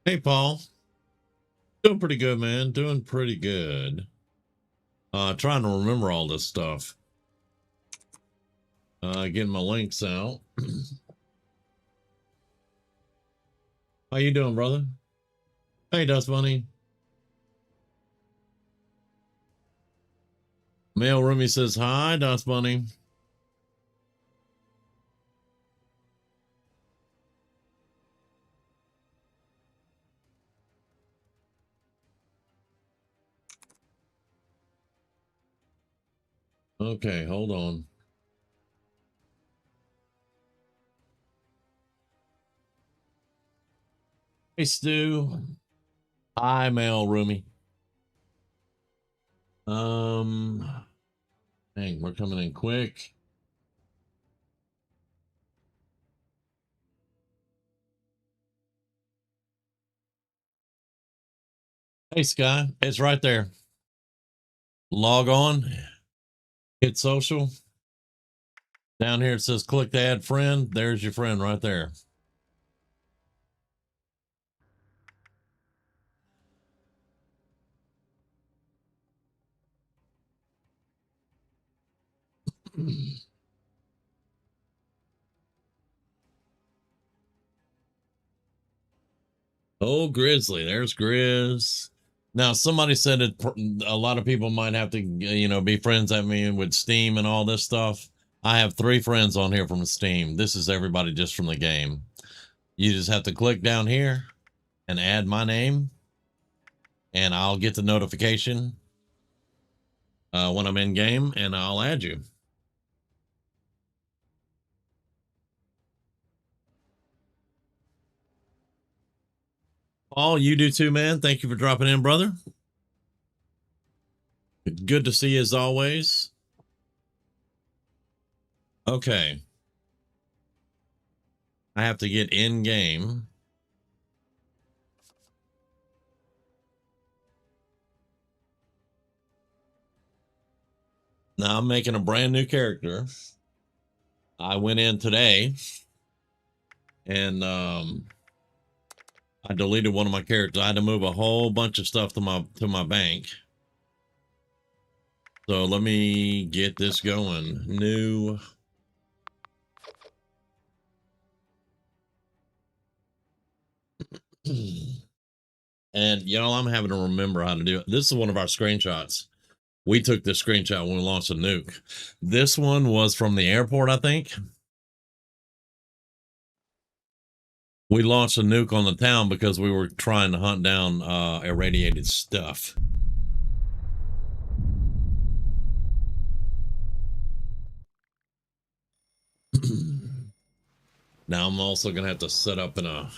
Hey, Paul. Doing pretty good, man. Doing pretty good. Trying to remember all this stuff. Getting my links out. How you doing, brother? Hey, Dust Bunny. Mail Roomy says hi, Dust Bunny. Okay, hold on. Hey, Stu. Hi, Mail Roomy. Dang, we're coming in quick. Hey, Sky. It's right there. Log on. Hit social. Down here it says click to add friend. There's your friend right there. Oh, Grizzly. There's Grizz. Now, somebody said that a lot of people might have to, be friends at me with Steam and all this stuff. I have 3 friends on here from Steam. This is everybody just from the game. You just have to click down here and add my name, and I'll get the notification when I'm in game, and I'll add you. Paul, you do too, man. Thank you for dropping in, brother. Good to see you as always. Okay. I have to get in game. Now I'm making a brand new character. I went in today and I deleted one of my characters. I had to move a whole bunch of stuff to my bank. So let me get this going. New. And y'all, I'm having to remember how to do it. This is one of our screenshots. We took this screenshot when we launched a nuke. This one was from the airport, I think. We launched a nuke on the town because we were trying to hunt down irradiated stuff. Now I'm also going to have to set up in a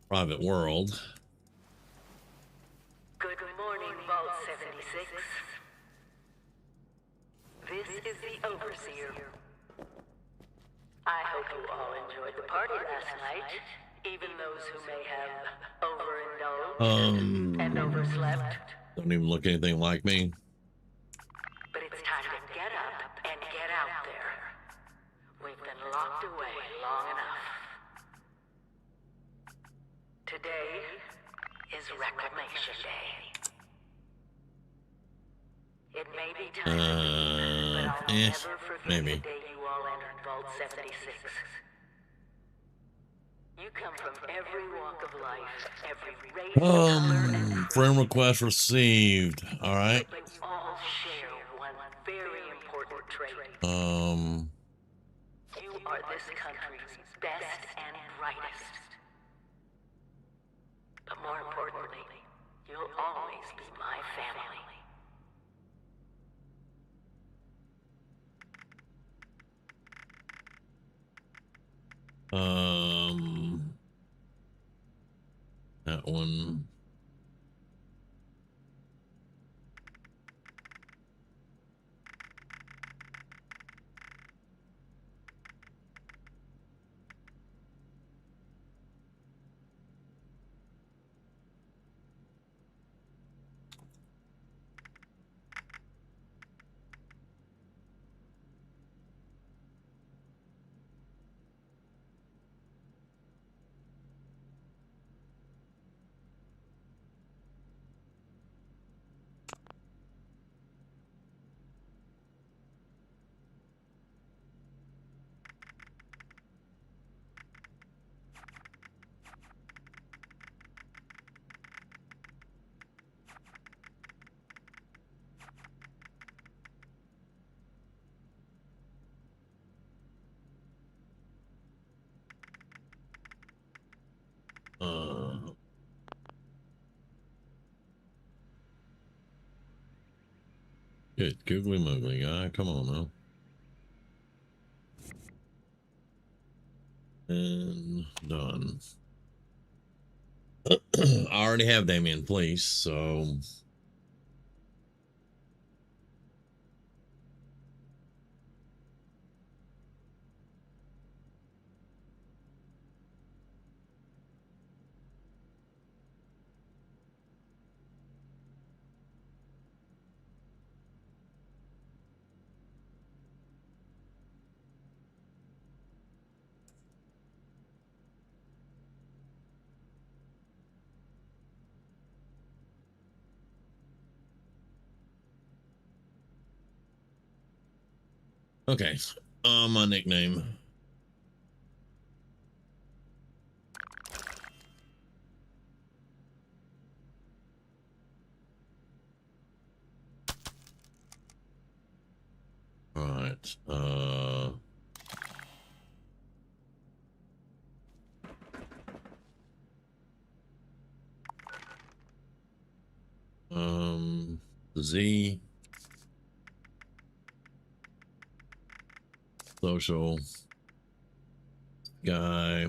private world. Good morning, Vault 76. This is the Overseer. I hope you all enjoyed the party last night, even those who may have overindulged and overslept. Don't even look anything like me. But it's time to get up and get out there. We've been locked away long enough. Today is Reclamation Day. It may be time, but I'll never forget maybe. the day you all entered Vault 76. You come from every walk of life, every race, color, and friend request received. All right. But you all share one very important trait. You are this country's best and brightest. But more importantly, you'll always be my family. That one. Good googly moogly guy. Come on now. And done. I already have Damian Fleece, so okay. My nickname. All right. Z social guy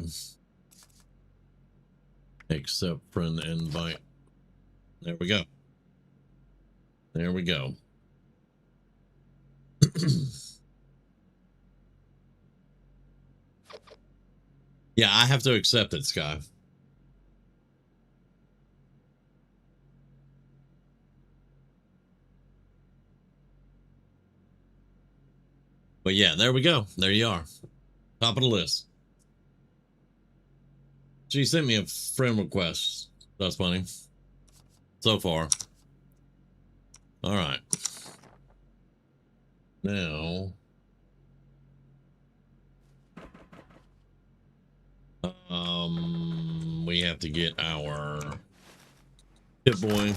accept friend invite. There we go. There we go. Yeah, I have to accept it, Sky. But yeah, there we go. There you are. Top of the list. She sent me a friend request. That's funny. So far. All right. Now, we have to get our Pip Boy.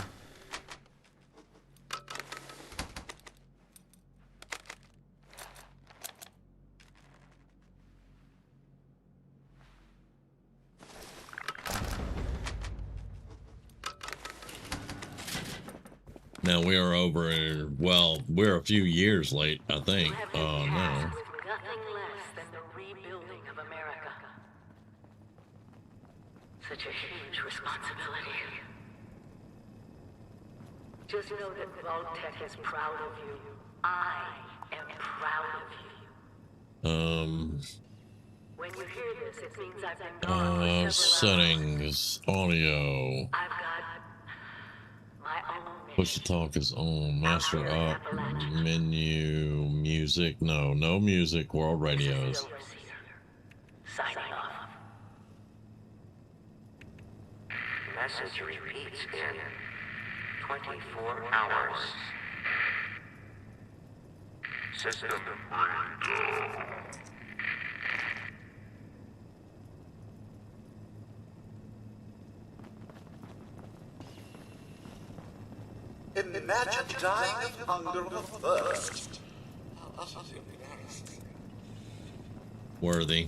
Now we are over, well, we're a few years late, I think. Oh, no. Nothing less than the rebuilding of America. Such a huge responsibility. Just know that Vault-Tec is proud of you. I am proud of you. When you hear this, it means I've been gone for several settings, audio. I've got my own Push to talk is on. Master up. Menu. Music. No, no music. World radios. Signing off. Message repeats in 24 hours. System breakdown. Imagine dying of hunger or thirst. Worthy.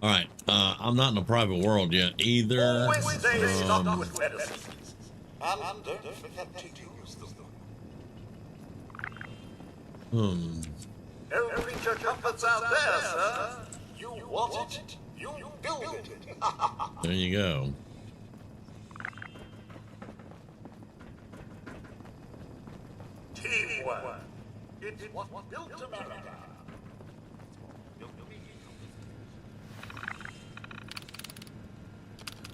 All right. I'm not in a private world yet either. Always stay stocked with medicines. And don't forget to use them. No creature comforts out there, sir. You want it, you build it. There you go. Teamwork. It's what built America.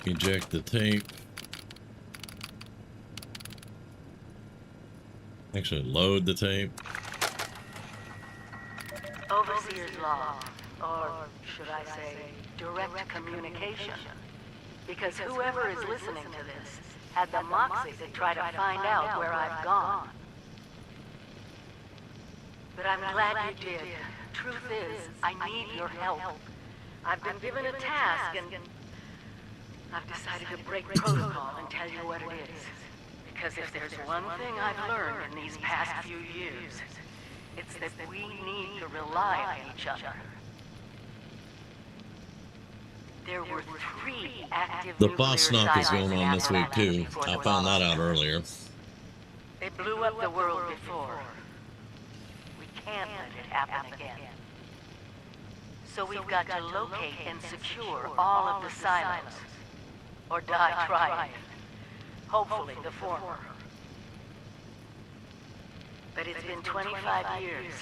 Eject the tape. Actually, load the tape. Overseer's log, or should I say, direct communication. Because whoever is listening to this had the moxie to try to find out where I've gone. But I'm glad you did. Truth is, I need your help. I've been given a task and I've decided to break protocol and tell you what it is. Because if there's one thing I've learned in these past few years, it's that we need to rely on each other. There were 3 active The nuclear Fosnock is silos going in on this week Appalachia too. before I the found that war. out earlier. They blew up the world before. We can't let it happen again. So we've got to locate and secure all of the silos. Or die trying. Hopefully the former. But it's been 25 years.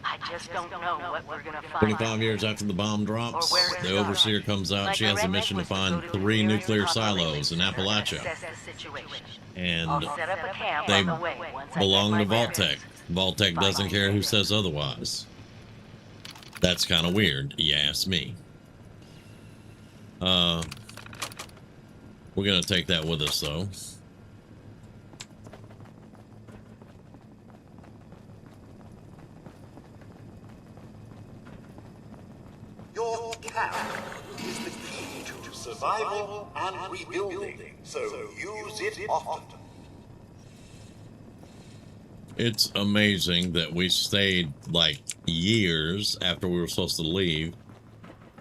I just don't know what we're gonna find. 25 years after the bomb drops, the Overseer comes out. She has a mission to find 3 nuclear silos in Appalachia. And they belong to Vault-Tec. Vault-Tec doesn't care who says otherwise. That's kind of weird, you ask me. We're going to take that with us, though. Your camp is the key to survival and rebuilding, so use it often. It's amazing that we stayed like years after we were supposed to leave,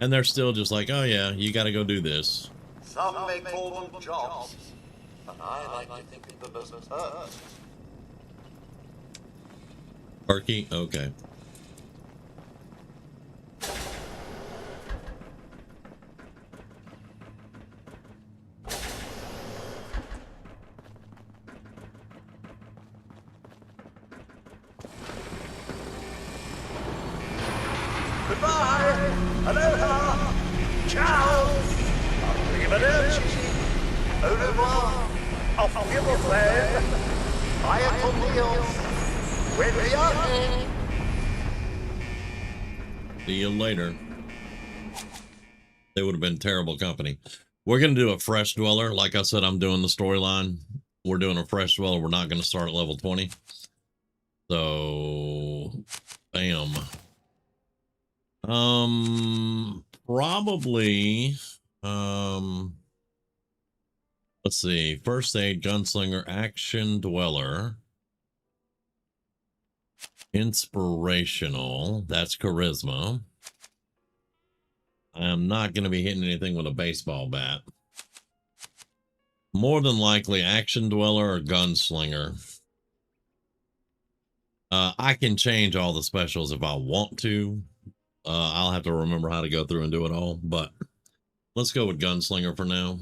and they're still just like, oh yeah, you got to go do this. Some may call them jobs, but I like to think of them as perks. Perky? Okay. Goodbye! Aloha! Ciao! Arrivederci! Au revoir! Auf Wiedersehen! Vaya con Dios! Buen viaje! See you later. They would have been terrible company. We're going to do a fresh dweller. Like I said, I'm doing the storyline. We're doing a fresh dweller. We're not going to start at level 20. So, bam. Probably, let's see. First aid, gunslinger, action dweller. Inspirational. That's charisma. I'm not going to be hitting anything with a baseball bat. More than likely, action dweller or gunslinger. I can change all the specials if I want to. I'll have to remember how to go through and do it all, but let's go with gunslinger for now.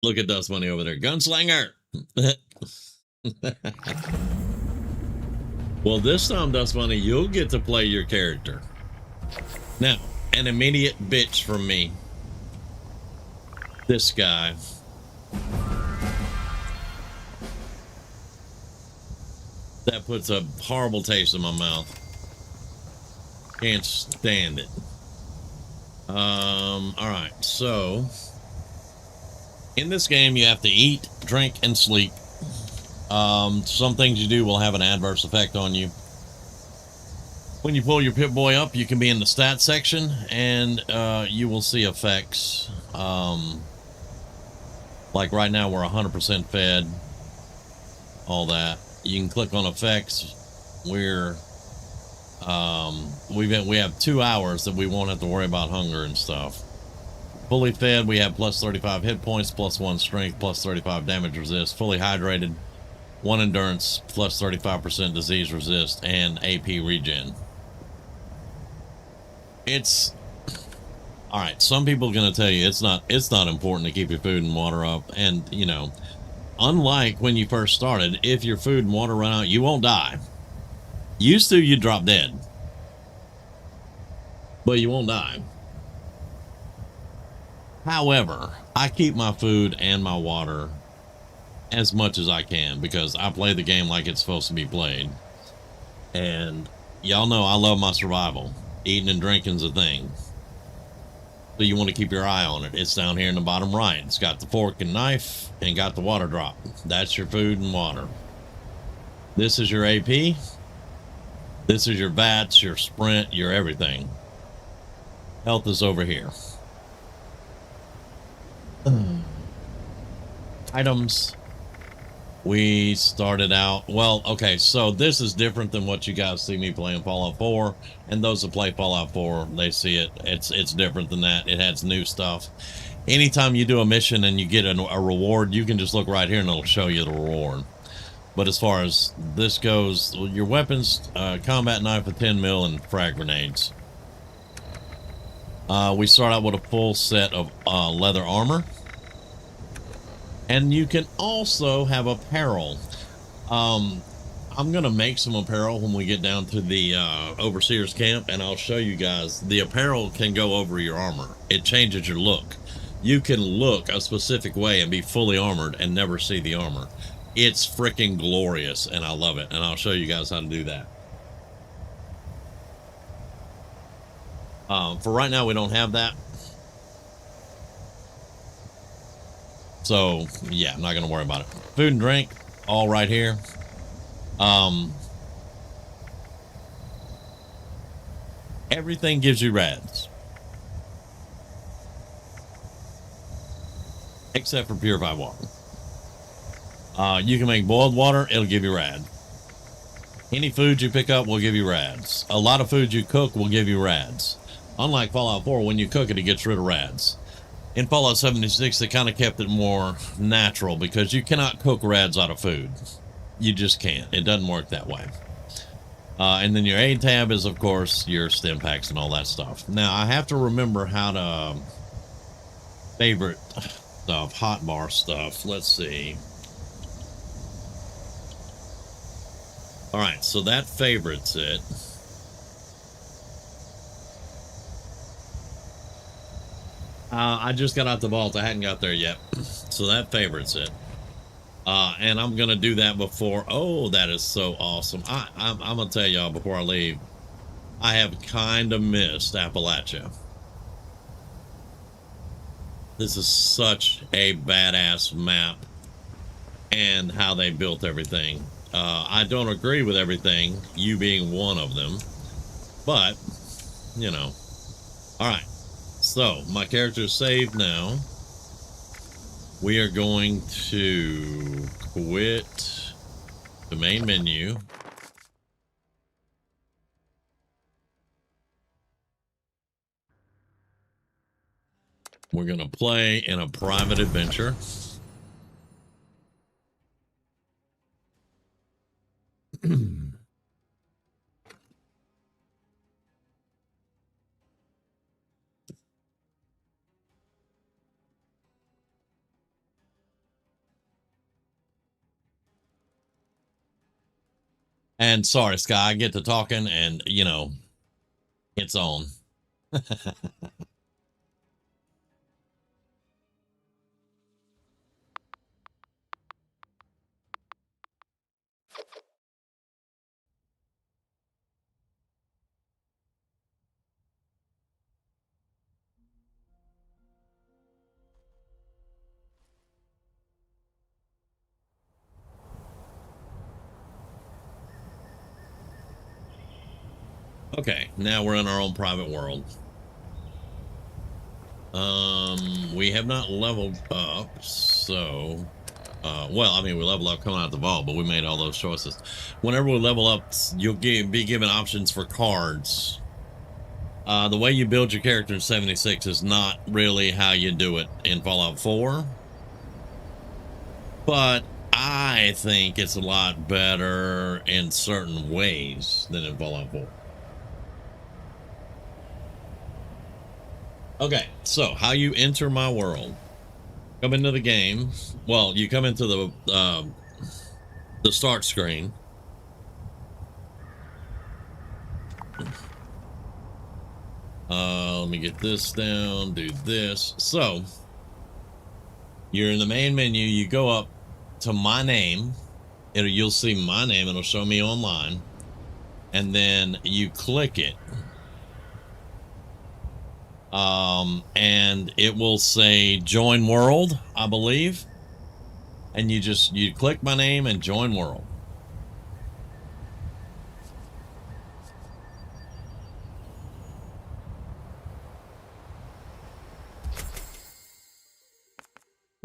Look at Dust Bunny over there. Gunslinger! Well, this time, Dust Bunny, you'll get to play your character. Now, an immediate bitch from me. This guy. That puts a horrible taste in my mouth. Can't stand it. Alright, so in this game you have to eat, drink, and sleep. Some things you do will have an adverse effect on you. When you pull your Pip-Boy up, you can be in the stats section, and you will see effects. Like right now, we're 100% fed. All that. You can click on effects. We're we have 2 hours that we won't have to worry about hunger and stuff. Fully fed, we have plus 35 hit points, plus 1 strength, plus 35 damage resist. Fully hydrated, 1 endurance, plus 35% disease resist, and AP regen. It's all right. Some people are going to tell you it's not important to keep your food and water up, and you know, unlike when you first started, if your food and water run out, you won't die. Used to, you drop dead, but you won't die. However, I keep my food and my water as much as I can because I play the game like it's supposed to be played. And y'all know I love my survival. Eating and drinking's a thing. So you want to keep your eye on it. It's down here in the bottom right. It's got the fork and knife and got the water drop. That's your food and water. This is your AP. This is your VATS, your sprint, your everything. Health is over here. items. We started out, well, okay, so this is different than what you guys see me playing Fallout 4, and those that play Fallout 4, they see it. It's different than that. It has new stuff. Anytime you do a mission and you get a reward, you can just look right here and it'll show you the reward. But as far as this goes, your weapons, combat knife with 10 mil and frag grenades. We start out with a full set of leather armor. And you can also have apparel. I'm going to make some apparel when we get down to the Overseer's camp, and I'll show you guys. The apparel can go over your armor. It changes your look. You can look a specific way and be fully armored and never see the armor. It's freaking glorious, and I love it. And I'll show you guys how to do that. For right now, we don't have that. So, yeah, I'm not going to worry about it. Food and drink, all right here. Everything gives you rads. Except for purified water. You can make boiled water, it'll give you rad. Any food you pick up will give you rads. A lot of food you cook will give you rads. Unlike Fallout 4, when you cook it, it gets rid of rads. In Fallout 76, they kind of kept it more natural because you cannot cook rads out of food. You just can't. It doesn't work that way. And then your A tab is, of course, your stim packs and all that stuff. Now, I have to remember how to favorite stuff, hotbar stuff. Let's see. All right, so that favorites it. I just got out the vault. I hadn't got there yet. So that favorites it. And I'm going to do that before. Oh, that is so awesome. I'm going to tell y'all before I leave. I have kind of missed Appalachia. This is such a badass map. And how they built everything. I don't agree with everything. You being one of them. But, you know. Alright. So, my character is saved now. We are going to quit the main menu. We're going to play in a private adventure. And sorry, Sky, I get to talking and, you know, it's on. Okay, now we're in our own private world. We have not leveled up, so well, I mean, we level up coming out the vault, but we made all those choices. Whenever we level up, you'll be given options for cards. The way you build your character in 76 is not really how you do it in Fallout 4, but I think it's a lot better in certain ways than in Fallout 4. Okay, so how you enter my world. Come into the game. Well, you come into the start screen. Let me get this down, do this. So, you're in the main menu, you go up to my name. You'll see my name, it'll show me online. And then you click it. And it will say join world, I believe. And you click my name and join world.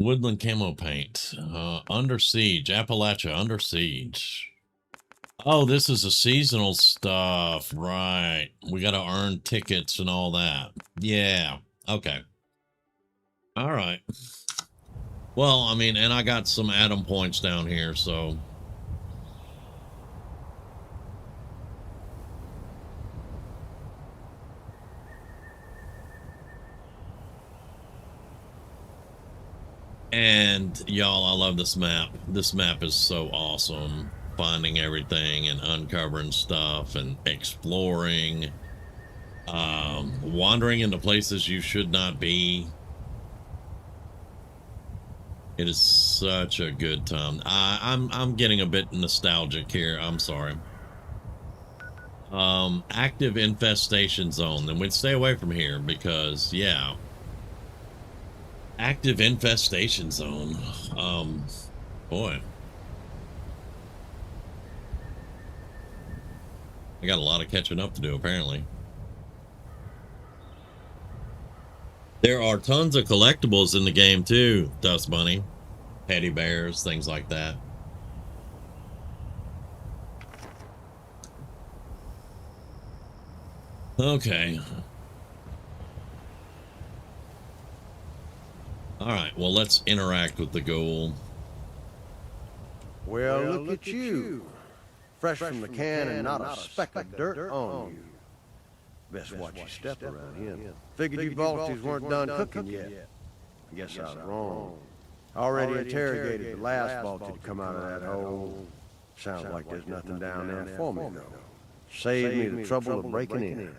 Woodland camo paint. Under Siege. Appalachia Under Siege. Oh, this is a seasonal stuff. Right. We got to earn tickets and all that. Yeah. Okay. All right. Well, I mean, and I got some Atom points down here, so. And y'all, I love this map. This map is so awesome. Finding everything and uncovering stuff and exploring. Wandering into places you should not be. It is such a good time. I'm getting a bit nostalgic here. I'm sorry. Active infestation zone. Then we'd stay away from here because, yeah. Active infestation zone. Boy. I got a lot of catching up to do, apparently. There are tons of collectibles in the game, too, Dust Bunny. Teddy bears, things like that. Okay. All right, well, let's interact with the ghoul. Well, look at you. Fresh from the can and not a speck of dirt on you. Best watch your step around here. Figured you Balties weren't done cooking yet. Guess I was wrong. Already interrogated the last Balti to come out of that hole. Sounds like there's nothing down there for me, though. Saved me the trouble of breaking in.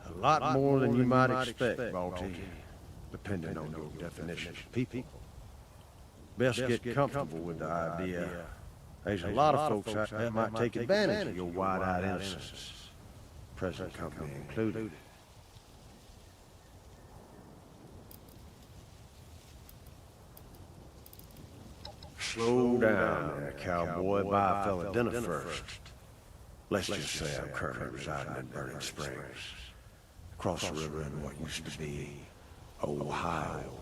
A lot more than you might expect, Balti, depending on your definition of people. Best get comfortable with the idea. There's a lot of folks out there that might take advantage of your wide-eyed innocence, present company included. Slow down there, cowboy. Buy a fella dinner first. Let's just say I'm currently residing in Burning Springs, across the river in what used to be Ohio.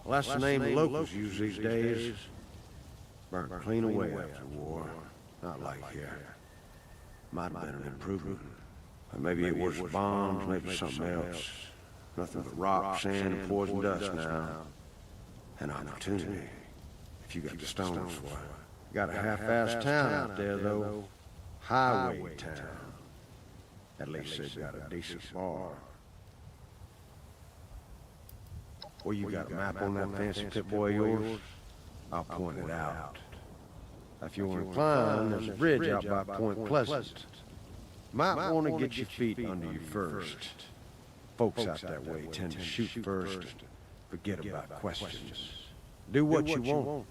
Well, that's the name the locals use these days. Burnt clean away after the war. Not like here. Might have been an improvement. Or maybe it was bombs, maybe something else. Nothing but rock, sand, and poison dust now. An opportunity, if you got the stones for it. Got a half-assed town out there, though. Highway town. At least they've got a decent bar. Well, you got a map on that fancy Pip-Boy of yours? I'll point it out. If you're inclined, there's a bridge out by Point Pleasant. Might want to get your feet under you first. Folks out that way tend to shoot first and forget about questions. Do what you want,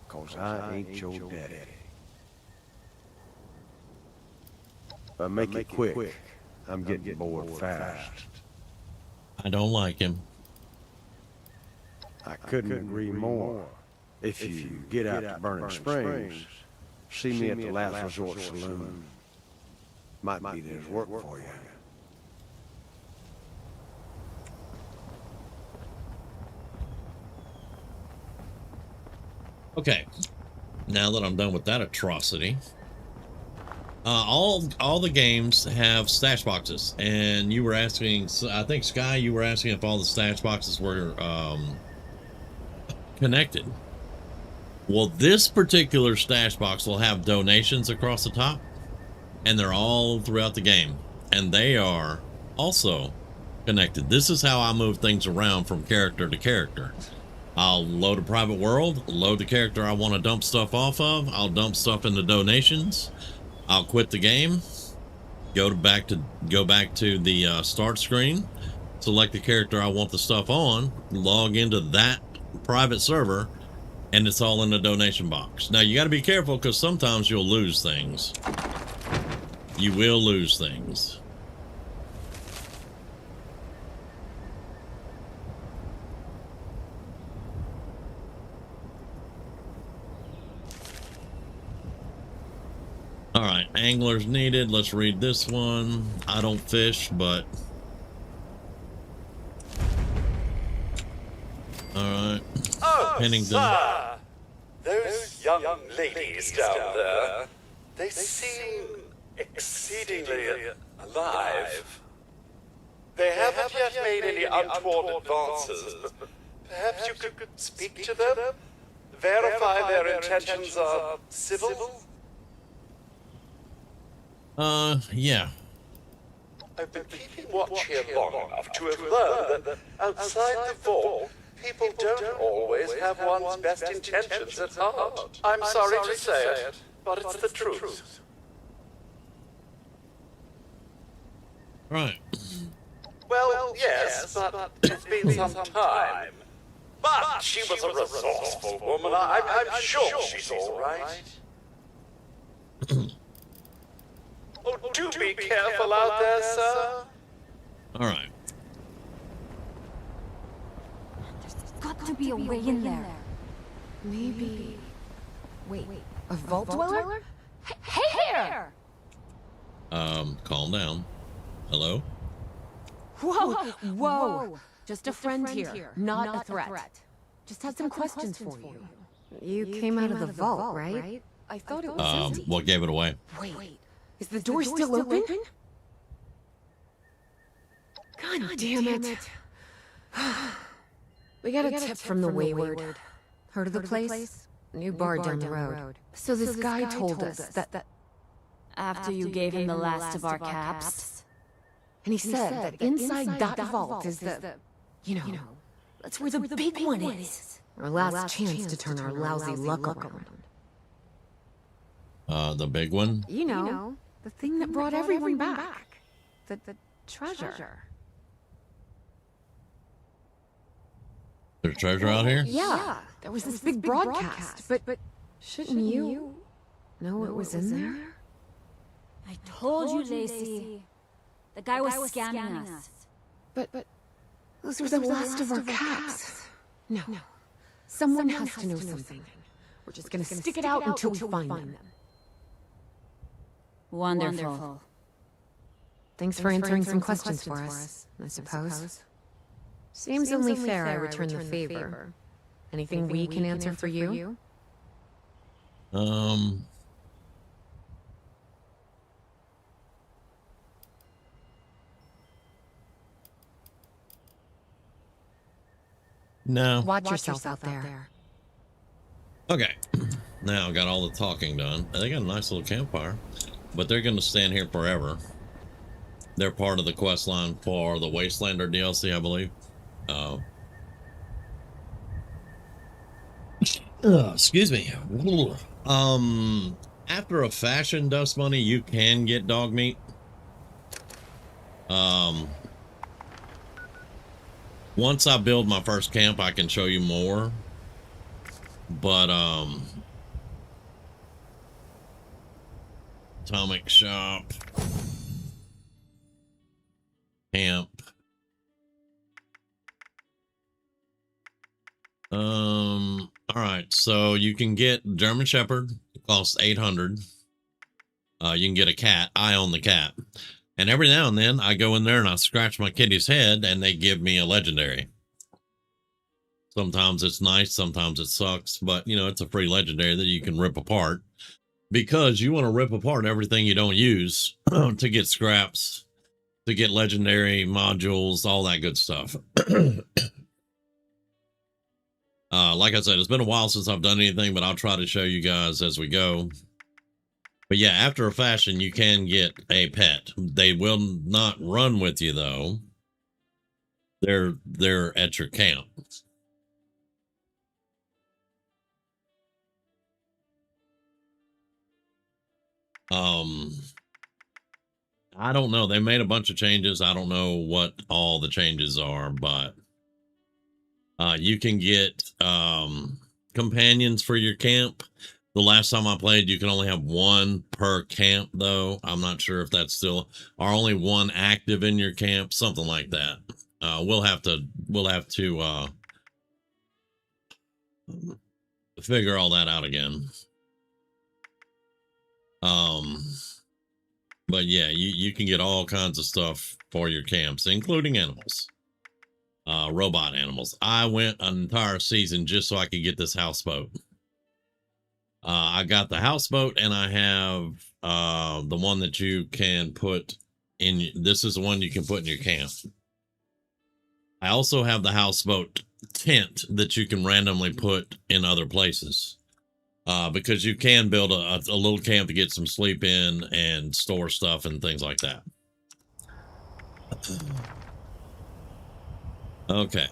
'cause I ain't your daddy. But make it quick. I'm getting bored fast. I don't like him. I couldn't agree more. If you get out to Burning Springs, see me at the Last Resort Saloon. Might be there's work for you. Okay, now that I'm done with that atrocity, all the games have stash boxes, and you were asking, I think Sky, you were asking if all the stash boxes were connected. Well, this particular stash box will have donations across the top, and they're all throughout the game, and they are also connected. This is how I move things around from character to character. I'll load a private world, load the character I want to dump stuff off of. I'll dump stuff into donations. I'll quit the game, go back to the start screen, select the character I want the stuff on, log into that private server, and it's all in the donation box. Now, you got to be careful because sometimes you'll lose things. You will lose things. Anglers needed. Let's read this one. I don't fish, but all right. Oh, Pennington. sir! Those young ladies down there, they seem exceedingly alive. They haven't yet made any untoward advances. Perhaps you could speak to them? Verify their intentions are civil? Yeah. I've been keeping watch here long enough to have learned that outside the vault, people don't always have one's best intentions at heart. I'm sorry to say it, but it's the truth. Right. Well, yes, but it's been some time. But she was a resourceful woman. I'm sure she's all right. Oh, do be careful out there, sir. All right. There's got to be a way in there. Maybe. Wait, a vault dweller? Hey there! Calm down. Hello? Whoa! Just a friend here, not a threat. Just had some questions for you. You came out of the vault, right? I thought it was empty. What gave it away? Wait, is the door still open? God damn it. We got a tip from the Wayward. Heard of the place? New bar down the road. So this guy told us that After you gave him the last of our caps? and he said that inside that vault is the, you know, that's where the big one is. Our last chance to turn our lousy luck around. The big one? You know, the thing that brought everyone back. The treasure. There's treasure out here? Yeah, there was this big broadcast, but shouldn't you know what was in there? I told you, Lacey. The guy was scamming us. But those were the last of our caps. No, someone has to know something. We're just gonna stick it out until we find them. Wonderful. Thanks for answering some questions for us, I suppose. Seems only fair I return the favor. Anything we can answer for you? No. Watch yourself out there. Okay. Now got all the talking done. They got a nice little campfire, but they're going to stand here forever. They're part of the quest line for the Wastelander DLC, I believe. Excuse me. After a fashion, Dust Bunny, you can get dog meat. Once I build my first camp, I can show you more. But Atomic Shop, camp. All right, so you can get German Shepherd. It costs 800. You can get a cat. I own the cat. And every now and then I go in there and I scratch my kitty's head and they give me a legendary. Sometimes it's nice, sometimes it sucks, but you know, it's a free legendary that you can rip apart because you want to rip apart everything you don't use to get scraps, to get legendary modules, all that good stuff. Like I said, it's been a while since I've done anything, but I'll try to show you guys as we go. But yeah, after a fashion, you can get a pet. They will not run with you though. They're at your camp. I don't know. They made a bunch of changes. I don't know what all the changes are, but you can get companions for your camp. The last time I played, you can only have one per camp, though. I'm not sure if that's still, or only one active in your camp, something like that. We'll have to figure all that out again. But yeah, you can get all kinds of stuff for your camps, including animals, robot animals. I went an entire season just so I could get this houseboat. I got the houseboat, and I have the one that you can put in. This is the one you can put in your camp. I also have the houseboat tent that you can randomly put in other places. Because you can build a little camp to get some sleep in and store stuff and things like that. Okay.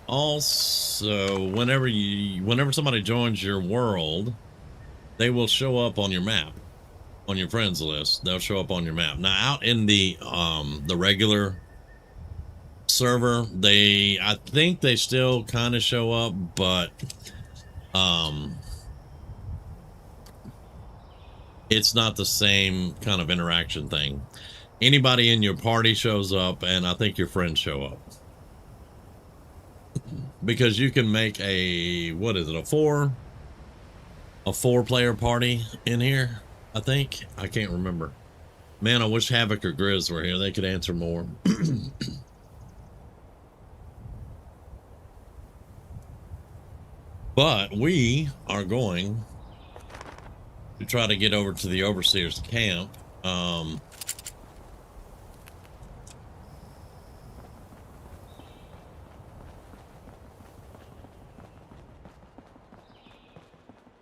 Also, whenever somebody joins your world, they will show up on your map, on your friends list. They'll show up on your map. Now, out in the regular server, I think they still kind of show up, but it's not the same kind of interaction thing. Anybody in your party shows up, and I think your friends show up, because you can make a four player party in here. I think, I can't remember. Man, I wish Havoc or Grizz were here. They could answer more. But we are going to try to get over to the Overseer's camp.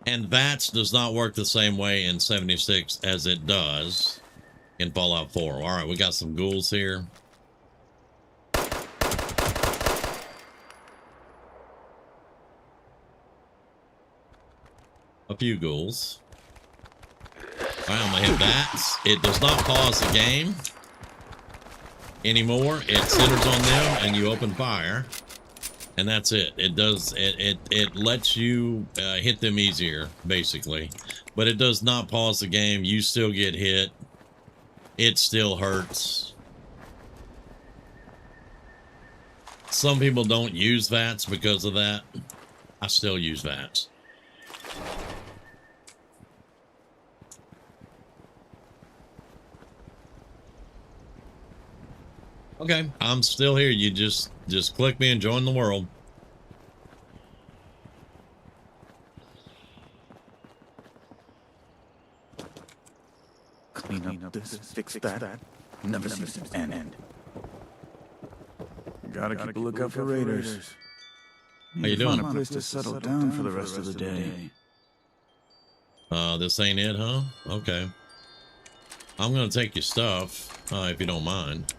And VATS does not work the same way in 76 as it does in Fallout 4. All right, we got some ghouls here. A few ghouls. All right, I'm gonna hit VATS. It does not pause the game anymore. It centers on them, and you open fire. And that's it. It lets you hit them easier, basically. But it does not pause the game. You still get hit. It still hurts. Some people don't use VATS because of that. I still use VATS. Okay, I'm still here. You just click me and join the world. Clean up this, fix that. Never seems to end. Gotta keep a lookout for raiders. How you doing? Find a place to settle down for the rest of the day. This ain't it, huh? Okay. I'm gonna take your stuff, if you don't mind.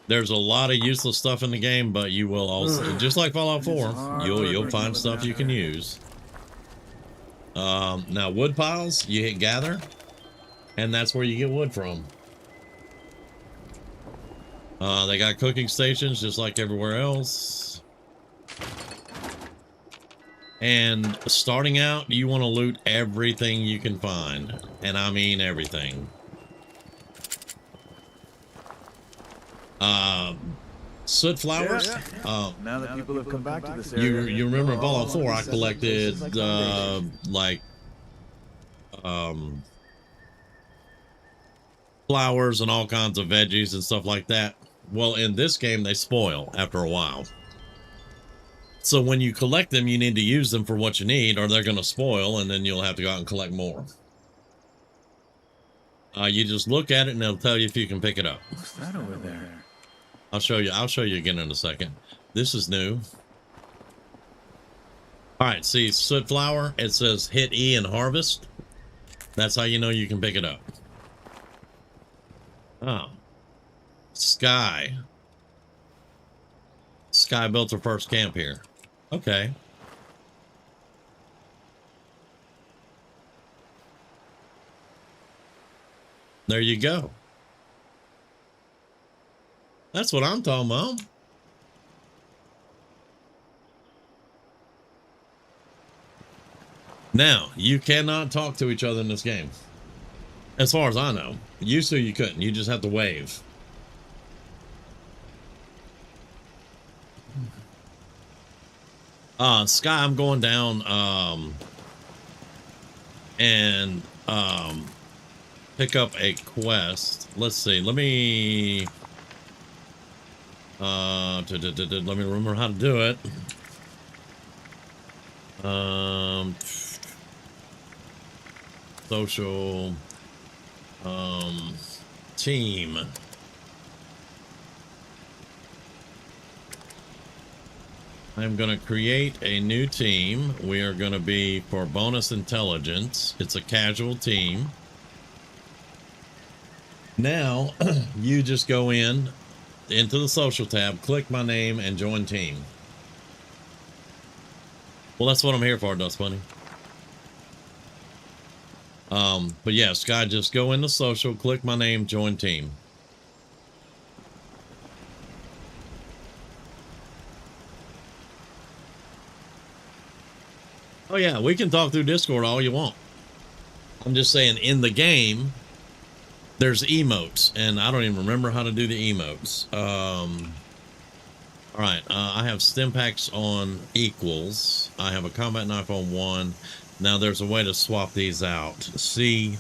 There's a lot of useless stuff in the game, but you will also, just like Fallout 4, you'll find stuff you can use. Now wood piles, you hit gather, and that's where you get wood from. They got cooking stations just like everywhere else. And starting out, you want to loot everything you can find, and I mean everything. Soot flowers. Now that people have come back to this area, You remember in Fallout 4, I collected flowers and all kinds of veggies and stuff like that. Well, in this game, they spoil after a while. So when you collect them, you need to use them for what you need, or they're going to spoil, and then you'll have to go out and collect more. You just look at it, and it'll tell you if you can pick it up. What's that over there? I'll show you again in a second. This is new. All right, see soot flower? It says hit E and harvest. That's how you know you can pick it up. Oh. Sky. Sky built her first camp here. Okay. There you go. That's what I'm talking about. Now, you cannot talk to each other in this game. As far as I know. Used to, you couldn't. You just have to wave. Sky, I'm going down and pick up a quest. Let's see. Let me let me remember how to do it. Social team. I'm going to create a new team. We are going to be for bonus intelligence. It's a casual team. Now, you just go into the social tab, click my name, and join team. Well, that's what I'm here for, Dust Bunny. But yeah, Sky, just go into social, click my name, join team. Oh yeah, we can talk through Discord all you want. I'm just saying, in the game, there's emotes, and I don't even remember how to do the emotes. All right, I have stim packs on equals. I have a combat knife on 1. Now there's a way to swap these out. See,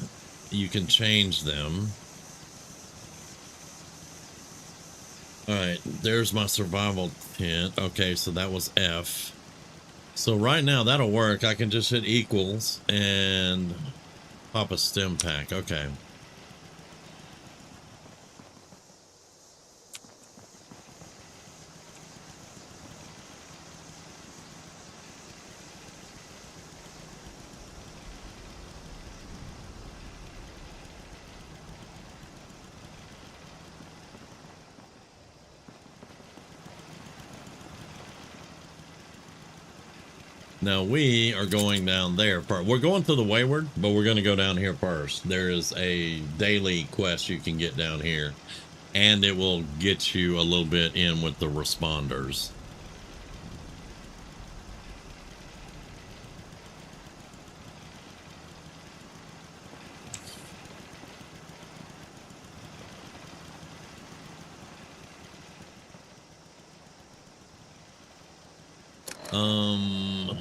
you can change them. All right, there's my survival tent. Okay, so that was F. So right now that'll work. I can just hit equals and pop a stim pack. Okay. Now we are going down there. We're going to the Wayward, but we're going to go down here first. There is a daily quest you can get down here, and it will get you a little bit in with the responders.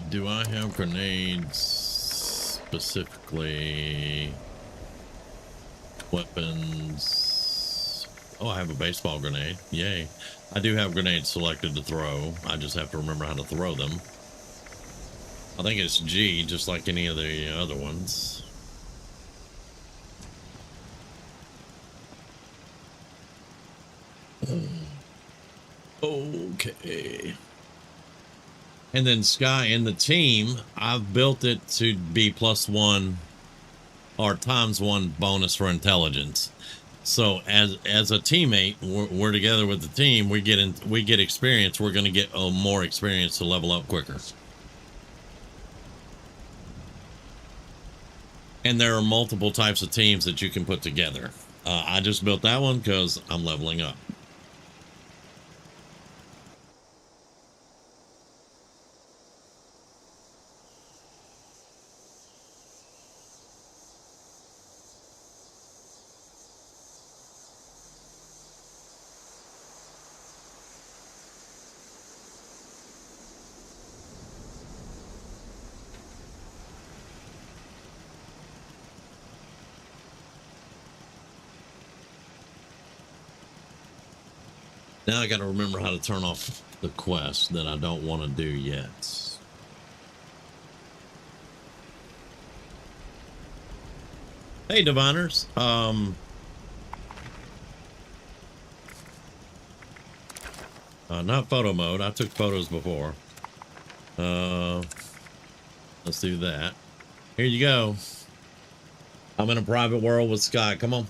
Do I have grenades specifically? Weapons. Oh, I have a baseball grenade. Yay. I do have grenades selected to throw. I just have to remember how to throw them. I think it's G, just like any of the other ones. Okay. And then Sky, in the team, I've built it to be +1 or ×1 bonus for intelligence. So as a teammate, we're together with the team. We get experience. We're going to get more experience to level up quicker. And there are multiple types of teams that you can put together. I just built that one because I'm leveling up. Now I got to remember how to turn off the quest that I don't want to do yet. Hey, diviners. Not photo mode. I took photos before. Let's do that. Here you go. I'm in a private world with Sky. Come on.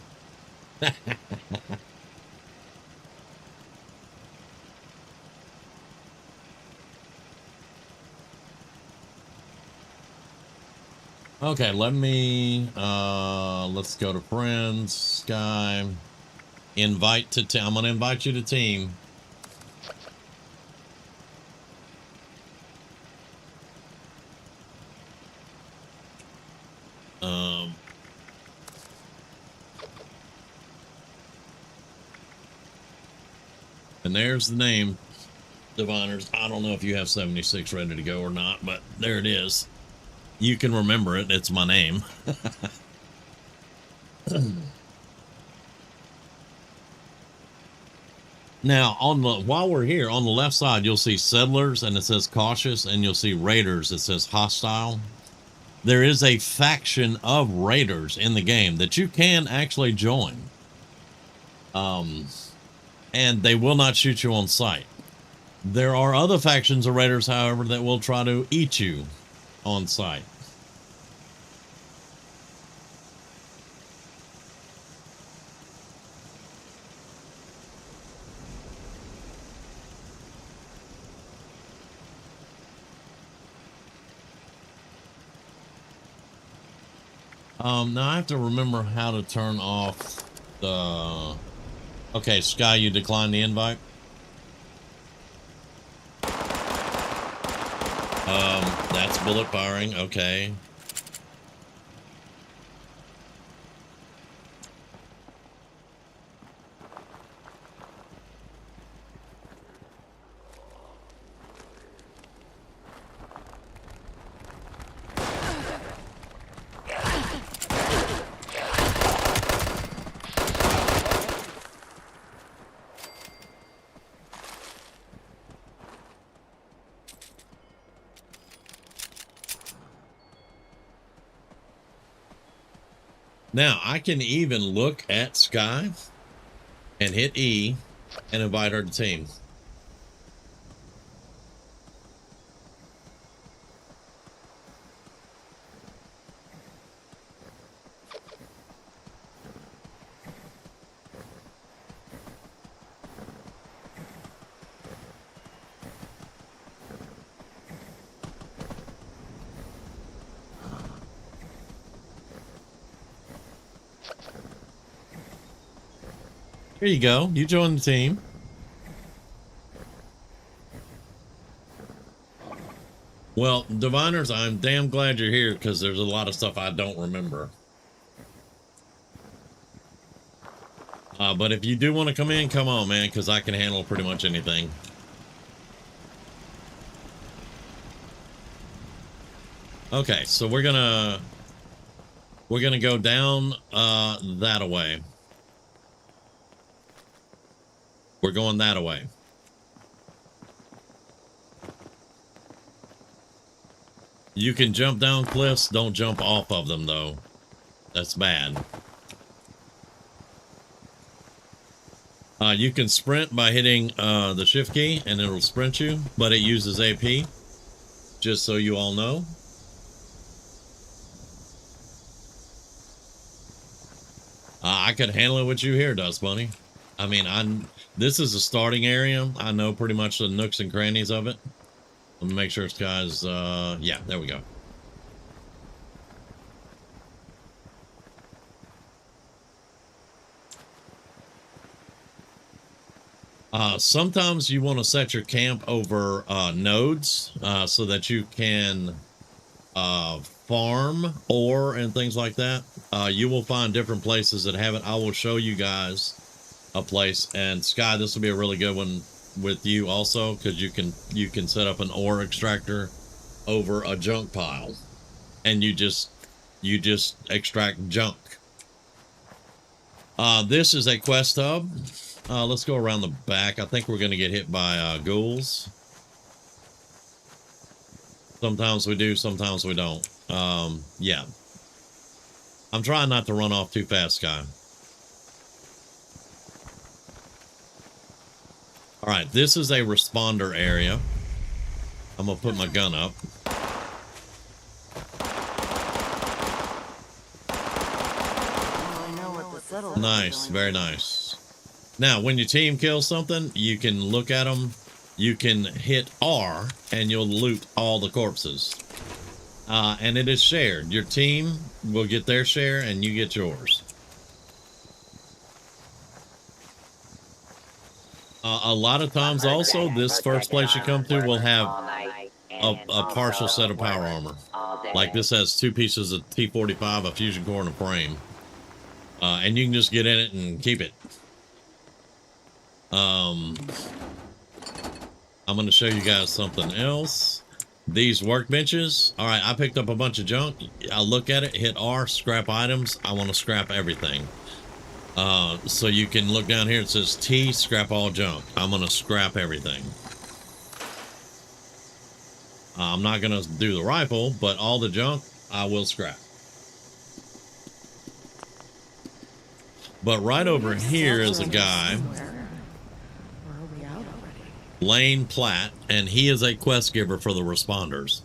Okay, let me let's go to friends, Sky, invite to team. I'm gonna invite you to team. And there's the name. Diviners. I don't know if you have 76 ready to go or not, but there it is. You can remember it. It's my name. Now, while we're here, on the left side, you'll see settlers and it says cautious, and you'll see raiders. It says hostile. There is a faction of raiders in the game that you can actually join. And they will not shoot you on sight. There are other factions of raiders, however, that will try to eat you on sight. Now I have to remember how to turn off the... Okay, Sky, you declined the invite. That's bullet firing. Okay. Now, I can even look at Sky and hit E and invite her to team. Here you go. You joined the team. Well, Diviners, I'm damn glad you're here because there's a lot of stuff I don't remember. But if you do want to come in, come on, man, because I can handle pretty much anything. Okay, so we're gonna go down that way. We're going that way. You can jump down cliffs. Don't jump off of them, though. That's bad. You can sprint by hitting the shift key, and it'll sprint you, but it uses AP, just so you all know. I could handle it with you here, Dust Bunny. I mean, this is a starting area. I know pretty much the nooks and crannies of it. Let me make sure this guy's, yeah, there we go. Sometimes you want to set your camp over nodes so that you can farm ore and things like that. You will find different places that have it. I will show you guys a place, and Sky, this will be a really good one with you also, because you can set up an ore extractor over a junk pile, and you just extract junk. This is a quest hub. Let's go around the back. I think we're going to get hit by ghouls. Sometimes we do, sometimes we don't. Yeah. I'm trying not to run off too fast, Sky. All right, this is a responder area. I'm going to put my gun up. Nice, very nice. Now, when your team kills something, you can look at them. You can hit R, and you'll loot all the corpses. And it is shared. Your team will get their share, and you get yours. A lot of times also, this first place you come to will have a partial set of power armor. Like this has 2 pieces of T-45, a fusion core, and a frame. And you can just get in it and keep it. I'm going to show you guys something else. These workbenches. All right, I picked up a bunch of junk. I look at it, hit R, scrap items. I want to scrap everything. So you can look down here. It says T, scrap all junk. I'm going to scrap everything. I'm not going to do the rifle, but all the junk I will scrap. But right over here is a guy, Lane Platt, and he is a quest giver for the responders.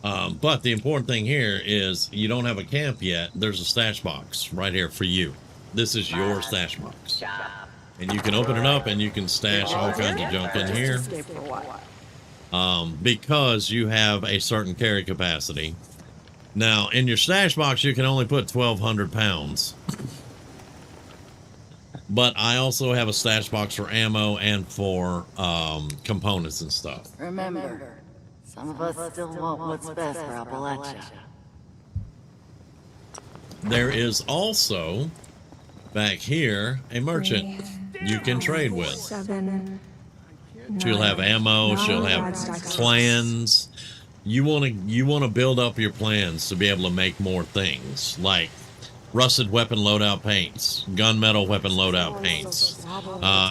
But the important thing here is you don't have a camp yet. There's a stash box right here for you. This is your stash box. And you can open it up and you can stash all kinds of junk in here. Because you have a certain carry capacity. Now, in your stash box, you can only put 1,200 pounds. But I also have a stash box for ammo and for components and stuff. Remember, some of us still want what's best for Appalachia. There is also, back here, a merchant you can trade with. She'll have ammo, she'll have plans. You want to build up your plans to be able to make more things, like rusted weapon loadout paints, gunmetal weapon loadout paints,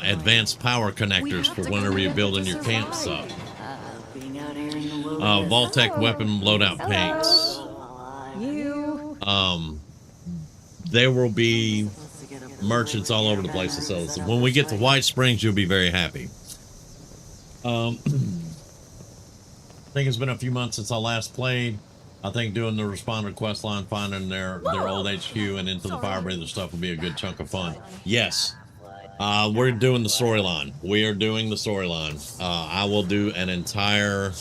advanced power connectors for whenever you're building your camps up, Vault-Tec weapon loadout paints. There will be merchants all over the place to sell this. When we get to White Springs, you'll be very happy. I think it's been a few months since I last played. I think doing the responder quest line, finding their old HQ and into the fire breather stuff would be a good chunk of fun. Yes, we're doing the storyline. We are doing the storyline. I will do an entire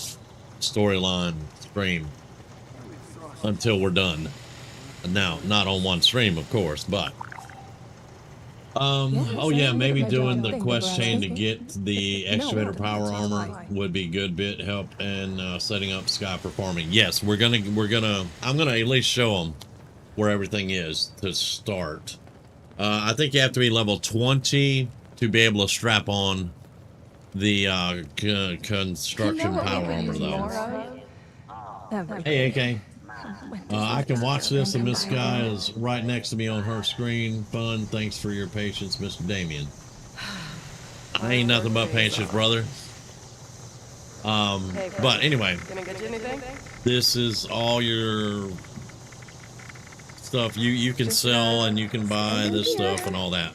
storyline stream until we're done. Now, not on one stream, of course, but oh yeah, maybe doing the quest chain to get the excavator power armor would be good bit help in setting up Sky performing. Yes, I'm gonna at least show them where everything is to start. I think you have to be level 20 to be able to strap on the construction power armor though. Hey AK. I can watch this, and this guy is right next to me on her screen. Fun. Thanks for your patience, Mr. Damien. I ain't nothing but patience, brother. But anyway, this is all your stuff you can sell, and you can buy this stuff and all that.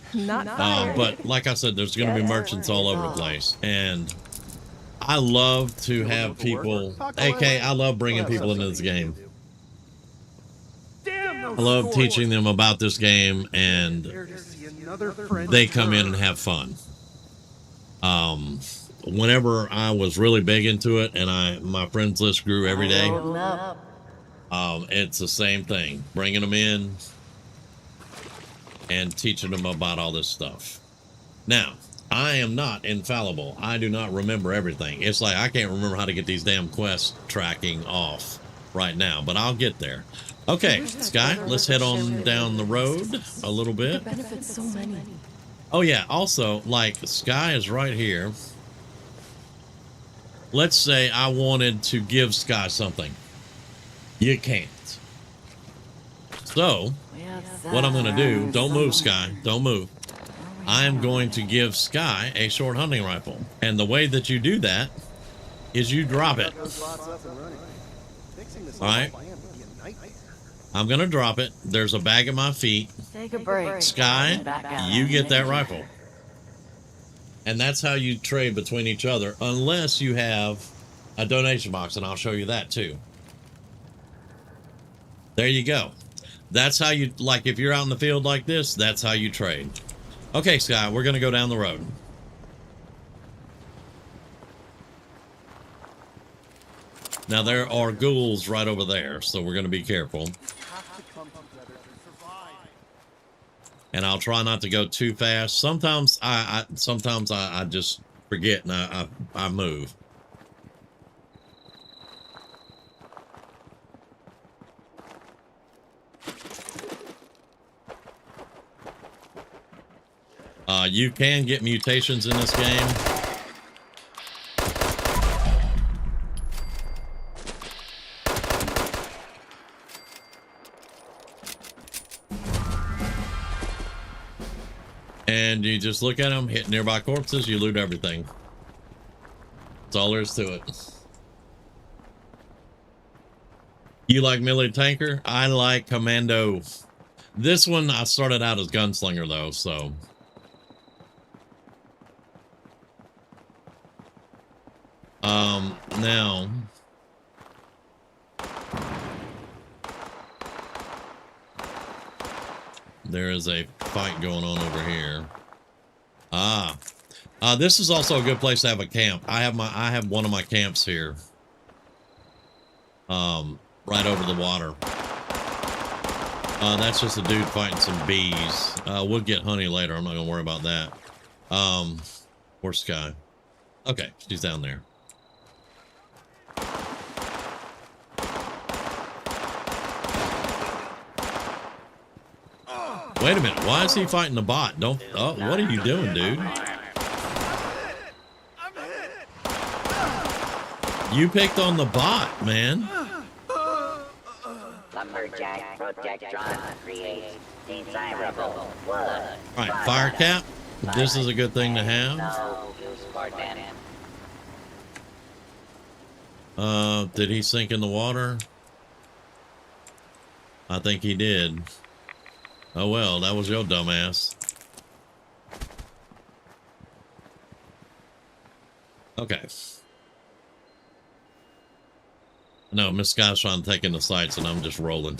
But like I said, there's going to be merchants all over the place, and I love to have people. AK, I love bringing people into this game. I love teaching them about this game, and they come in and have fun. Whenever I was really big into it, and my friends list grew every day, it's the same thing. Bringing them in and teaching them about all this stuff. Now, I am not infallible. I do not remember everything. It's like I can't remember how to get these damn quest tracking off right now, but I'll get there. Okay, Sky, let's head on down the road a little bit. Oh yeah, also, like, Sky is right here. Let's say I wanted to give Sky something. You can't. So, what I'm going to do, don't move, Sky, don't move. I am going to give Sky a short hunting rifle. And the way that you do that is you drop it. All right? I'm going to drop it. There's a bag at my feet. Take a break. Sky, you get that rifle. And that's how you trade between each other, unless you have a donation box, and I'll show you that too. There you go. That's how you, like, if you're out in the field like this, that's how you trade. Okay, Sky, we're going to go down the road. Now, there are ghouls right over there, so we're going to be careful. And I'll try not to go too fast. Sometimes I just forget and I move. You can get mutations in this game. And you just look at them, hit nearby corpses, you loot everything. That's all there is to it. You like melee tanker? I like commando. This one, I started out as gunslinger though, so. Now. There is a fight going on over here. This is also a good place to have a camp. I have one of my camps here. Right over the water. That's just a dude fighting some bees. We'll get Honey later. I'm not gonna worry about that. Where's Sky? Okay, she's down there. Wait a minute. Why is he fighting the bot? Don't. Oh, what are you doing, dude? You picked on the bot, man. Lumberjack Protectron creates desirable wood. All right, fire cap. This is a good thing to have. No use for them. Did he sink in the water? I think he did. Oh well, that was your dumbass. Okay. No, Miss Sky's trying to take in the sights and I'm just rolling.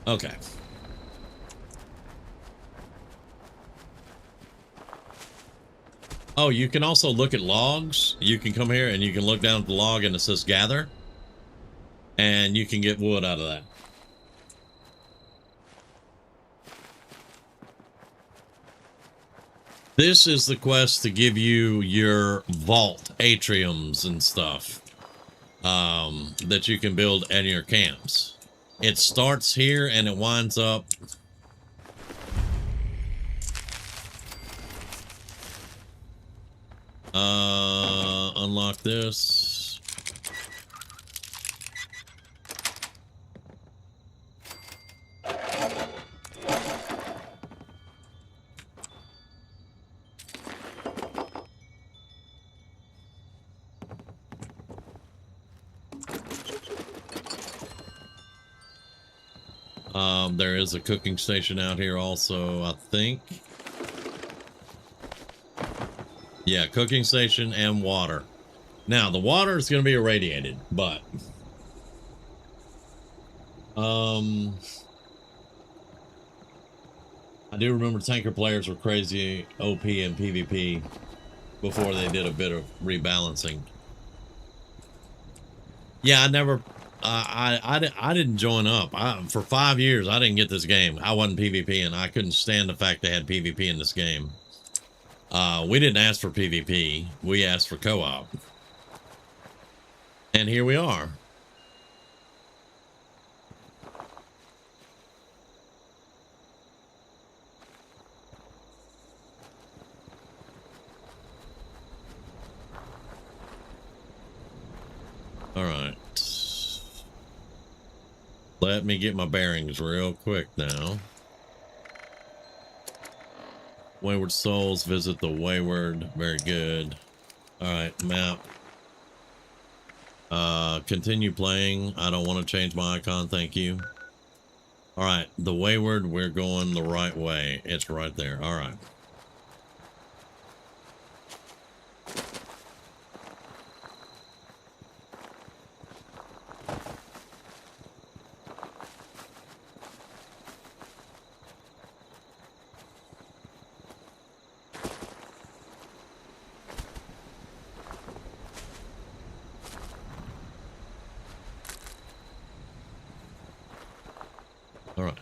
Okay. Oh, you can also look at logs. You can come here and you can look down at the log and it says gather. And you can get wood out of that. This is the quest to give you your vault atriums and stuff that you can build in your camps. It starts here and it winds up. Unlock this. There is a cooking station out here also, I think. Yeah, cooking station and water. Now, the water is going to be irradiated, but I do remember tanker players were crazy OP in PvP before they did a bit of rebalancing. Yeah, I never I didn't join up. For 5 years I didn't get this game. I wasn't PvP and I couldn't stand the fact they had PvP in this game. We didn't ask for PvP. We asked for co-op. And here we are. All right. Let me get my bearings real quick now. Wayward souls, visit the Wayward. Very good. All right, map. Continue playing. I don't want to change my icon, thank you. All right, the Wayward, we're going the right way. It's right there. All right. All right.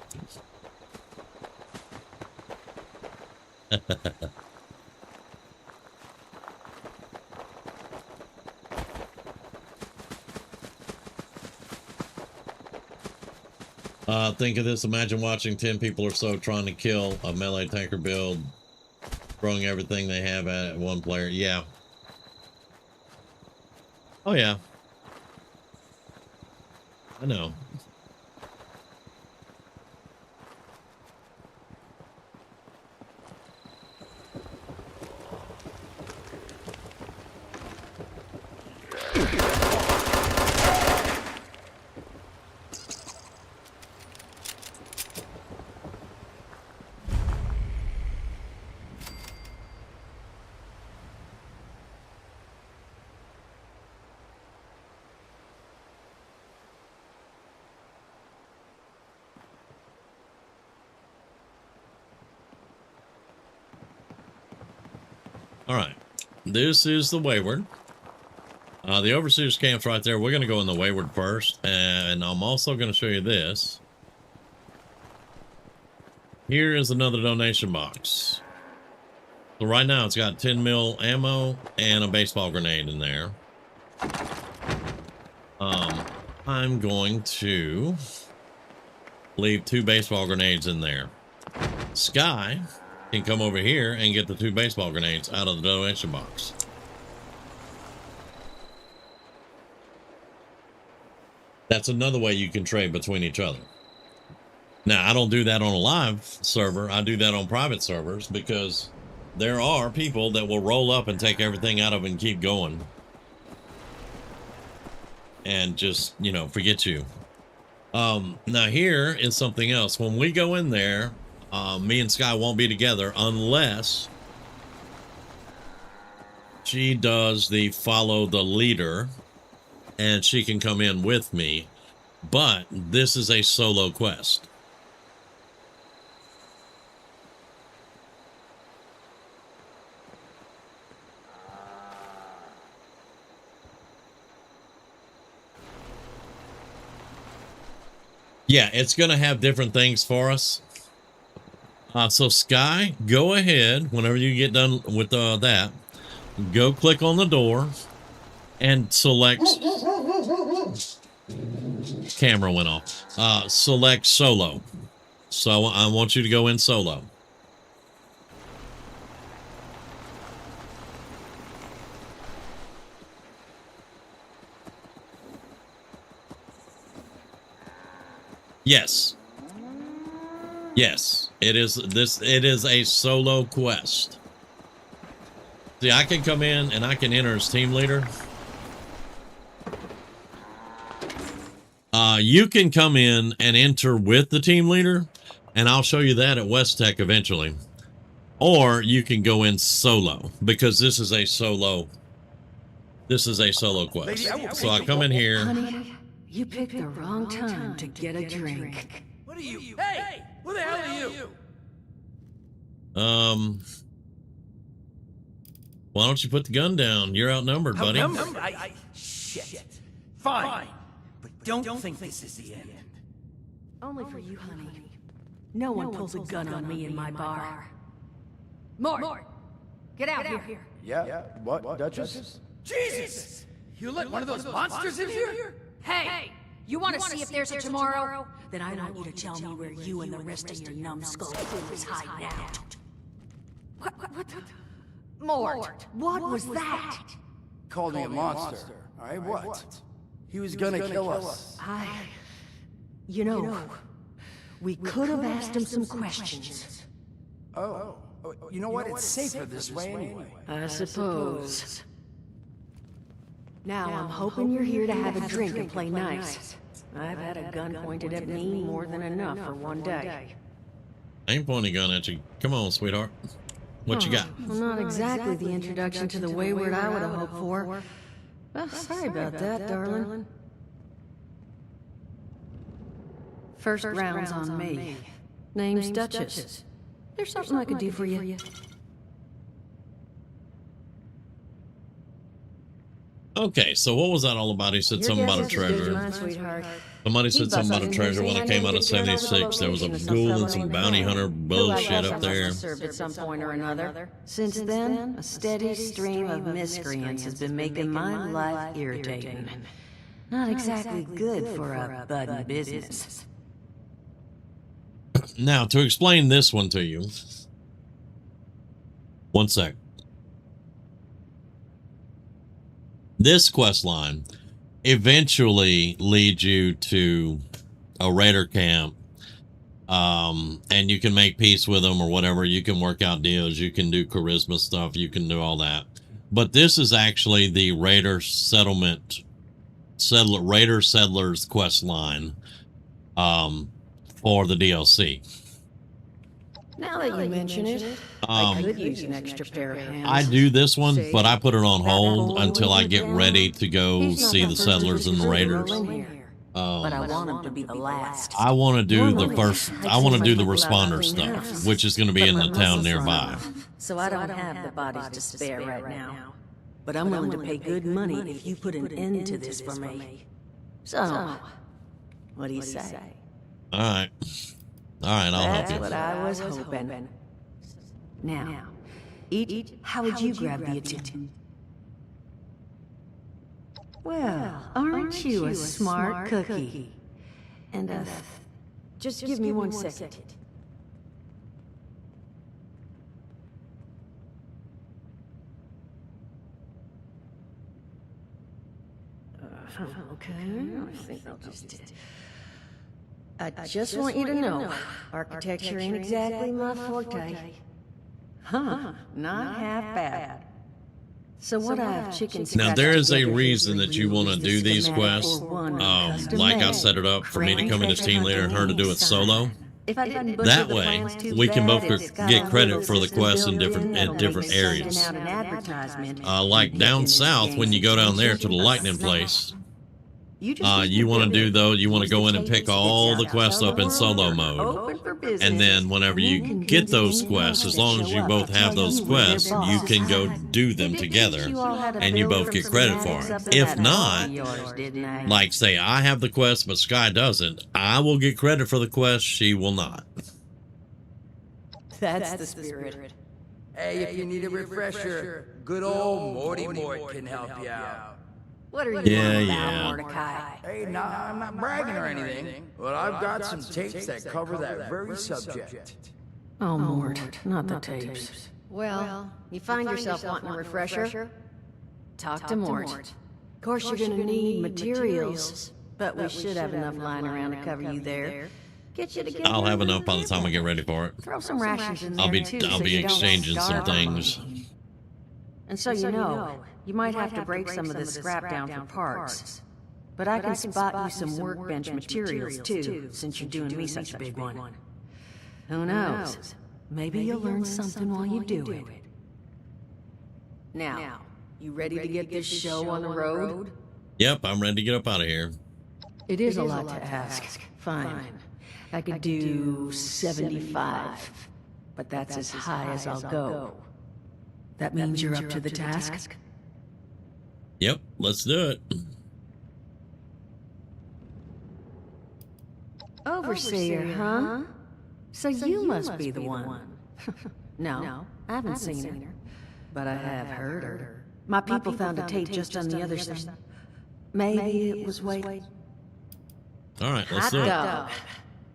Think of this. Imagine watching 10 people or so trying to kill a melee tanker build, throwing everything they have at one player. Yeah. Oh, yeah. I know. All right. This is the Wayward. The Overseer's camp's right there. We're going to go in the Wayward first. And I'm also going to show you this. Here is another donation box. So right now it's got 10 mil ammo and a baseball grenade in there. I'm going to leave 2 baseball grenades in there. Sky can come over here and get the 2 baseball grenades out of the donation box. That's another way you can trade between each other. Now, I don't do that on a live server. I do that on private servers because there are people that will roll up and take everything out of it and keep going. And just, you know, forget you. Now here is something else. When we go in there, me and Sky won't be together unless she does the follow the leader and she can come in with me. But this is a solo quest. Yeah, it's going to have different things for us. So Sky, go ahead whenever you get done with that. Go click on the door and select. Camera went off. Select solo. So I want you to go in solo. Yes. Yes, it is it is a solo quest. See, I can come in and I can enter as team leader. You can come in and enter with the team leader, and I'll show you that at West Tech eventually. Or you can go in solo because this is a solo quest. So I come in here. Honey, you picked the wrong time to get a drink. What are you? Hey! Who the hell are you? Why don't you put the gun down? You're outnumbered, buddy. Shit. Fine. But don't think this is the end. Only for you, honey. No one pulls a gun on me in my bar. Mort! Get out here. Yeah, what, Duchess? Jesus! You let one of those monsters in here? Hey! You want to see if there's a tomorrow? Then I want you to tell me where you and the rest of your numbskull crew is hiding out. What the? Mort, what was that? Called me a monster. All right, what? He was gonna kill us. You know, we could have asked him some questions. Oh, you know what? It's safer this way anyway. I suppose. Now I'm hoping you're here to have a drink and play nice. I've had a gun pointed at me more than enough for one day. I ain't pointing a gun at you. Come on, sweetheart. What you got? Well, not exactly the introduction to the Wayward I would have hoped for. Well, sorry about that, darling. First round's on me. Name's Duchess. There's something I could do for you. Okay, so what was that all about? He said something about a treasure. Somebody said something about a treasure when I came out of 76. There was a ghoul and some bounty hunter bullshit up there. Served at some point or another. Since then, a steady stream of miscreants has been making my life irritating. Not exactly good for a budding business. Now, to explain this one to you. One sec. This quest line eventually leads you to a raider camp, and you can make peace with them or whatever. You can work out deals. You can do charisma stuff. You can do all that. But this is actually the raider settlers quest line for the DLC. Now that you mention it, I could use an extra pair of hands. I do this one, but I put it on hold until I get ready to go see the settlers and the raiders. But I want him to be the last. I want to do the first. I want to do the responder stuff, which is going to be in the town nearby. So I don't have the bodies to spare right now. But I'm willing to pay good money if you put an end to this for me. So, what do you say? All right. All right, I'll help That's you. what I was hoping. Now, how would you grab the attention? Well, aren't you a smart cookie? And, just give me 1 second. Okay, I think I'll just... I just want you to know, architecture ain't exactly my forte. Huh, not half bad. So what I have chicken Now, there is a reason that you want to do these quests. Like I set it up for me to come in as team leader and her to do it solo. That way, we can both get credit for the quests in different areas. Like down south, when you go down there to the lightning place, you want to do though, you want to go in and pick all the quests up in solo mode. And then whenever you get those quests, as long as you both have those quests, you can go do them together and you both get credit for it. If not, like say I have the quest but Sky doesn't, I will get credit for the quest, she will not. That's the spirit. Hey, if you need a refresher, good old Morty Mort can help you out. What are you Yeah, about, Mordecai? Hey, nah, I'm not bragging or anything, but I've got some tapes that cover that very subject. Oh, Mort, not the tapes. Well, you find yourself wanting a refresher? Talk to Mort. Of course, you're gonna need materials, but we should have enough lying around to cover you there. Get you together. I'll have enough by the time I get ready for it. Throw some rations in there I'll be exchanging some things. And so you know, you might have to break some of this scrap down for parts. But I can spot you some workbench materials too, since you're doing me such a big one. Who knows? Maybe you'll learn something while you do it. Now, you ready to get this show on the road? Yep, I'm ready to get up out of here. It is a lot to ask. Fine. I could do 75, but that's as high as I'll go. That means you're up to the task? Yep, let's do it. Overseer, huh? So you must be the one. No, I haven't seen her, but I have heard her. My people found a tape just on the other side. Maybe it was waiting. All right, let's do it.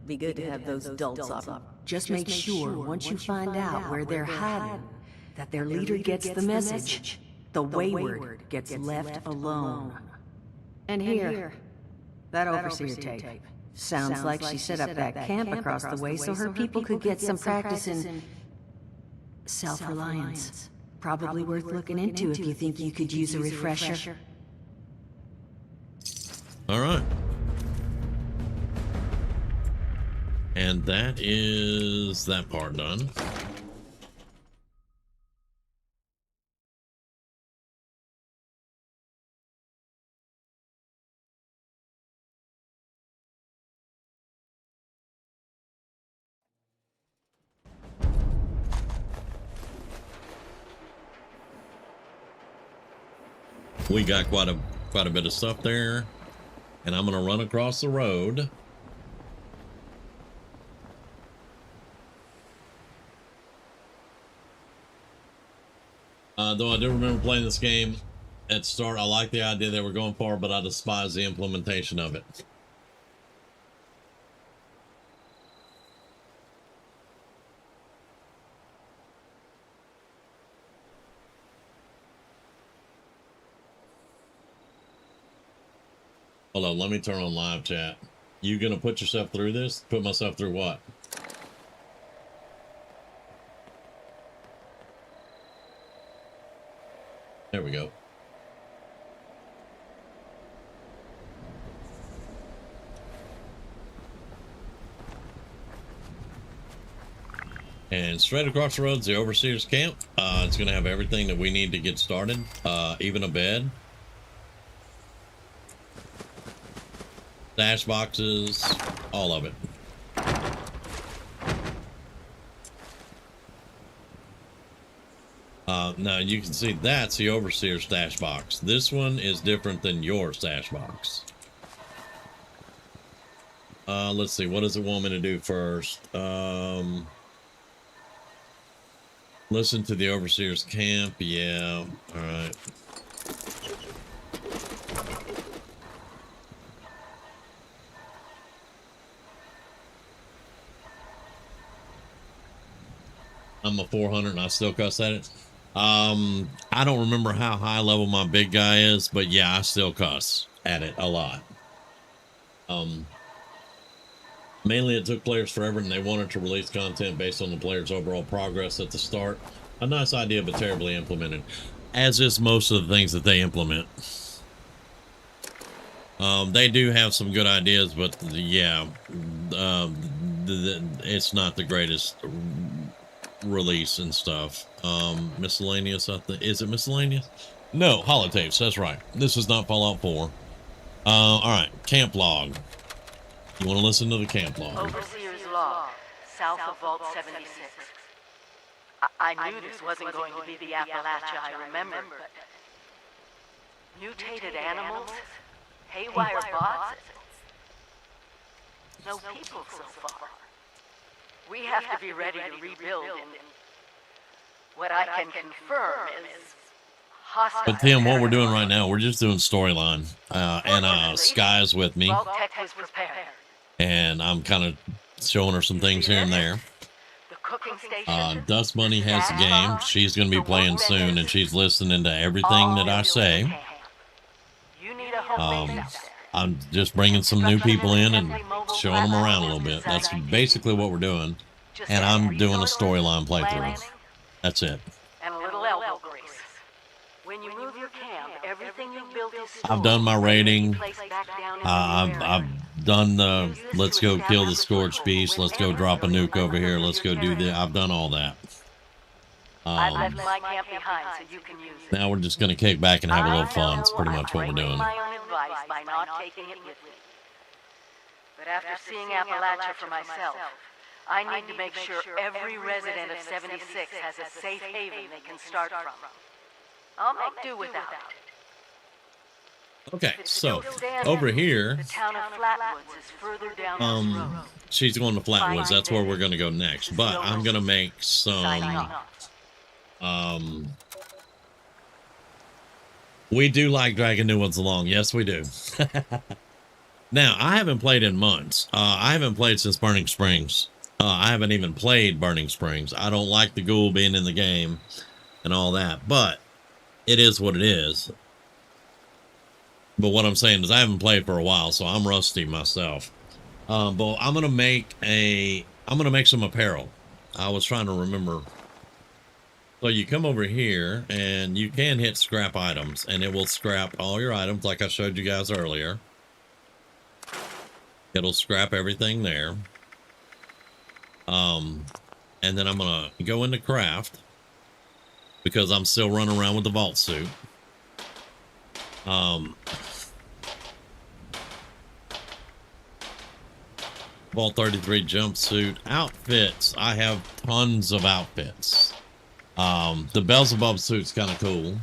Be good to have those adults up. Just make sure once you find out where they're hiding, that their leader gets the message. The wayward gets left alone. And here, that overseer tape. Sounds like she set up that camp across the way so her people could get some practice in self-reliance. Probably worth looking into if you think you could use a refresher. All right. And that is that part done. We got quite a bit of stuff there, and I'm gonna run across the road. Though I do remember playing this game at start, I like the idea they were going for, but I despise the implementation of it. Hold on, let me turn on live chat. You gonna put yourself through this? Put myself through what? There we go. And straight across the road is the Overseer's camp. It's going to have everything that we need to get started, even a bed. Stash boxes, all of it. Now you can see that's the overseer stash box. This one is different than your stash box. Let's see, what does it want me to do first? Listen to the overseer's camp. Yeah, all right. I'm a 400 and I still cuss at it. I don't remember how high level my big guy is, but yeah, I still cuss at it a lot. Mainly it took players forever and they wanted to release content based on the player's overall progress at the start. A nice idea, but terribly implemented, as is most of the things that they implement. They do have some good ideas, but yeah, it's not the greatest release and stuff. Miscellaneous, I think. Is it miscellaneous? No, holotapes, that's right. This is not Fallout 4. All right, camp log. You want to listen to the camp log? Overseer's log, south of Vault 76. I knew this wasn't going to be the Appalachia I remembered, but mutated animals, haywire bots, no people so far. We have to be ready to rebuild, and what I can confirm is hostile. But Tim, what we're doing right now, we're just doing storyline, and Sky's with me, Vault-Tec was prepared. and I'm kind of showing her some things here and there. Dust Bunny has the game. She's going to be playing soon, and she's listening to everything that I say. I'm just bringing some new people in and showing them around a little bit. That's basically what we're doing. And I'm doing a storyline playthrough. That's it. And a little elbow grease. When you move your camp, everything you built is I've done my rating. I've done the let's go kill the scorched beast. Let's go drop a nuke over here. Let's go do the. I've done all that. I left my camp behind so you can use it. Now we're just going to kick back and have a little fun. It's pretty much what we're doing. My own advice by not taking it with me. But after seeing Appalachia for myself, I need to make sure every resident of 76 has a safe haven they can start from. I'll make do without it. Okay, so over here, the town of Flatwoods is further down this road. she's going to Flatwoods. That's where we're going to go next. But I'm going to make some. We do like dragging new ones along. Yes, we do. Now, I haven't played in months. I haven't played since Burning Springs. I haven't even played Burning Springs. I don't like the ghoul being in the game and all that, but it is what it is. But what I'm saying is I haven't played for a while, so I'm rusty myself. But I'm gonna make some apparel. I was trying to remember. So you come over here and you can hit scrap items and it will scrap all your items like I showed you guys earlier. It'll scrap everything there. And then I'm gonna go into craft because I'm still running around with the vault suit. Vault 33 jumpsuit outfits. I have tons of outfits. The Beelzebub suit's kind of cool.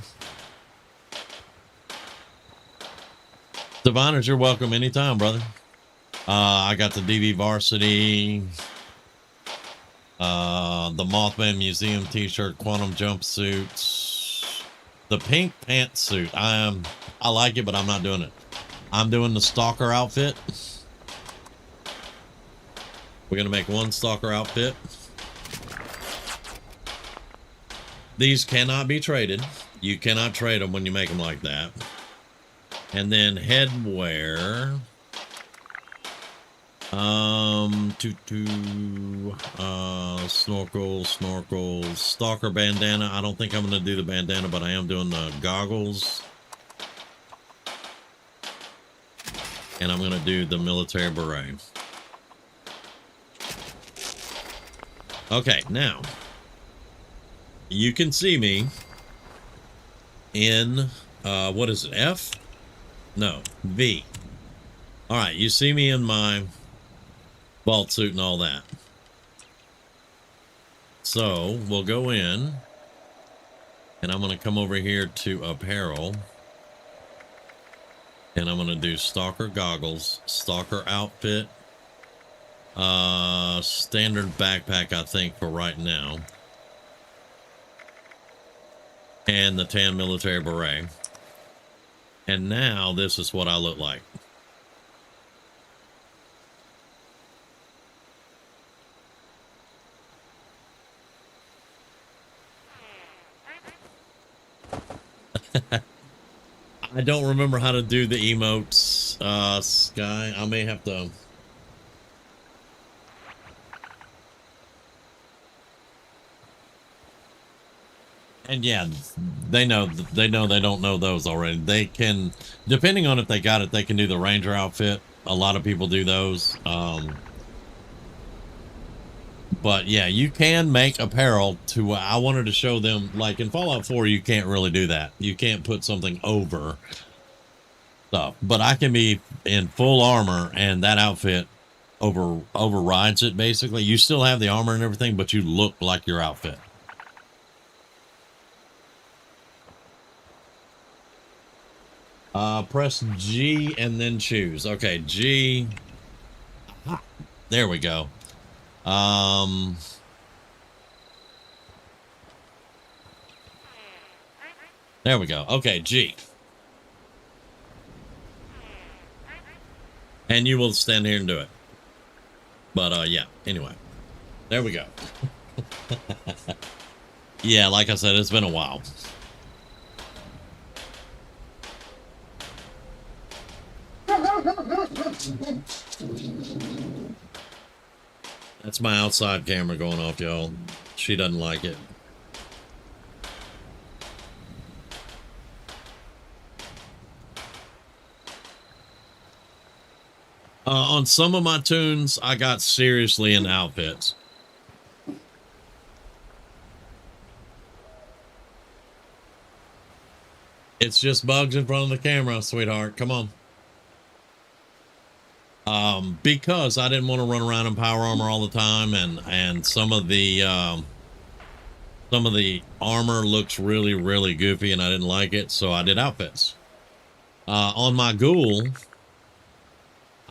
Diviners, you're welcome anytime, brother. I got the DV Varsity, the Mothman Museum t-shirt, quantum jumpsuits, the pink pantsuit. I like it, but I'm not doing it. I'm doing the Stalker outfit. We're gonna make one Stalker outfit. These cannot be traded. You cannot trade them when you make them like that. And then headwear. Snorkels, Stalker bandana. I don't think I'm gonna do the bandana, but I am doing the goggles. And I'm gonna do the military beret. Okay, now you can see me in what is it, F? No, V. All right, you see me in my vault suit and all that. So we'll go in And I'm going to come over here to apparel. And I'm going to do stalker goggles, stalker outfit, standard backpack, I think, for right now. And the tan military beret. And now this is what I look like. I don't remember how to do the emotes, Sky. I may have to. And yeah, they know they don't know those already. They can, depending on if they got it, they can do the Ranger outfit. A lot of people do those. But yeah, you can make apparel to, I wanted to show them, like in Fallout 4, you can't really do that. You can't put something over stuff, but I can be in full armor and that outfit overrides it. Basically, you still have the armor and everything, but you look like your outfit. Press G and then choose. Okay, G. There we go. There we go. Okay, G. And you will stand here and do it. But yeah, anyway. There we go. Yeah, like I said, it's been a while. That's my outside camera going off, y'all. She doesn't like it. On some of my tunes, I got seriously in outfits. It's just bugs in front of the camera, sweetheart. Come on. Because I didn't want to run around in power armor all the time, and some of the armor looks really goofy, and I didn't like it, so I did outfits. On my ghoul,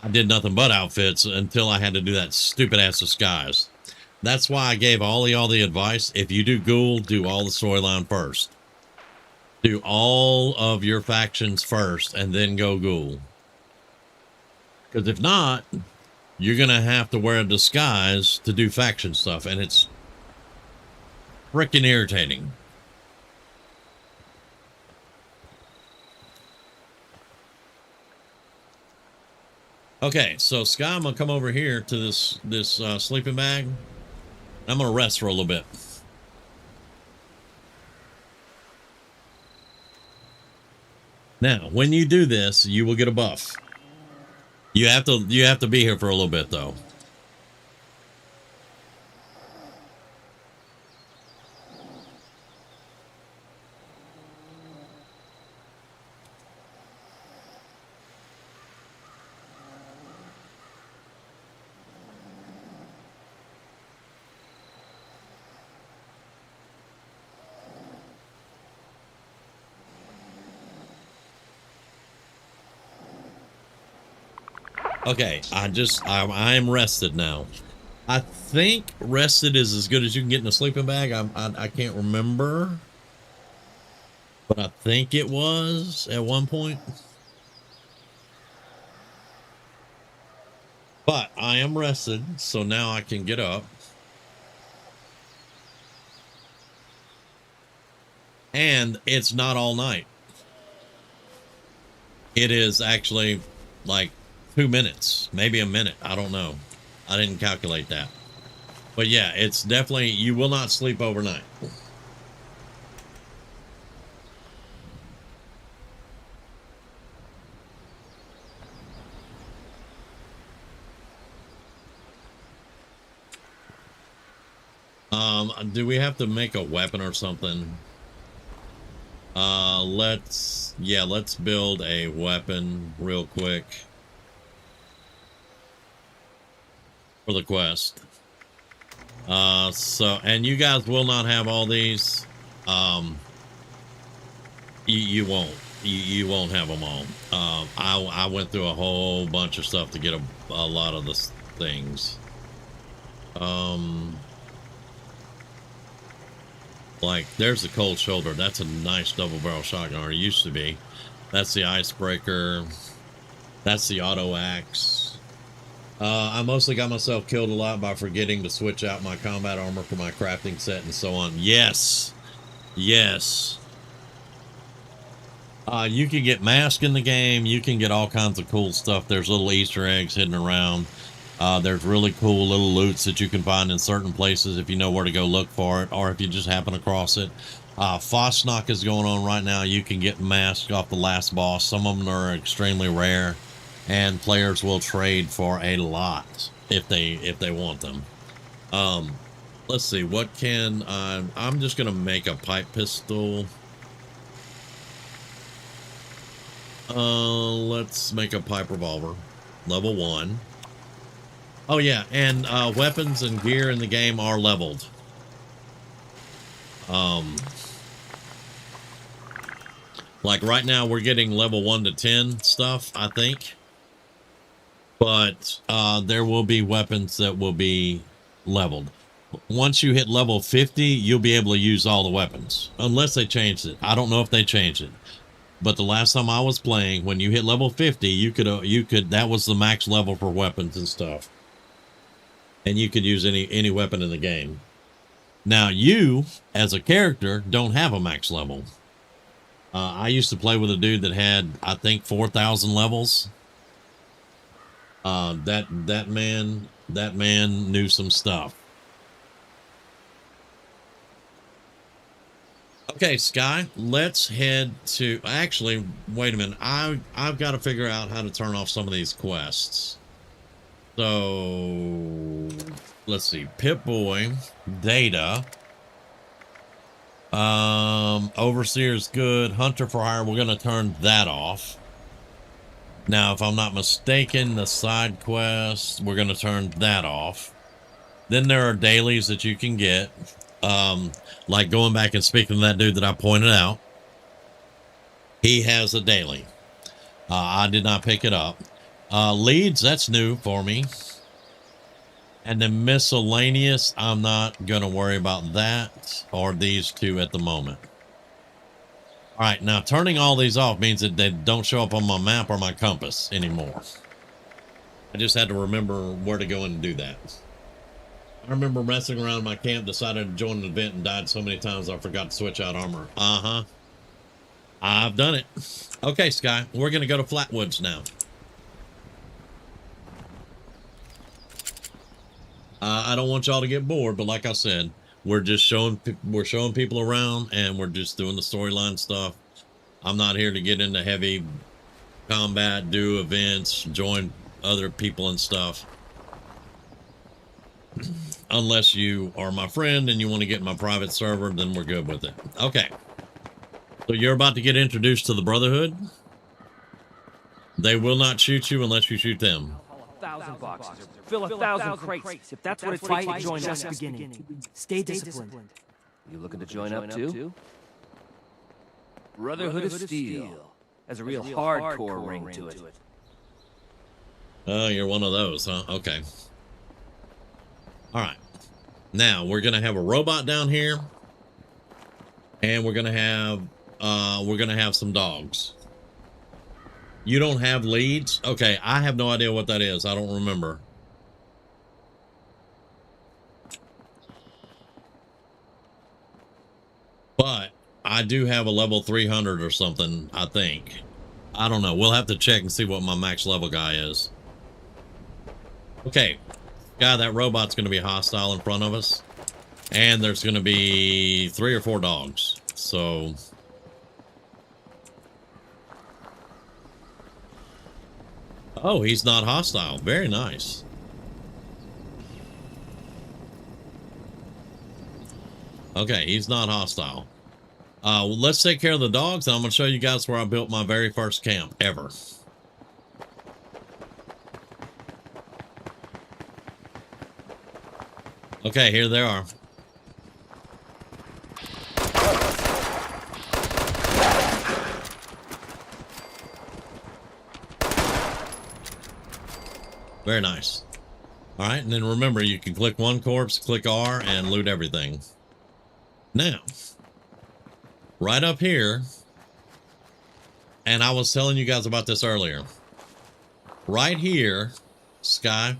I did nothing but outfits until I had to do that stupid ass disguise. That's why I gave all y'all the advice. If you do ghoul, do all the storyline first. Do all of your factions first, and then go ghoul. Because if not, you're going to have to wear a disguise to do faction stuff, and it's freaking irritating. Okay, so Sky, I'm going to come over here to this sleeping bag. I'm going to rest for a little bit. Now, when you do this, you will get a buff. You have to be here for a little bit though. Okay, I am rested now. I think rested is as good as you can get in a sleeping bag. I can't remember, but I think it was at one point. But I am rested, so now I can get up. And it's not all night. It is actually like 2 minutes, maybe a minute. I don't know. I didn't calculate that. But yeah, it's definitely, you will not sleep overnight. Do we have to make a weapon or something? Let's build a weapon real quick for the quest. So, and you guys will not have all these. You won't. You won't have them all. I went through a whole bunch of stuff to get a lot of the things. Like there's the cold shoulder. That's a nice double barrel shotgun, or it used to be. That's the icebreaker. That's the auto axe. I mostly got myself killed a lot by forgetting to switch out my combat armor for my crafting set and so on. Yes. Yes. You can get masks in the game. You can get all kinds of cool stuff. There's little Easter eggs hidden around. There's really cool little loots that you can find in certain places if you know where to go look for it, or if you just happen across it. Fosnock is going on right now. You can get masks off the last boss. Some of them are extremely rare, and players will trade for a lot if they want them. Let's see, what can I'm just gonna make a pipe pistol. Let's make a pipe revolver, level 1. Oh yeah, and weapons and gear in the game are leveled. Like right now we're getting level 1 to 10 stuff, I think. But there will be weapons that will be leveled. Once you hit level 50, you'll be able to use all the weapons. Unless they changed it. I don't know if they changed it. But the last time I was playing, when you hit level 50, you could that was the max level for weapons and stuff. And you could use any weapon in the game. Now you, as a character, don't have a max level. I used to play with a dude that had, I think, 4,000 levels. That man knew some stuff. Okay, Sky, let's head to, actually, wait a minute. I've got to figure out how to turn off some of these quests. So let's see. Pip-Boy, Data, Overseer's good, Hunter for Hire, we're going to turn that off. Now, if I'm not mistaken, the side quests, we're going to turn that off. Then there are dailies that you can get. Like going back and speaking to that dude that I pointed out. He has a daily. I did not pick it up. Leads, that's new for me. And then miscellaneous, I'm not going to worry about that or these two at the moment. All right, now turning all these off means that they don't show up on my map or my compass anymore. I just had to remember where to go and do that. I remember messing around in my camp, decided to join an event and died so many times I forgot to switch out armor. I've done it. Okay, Sky, we're going to go to Flatwoods now. I don't want y'all to get bored, but like I said, we're just showing people around, and we're just doing the storyline stuff. I'm not here to get into heavy combat, do events, join other people and stuff. Unless you are my friend and you want to get in my private server, then we're good with it. Okay. So you're about to get introduced to the Brotherhood. They will not shoot you unless you shoot them. 1,000 boxes. Fill 1,000 crates. If that's what it takes to join us at the beginning. Stay disciplined. You looking to join up too? Brotherhood of Steel has a real hardcore ring to it. Oh, you're one of those, huh? Okay. All right. Now we're gonna have a robot down here, and we're gonna have some dogs. You don't have leads? Okay, I have no idea what that is. I don't remember. But I do have a level 300 or something, I think. I don't know. We'll have to check and see what my max level guy is. Okay. God, that robot's going to be hostile in front of us. And there's going to be 3 or 4 dogs. So... oh, he's not hostile. Very nice. Okay, he's not hostile. Well, let's take care of the dogs, and I'm going to show you guys where I built my very first camp ever. Okay, here they are. Very nice. All right, and then remember, you can click one corpse, click R, and loot everything. Now, right up here, and I was telling you guys about this earlier. Right here, Sky.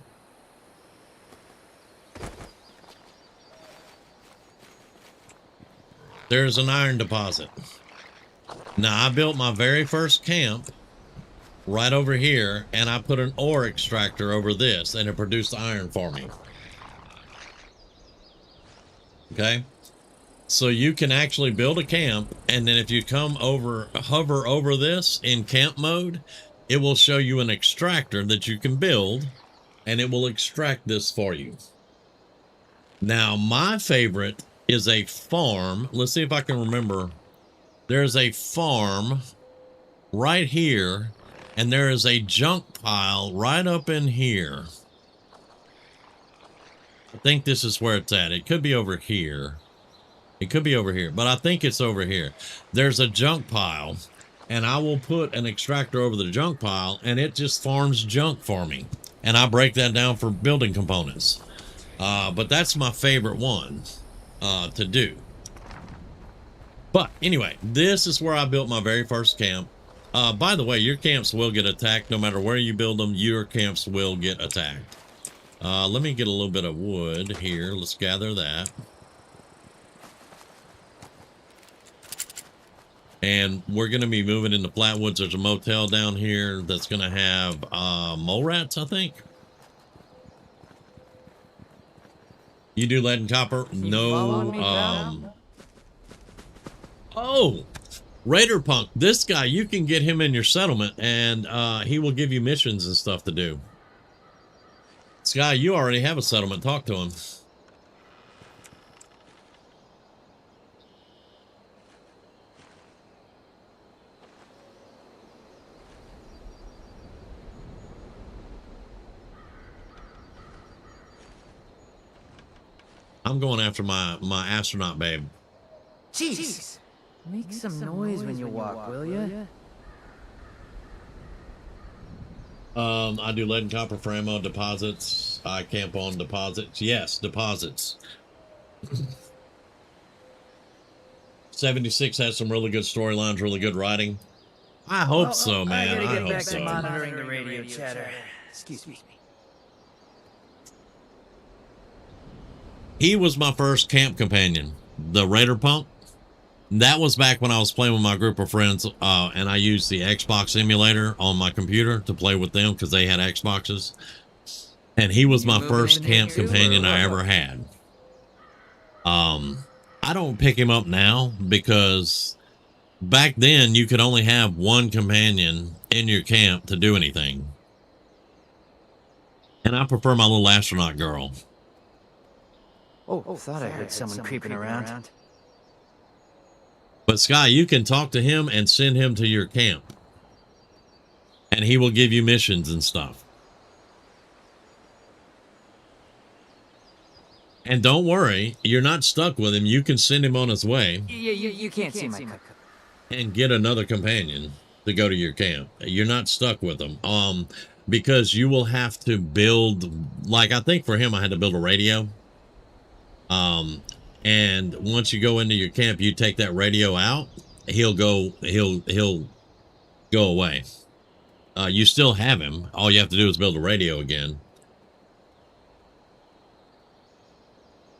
There's an iron deposit. Now, I built my very first camp right over here, and I put an ore extractor over this, and it produced iron for me. Okay? So you can actually build a camp, and then if you come over, hover over this in camp mode, it will show you an extractor that you can build, and it will extract this for you. Now, my favorite is a farm. Let's see if I can remember. There's a farm right here, and there is a junk pile right up in here. I think this is where it's at. It could be over here. It could be over here, but I think it's over here. There's a junk pile, and I will put an extractor over the junk pile, and it just farms junk for me. And I break that down for building components. But that's my favorite one to do. But anyway, this is where I built my very first camp. By the way, your camps will get attacked no matter where you build them. Your camps will get attacked. Let me get a little bit of wood here. Let's gather that. And we're going to be moving into Flatwoods. There's a motel down here that's going to have mole rats, I think. You do lead and copper? No. Oh, Raider Punk. This guy, you can get him in your settlement, and he will give you missions and stuff to do. Sky, you already have a settlement. Talk to him. I'm going after my astronaut babe. Jeez. Make some noise when you walk, will ya? I do lead and copper for ammo deposits. I camp on deposits. Yes, deposits. 76 has some really good storylines, really good writing. I hope so, man. I hope so. Monitoring the radio chatter. Excuse me. He was my first camp companion, the Raider Punk. That was back when I was playing with my group of friends, and I used the Xbox emulator on my computer to play with them because they had Xboxes. And he was my first camp companion I ever had. I don't pick him up now because back then you could only have one companion in your camp to do anything. And I prefer my little astronaut girl. Oh, thought I heard someone creeping around. But Sky, you can talk to him and send him to your camp. And he will give you missions and stuff. And don't worry, you're not stuck with him. You can send him on his way. You can't see my cup. And get another companion to go to your camp. You're not stuck with him. Because you will have to build, like I think for him I had to build a radio. And once you go into your camp, you take that radio out, he'll go away. You still have him. All you have to do is build a radio again.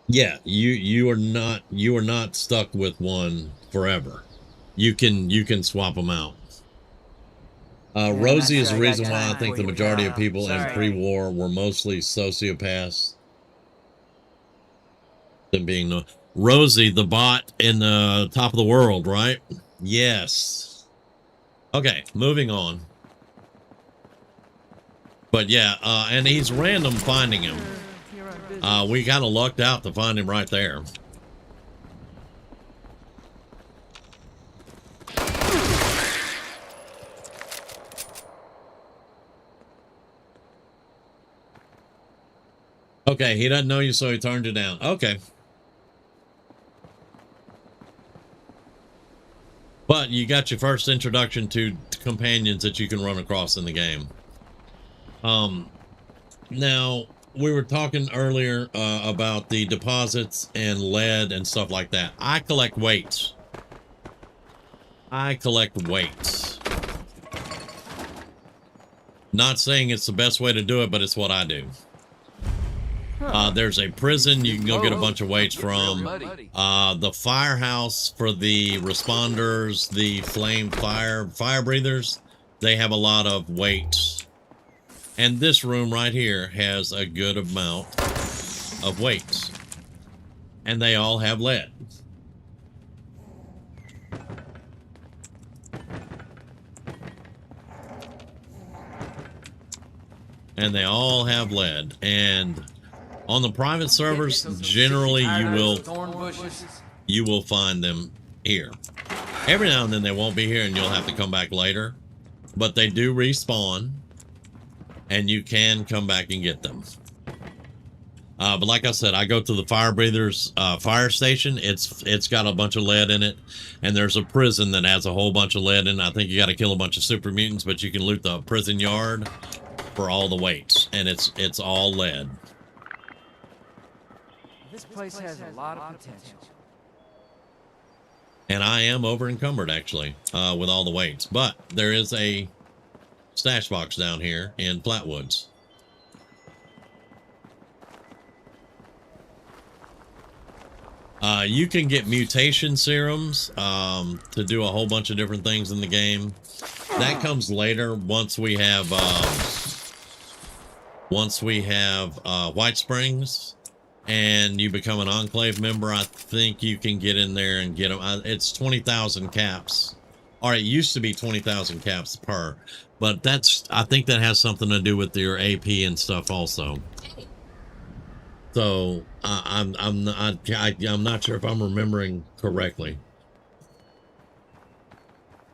Yeah, you are not stuck with one forever. You can swap them out. Rosie is the reason why I think the majority of people in pre-war were mostly sociopaths. Them being no Rosie, the bot in the top of the world, right? Yes. Okay, moving on. But yeah, and he's random finding him. We kind of lucked out to find him right there. Okay, he doesn't know you, so he turned you down. Okay. But you got your first introduction to companions that you can run across in the game. Now, we were talking earlier about the deposits and lead and stuff like that. I collect weights. I collect weights. Not saying it's the best way to do it, but it's what I do. There's a prison you can go get a bunch of weights from. The firehouse for the responders, the fire breathers, they have a lot of weights. And this room right here has a good amount of weights. And they all have lead. And they all have lead. And on the private servers, generally you will find them here. Every now and then they won't be here and you'll have to come back later. But they do respawn. And you can come back and get them. But like I said, I go to the fire breathers fire station. It's got a bunch of lead in it. And there's a prison that has a whole bunch of lead in it. I think you got to kill a bunch of super mutants, but you can loot the prison yard for all the weights. And it's all lead. This place has a lot of potential. And I am over encumbered actually with all the weights. But there is a stash box down here in Flatwoods. You can get mutation serums to do a whole bunch of different things in the game. That comes later once we have White Springs and you become an Enclave member. I think you can get in there and get them. It's 20,000 caps. Or it used to be 20,000 caps per. But I think that has something to do with your AP and stuff also. So I'm not sure if I'm remembering correctly.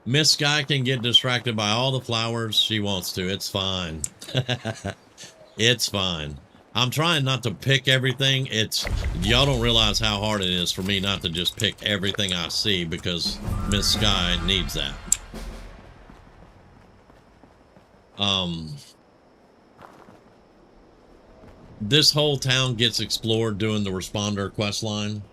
Miss Sky can get distracted by all the flowers she wants to. It's fine. It's fine. I'm trying not to pick everything. Y'all don't realize how hard it is for me not to just pick everything I see because Miss Sky needs that. This whole town gets explored doing the responder quest line.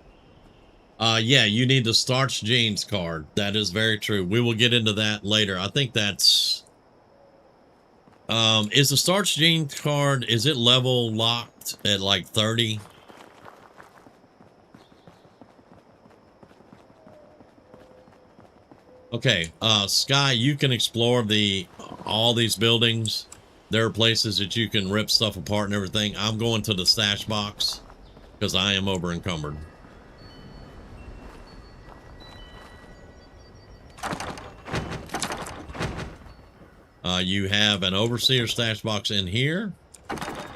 Yeah, you need the Starch Jeans card. That is very true. We will get into that later. I think that's is the Starch Jeans card, is it level locked at like 30? Okay, Sky, you can explore all these buildings. There are places that you can rip stuff apart and everything. I'm going to the stash box because I am over encumbered. You have an overseer stash box in here.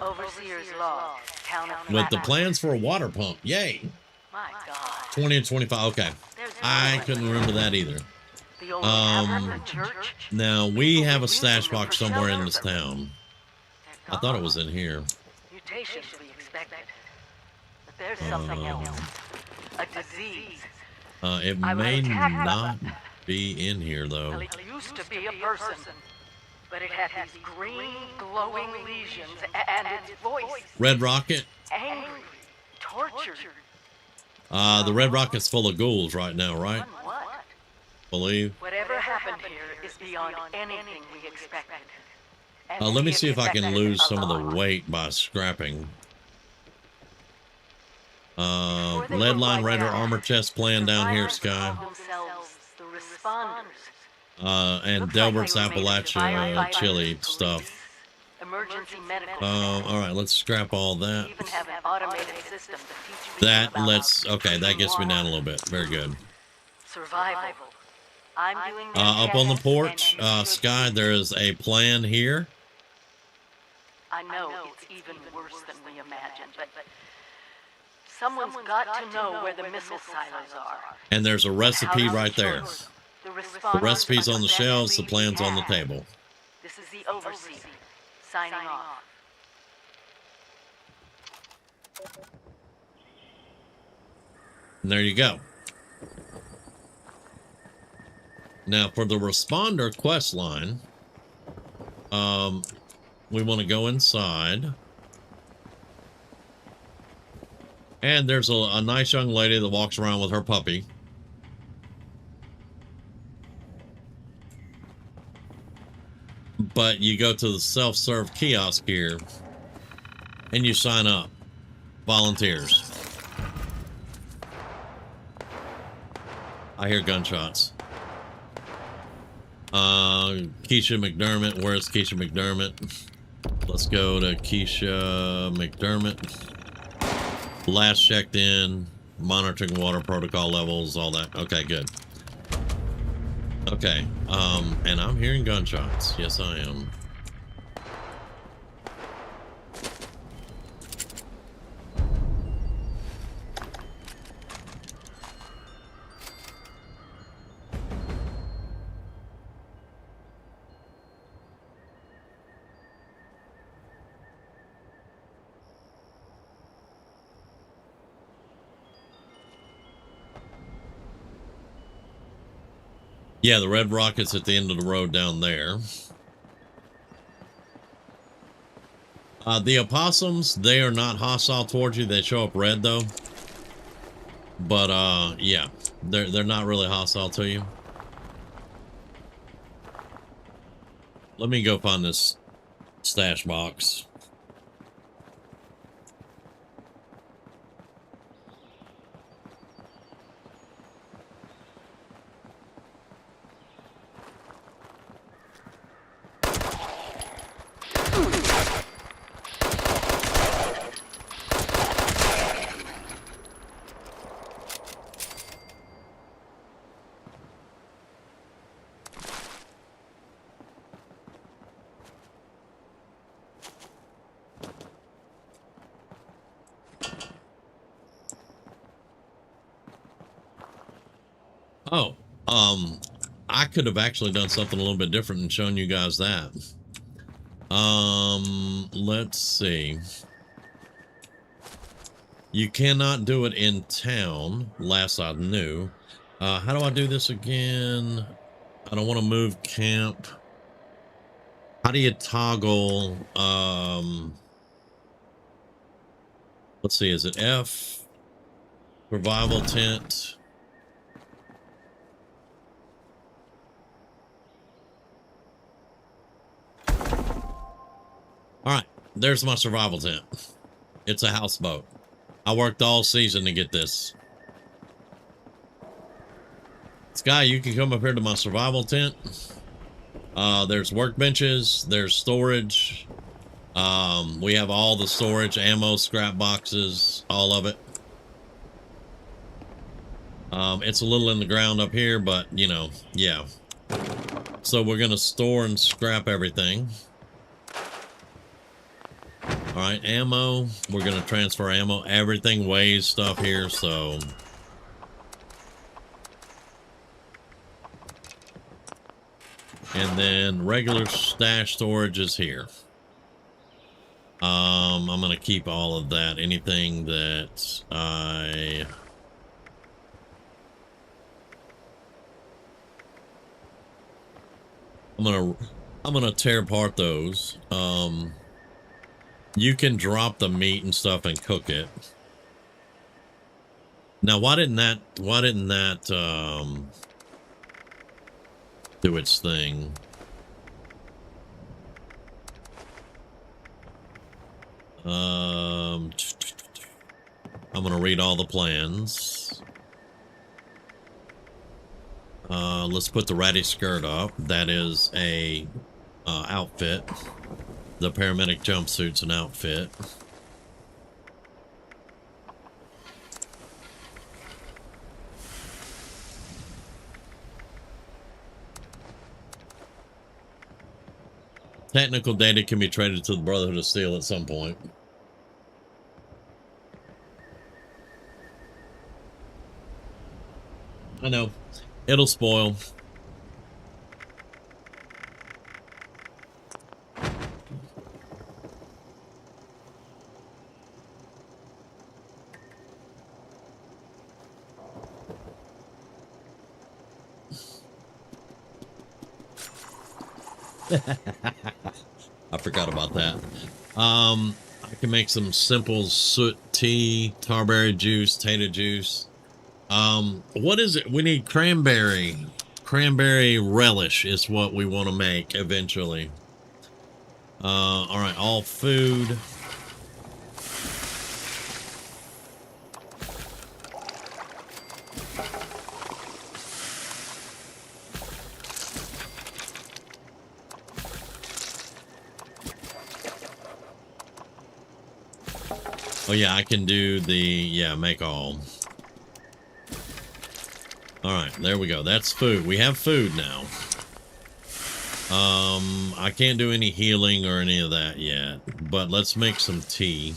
Overseer's log. With the plans for a water pump. Yay. My God. 20 and 25. Okay. I couldn't remember that either. Now we have a stash box somewhere in this town. I thought it was in here. Mutations we expected. But there's something else. A disease. It may not be in here though. It used to be a person, but it had these green glowing lesions and its voice. Red Rocket? Angry, tortured. The Red Rocket's full of ghouls right now, right? What? Believe. Whatever happened here is beyond anything we expected. Let me see if I can lose some of the weight by scrapping. Lead line Raider armor chest plan down here, Sky. And Delbert's Appalachia chili stuff. Emergency medical. All right, let's scrap all that. Even have an automated system to teach Okay, that gets me down a little bit. Very good. Survival. I'm doing up on the porch, Sky, there is a plan here. I know it's even worse than we imagined, but someone's got to know where the missile silos are. And there's a recipe right there. The recipe's on the shelves, the plan's on the table. This is the overseer, signing off. And there you go. Now for the responder quest line, we want to go inside. And there's a nice young lady that walks around with her puppy. But you go to the self-serve kiosk here and you sign up. Volunteers. I hear gunshots. Keisha McDermott. Where's Keisha McDermott? Let's go to Keisha McDermott. Last checked in. Monitoring water protocol levels, all that. Okay, good. Okay. And I'm hearing gunshots. Yes, I am. Yeah, the red rocket's at the end of the road down there. The opossums, they are not hostile towards you. They show up red though. But yeah, they're not really hostile to you. Let me go find this stash box. Oh, I could have actually done something a little bit different and shown you guys that. Let's see. You cannot do it in town, last I knew. How do I do this again? I don't want to move camp. How do you toggle, let's see, is it F? Survival tent. All right, there's my survival tent. It's a houseboat. I worked all season to get this. Sky, you can come up here to my survival tent. There's workbenches, there's storage. We have all the storage, ammo, scrap boxes, all of it. It's a little in the ground up here, but you know, yeah. So we're gonna store and scrap everything. All right, ammo. We're gonna transfer ammo. Everything weighs stuff here, so. And then regular stash storage is here. I'm gonna keep all of that. Anything that I'm gonna tear apart those. You can drop the meat and stuff and cook it. Now, why didn't that do its thing? I'm gonna read all the plans. Let's put the ratty skirt up. That is a outfit. The paramedic jumpsuit's an outfit. Technical data can be traded to the Brotherhood of Steel at some point. I know. It'll spoil. I forgot about that. I can make some simple soot tea, tarberry juice, tater juice. What is it? We need cranberry. Cranberry relish is what we want to make eventually. All right, all food. Oh yeah, I can do the, yeah, make all. All right, there we go. That's food. We have food now. I can't do any healing or any of that yet, but let's make some tea.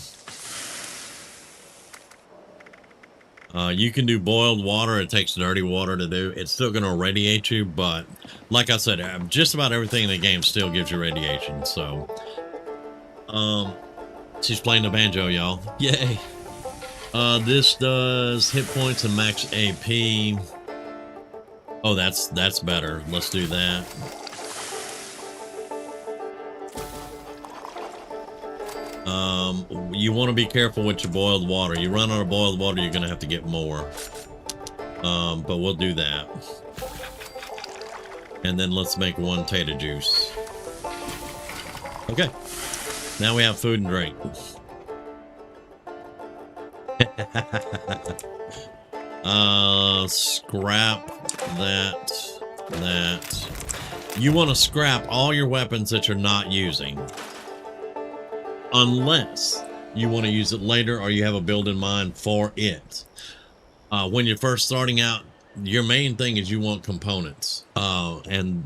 You can do boiled water. It takes dirty water to do. It's still going to irradiate you, but like I said, just about everything in the game still gives you radiation. So, she's playing the banjo, y'all. Yay. This does hit points and max AP. Oh, that's better. Let's do that. You want to be careful with your boiled water. You run out of boiled water, you're going to have to get more. But we'll do that. And then let's make one tater juice. Okay. Now we have food and drink. Scrap that. You want to scrap all your weapons that you're not using. Unless you want to use it later or you have a build in mind for it. When you're first starting out, your main thing is you want components. And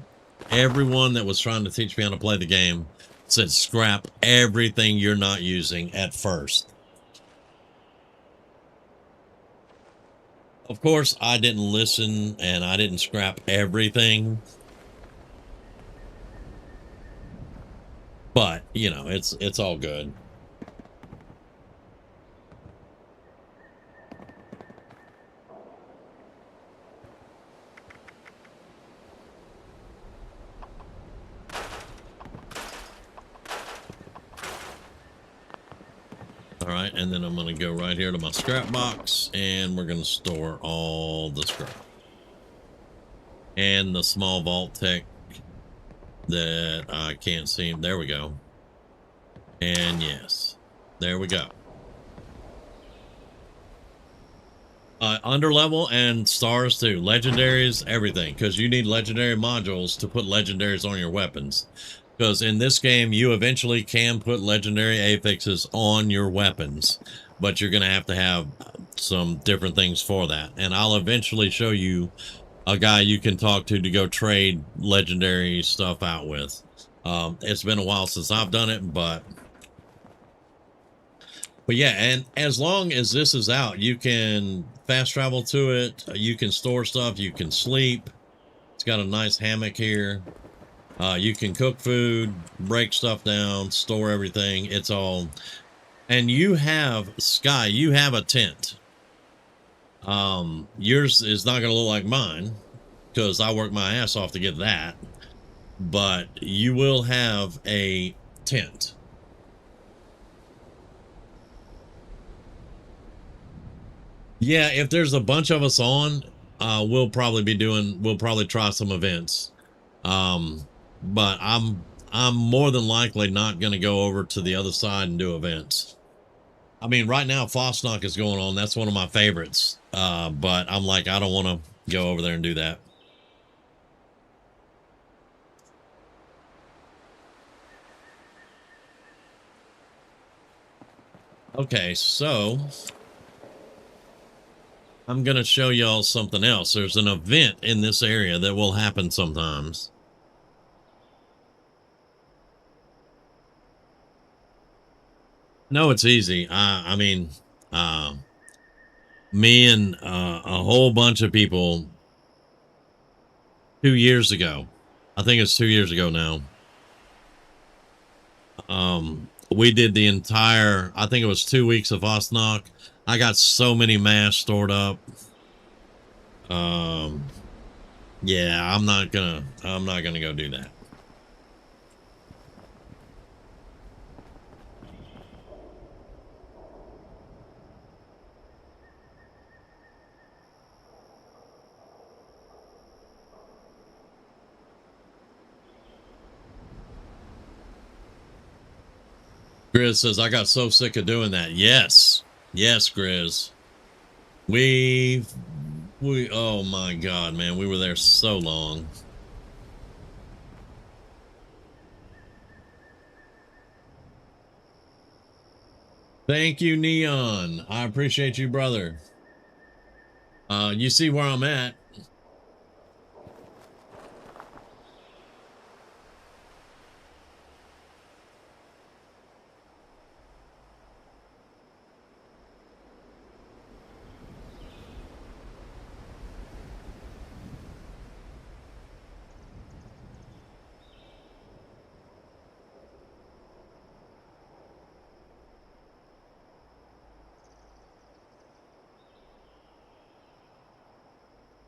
everyone that was trying to teach me how to play the game said scrap everything you're not using at first. Of course, I didn't listen and I didn't scrap everything. But, you know, it's all good. All right, and then I'm going to go right here to my scrap box, and we're going to store all the scrap. And the small vault tech that I can't see. There we go. And yes, there we go. Under level and stars too. Legendaries, everything. Because you need legendary modules to put legendaries on your weapons. Because in this game, you eventually can put legendary affixes on your weapons. But you're going to have some different things for that. And I'll eventually show you a guy you can talk to go trade legendary stuff out with. It's been a while since I've done it, but yeah, and as long as this is out, you can fast travel to it, you can store stuff, you can sleep. It's got a nice hammock here. You can cook food, break stuff down, store everything. It's all, and you have, Sky, you have a tent. Yours is not going to look like mine because I worked my ass off to get that, but you will have a tent. Yeah, if there's a bunch of us on, we'll probably try some events. But I'm more than likely not going to go over to the other side and do events. I mean, right now, Fosnock is going on. That's one of my favorites. But I'm like, I don't want to go over there and do that. Okay, so I'm going to show y'all something else. There's an event in this area that will happen sometimes. No, it's easy. I mean, me and a whole bunch of people 2 years ago, I think it's 2 years ago now, we did the entire, I think it was 2 weeks of Osnock. I got so many masks stored up. Yeah, I'm not gonna go do that. Grizz says, I got so sick of doing that. Yes. Yes, Grizz. We, oh my God, man. We were there so long. Thank you, Neon. I appreciate you, brother. You see where I'm at.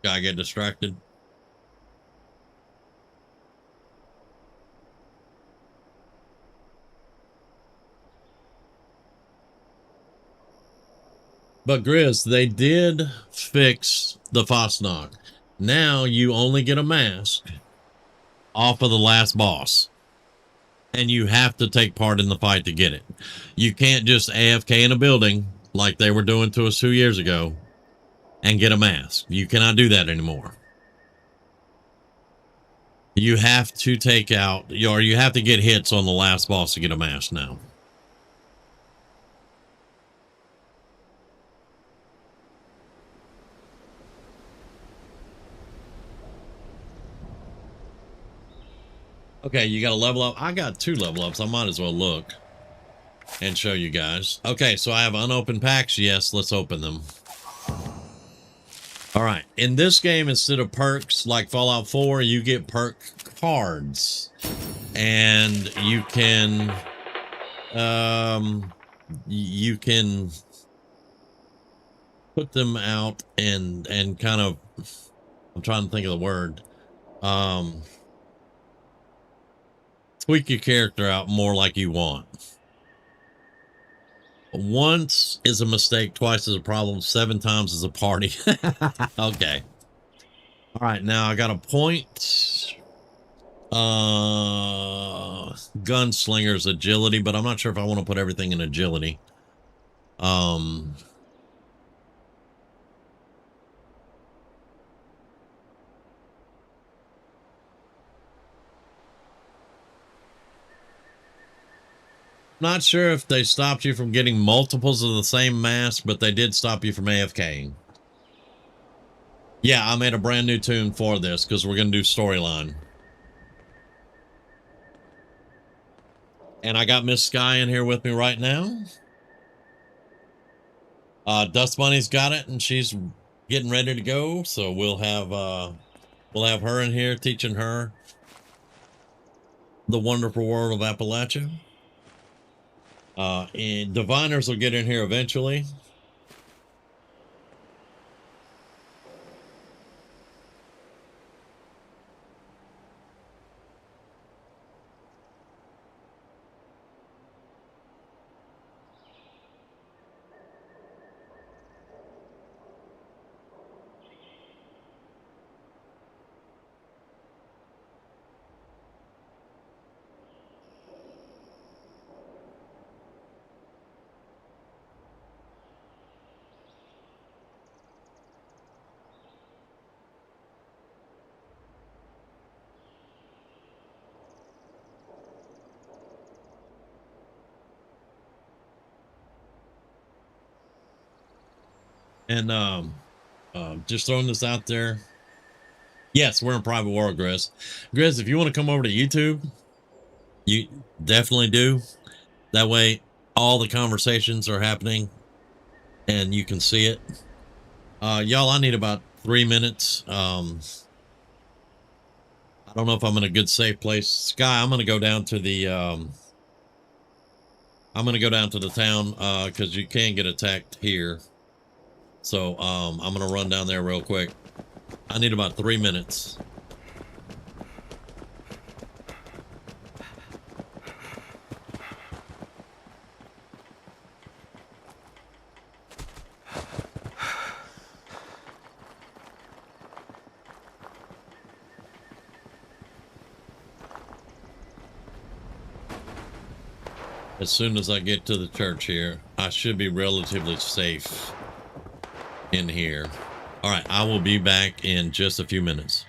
Gotta get distracted. But Grizz, they did fix the Fosnock. Now you only get a mask off of the last boss. And you have to take part in the fight to get it. You can't just AFK in a building like they were doing to us 2 years ago and get a mask. You cannot do that anymore. You have to take out, or you have to get hits on the last boss to get a mask now. Okay, you got to level up. I got 2 level ups. I might as well look and show you guys. Okay, so I have unopened packs. Yes, let's open them. All right. In this game, instead of perks like Fallout 4, you get perk cards. And you can put them out and kind of, I'm trying to think of the word, tweak your character out more like you want. Once is a mistake, twice is a problem, 7 times is a party. Okay. All right, now I got a point. Gunslinger's agility, but I'm not sure if I want to put everything in agility. Not sure if they stopped you from getting multiples of the same mask, but they did stop you from AFKing. Yeah, I made a brand new tune for this because we're going to do storyline. And I got Miss Sky in here with me right now. Dust Bunny's got it, and she's getting ready to go. So we'll have her in here teaching her the wonderful world of Appalachia. And Diviners will get in here eventually. And just throwing this out there. Yes, we're in private world, Grizz. Grizz, if you want to come over to YouTube, you definitely do. That way, all the conversations are happening and you can see it. Y'all, I need about 3 minutes. I don't know if I'm in a good safe place. Sky, I'm going to go down to the town because you can get attacked here. So I'm going to run down there real quick. I need about 3 minutes. as soon as I get to the church here. I should be relatively safe in here. All right, I will be back in just a few minutes.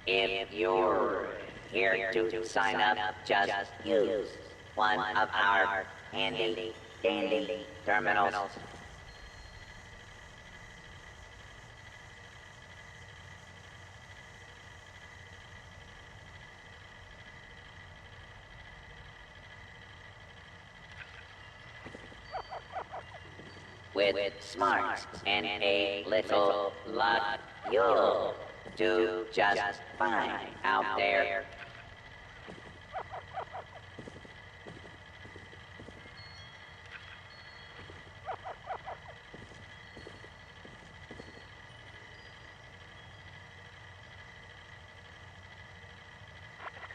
If you're here to sign up, just use one of our handy dandy terminals. With smarts and a little luck, you'll do just fine out there.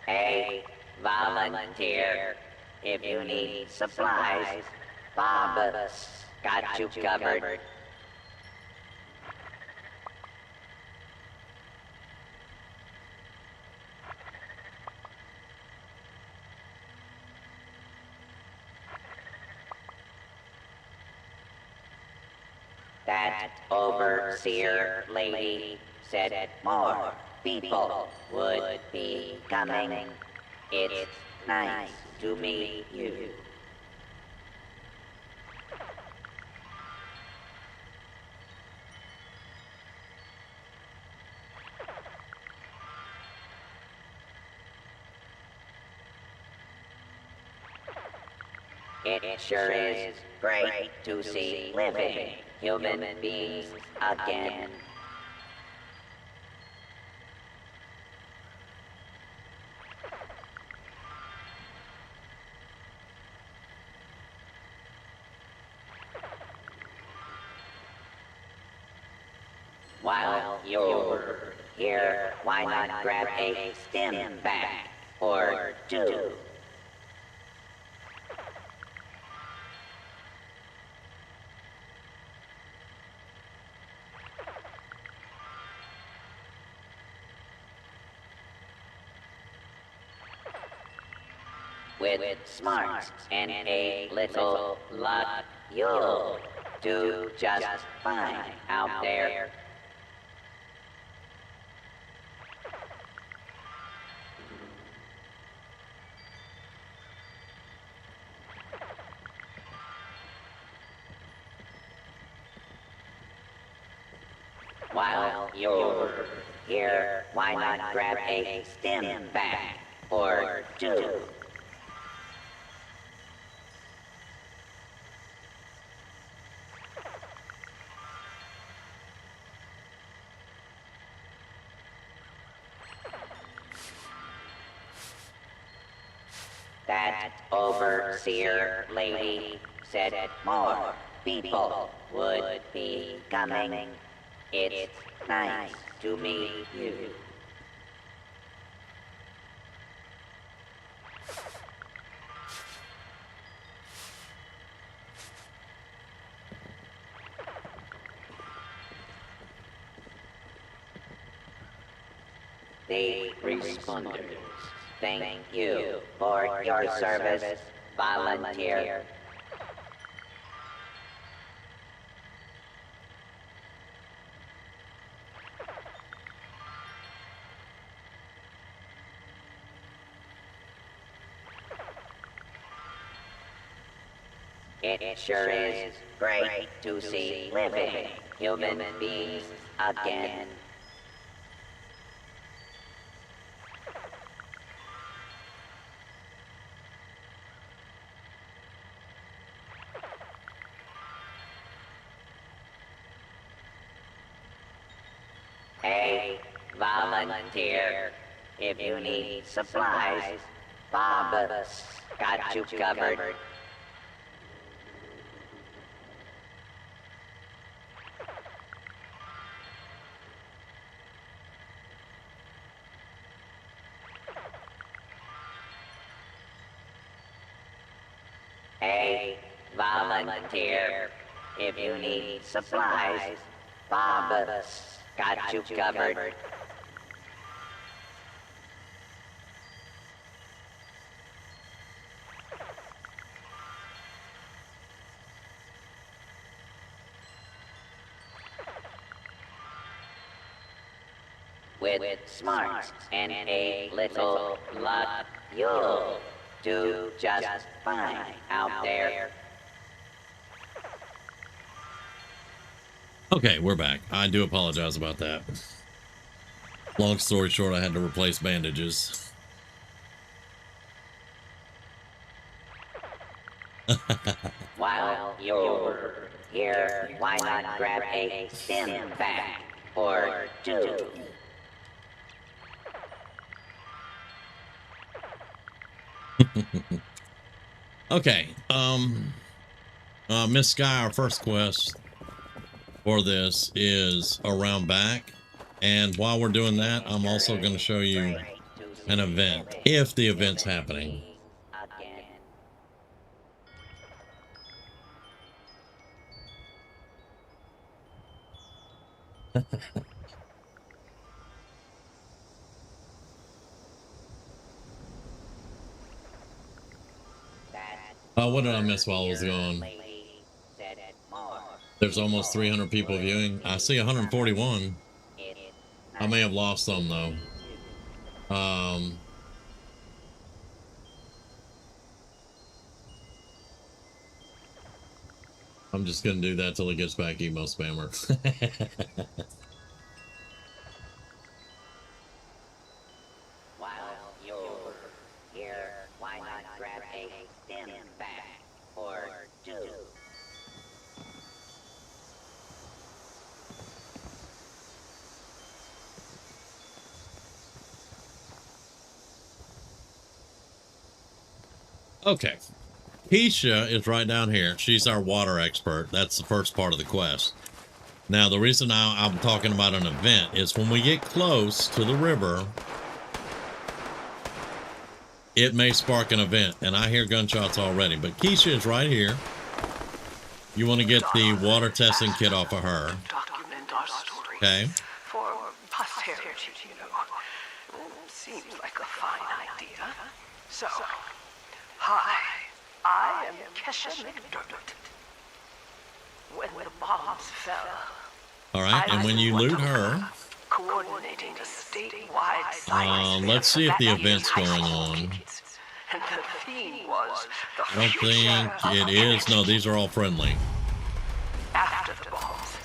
Hey, volunteer, if you need supplies, Bob's got you covered. That overseer lady said more people would be coming. It's nice to meet you. It sure is great to see living human beings again. While you're here, why not grab a stim pack or two? With smarts and a little luck, you'll do just fine out there. While you're here, why not grab a stim pack or two? That overseer lady said more people would be coming. It's nice to meet you. the responders. Thank you for your service, volunteer. It sure is great to see living human beings again. Hey, volunteer, if you need supplies, Bob's got you covered. Hey, volunteer, if you need supplies, Bob's got you covered. With smarts and a little luck, you'll do just fine out there. Okay, we're back. I do apologize about that. Long story short, I had to replace bandages. While you're here, why not grab a stim pack or two? Okay, Miss Sky, our first quest for this is around back, and while we're doing that, I'm also going to show you an event, if the event's happening. What did I miss while I was gone? There's almost 300 people viewing. I see 141. I may have lost some though. I'm just gonna do that till it gets back, email spammer. Okay, Keisha is right down here. She's our water expert. That's the first part of the quest. Now, the reason I'm talking about an event is when we get close to the river, it may spark an event, and I hear gunshots already. But Keisha is right here. You want to get the water testing kit off of her. Okay. For posterity, you know. Seems like a fine idea. So, hi, I am Kesha McDermott. When the bombs fell, all right, and when you loot her, coordinating a statewide silence. let's see if the event's going on. And the theme was the I don't think it is. No, these are all friendly. After the bombs,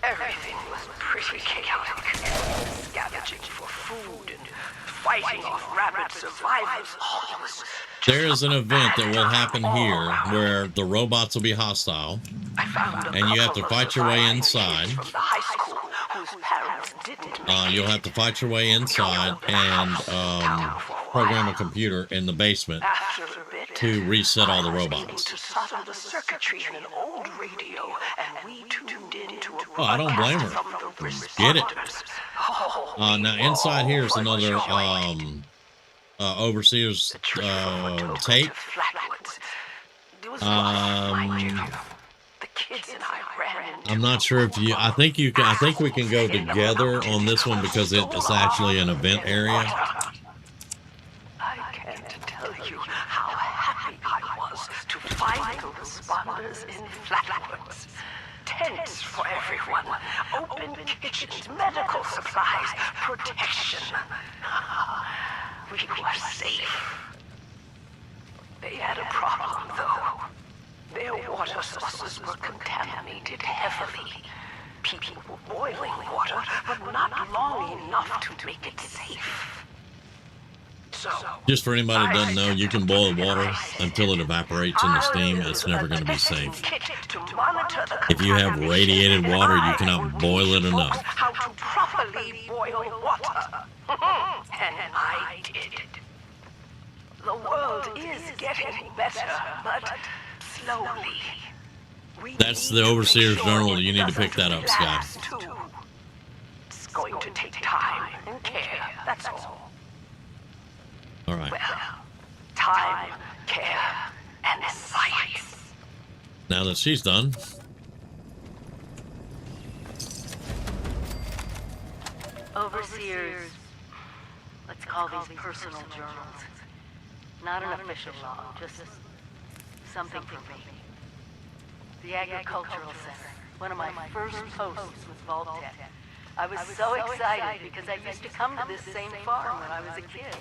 everything was pretty chaotic. Scavenging for food and fighting off rabid survivors. There is an event that will happen here where the robots will be hostile, and you have to fight your way inside. You'll have to fight your way inside and program a computer in the basement to reset all the robots. Oh, I don't blame her. Get it. Now inside here is another overseer's tape. kids and I ran into. I'm not sure if you. I think you can. I think we can go together on this one because it's actually an event area. I can't tell you how happy I was to find the responders in Flatwoods. Tents for everyone, open kitchens, medical supplies, protection. We were safe. They had a problem, though. Their water sources were contaminated heavily. People were boiling water, but not long enough to make it safe. So, Just for anybody that doesn't know, you can boil water until it evaporates in the steam. It's never going to be safe. If you have radiated water, you cannot boil it enough. How to properly boil water. And I did. The world is getting better, but slowly. That's the Overseer's Journal. You need to pick that up, Scott. It's going to take time and care, that's all. All right. Well, time, care, and science. Now that she's done. Overseers, let's call these personal journals. Not an official log, just something for me. The Agricultural Center. One of my first posts was Vault-Tec. I was so excited because I used to come to this same farm when I was a kid.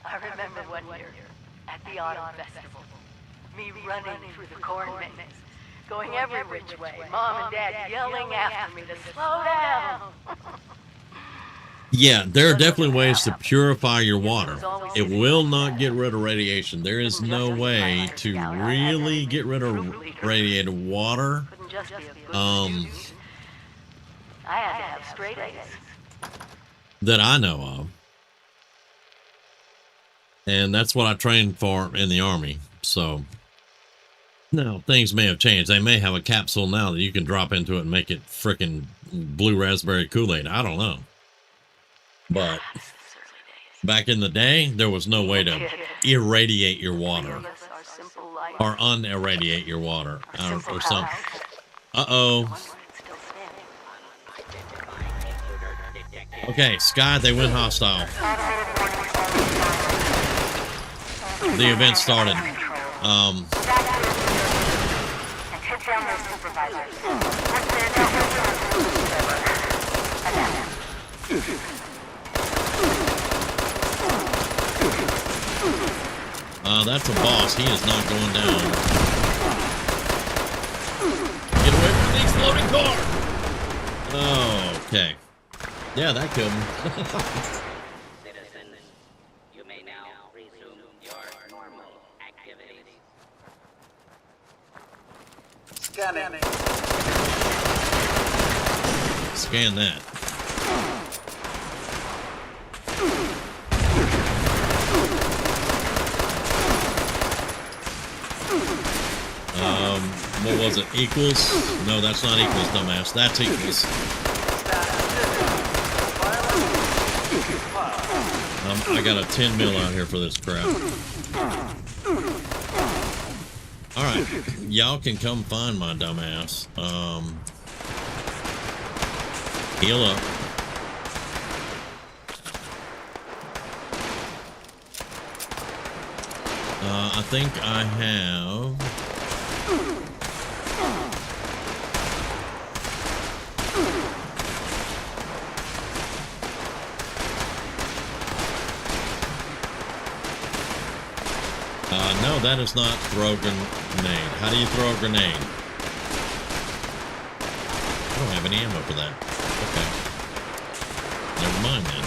I remember one year at the Autumn Festival, me running through the corn maze, going every which way, Mom and Dad yelling after me to slow down. Yeah, there are definitely ways to purify your water. It will not get rid of radiation. There is no way to really get rid of radiated water. I had to have straight A's. That I know of. And that's what I trained for in the Army. So, now things may have changed. They may have a capsule now that you can drop into it and make it frickin' blue raspberry Kool-Aid. I don't know. But back in the day, there was no way to irradiate your water. Or unirradiate your water. Or something. Uh-oh. Okay, Sky, they went hostile. The event started. That's a boss. He is not going down. Get away from the exploding car! Oh, okay. Yeah, that killed me. You may now resume your normal activities. Scanning. Scan that. What was it? Equals? No, that's not equals, dumbass. That's equals. I got a 10 mil out here for this crap. Alright. Y'all can come find my dumbass. Heal up. I think I have... no, that is not throw a grenade. How do you throw a grenade? I don't have any ammo for that. Okay. Never mind then.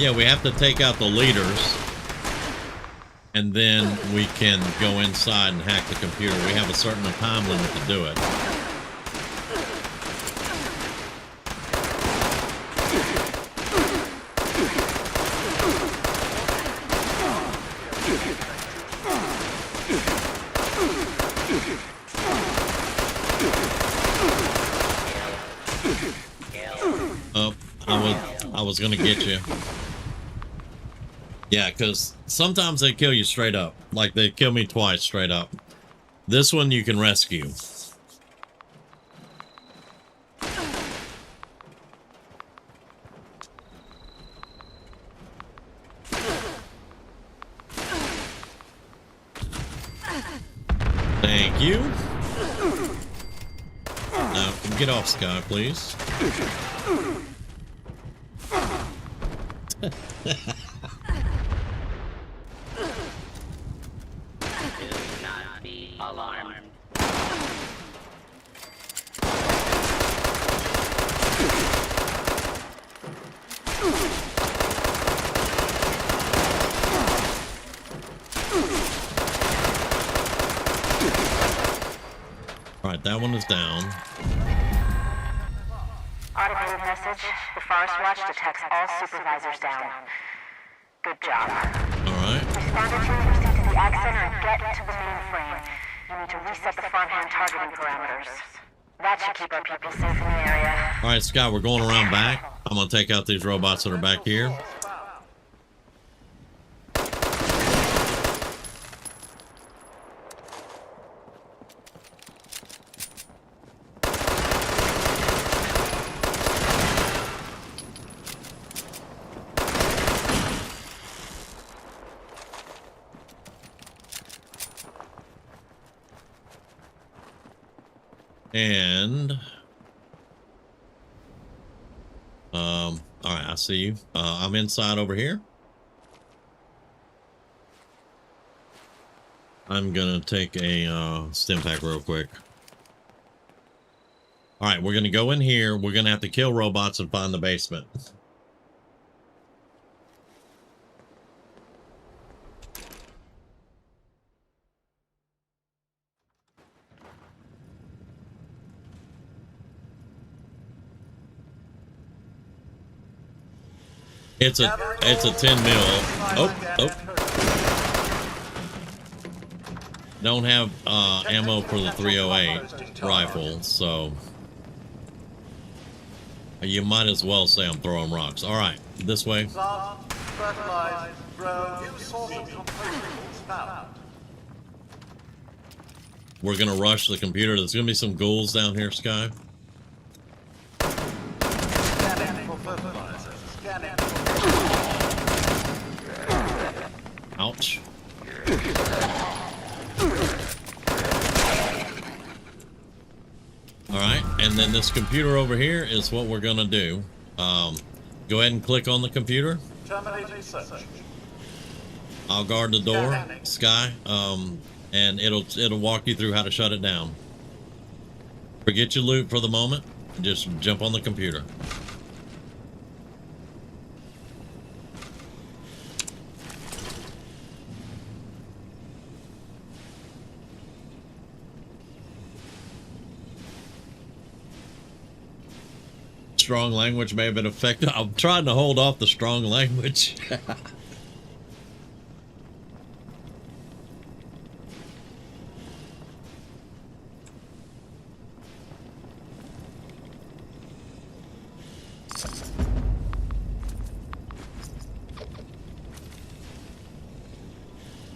Yeah, we have to take out the leaders, and then we can go inside and hack the computer. We have a certain time limit to do it. Oh, I was gonna get you. Yeah, because sometimes they kill you straight up. Like they kill me twice straight up. This one you can rescue. Thank you. Now, get off, Sky, please. Do not be alarmed. All right, that one is down. Automated message. The Forest Watch detects all supervisors down. Good job. All right. Responder team, proceed to the Ag Center and get to the mainframe. You need to reset the farmhand targeting parameters. That should keep our people safe in the area. All right, Scott, we're going around back. I'm going to take out these robots that are back here. And all right, I see you. I'm inside over here. I'm gonna take a stim pack real quick. All right, we're gonna go in here. We're gonna have to kill robots and find the basement. It's a 10 mil. Oh. Don't have ammo for the 308 rifle, so you might as well say I'm throwing rocks. All right, this way. We're gonna rush the computer. There's gonna be some ghouls down here, Sky. Ouch. All right, and then this computer over here is what we're gonna do. Go ahead and click on the computer. I'll guard the door, Sky, and it'll walk you through how to shut it down. Forget your loot for the moment. Just jump on the computer. Strong language may have been effective. I'm trying to hold off the strong language.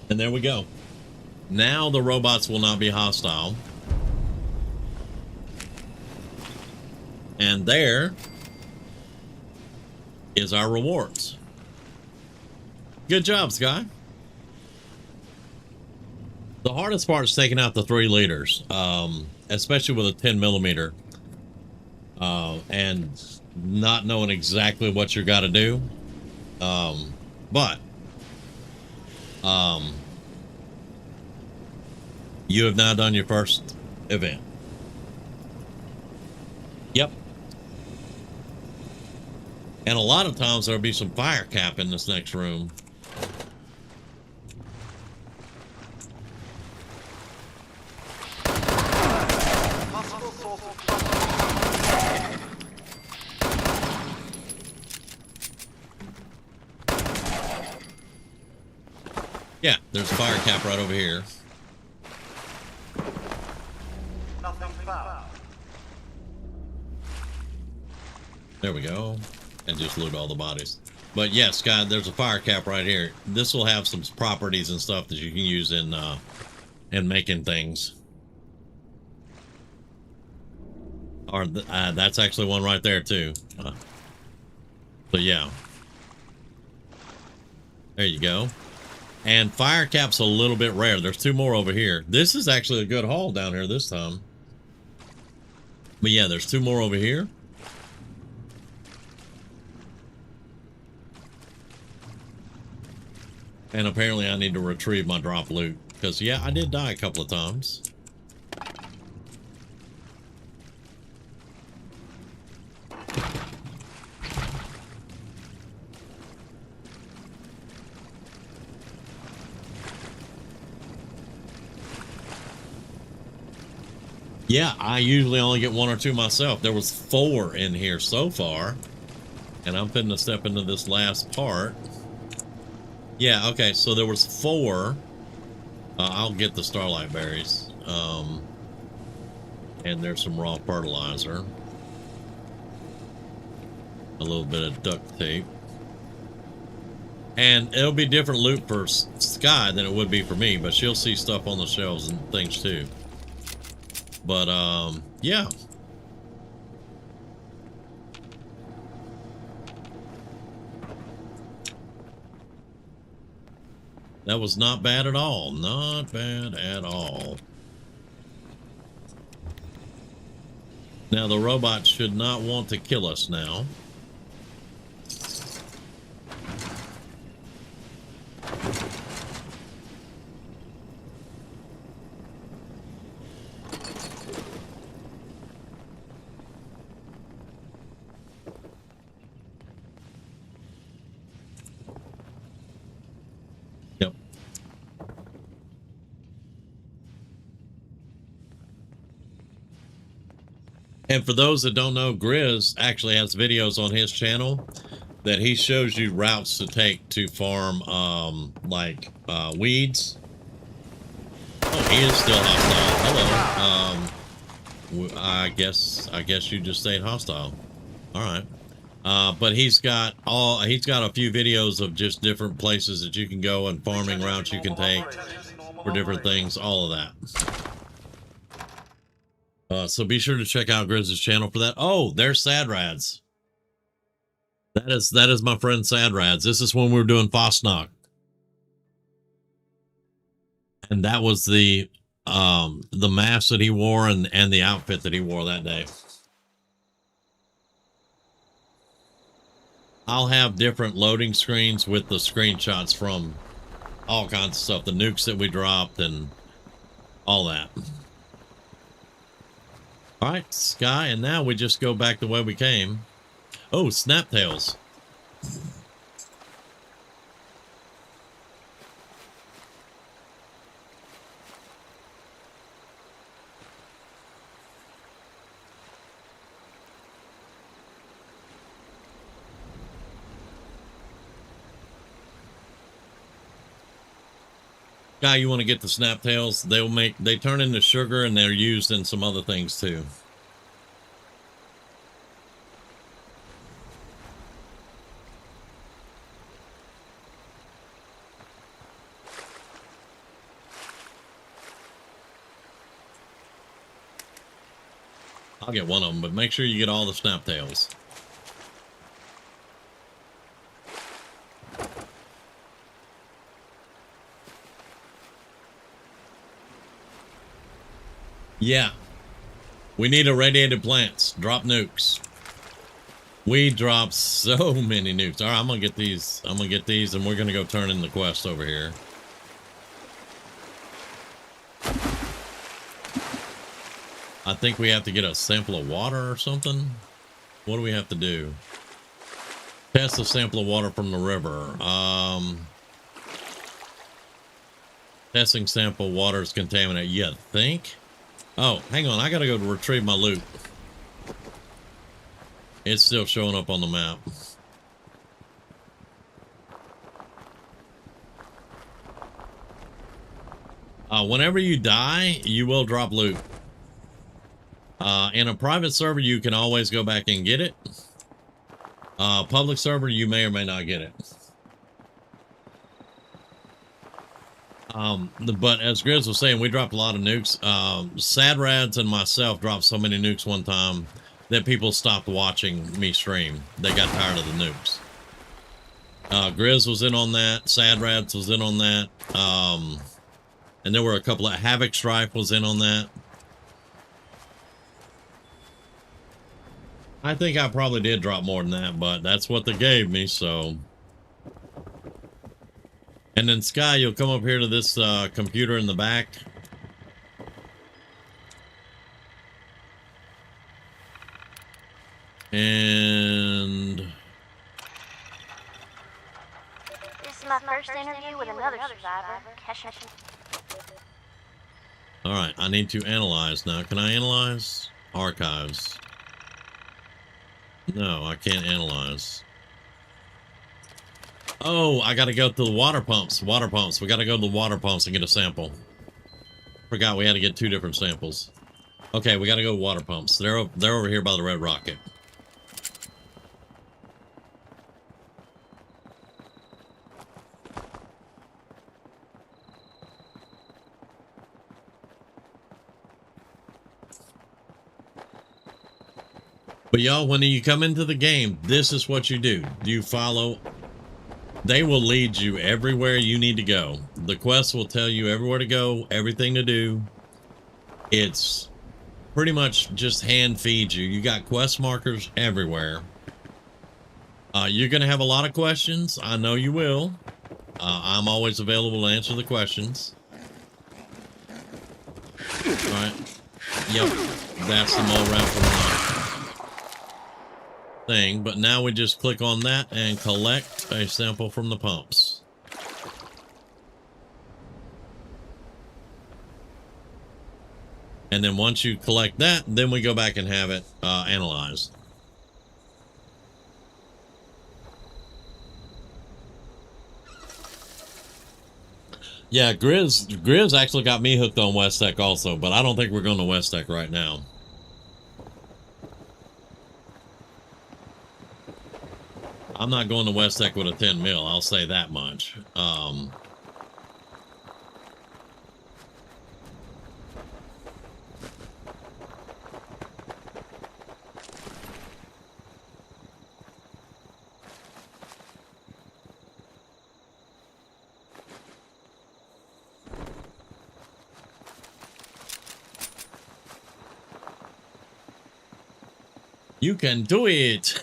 And there we go. Now the robots will not be hostile. And there is our rewards. Good job, Sky. The hardest part is taking out the 3 liters, especially with a 10 millimeter, and not knowing exactly what you got to do. But you have now done your first event. Yep. And a lot of times there'll be some fire cap in this next room. Yeah, There's a fire cap right over here. Nothing found. There we go. And just loot all the bodies. But yes, Scott, there's a fire cap right here. This will have some properties and stuff that you can use in making things. Or that's actually one right there too. So yeah. There you go. And fire cap's a little bit rare. There's 2 more over here. This is actually a good haul down here this time. But yeah, there's 2 more over here. And apparently I need to retrieve my drop loot. Because, yeah, I did die a couple of times. Yeah, I usually only get 1 or 2 myself. There was 4 in here so far. And I'm fitting to step into this last part. Yeah, okay, so there was 4. I'll get the starlight berries. And there's some raw fertilizer. A little bit of duct tape. And it'll be different loot for Sky than it would be for me, but she'll see stuff on the shelves and things too. But, yeah. That was not bad at all. Not bad at all. Now, the robots should not want to kill us now. Yep. And for those that don't know, Grizz actually has videos on his channel that he shows you routes to take to farm, weeds. Oh, he is still hostile. Hello. I guess you just stayed hostile. All right. But he's got a few videos of just different places that you can go and farming routes you can take for different things, all of that. So be sure to check out Grizz's channel for that. Oh, there's Sad Rads. That is my friend Sad Rads. This is when we were doing Fosnock. And that was the mask that he wore and the outfit that he wore that day. I'll have different loading screens with the screenshots from all kinds of stuff, the nukes that we dropped and all that. All right, Sky, and now we just go back the way we came. Oh, snaptails. Guy, you want to get the snaptails? They turn into sugar and they're used in some other things too. I'll get one of them, but make sure you get all the snaptails. Yeah. We need irradiated plants. Drop nukes. We drop so many nukes. All right, I'm going to get these. I'm going to get these, and we're going to go turn in the quest over here. I think we have to get a sample of water or something. What do we have to do? Test a sample of water from the river. Testing sample water is contaminated. You think? Oh, hang on. I got to go to retrieve my loot. It's still showing up on the map. Whenever you die, you will drop loot. In a private server, you can always go back and get it. Public server, you may or may not get it. But as Grizz was saying, we dropped a lot of nukes. Sad Rads and myself dropped so many nukes one time that people stopped watching me stream. They got tired of the nukes. Grizz was in on that. Sad Rads was in on that. And there were a couple of Havoc Strife was in on that. I think I probably did drop more than that, but that's what they gave me, so. And then Sky, you'll come up here to this computer in the back. And This is my first interview with another survivor, Kesha. all right, I need to analyze now. Can I analyze? Archives. No, I can't analyze. Oh, I got to go to the water pumps. Water pumps. We got to go to the water pumps and get a sample. Forgot we had to get 2 different samples. Okay, we got to go to water pumps. They're over here by the Red Rocket. But y'all, when you come into the game, this is what you do. You follow. They will lead you everywhere you need to go. The quest will tell you everywhere to go, everything to do. It's pretty much just hand feeds you. You got quest markers everywhere. You're going to have a lot of questions. I know you will. I'm always available to answer the questions. All right. Yep. That's the mole rat from thing, but now we just click on that and collect a sample from the pumps. And then once you collect that, then we go back and have it analyzed. Yeah, Grizz actually got me hooked on West Tech also, but I don't think we're going to West Tech right now. I'm not going to West Tech with a 10 mil. I'll say that much. You can do it.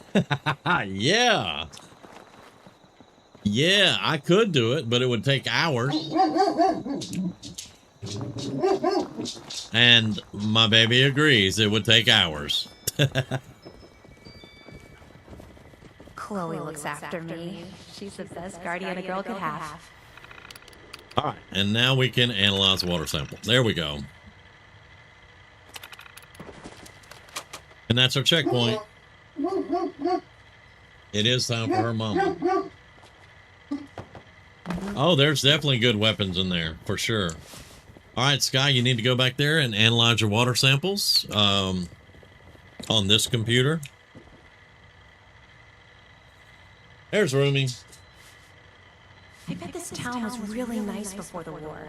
Yeah. Yeah, I could do it, but it would take hours. And my baby agrees it would take hours. Chloe looks after me. She's the best guardian a girl could have. All right, and now we can analyze water sample. There we go. And that's our checkpoint. It is time for her mama. Oh, there's definitely good weapons in there, for sure. All right, Sky, you need to go back there and analyze your water samples on this computer. There's Rumi. I bet this town was really nice before the war.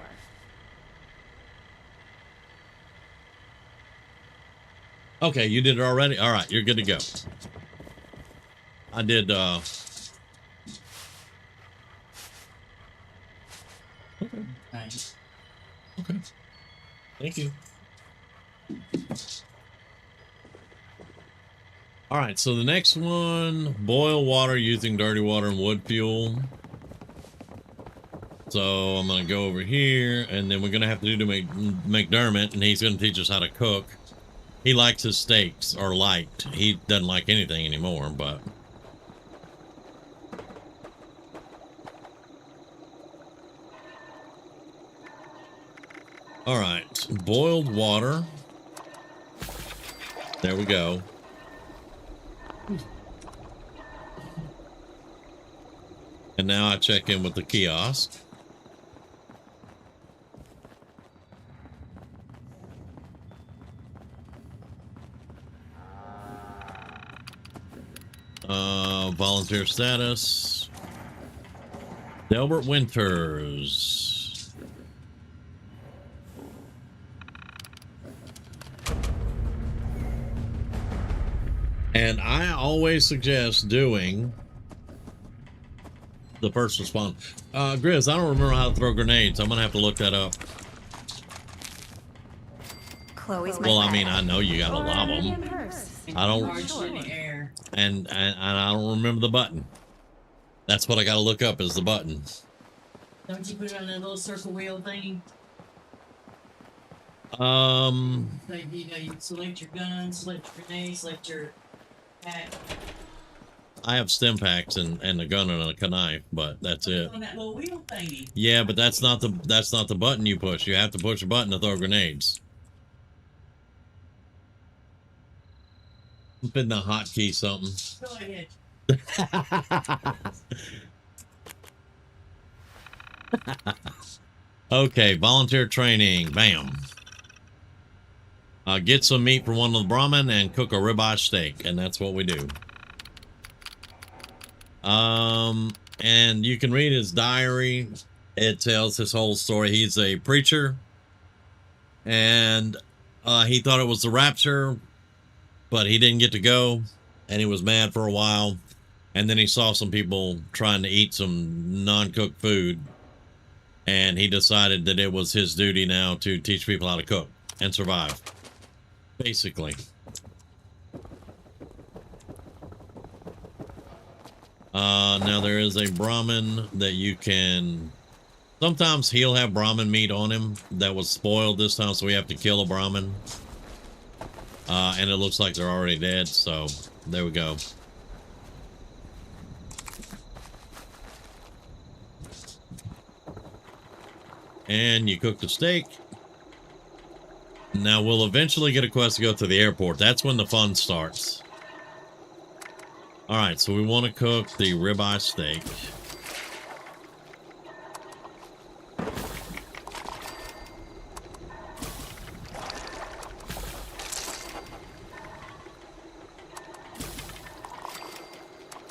Okay, you did it already? All right, you're good to go. I did, Okay. Nice. Okay. Thank you. All right, so the next one, boil water using dirty water and wood fuel. So I'm going to go over here, and then we're going to have to do McDermott, and he's going to teach us how to cook. He likes his steaks, or liked. He doesn't like anything anymore, but... All right, boiled water. There we go. And now I check in with the kiosk. Volunteer status. Delbert Winters. And I always suggest doing the first response. Grizz, I don't remember how to throw grenades. I'm gonna have to look that up. Chloe's my Well, I friend. mean, I know you got a lot of them. I don't, and I don't remember the button. That's what I got to look up is the button. Don't you put it on that little circle wheel thingy? Like, you know, you select your gun, select your grenade, select your pack. I have stim packs and a gun and a knife, but that's it. On that little wheel thingy. Yeah, but that's not the button you push. You have to push a button to throw grenades. Been the hotkey something. Go ahead. Okay, volunteer training. Bam. Get some meat from one of the Brahmin and cook a ribeye steak, and that's what we do. And you can read his diary. It tells his whole story. He's a preacher, and he thought it was the rapture, but he didn't get to go, and he was mad for a while. And then he saw some people trying to eat some non-cooked food, and he decided that it was his duty now to teach people how to cook and survive, basically. Now there is a Brahmin that you can... Sometimes he'll have Brahmin meat on him that was spoiled this time, so we have to kill a Brahmin. And it looks like they're already dead, so there we go. And you cook the steak. Now we'll eventually get a quest to go to the airport. That's when the fun starts. All right, so we want to cook the ribeye steak.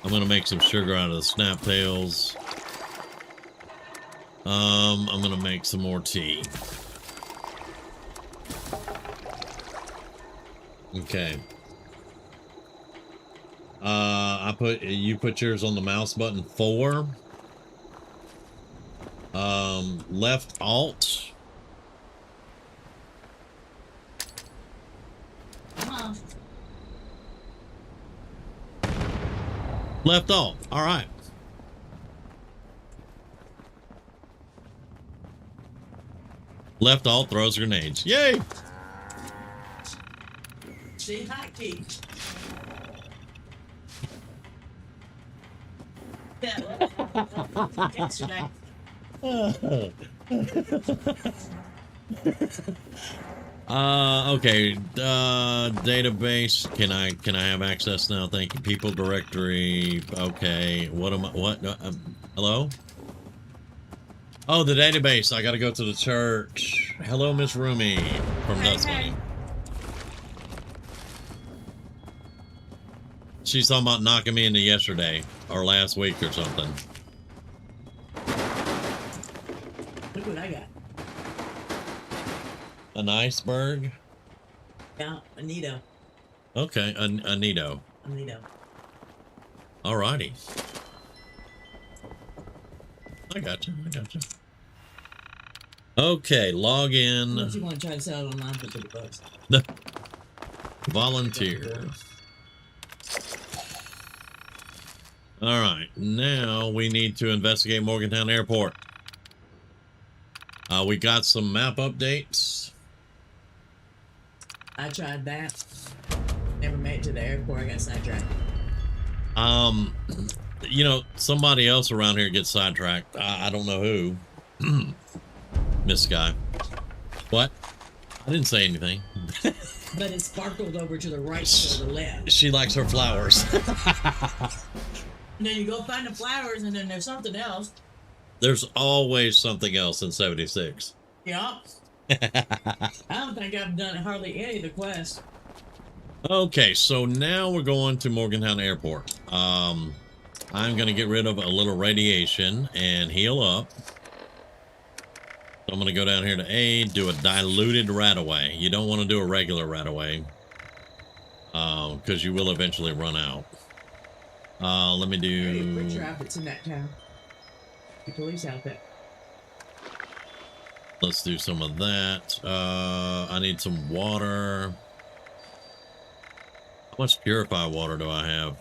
I'm gonna make some sugar out of the snap tails. I'm gonna make some more tea. Okay. You put yours on the mouse button 4. Left alt. Left alt. All right. Left alt throws grenades. Yay! See, hotkey. Yesterday. Okay. Database. Can I have access now? Thank you. People directory. Okay. What am I? What? Hello? Oh, the database. I got to go to the church. Hello, Miss Rumi from Nuts Money. She's talking about knocking me into yesterday or last week or something. Look what I got. An iceberg? Yeah, Anito. Okay, Anito. Anito. Alrighty. I got you. Okay, log in. Unless you want to try to sell it online for $50. Volunteer. All right, now we need to investigate Morgantown Airport. We got some map updates. I tried that. Never made it to the airport. I got sidetracked. You know, somebody else around here gets sidetracked. I don't know who. Miss Sky. What? I didn't say anything. But it sparkled over to the right or the left. She likes her flowers. And then you go find the flowers, and then there's something else. There's always something else in 76. Yeah. I don't think I've done hardly any of the quests. Okay, so now we're going to Morgantown Airport. I'm going to get rid of a little radiation and heal up. So I'm going to go down here to A, do a diluted RadAway. You don't want to do a regular RadAway because you will eventually run out. Let me do... Hey, put your outfits in that town. Your police outfit. Let's do some of that. I need some water. How much purified water do I have?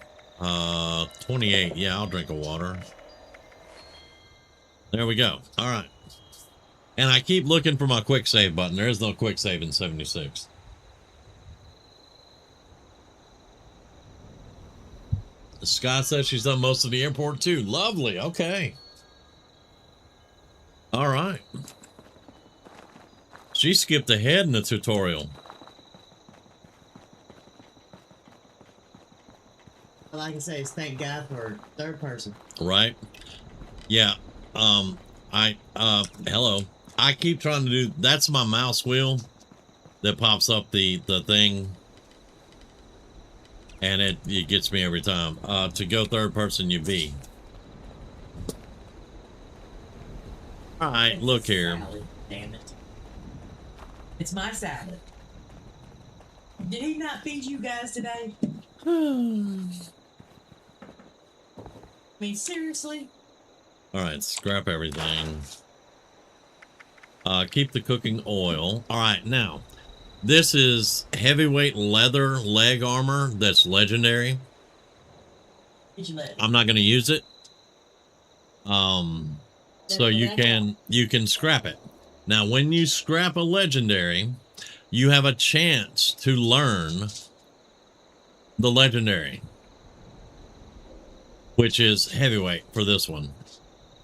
28. Yeah, I'll drink a water. There we go. All right. And I keep looking for my quick save button. There is no quick save in 76. Scott says she's done most of the airport too. Lovely. Okay. All right. She skipped ahead in the tutorial. All I can say is thank God for third person. Right. Yeah. Hello. I keep trying to do, that's my mouse wheel that pops up the thing. And it gets me every time. To go third person, you V. All right, look here. Salad, damn it. It's my salad. Did he not feed you guys today? I mean, seriously? All right, scrap everything. Keep the cooking oil. All right, now, this is heavyweight leather leg armor that's legendary. I'm not going to use it. So you can scrap it. Now, when you scrap a legendary, you have a chance to learn the legendary, which is heavyweight for this one.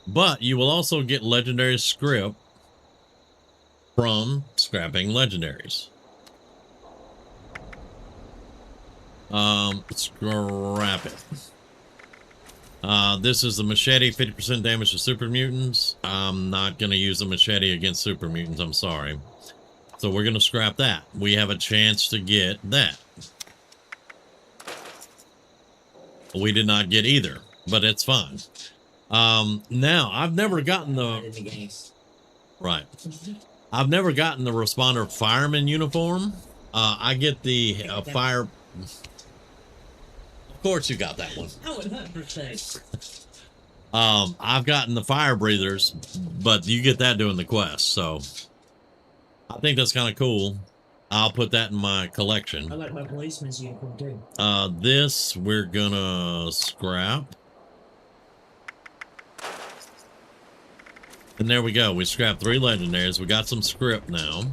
But you will also get legendary script from scrapping legendaries. Scrap it. This is the machete, 50% damage to super mutants. I'm not going to use the machete against super mutants. I'm sorry. So we're going to scrap that. We have a chance to get that. We did not get either, but it's fine. Now, I've never gotten the... Right. I've never gotten the responder fireman uniform. I get the fire... Of course you got that one. I would 100%. I've gotten the fire breathers, but you get that doing the quest, so I think that's kind of cool. I'll put that in my collection. I like my policeman's uniform too. This we're gonna scrap. And there we go. We scrapped 3 legendaries. We got some script now.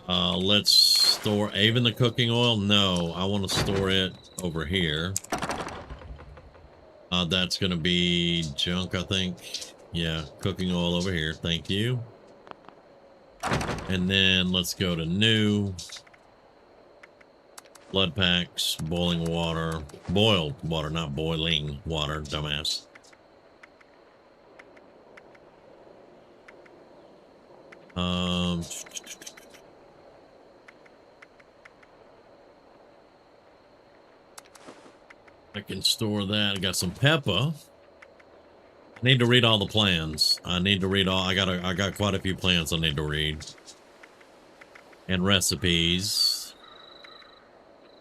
Let's store even the cooking oil. No, I want to store it over here. That's going to be junk, I think. Yeah, cooking oil over here. Thank you. And then let's go to new. Blood packs, boiling water. Boiled water, not boiling water, dumbass. I can store that. I got some pepper. I need to read all the plans. I need to read all. I got quite a few plans I need to read. And recipes.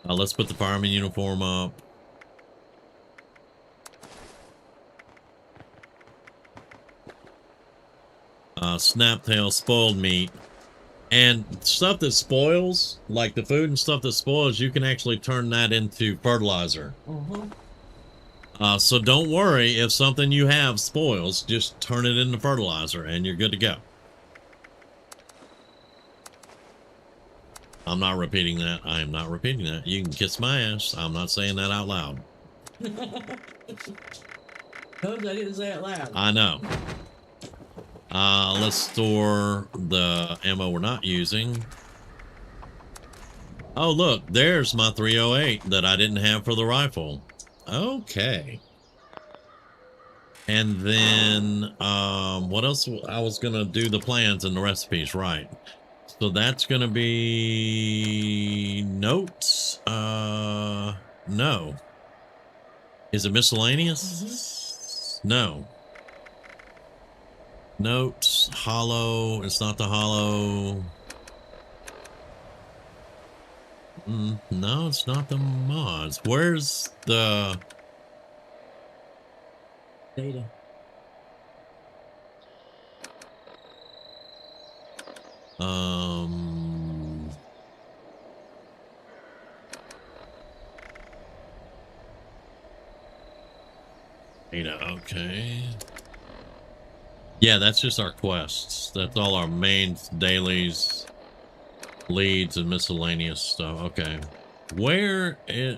Let's put the fireman uniform up. Snaptail, spoiled meat. And stuff that spoils, like the food and stuff that spoils, you can actually turn that into fertilizer. So don't worry if something you have spoils, just turn it into fertilizer and you're good to go. I'm not repeating that. I am not repeating that. You can kiss my ass. I'm not saying that out loud. I didn't say it loud. I know. Let's store the ammo we're not using. Oh, look, there's my 308 that I didn't have for the rifle. Okay. And then, what else? I was going to do the plans and the recipes, right. So that's gonna be notes. No. Is it miscellaneous? No. Notes, hollow. It's not the hollow. No, it's not the mods. Where's the data? Data, okay. Yeah, that's just our quests. That's all our main dailies, leads, and miscellaneous stuff. Okay. Where? In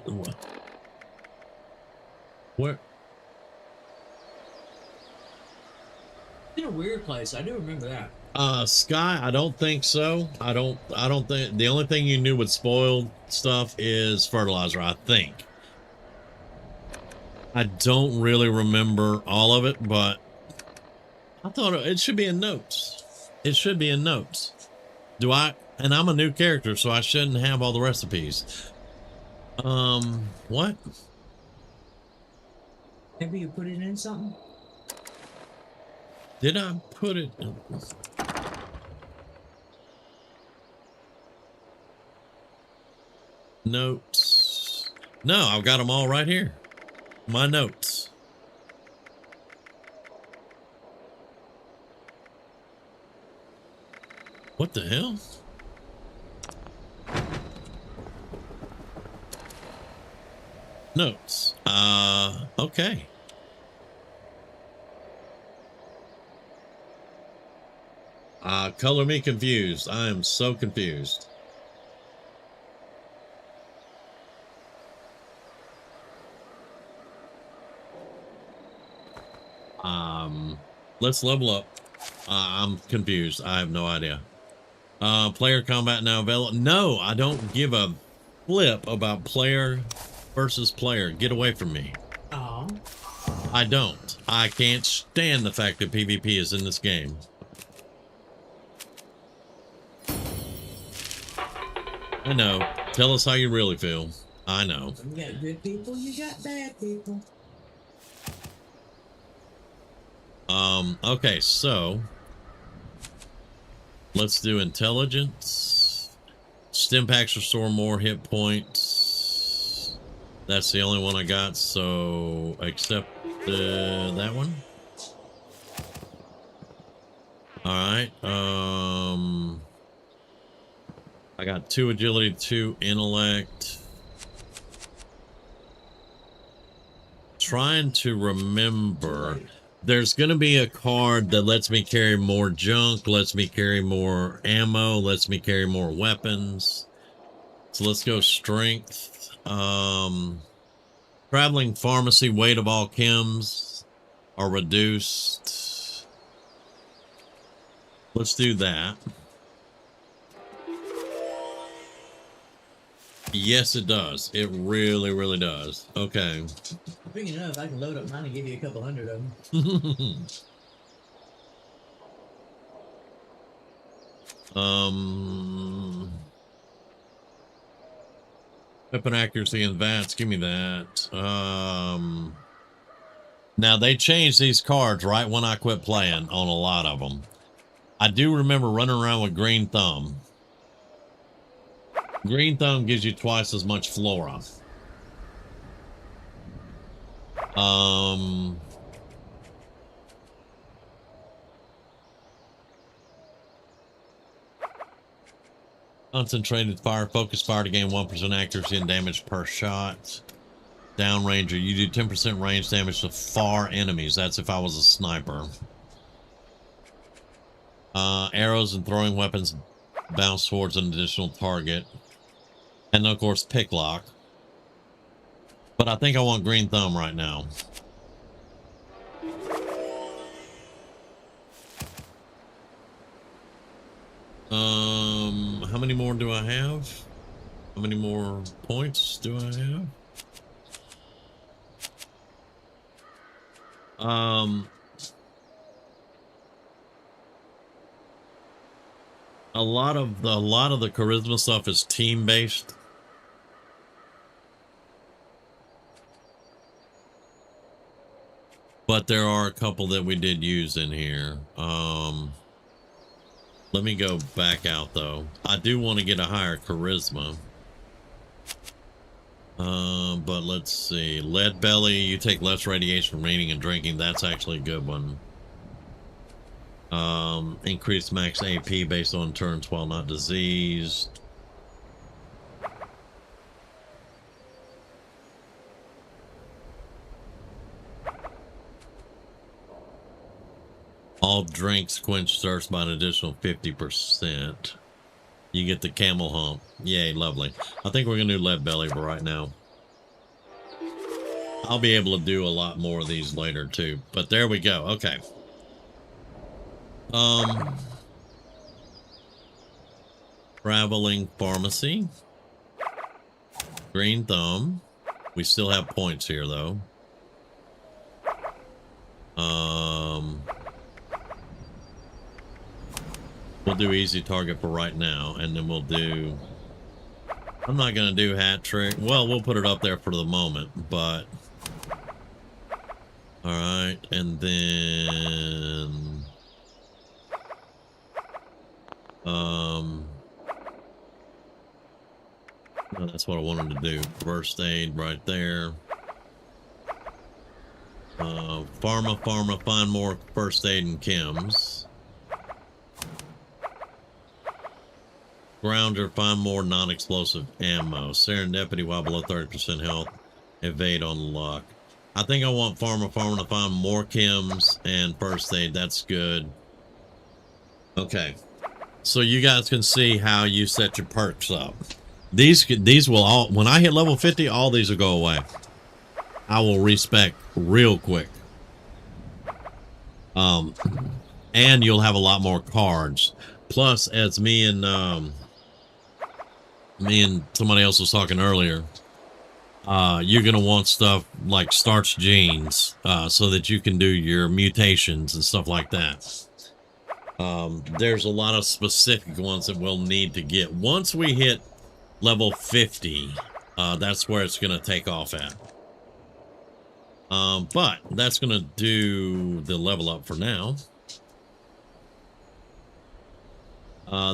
a weird place. I do remember that. Sky, I don't think so. I don't think the only thing you knew with spoiled stuff is fertilizer, I think. I don't really remember all of it, but I thought it should be in notes. It should be in notes. And I'm a new character, so I shouldn't have all the recipes. What? Maybe you put it in something? Did I put it in? Notes. No, I've got them all right here. My notes. What the hell? Notes. Okay. Color me confused. I am so confused. Let's level up. I'm confused. I have no idea. Player combat now available. No, I don't give a flip about player versus player. Get away from me. Oh. I don't. I can't stand the fact that PvP is in this game. I know. Tell us how you really feel. I know. You got good people, you got bad people. Okay, so let's do intelligence. Stim packs restore more hit points. That's the only one I got, so accept that one. Alright, I got 2 agility, 2 intellect. Trying to remember. There's going to be a card that lets me carry more junk, lets me carry more ammo, lets me carry more weapons. So let's go strength. Traveling pharmacy, weight of all chems are reduced. Let's do that. Yes, it does. It really, really does. Okay. Speaking of, I can load up mine and give you a couple hundred of them. Weapon accuracy and VATS, give me that. Now they changed these cards right when I quit playing on a lot of them. I do remember running around with Green Thumb. Green Thumb gives you twice as much flora. Concentrated fire, focus fire to gain 1% accuracy and damage per shot. Downranger, you do 10% range damage to far enemies. That's if I was a sniper. Arrows and throwing weapons bounce towards an additional target. And of course, picklock. But I think I want Green Thumb right now. How many more do I have? How many more points do I have? A lot of the charisma stuff is team based. But there are a couple that we did use in here. Let me go back out though. I do want to get a higher charisma. But let's see. Lead belly, you take less radiation from eating and drinking. That's actually a good one. Increased max AP based on turns while not diseased. All drinks quench thirst by an additional 50%. You get the camel hump. Yay, lovely. I think we're gonna do lead belly for right now. I'll be able to do a lot more of these later too. But there we go. Okay. Traveling pharmacy. Green thumb. We still have points here though. We'll do easy target for right now, and then we'll do... I'm not going to do hat trick. Well, we'll put it up there for the moment, but... Alright, and then... No, that's what I wanted to do. First aid right there. Pharma, find more first aid and chems. Grounder, find more non-explosive ammo. Serendipity while below 30% health. Evade on luck. I think I want Pharma to find more chems and first aid. That's good. Okay. So you guys can see how you set your perks up. These will all, when I hit level 50, all these will go away. I will respec real quick. And you'll have a lot more cards. Plus, as me and somebody else was talking earlier, you're gonna want stuff like starch genes, so that you can do your mutations and stuff like that. There's a lot of specific ones that we'll need to get. Once we hit level 50, that's where it's gonna take off at. But that's gonna do the level up for now.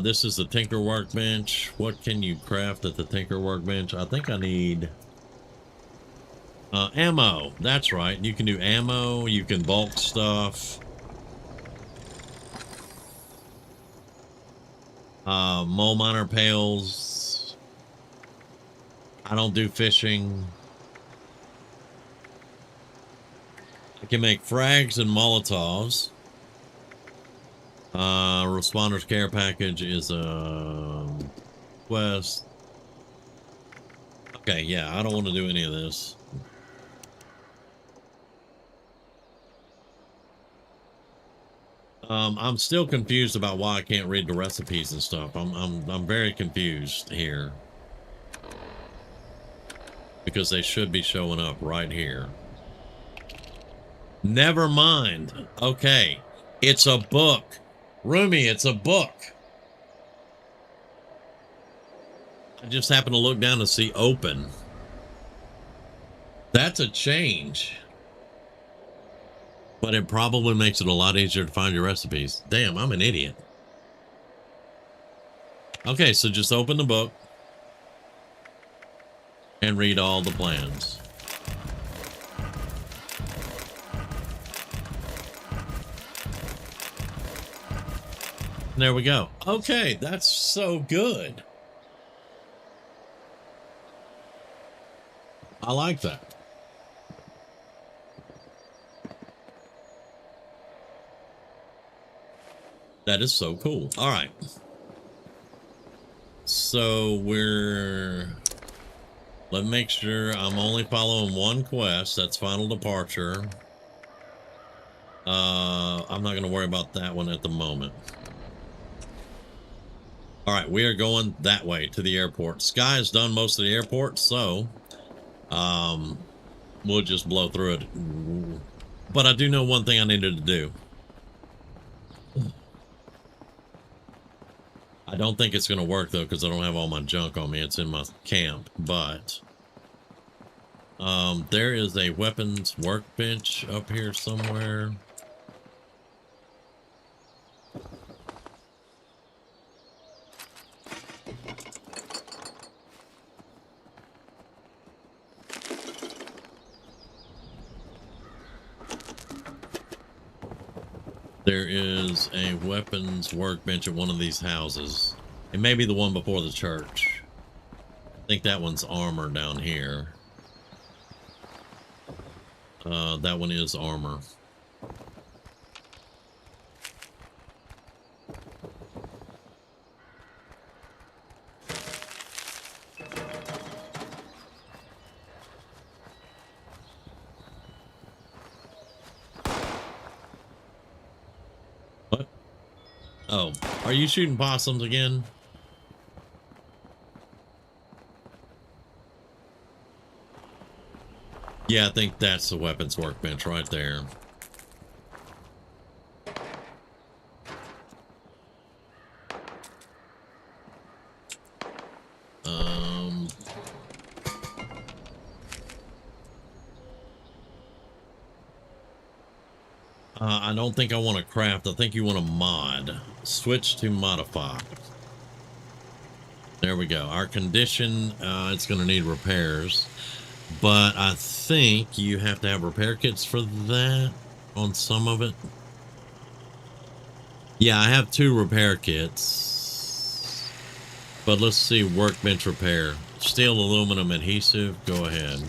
This is the Tinker Workbench. What can you craft at the Tinker Workbench? I think I need ammo. That's right. You can do ammo. You can bulk stuff. Mole miner pails. I don't do fishing. I can make frags and Molotovs. Responder's care package is a quest. Okay, yeah, I don't want to do any of this. I'm still confused about why I can't read the recipes and stuff. I'm very confused here. Because they should be showing up right here. Never mind. Okay. It's a book. Rumi, it's a book. I just happened to look down to see open. That's a change. But it probably makes it a lot easier to find your recipes. Damn, I'm an idiot. Okay, so just open the book and read all the plans. There we go. Okay, that's so good. I like that. That is so cool. All right. So let me make sure I'm only following one quest. That's Final Departure. I'm not going to worry about that one at the moment. All right, we are going that way to the airport. Sky has done most of the airport, so we'll just blow through it. But I do know one thing I needed to do. I don't think it's going to work, though, because I don't have all my junk on me. It's in my camp, but there is a weapons workbench up here somewhere. There is a weapons workbench at one of these houses. It may be the one before the church. I think that one's armor down here. That one is armor. What? Oh, are you shooting possums again? Yeah, I think that's the weapons workbench right there. I don't think I want to craft. I think you want to mod. Switch to modify. There we go. Our condition, it's going to need repairs. But I think you have to have repair kits for that on some of it. Yeah, I have 2 repair kits. But let's see, workbench repair. Steel, aluminum, adhesive. Go ahead.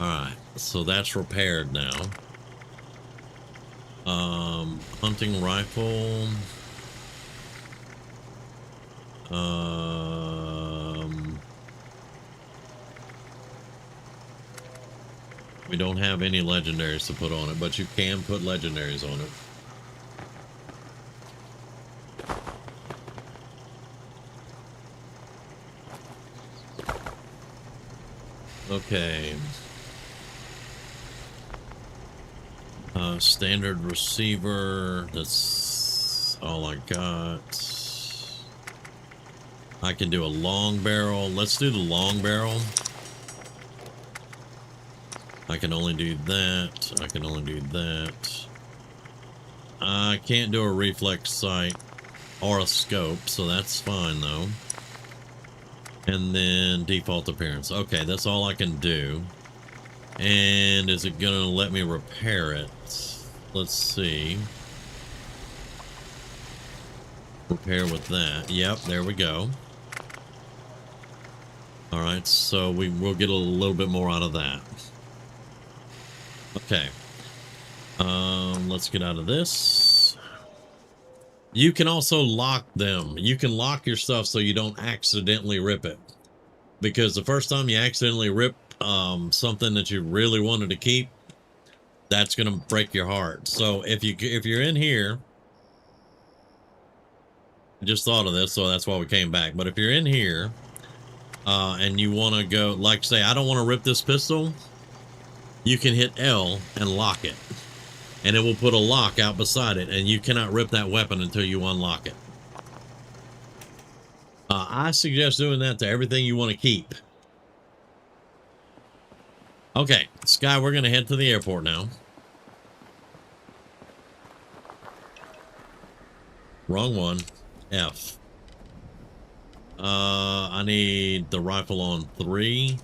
Alright, so that's repaired now. Hunting rifle. We don't have any legendaries to put on it, but you can put legendaries on it. Okay. Standard receiver. That's all I got. I can do a long barrel. Let's do the long barrel. I can only do that. I can only do that. I can't do a reflex sight or a scope, so that's fine though. And then default appearance. Okay, that's all I can do. And is it gonna let me repair it? Let's see. Repair with that. Yep, there we go. All right, so we'll get a little bit more out of that. Okay. Let's get out of this. You can also lock them. You can lock your stuff so you don't accidentally rip it. Because the first time you accidentally rip something that you really wanted to keep, that's gonna break your heart. So if you're in here, I just thought of this, so that's why we came back. But if you're in here and you want to go, like say, I don't want to rip this pistol, you can hit L and lock it, and it will put a lock out beside it, and you cannot rip that weapon until you unlock it. I suggest doing that to everything you want to keep. Okay, Sky, we're going to head to the airport now. Wrong one. F. I need the rifle on 3.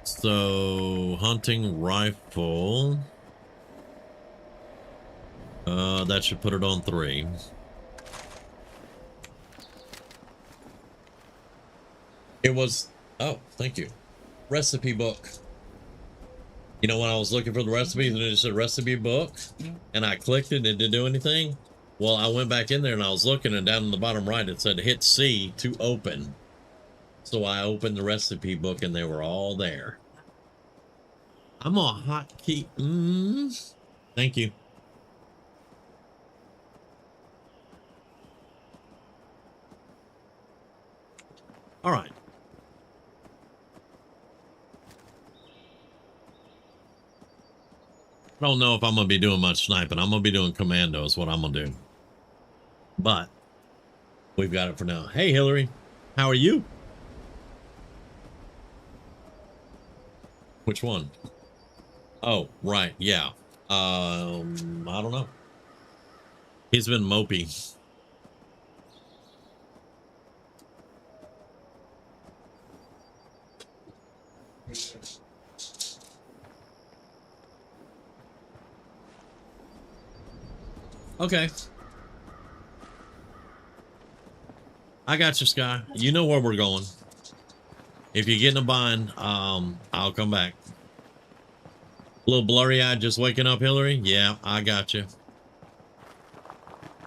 So, hunting rifle. That should put it on 3. It was, oh, thank you. Recipe book. You know, when I was looking for the recipes and it said recipe book and I clicked it and it didn't do anything. Well, I went back in there and I was looking, and down in the bottom right, it said hit C to open. So I opened the recipe book and they were all there. I'm a hotkey. Thank you. All right. I don't know if I'm going to be doing much sniping. I'm going to be doing commando is what I'm going to do. But we've got it for now. Hey, Hillary. How are you? Which one? Oh, right. Yeah. I don't know. He's been mopey. Okay. I got you, Sky. You know where we're going. If you get in a bind, I'll come back. A little blurry-eyed just waking up, Hillary? Yeah, I got you.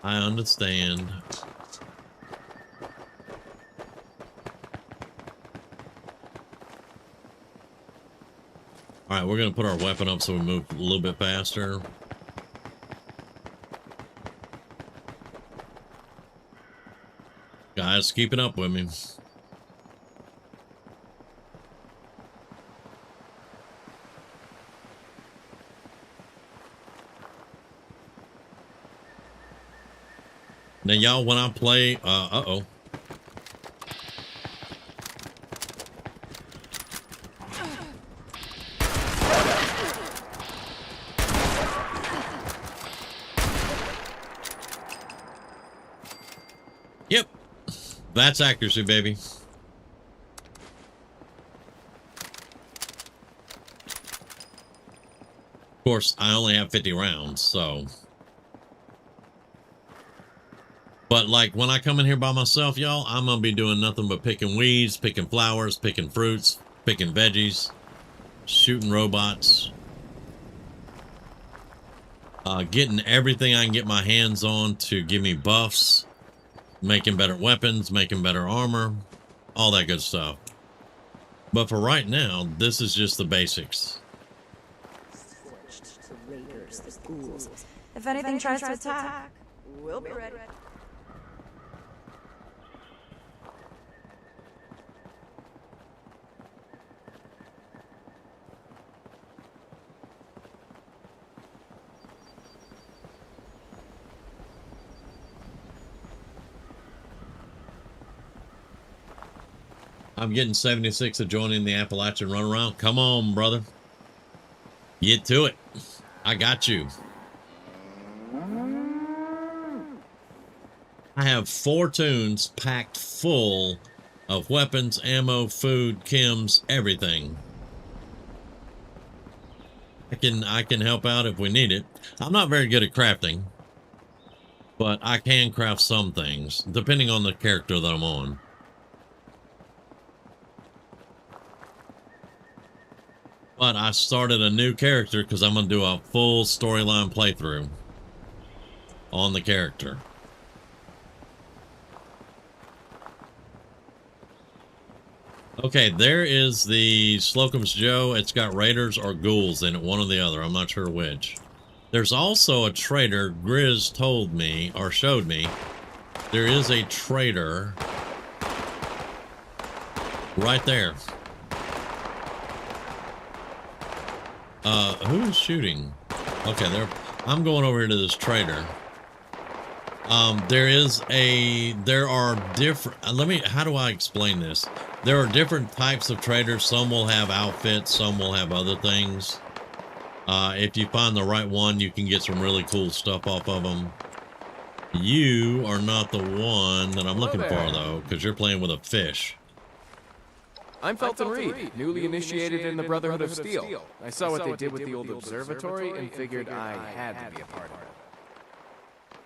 I understand. All right, we're going to put our weapon up so we move a little bit faster. Guys, keep it up with me. Now, y'all, when I play, uh-oh. Yep. That's accuracy, baby. Of course, I only have 50 rounds, so... But, like, when I come in here by myself, y'all, I'm going to be doing nothing but picking weeds, picking flowers, picking fruits, picking veggies, shooting robots. Getting everything I can get my hands on to give me buffs, making better weapons, making better armor, all that good stuff. But for right now, this is just the basics. The raiders, the ghouls. If anything tries to attack, we'll be ready. I'm getting 76 of joining the Appalachian Runaround. Come on, brother. Get to it. I got you. I have 4 tunes packed full of weapons, ammo, food, chems, everything. I can help out if we need it. I'm not very good at crafting, but I can craft some things depending on the character that I'm on. But I started a new character because I'm going to do a full storyline playthrough on the character. Okay, there is the Slocum's Joe. It's got raiders or ghouls in it, one or the other. I'm not sure which. There's also a trader. Grizz told me, or showed me, there is a trader right there. Who's shooting? Okay, I'm going over here to this trader. There are different, how do I explain this? There are different types of traders. Some will have outfits, some will have other things. If you find the right one, you can get some really cool stuff off of them. You are not the one that I'm looking for, though, because you're playing with a fish. I'm Felton Reed, newly initiated in the Brotherhood of Steel. I saw what they did with the old observatory and figured I had to be a part of it.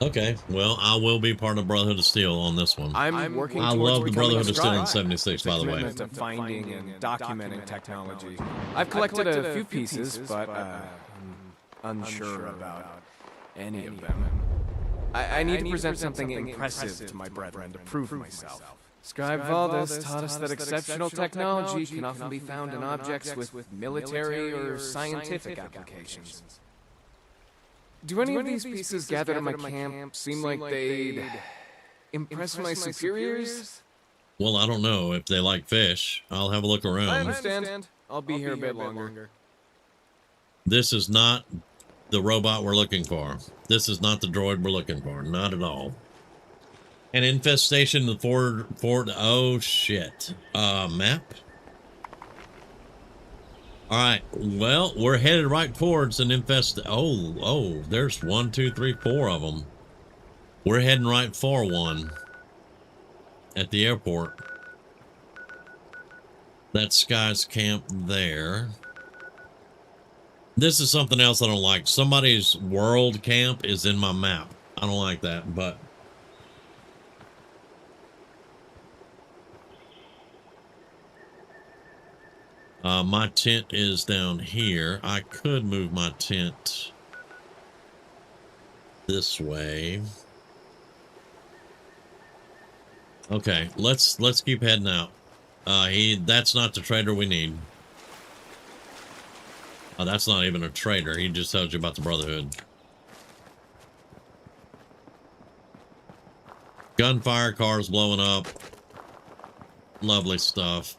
Okay, well, I will be part of Brotherhood of Steel on this one. I'm working I towards love the becoming Brotherhood a of Steel in scribe. 76, by the way. Commitment to finding and documenting technology. I've collected a few pieces, but I'm unsure about any of them. I need to present something impressive to my brethren to prove myself. Scribe Valdez taught us that exceptional technology can often be found in objects with military or scientific applications. Do any of these pieces gathered in my camp seem like they'd impress my superiors? Well, I don't know if they like fish. I'll have a look around. I understand. I'll be here a bit longer. This is not the robot we're looking for. This is not the droid we're looking for. Not at all. An infestation in the Ford. Oh, shit. Map? All right. Well, we're headed right towards an Oh, there's 1, 2, 3, 4 of them. We're heading right for one at the airport. That Sky's camp there. This is something else I don't like. Somebody's world camp is in my map. I don't like that, but my tent is down here. I could move my tent this way. Okay, let's keep heading out. That's not the trader we need. Oh, that's not even a trader. He just tells you about the Brotherhood. Gunfire, cars blowing up. Lovely stuff.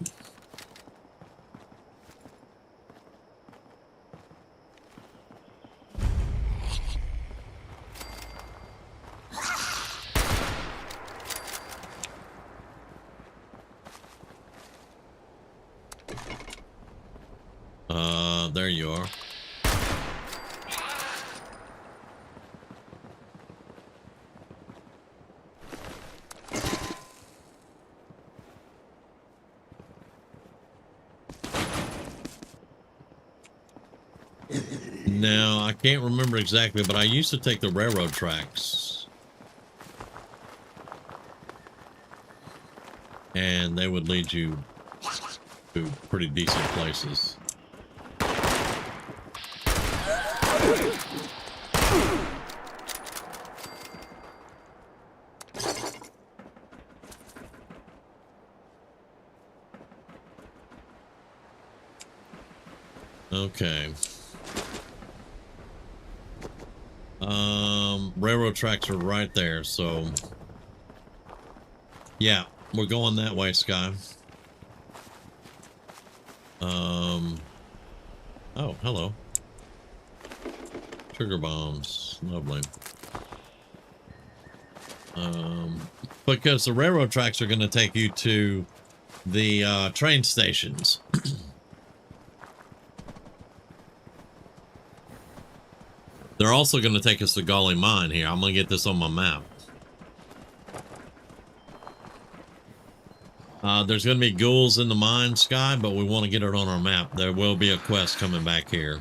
There you are. Now, I can't remember exactly, but I used to take the railroad tracks. And they would lead you to pretty decent places. Okay. Railroad tracks are right there, so yeah, we're going that way, Sky. Oh, hello. Trigger bombs, lovely. Because the railroad tracks are going to take you to the train stations. They're also going to take us to Golly Mine here. I'm going to get this on my map. There's going to be ghouls in the mine, Sky, but we want to get it on our map. There will be a quest coming back here.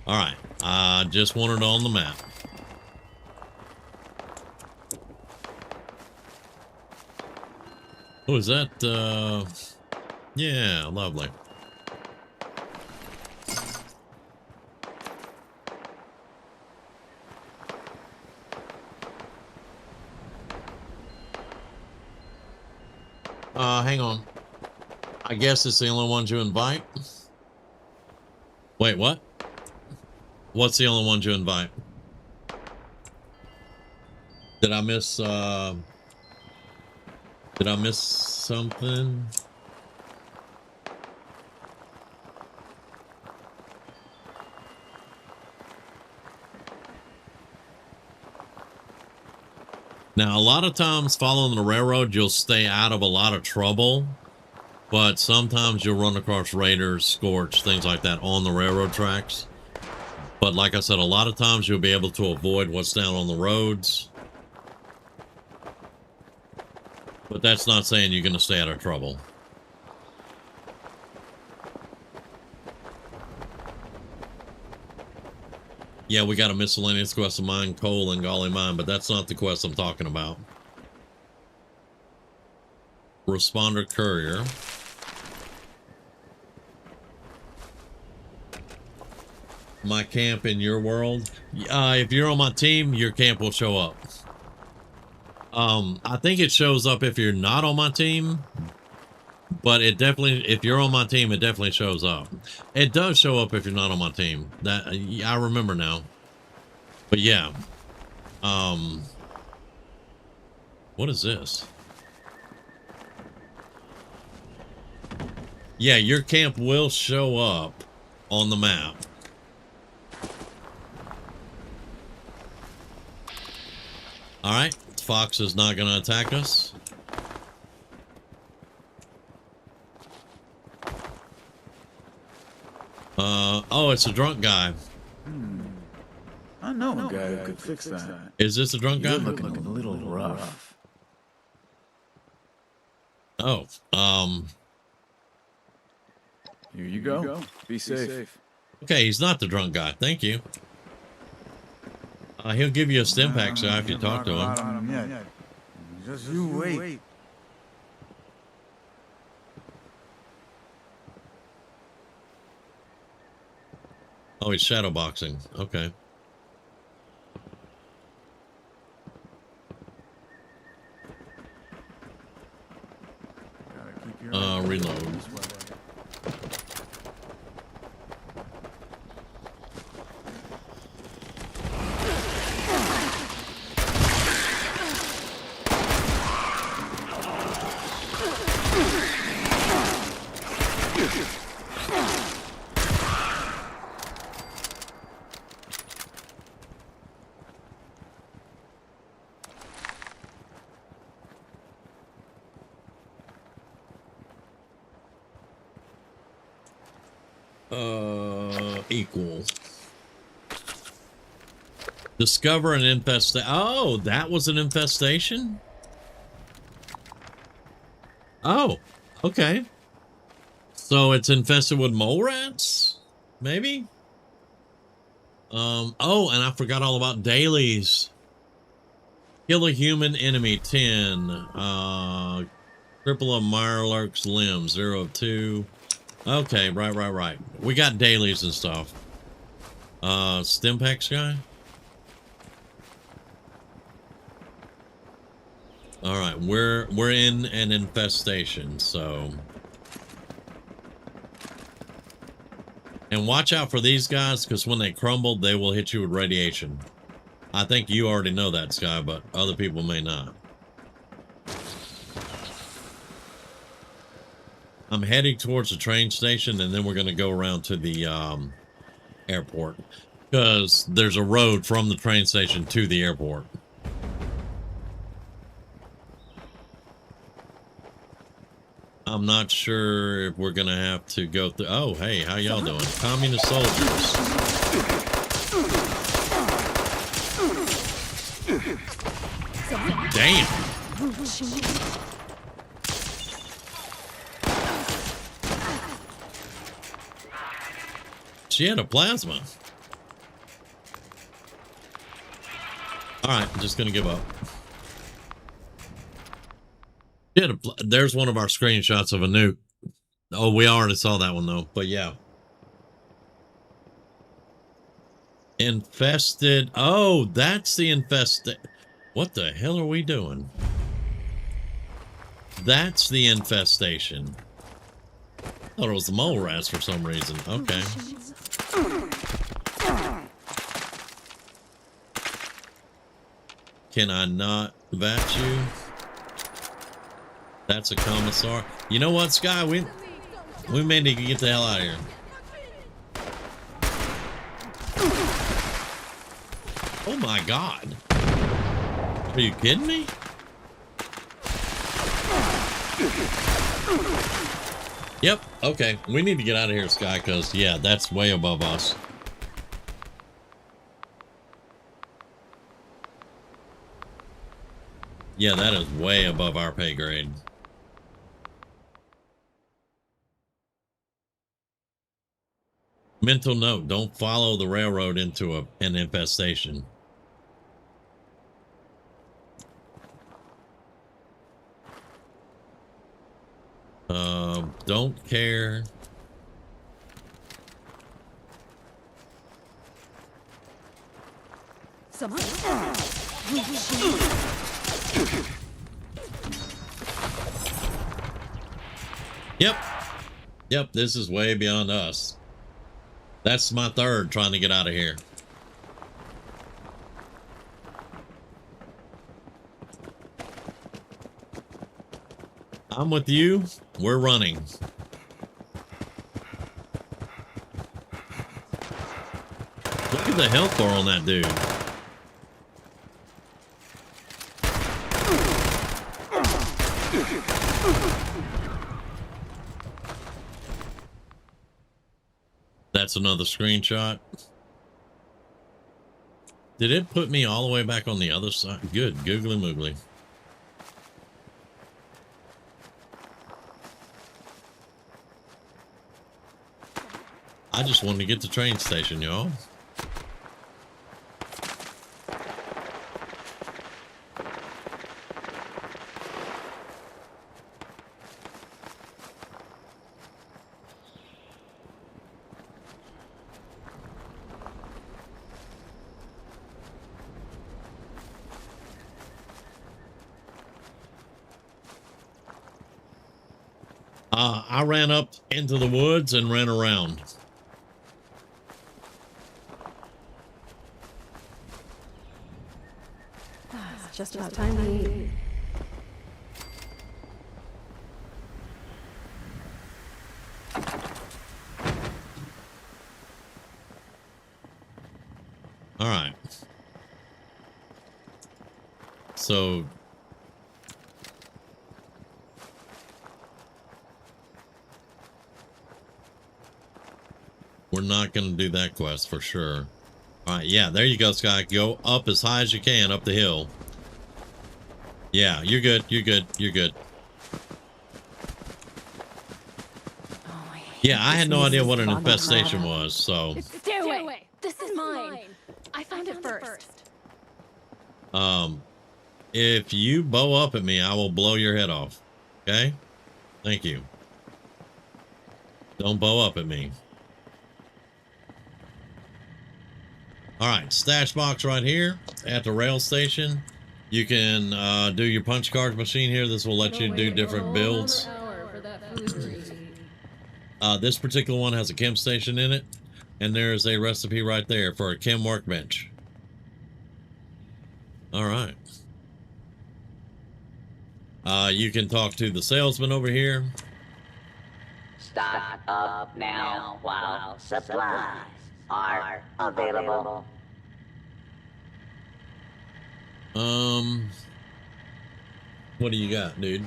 All right. I just wanted it on the map. Oh, is that, yeah, lovely. Hang on. I guess it's the only ones you invite. Wait, what? What's the only ones you invite? Did I miss something? Now, a lot of times following the railroad, you'll stay out of a lot of trouble, but sometimes you'll run across raiders, scorch, things like that on the railroad tracks. But like I said, a lot of times you'll be able to avoid what's down on the roads. But that's not saying you're going to stay out of trouble. Yeah, we got a miscellaneous quest of mine, coal, and Golly Mine, but that's not the quest I'm talking about. Responder courier. My camp in your world. If you're on my team, your camp will show up. I think it shows up if you're not on my team, but it definitely, if you're on my team, it definitely shows up. It does show up if you're not on my team. That I remember now. But yeah. What is this? Yeah, your camp will show up on the map. All right, Fox is not going to attack us. Oh, it's a drunk guy. I know a guy who could fix that. Is this a drunk guy? You're looking a little rough. Oh, Here you go. Be safe. Okay, he's not the drunk guy. Thank you. He'll give you a stim pack so if you talk to him. Yeah. Just you wait. Oh, he's shadow boxing. Okay. Reload. Equal. Discover an infestation. Oh, that was an infestation? Oh, okay. So it's infested with mole rats? Maybe? Oh, and I forgot all about dailies. Kill a human enemy, 10. Cripple a mirelurk's limb, 0 of 2. Okay, right. We got dailies and stuff. Stimpaks guy? Alright, we're in an infestation, so. And watch out for these guys, because when they crumble, they will hit you with radiation. I think you already know that, Sky, but other people may not. I'm heading towards the train station, and then we're going to go around to the airport, because there's a road from the train station to the airport. I'm not sure if we're going to have to go through. Oh, hey, how y'all doing? Communist soldiers. Damn. She had a plasma. All right, I'm just gonna give up. There's one of our screenshots of a nuke. Oh, we already saw that one though. But yeah, infested. Oh, that's the infested. What the hell are we doing? That's the infestation. Thought it was the mole rats for some reason. Okay. Can I not vat you? That's a commissar. You know what, Sky? We may need to get the hell out of here. Oh my God. Are you kidding me? Yep. Okay. We need to get out of here, Sky, because, yeah, that's way above us. Yeah, that is way above our pay grade. Mental note, don't follow the railroad into an infestation. Don't care. Yep, this is way beyond us. That's my third trying to get out of here. I'm with you. We're running. the health bar on that dude? That's another screenshot. Did it put me all the way back on the other side? Good, googly moogly. I just wanted to get to the train station, y'all. I ran up into the woods and ran around. It's just about time to eat. All right. So we're not going to do that quest for sure. All right. Yeah, there you go, Sky. Go up as high as you can up the hill. Yeah, you're good. You're good. You're good. Yeah, I had no idea what an infestation was, so. Stay away. This is mine. I found it first. If you bow up at me, I will blow your head off. Okay? Thank you. Don't bow up at me. All right, stash box right here at the rail station. You can do your punch card machine here. This will let you do different builds. This particular one has a chem station in it, and there's a recipe right there for a chem workbench. All right. You can talk to the salesman over here. Stock up now while supplies are available. What do you got, dude?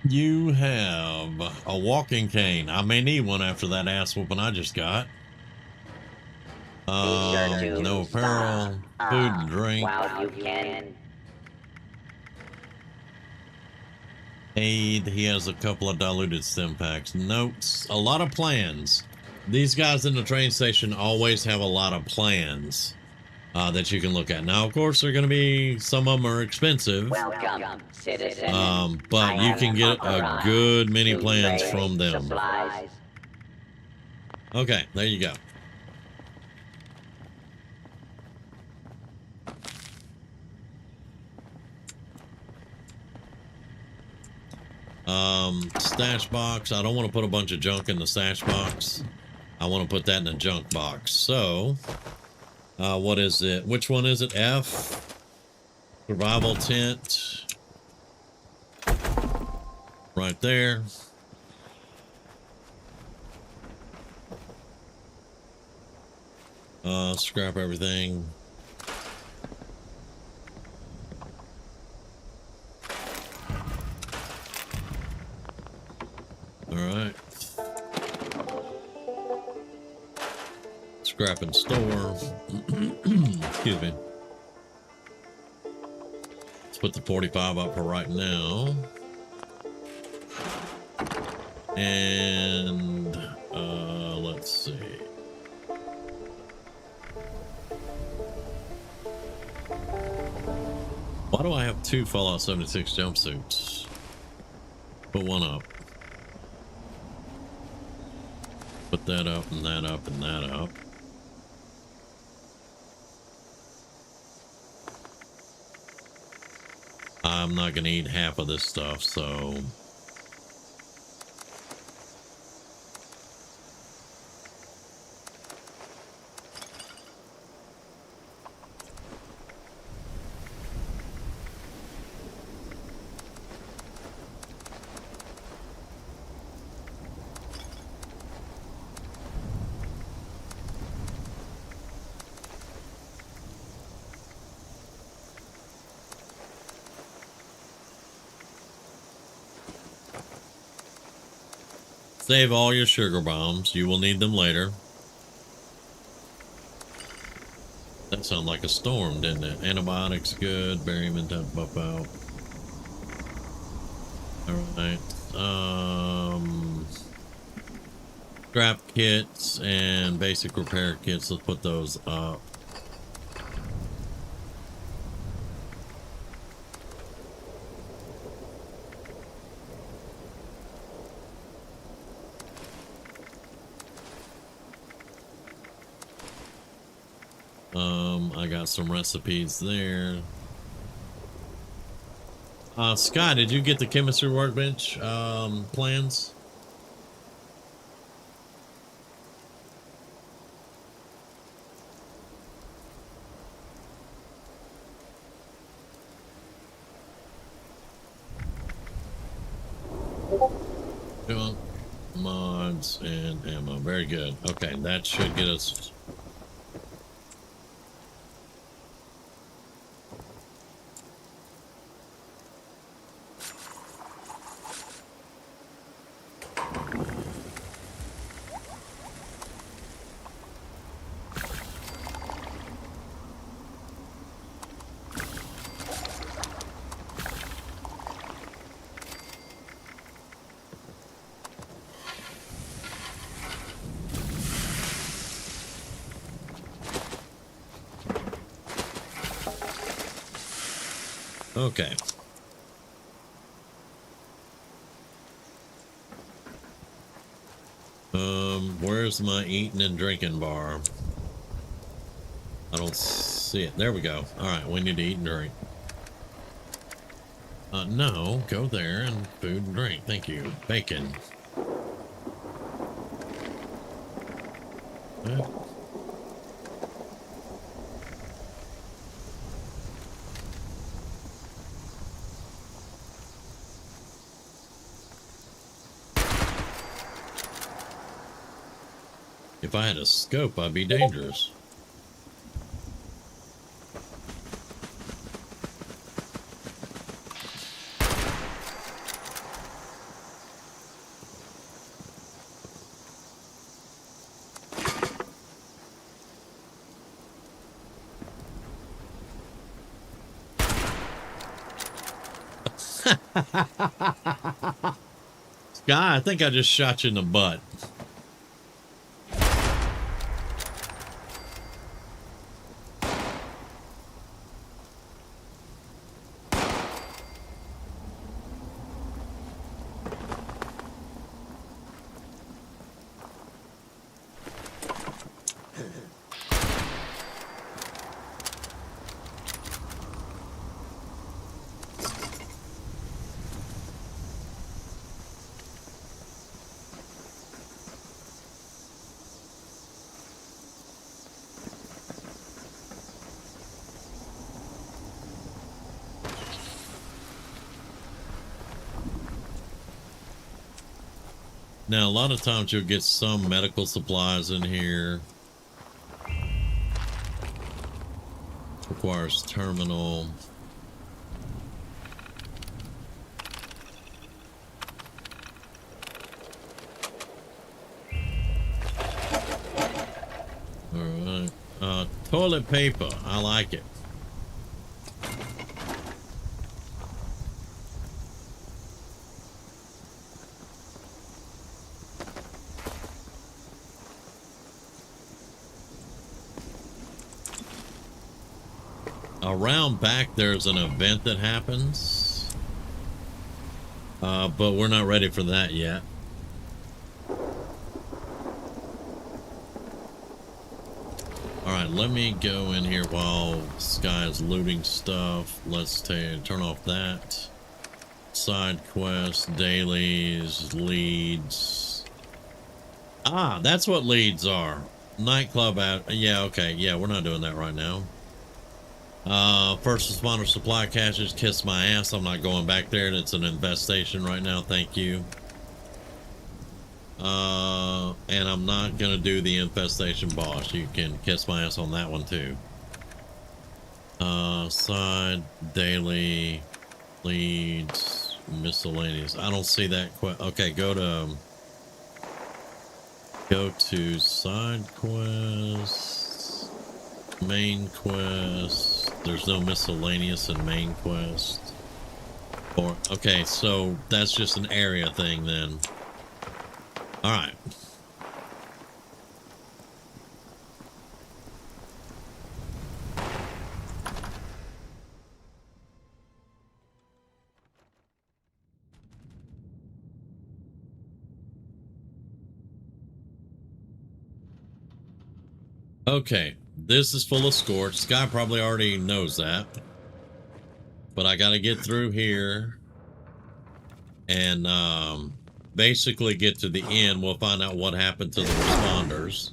You have a walking cane. I may need one after that ass whooping I just got. No apparel, food and drink. While you can. Aid, he has a couple of diluted stim packs. Notes, a lot of plans. These guys in the train station always have a lot of plans that you can look at. Now, of course, they're going to be, some of them are expensive. Welcome, citizen. But you can get a good many plans from them. Supplies. Okay, there you go. Stash box. I don't want to put a bunch of junk in the stash box. I want to put that in the junk box. So, what is it? Which one is it? F. Survival tent. Right there. Scrap everything. All right. Scrap and store. Excuse me. Let's put the 45 up for right now. And let's see. Why do I have two Fallout 76 jumpsuits? Put one up. Put that up and that up and that up. I'm not going to eat half of this stuff, so... Save all your sugar bombs. You will need them later. That sounded like a storm, didn't it? Antibiotics good. Barium and temp buff out. Alright. Scrap kits and basic repair kits. Let's put those up. I got some recipes there. Sky, did you get the chemistry workbench plans? Junk, mods, and ammo. Very good. Okay, that should get us. Okay. Where's my eating and drinking bar? I don't see it. There we go. All right, we need to eat and drink. No, go there and food and drink. Thank you. Bacon. If I had a scope, I'd be dangerous. Sky, I think I just shot you in the butt. Now, a lot of times you'll get some medical supplies in here. Requires terminal. All right. Toilet paper. I like it. Around back there's an event that happens, but we're not ready for that yet. Alright, let me go in here while Sky is looting stuff. Let's turn off that. Side quests, dailies, leads. Ah, that's what leads are. Nightclub out. Yeah, okay. Yeah, we're not doing that right now. First responder supply caches, kiss my ass. I'm not going back there. It's an infestation right now. Thank you. And I'm not gonna do the infestation boss. You can kiss my ass on that one too. Side, daily, leads, miscellaneous. I don't see that. Okay, go to Go to side quests, main quest. There's no miscellaneous in main quest. Or okay, so that's just an area thing then. All right. Okay, this is full of scorch. This guy probably already knows that. But I got to get through here and basically get to the end. We'll find out what happened to the responders.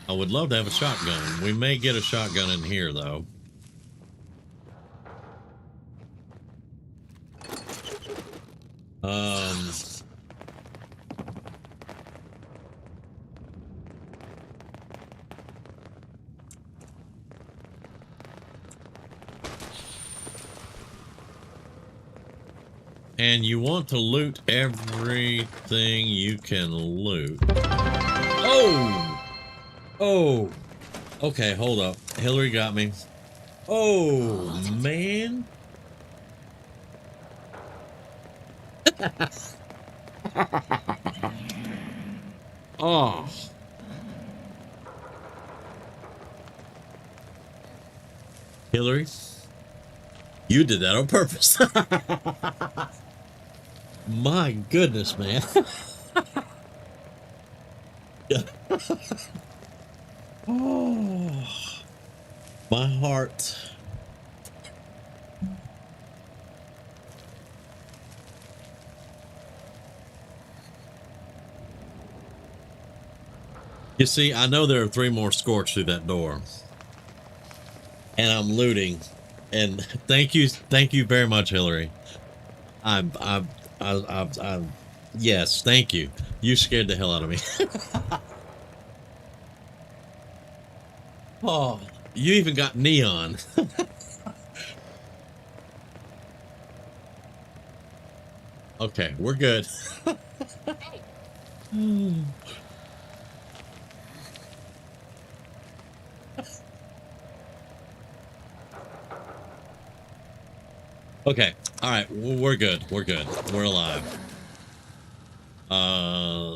I would love to have a shotgun. We may get a shotgun in here, though. And you want to loot everything you can loot. Oh! Oh, okay, hold up. Hillary got me. Oh, man. Oh. Hillary, you did that on purpose. My goodness, man. Oh, my heart. You see, I know there are 3 more scorch through that door, and I'm looting. And thank you very much, Hillary. Yes, thank you. You scared the hell out of me. Oh, you even got neon. Okay, we're good. Okay, all right, we're good. We're good. We're alive.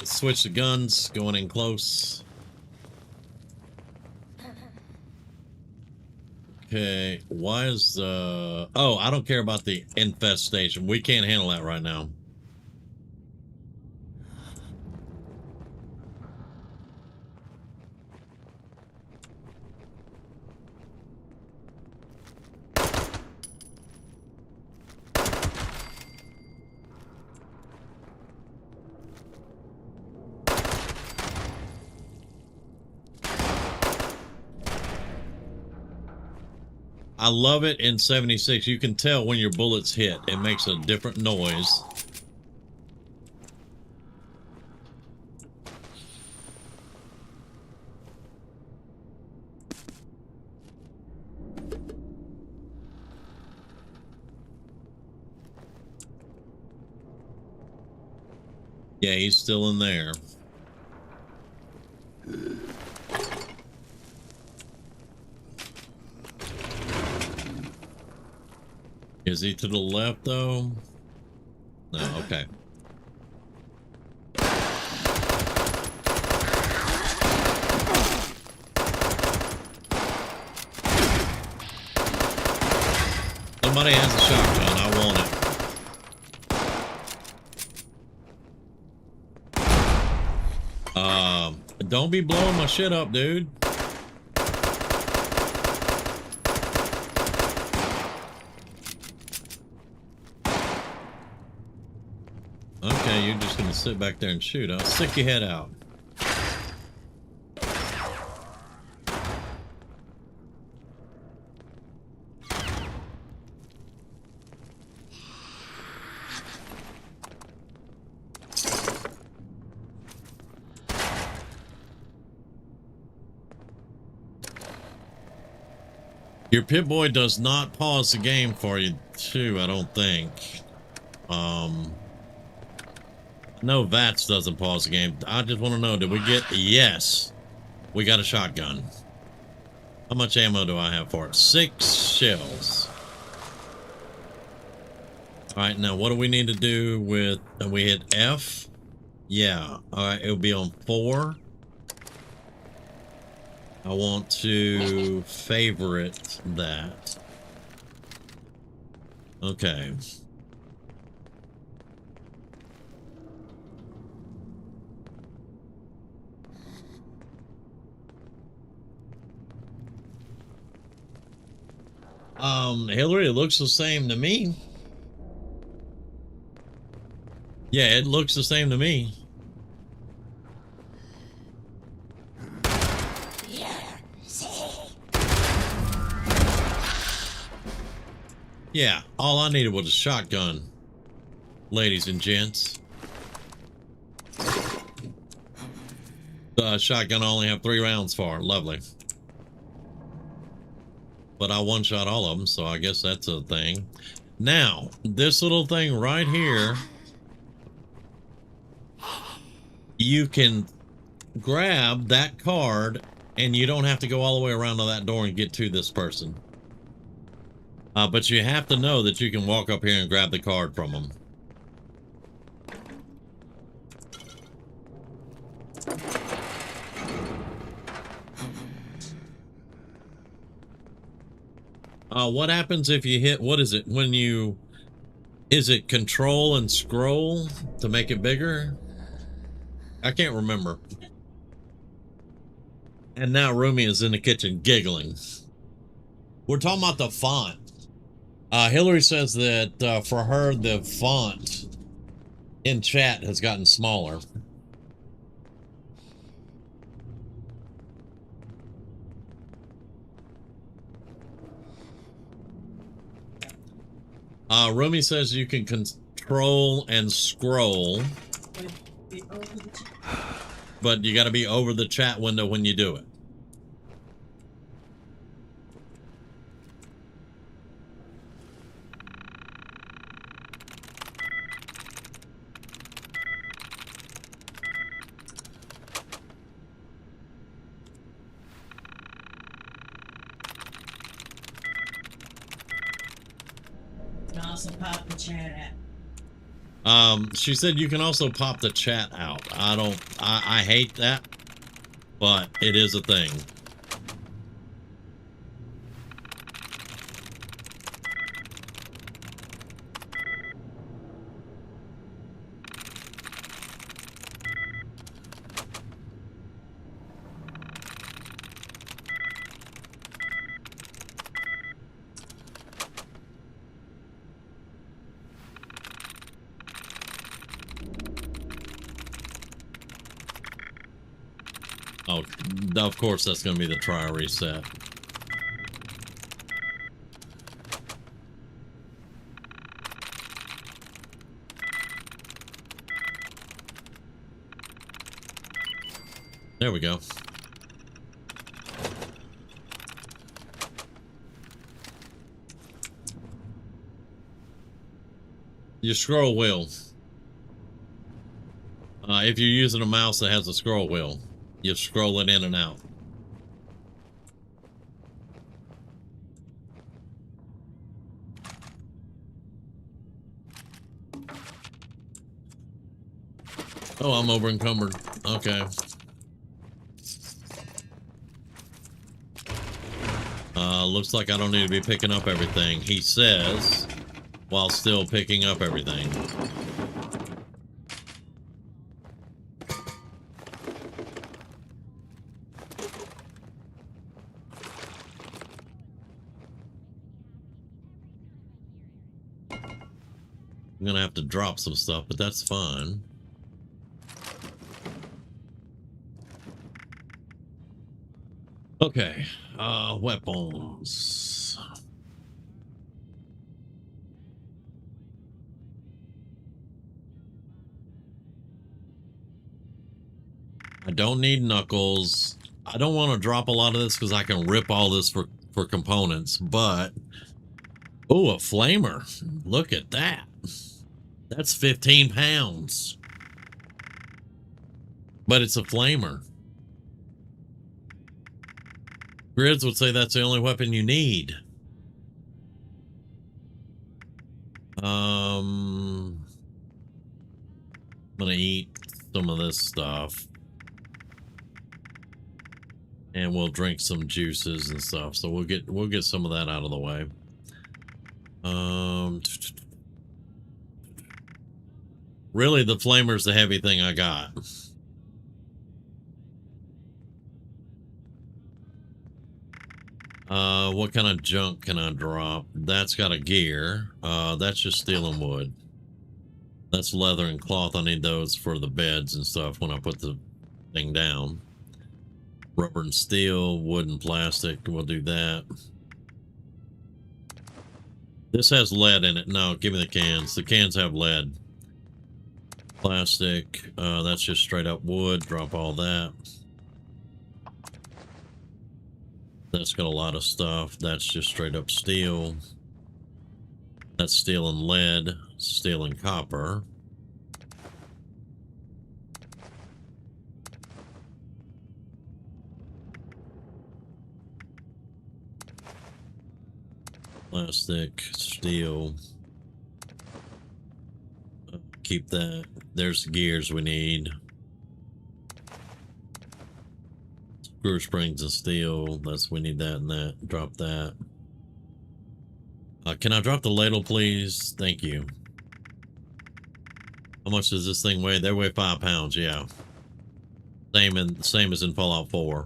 Switch the guns, going in close. Okay, why is the... Oh, I don't care about the infestation. We can't handle that right now. I love it in 76. You can tell when your bullets hit. It makes a different noise. Yeah, he's still in there. Is he to the left, though? No, okay. Somebody has a shotgun. I want it. Don't be blowing my shit up, dude. Okay, you're just gonna sit back there and shoot. I'll stick your head out. Your Pip-Boy does not pause the game for you, too, I don't think. No, VATS doesn't pause the game. I just want to know, did we get... Yes. We got a shotgun. How much ammo do I have for it? 6 shells. Alright, now what do we need to do with... we hit F? Yeah. Alright, it'll be on 4. I want to favorite that. Okay. Hillary, it looks the same to me. Yeah, it looks the same to me. Yeah, all I needed was a shotgun, ladies and gents. The shotgun I only have 3 rounds for. Lovely. But I one-shot all of them, so I guess that's a thing. Now, this little thing right here, you can grab that card, and you don't have to go all the way around to that door and get to this person. But you have to know that you can walk up here and grab the card from them. What happens if you hit, what is it, when you, is it control and scroll to make it bigger? I can't remember. And now Rumi is in the kitchen giggling. We're talking about the font. Hillary says that for her, the font in chat has gotten smaller. Rumi says you can control and scroll, but you got to be over the chat window when you do it. Also pop the chat out. She said you can also pop the chat out. I hate that, but it is a thing. Oh, of course, that's going to be the try reset. There we go. Your scroll wheel. If you're using a mouse that has a scroll wheel, you scroll it in and out. Oh, I'm over encumbered. Okay. Looks like I don't need to be picking up everything, he says, while still picking up everything. I'm gonna have to drop some stuff, but that's fine. Okay, weapons. I don't need knuckles. I don't want to drop a lot of this because I can rip all this for for components, but oh, a flamer. Look at that. That's 15 pounds. But it's a flamer. Grids would say that's the only weapon you need. I'm gonna eat some of this stuff. And we'll drink some juices and stuff. So we'll get some of that out of the way. Really, the flamer's the heavy thing I got. What kind of junk can I drop? That's got a gear. That's just steel and wood. That's leather and cloth. I need those for the beds and stuff when I put the thing down. Rubber and steel, wood and plastic. We'll do that. This has lead in it. No, give me the cans. The cans have lead. Plastic. That's just straight up wood. Drop all that. That's got a lot of stuff. That's just straight up steel. That's steel and lead. Steel and copper. Plastic, steel. Keep that. There's the gears we need. Screw springs and steel. We need that and that. Drop that. Can I drop the ladle, please? Thank you. How much does this thing weigh? They weigh 5 pounds, yeah. Same as in Fallout 4.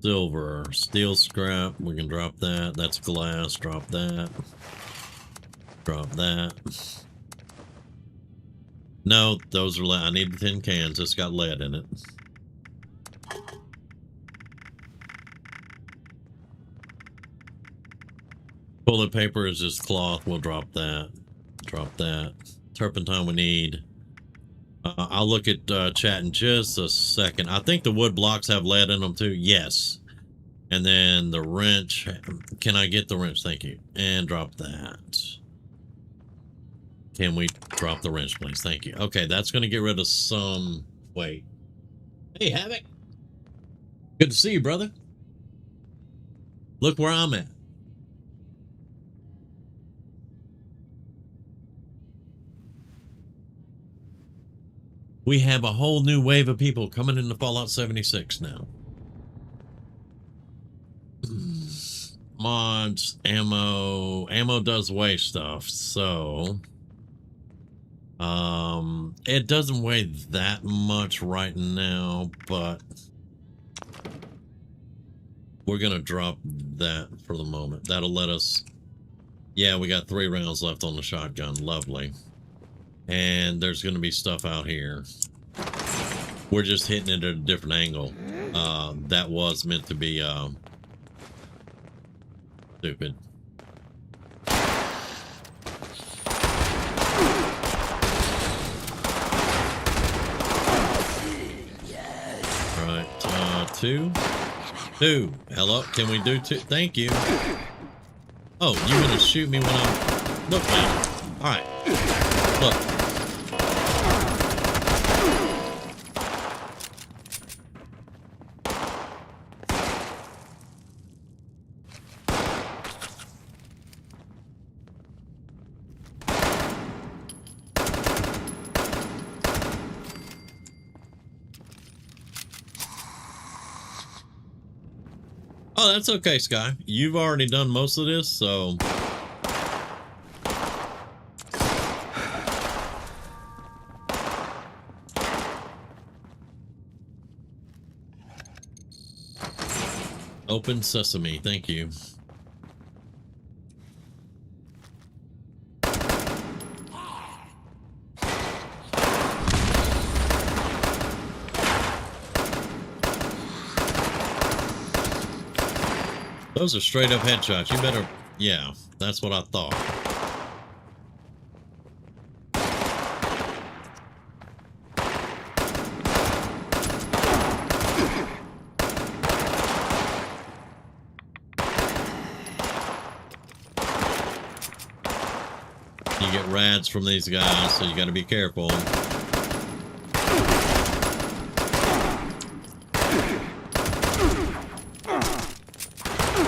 Silver, steel scrap, we can drop that. That's glass, drop that. Drop that. No, those are lead. I need the tin cans. It's got lead in it. Toilet paper is just cloth. We'll drop that. Drop that. Turpentine we need. I'll look at chat in just a second. I think the wood blocks have lead in them too. Yes. And then the wrench. Can I get the wrench? Thank you. And drop that. Can we drop the wrench, please? Thank you. Okay, that's going to get rid of some... Wait. Hey, Havoc. Good to see you, brother. Look where I'm at. We have a whole new wave of people coming into Fallout 76 now. Mods, ammo. Ammo does weigh stuff, so... it doesn't weigh that much right now, but... we're gonna drop that for the moment. That'll let us... Yeah, we got 3 rounds left on the shotgun. Lovely. And there's going to be stuff out here. We're just hitting it at a different angle. That was meant to be stupid. Right, 2. Hello, can we do 2? Thank you. Oh, you're going to shoot me when I'm... Look, man. All right. Look. Oh, that's okay, Sky. You've already done most of this, so... Open sesame, thank you. Those are straight up headshots. You better Yeah, that's what I thought. You get rads from these guys, so you got to be careful.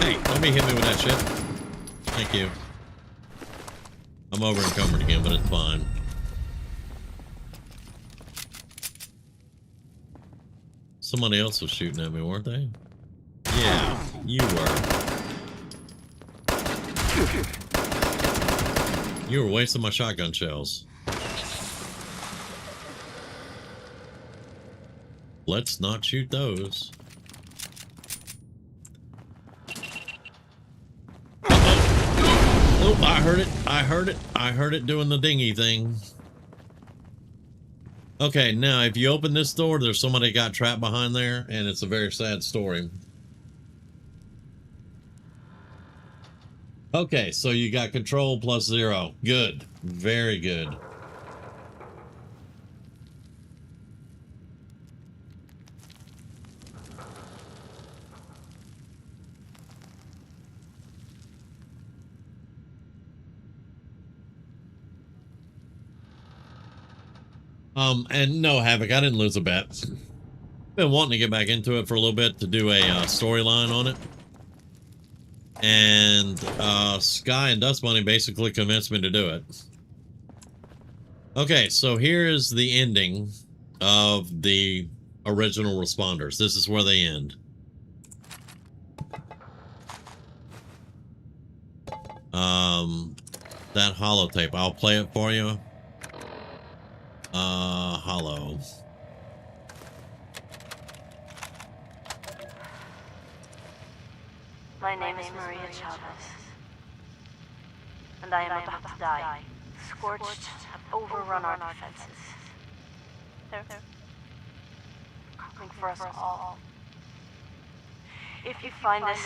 Hey, don't be hitting me with that shit. Thank you. I'm over encumbered again, but it's fine. Somebody else was shooting at me, weren't they? Yeah, you were. You were wasting my shotgun shells. Let's not shoot those. Oh, I heard it. I heard it. I heard it doing the dingy thing. Okay, now if you open this door, there's somebody got trapped behind there, and it's a very sad story. Okay, so you got control plus 0. Good. Very good. And no, Havoc, I didn't lose a bet. Been wanting to get back into it for a little bit to do a storyline on it. And Sky and Dust Bunny basically convinced me to do it. Okay, so here is the ending of the original responders. This is where they end. That holotape, I'll play it for you. Hollow. My name is Maria Chavez, and I am about to die. Scorched have overrun our defenses. They're coming for us all. If you find this,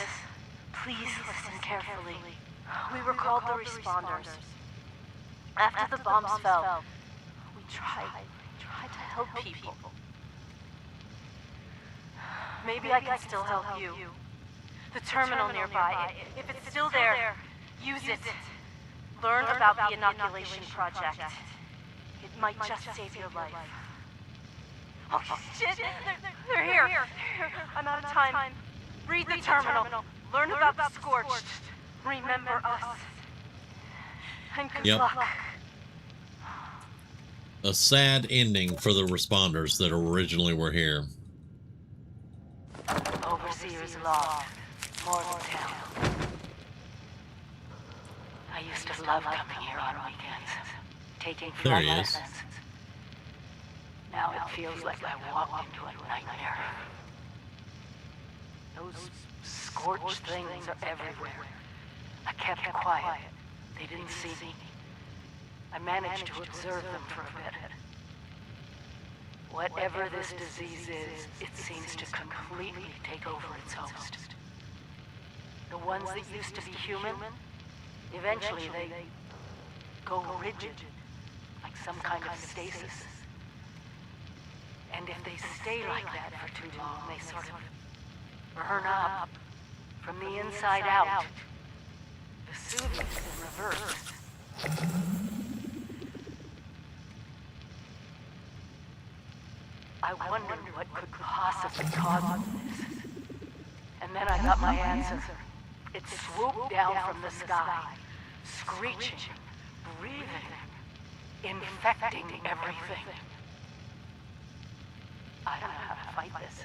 please listen carefully. We were called the responders. After the bombs fell, we tried to help people. Maybe I can still help you. The terminal nearby, if it's still there, use it. Learn about the inoculation project. It might just save your life. Oh, shit! They're here! I'm out of time. Read the terminal. Learn about the Scorched. Remember us. And good luck. A sad ending for the responders that originally were here. Overseer's log. Morgantown. I used to love coming here on weekends, taking flight lessons. Now it feels like I walked into a nightmare. Those scorched things are everywhere. I kept quiet. They didn't see me. I managed to observe them for a bit. Whatever this disease is, it seems to completely take over its host. The ones that used to be human, eventually they go rigid, like some kind of stasis. And if they stay like that for too long, they sort of burn up from the inside out. Vesuvius in reverse. I wondered what could possibly cause this. And then I got my answer. It swooped down from the sky, screeching, breathing, infecting everything. I don't know how to fight this.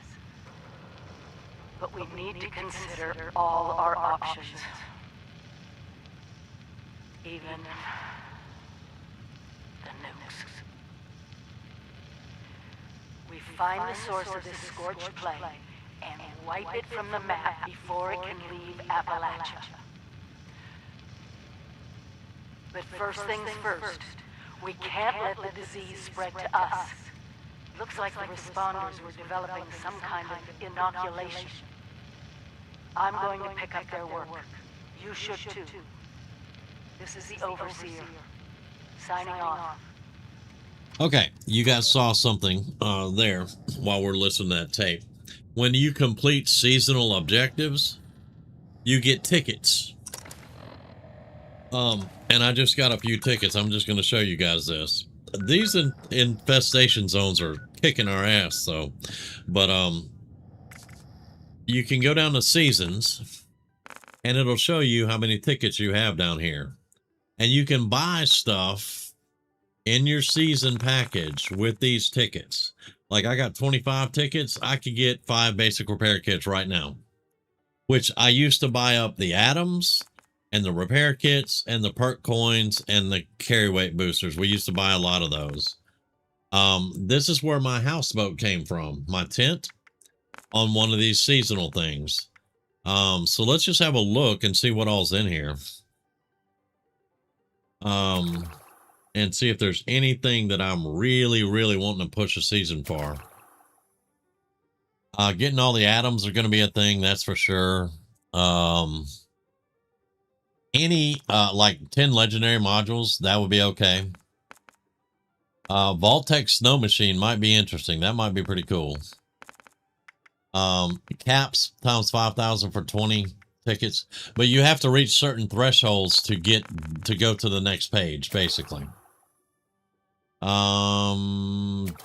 But we need to consider all our options. Even the nukes. We find the source of this scorched plague and wipe it from the map before it can leave Appalachia. But first things first, we can't let the disease spread to us. Looks like the responders were developing some kind of inoculation. I'm going to pick up their work. You should too. This is the Overseer. Signing off. Okay, you guys saw something there while we're listening to that tape. When you complete seasonal objectives, you get tickets. And I just got a few tickets. I'm just going to show you guys this. These infestation zones are kicking our ass, so. But you can go down to seasons, and it'll show you how many tickets you have down here. And you can buy stuff in your season package with these tickets. Like I got 25 tickets. I could get 5 basic repair kits right now, which I used to buy up the atoms and the repair kits and the perk coins and the carry weight boosters. We used to buy a lot of those. This is where my houseboat came from, my tent on one of these seasonal things. So let's just have a look and see what all's in here. And see if there's anything that I'm really, really wanting to push a season for. Getting all the atoms are going to be a thing, that's for sure. Any, like 10 legendary modules, that would be okay. Vault-Tec Snow Machine might be interesting. That might be pretty cool. Caps times 5,000 for 20 tickets. But you have to reach certain thresholds to go to the next page, basically. There's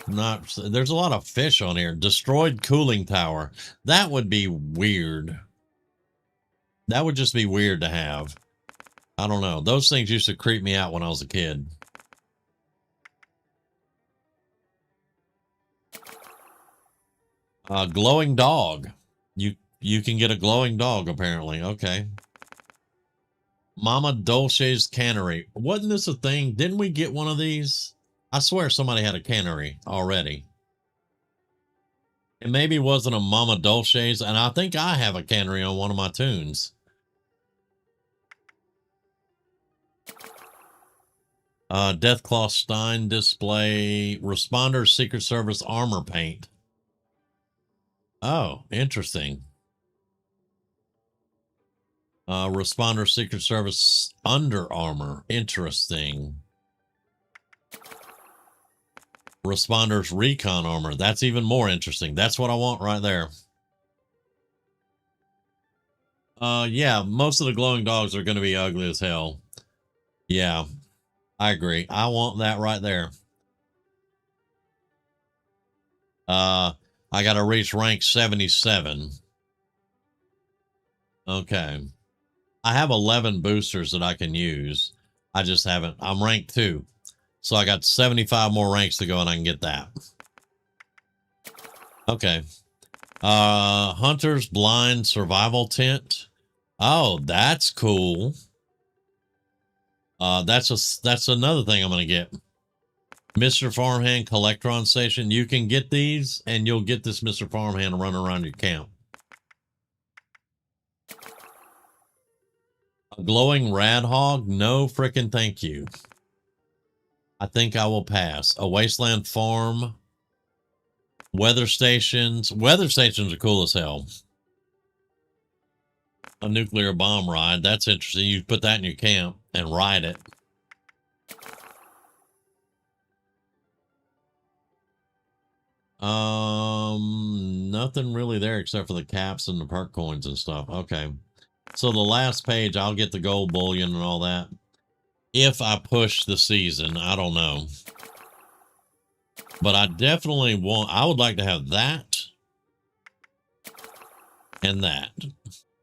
a lot of fish on here. Destroyed cooling tower. That would be weird. That would just be weird to have. I don't know. Those things used to creep me out when I was a kid. Glowing dog. You can get a glowing dog apparently. Okay. Mama Dolce's cannery. Wasn't this a thing? Didn't we get one of these? I swear somebody had a cannery already. It maybe wasn't a Mama Dolce's, and I think I have a cannery on one of my tunes. Deathclaw Stein display. Responder Secret Service armor paint. Oh, interesting. Responder Secret Service Under Armour. Interesting. Responders Recon Armor. That's even more interesting. That's what I want right there. Yeah, most of the glowing dogs are going to be ugly as hell. Yeah, I agree. I want that right there. I got to reach rank 77. Okay. I have 11 boosters that I can use. I just haven't. I'm rank 2. So I got 75 more ranks to go and I can get that. Okay. Hunter's Blind Survival Tent. Oh, that's cool. That's another thing I'm going to get. Mr. Farmhand Collectron Station. You can get these and you'll get this Mr. Farmhand running around your camp. A glowing radhog? No frickin' thank you. I think I will pass. A wasteland farm. Weather stations. Weather stations are cool as hell. A nuclear bomb ride. That's interesting. You put that in your camp and ride it. Nothing really there except for the caps and the perk coins and stuff. Okay. So the last page, I'll get the gold bullion and all that. If I push the season, I don't know. But I definitely want, I would like to have that. And that.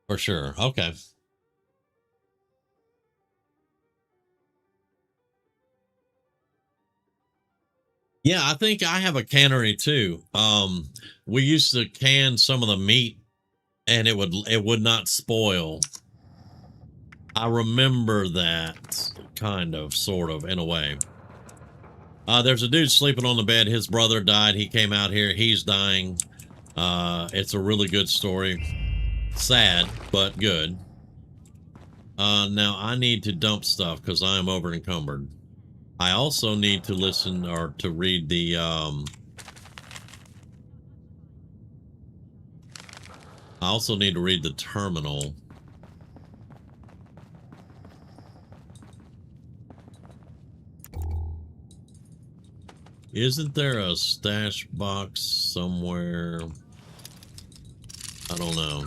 For sure. Okay. Yeah, I think I have a cannery too. We used to can some of the meat and it would not spoil. I remember that kind of, sort of, in a way. There's a dude sleeping on the bed. His brother died. He came out here. He's dying. It's a really good story. Sad, but good. Now I need to dump stuff because I am over encumbered. I also need to listen or to read the I also need to read the terminal. Isn't there a stash box somewhere? I don't know.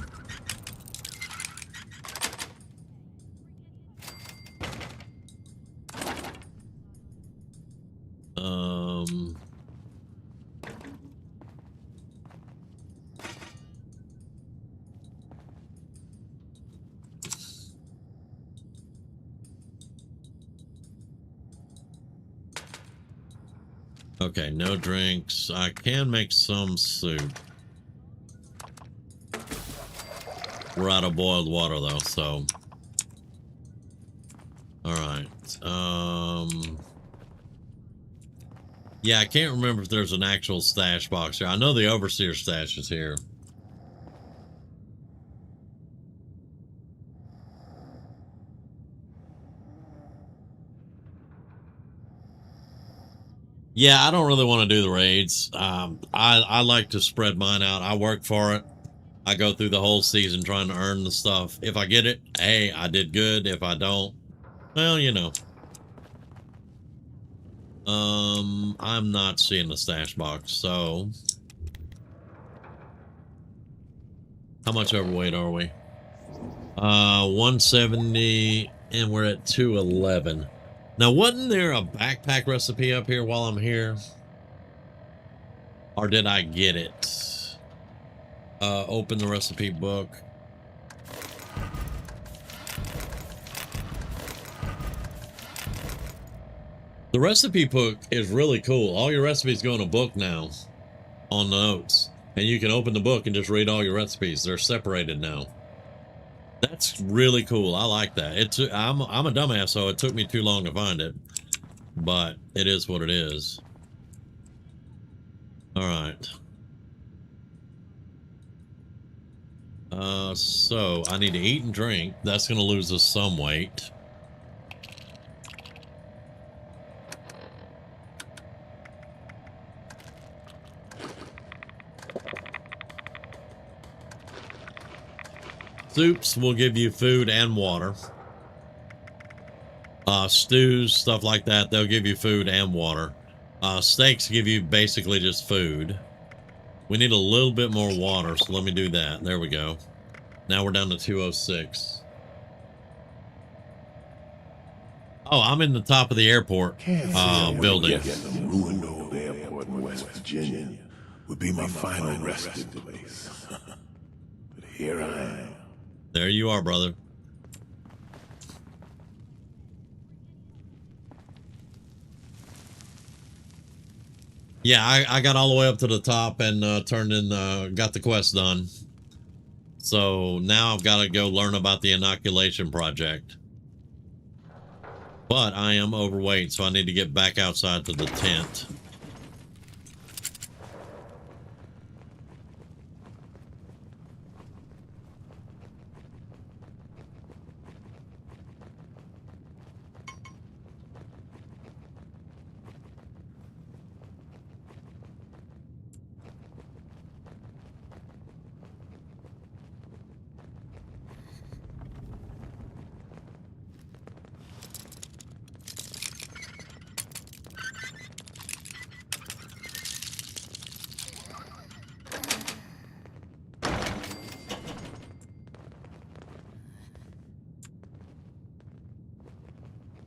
Okay, no drinks. I can make some soup. We're out of boiled water though, so. Alright. Yeah, I can't remember if there's an actual stash box here. I know the overseer stash is here. Yeah, I don't really want to do the raids. I like to spread mine out. I work for it. I go through the whole season trying to earn the stuff. If I get it, hey, I did good. If I don't, well, you know. I'm not seeing the stash box, so. How much overweight are we? 170, and we're at 211. Now, wasn't there a backpack recipe up here while I'm here? Or did I get it? Open the recipe book. The recipe book is really cool. All your recipes go in a book now on notes. And you can open the book and just read all your recipes. They're separated now. That's really cool. I like that. I'm a dumbass, so it took me too long to find it. But it is what it is. All right. So I need to eat and drink. That's going to lose us some weight. Soups will give you food and water. Stews, stuff like that, they'll give you food and water. Steaks give you basically just food. We need a little bit more water, so let me do that. There we go. Now we're down to 206. Oh, I'm in the top of the airport building. The ruined old airport in West Virginia would be my final resting place. But here I am. There you are, brother. Yeah, I got all the way up to the top and turned in, got the quest done. So now I've got to go learn about the inoculation project. But I am overweight, so I need to get back outside to the tent.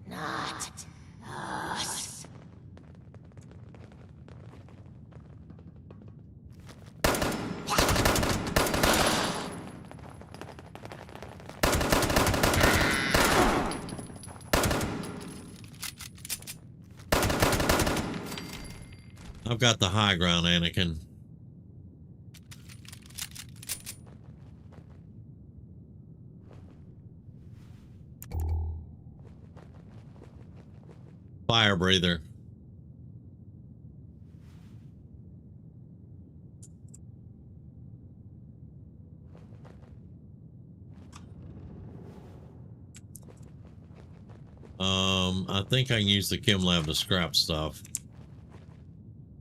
Not us. I've got the high ground, Anakin. Fire breather. I think I can use the chem lab to scrap stuff.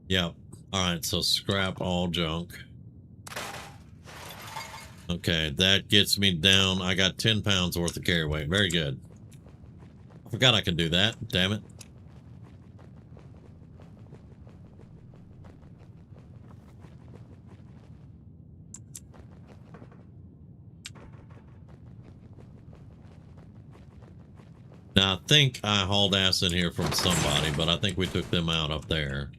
Yep. Alright, so scrap all junk. Okay, that gets me down. I got 10 pounds worth of carry weight. Very good. I forgot I could do that. Damn it. Now, I think I hauled ass in here from somebody, but I think we took them out up there.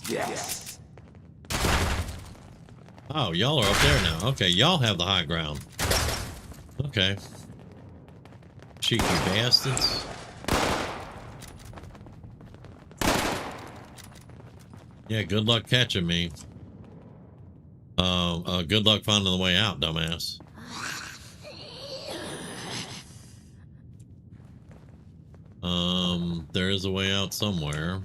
Yes. Oh, y'all are up there now. Okay, y'all have the high ground. Okay. Cheeky bastards. Yeah, good luck catching me. Good luck finding the way out, dumbass. There is a way out somewhere.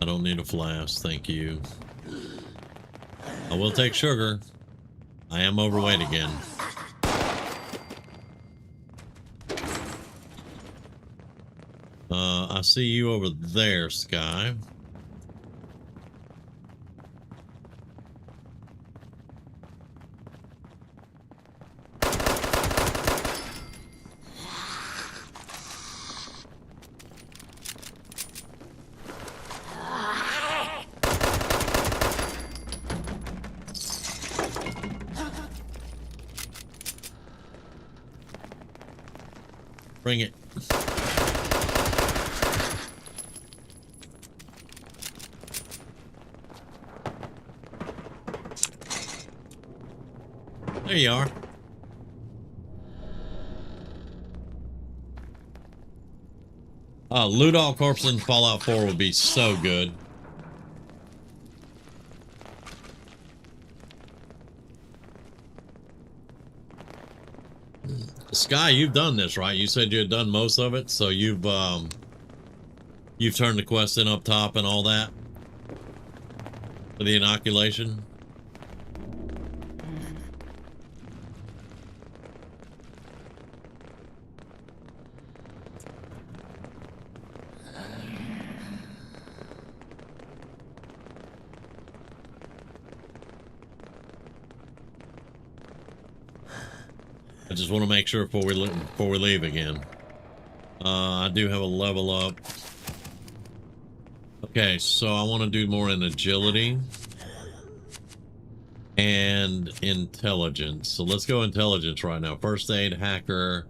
I don't need a flask, thank you. I will take sugar. I am overweight again. I see you over there, Sky. Bring it. There you are. Loot all corpses in Fallout 4 would be so good. Sky, you've done this, right? You said you had done most of it, so you've turned the quest in up top and all that for the inoculation. I just want to make sure before we leave again. I do have a level up. Okay, so I want to do more in agility and intelligence. So let's go intelligence right now. First aid, hacker,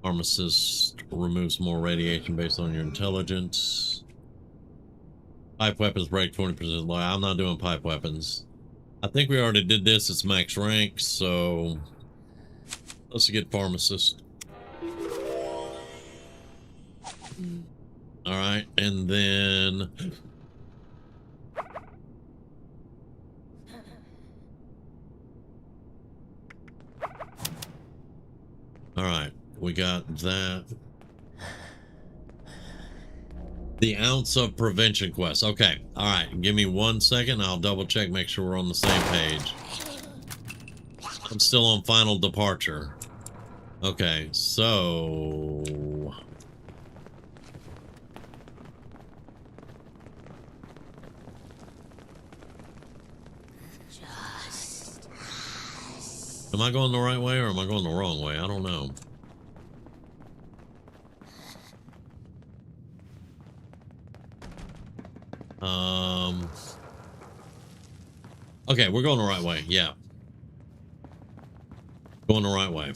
pharmacist removes more radiation based on your intelligence. Pipe weapons break 20% life. I'm not doing pipe weapons. I think we already did this. It's max rank, so let's get pharmacist. All right, and then all right, we got that. The ounce of prevention quest. Okay, all right, give me 1 second. I'll double check, make sure we're on the same page. I'm still on final departure. Okay, so am I going the right way or am I going the wrong way? I don't know. Okay, we're going the right way. Yeah. Going the right way.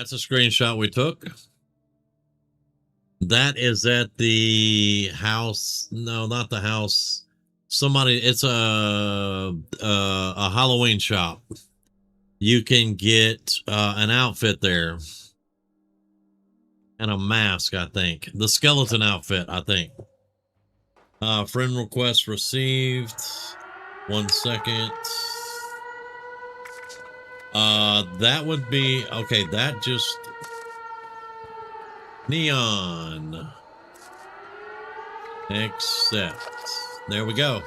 That's a screenshot we took. That is at the house. No, not the house. Somebody. It's a Halloween shop. You can get an outfit there and a mask. I think the skeleton outfit. I think. Friend request received. 1 second. That would be okay. That just neon. Accept. There we go.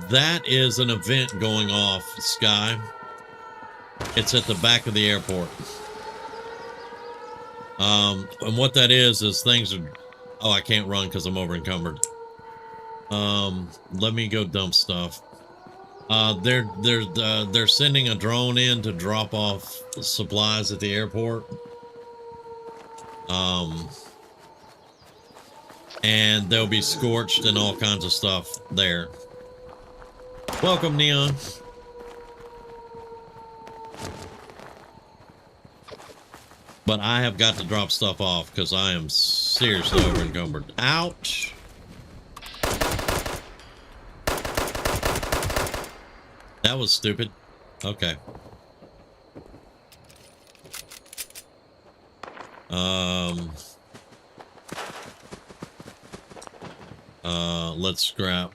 That is an event going off, Sky. It's at the back of the airport. And what that is things are... Oh, I can't run because I'm over encumbered. Let me go dump stuff. They're sending a drone in to drop off supplies at the airport. And they'll be scorched and all kinds of stuff there. Welcome, Neon. But I have got to drop stuff off because I am seriously over encumbered. Ouch. That was stupid. Okay. Let's scrap.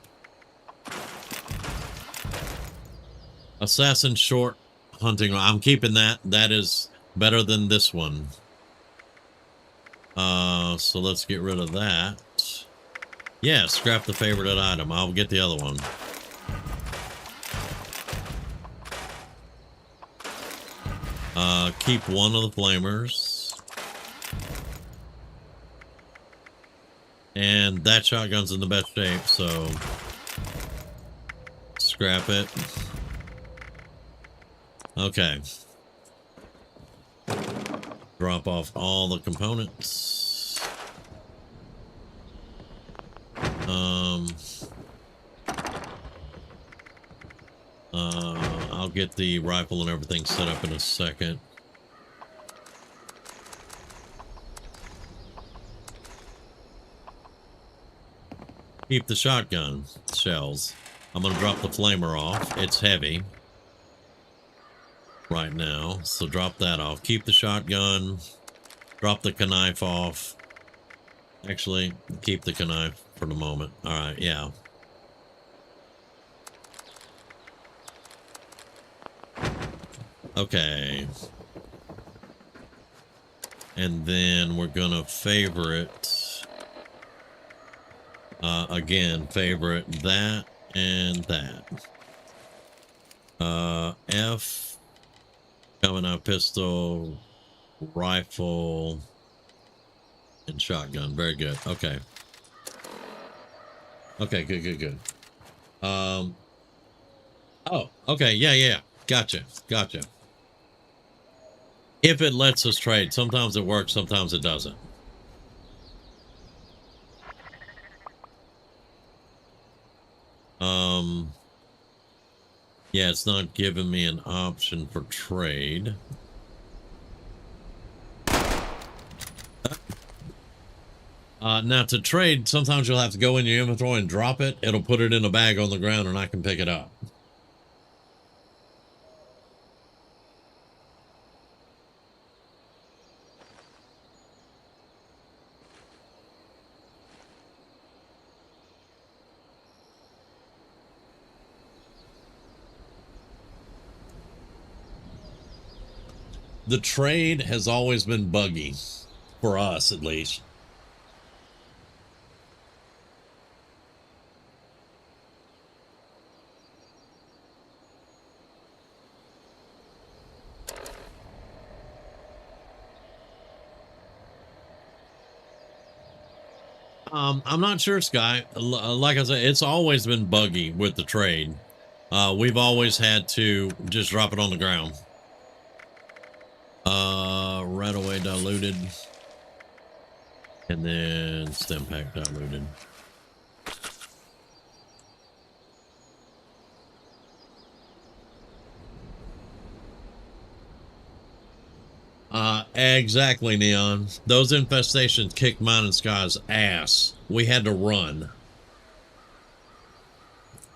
Assassin short hunting. I'm keeping that. That is better than this one. So let's get rid of that. Yeah, scrap the favorite item. I'll get the other one. Keep one of the flamers. And that shotgun's in the best shape, so scrap it. Okay. Drop off all the components. I'll get the rifle and everything set up in a second. Keep the shotgun shells. I'm gonna drop the flamer off. It's heavy right now, so drop that off. Keep the shotgun. Drop the knife off. Actually, keep the knife for the moment. All right, yeah. Okay. And then we're gonna favorite. Again, favorite that and that. F, coming out pistol, rifle, and shotgun. Very good. Okay. Okay, good. Oh, okay. Yeah. Gotcha. If it lets us trade, sometimes it works, sometimes it doesn't. Yeah, it's not giving me an option for trade. Now to trade, sometimes you'll have to go in your inventory and drop it. It'll put it in a bag on the ground and I can pick it up. The trade has always been buggy, for us at least. I'm not sure, Sky. Like I said, it's always been buggy with the trade. We've always had to just drop it on the ground. Right away diluted. And then stem pack diluted. Exactly, Neon. Those infestations kicked mine and Sky's ass. We had to run.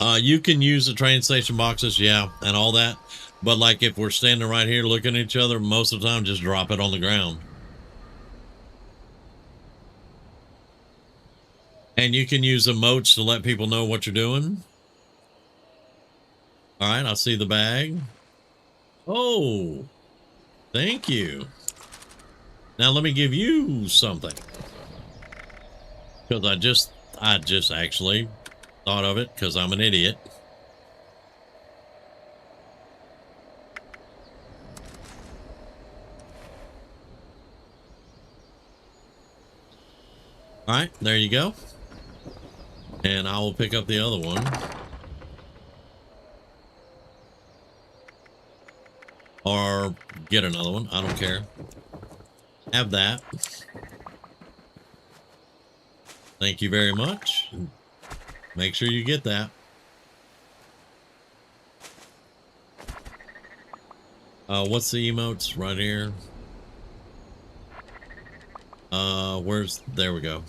You can use the train station boxes, yeah, and all that. But like if we're standing right here looking at each other, most of the time just drop it on the ground. And you can use emotes to let people know what you're doing. All right, I see the bag. Oh, thank you. Now let me give you something. Because I just actually thought of it because I'm an idiot. All right, there you go. And I will pick up the other one. Or get another one. I don't care. Have that. Thank you very much. Make sure you get that. What's the emotes right here? There we go.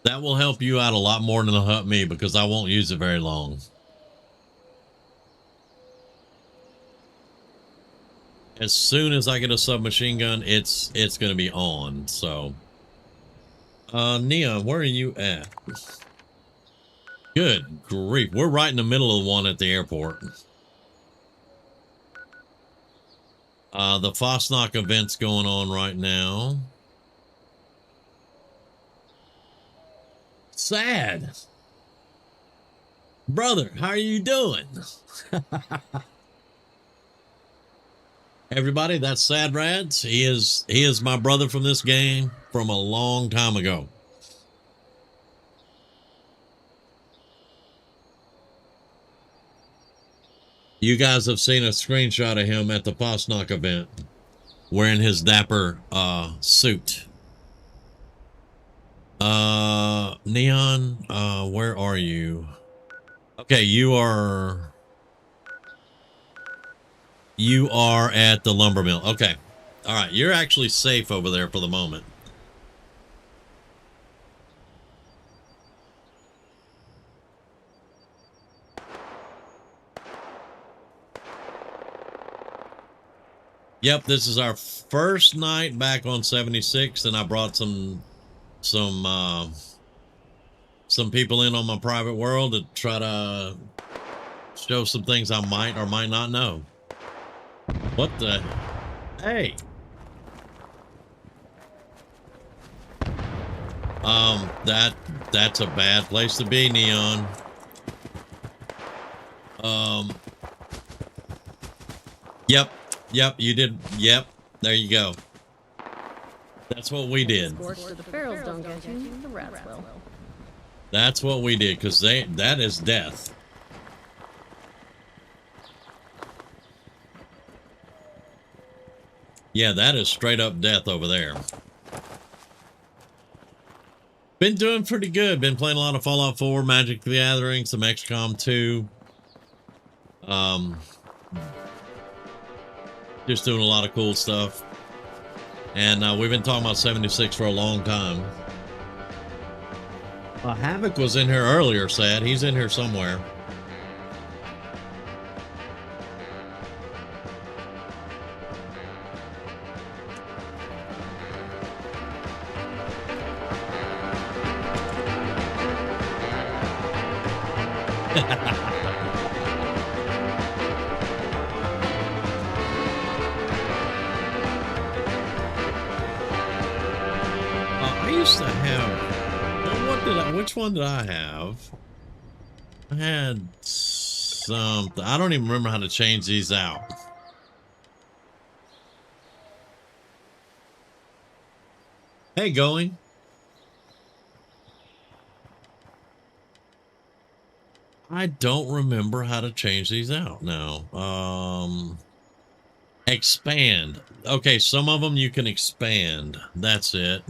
That will help you out a lot more than it'll help me because I won't use it very long. As soon as I get a submachine gun, it's going to be on. So, Neon, where are you at? Good grief. We're right in the middle of one at the airport. The Fosnock event's going on right now. Sad. Brother, how are you doing? Everybody, that's Sad Rads. He is my brother from this game from a long time ago. You guys have seen a screenshot of him at the Fosnock event wearing his dapper suit. Neon, where are you? Okay, you are at the lumber mill. Okay. All right, you're actually safe over there for the moment. Yep, this is our first night back on 76, and I brought some people in on my private world to try to show some things I might or might not know. What the? Hey. That's a bad place to be, Neon. Yep, you did. Yep, there you go. That's what we did. The ferals don't get you, the rats will. That's what we did, because that is death. Yeah, that is straight up death over there. Been doing pretty good. Been playing a lot of Fallout 4, Magic the Gathering, some XCOM 2. Just doing a lot of cool stuff. And we've been talking about 76 for a long time. Havoc was in here earlier, Sad. He's in here somewhere. I used to have... Which one did I have? I had something. I don't even remember how to change these out. Hey, going. I don't remember how to change these out now. Expand. Okay, some of them you can expand. That's it.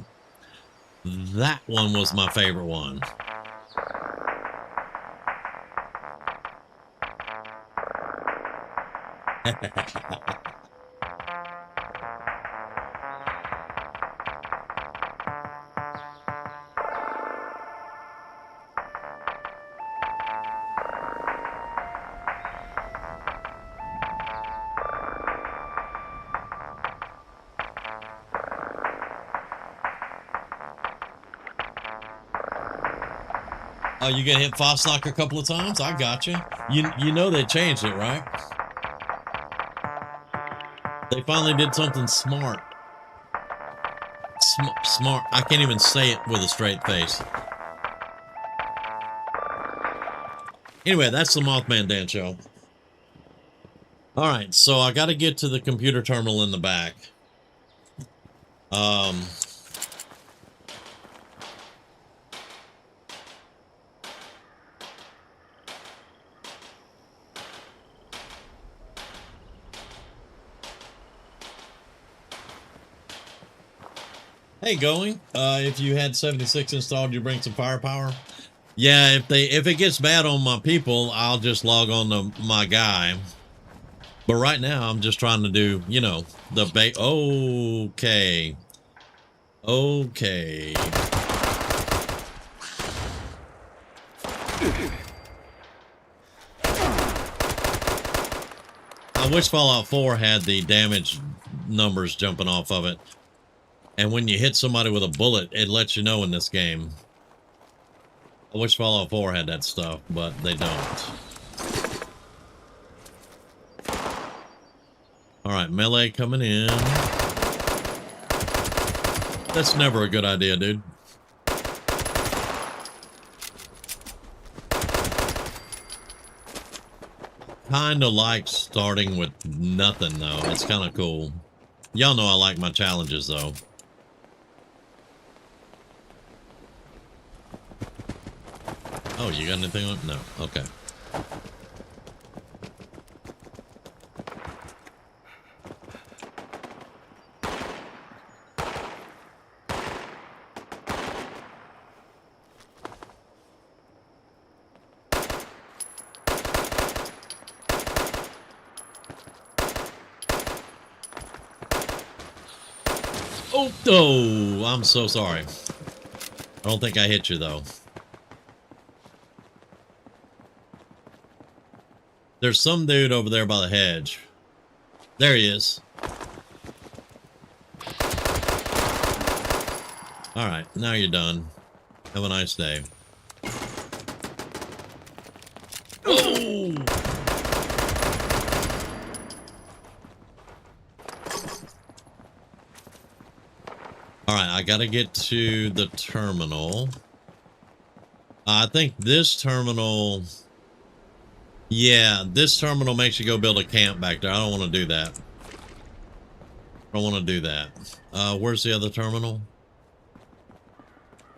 That one was my favorite one. Oh, you gonna hit Foslock a couple of times? I got you. You know they changed it, right? They finally did something smart. Smart. I can't even say it with a straight face. Anyway, that's the Mothman Dan show. All right, so I got to get to the computer terminal in the back. Hey, going. If you had 76 installed, you bring some firepower. Yeah, if it gets bad on my people, I'll just log on to my guy. But right now, I'm just trying to do, you know, the bait. Okay. Okay. I wish Fallout 4 had the damage numbers jumping off of it. And when you hit somebody with a bullet, it lets you know in this game. I wish Fallout 4 had that stuff, but they don't. Alright, melee coming in. That's never a good idea, dude. Kinda like starting with nothing, though. It's kind of cool. Y'all know I like my challenges, though. Oh, you got anything on? No. Okay. Oh, I'm so sorry. I don't think I hit you, though. There's some dude over there by the hedge. There he is. All right, now you're done. Have a nice day. Oh! All right, I gotta get to the terminal. I think this terminal... Yeah, this terminal makes you go build a camp back there. I don't want to do that. I don't want to do that. Where's the other terminal?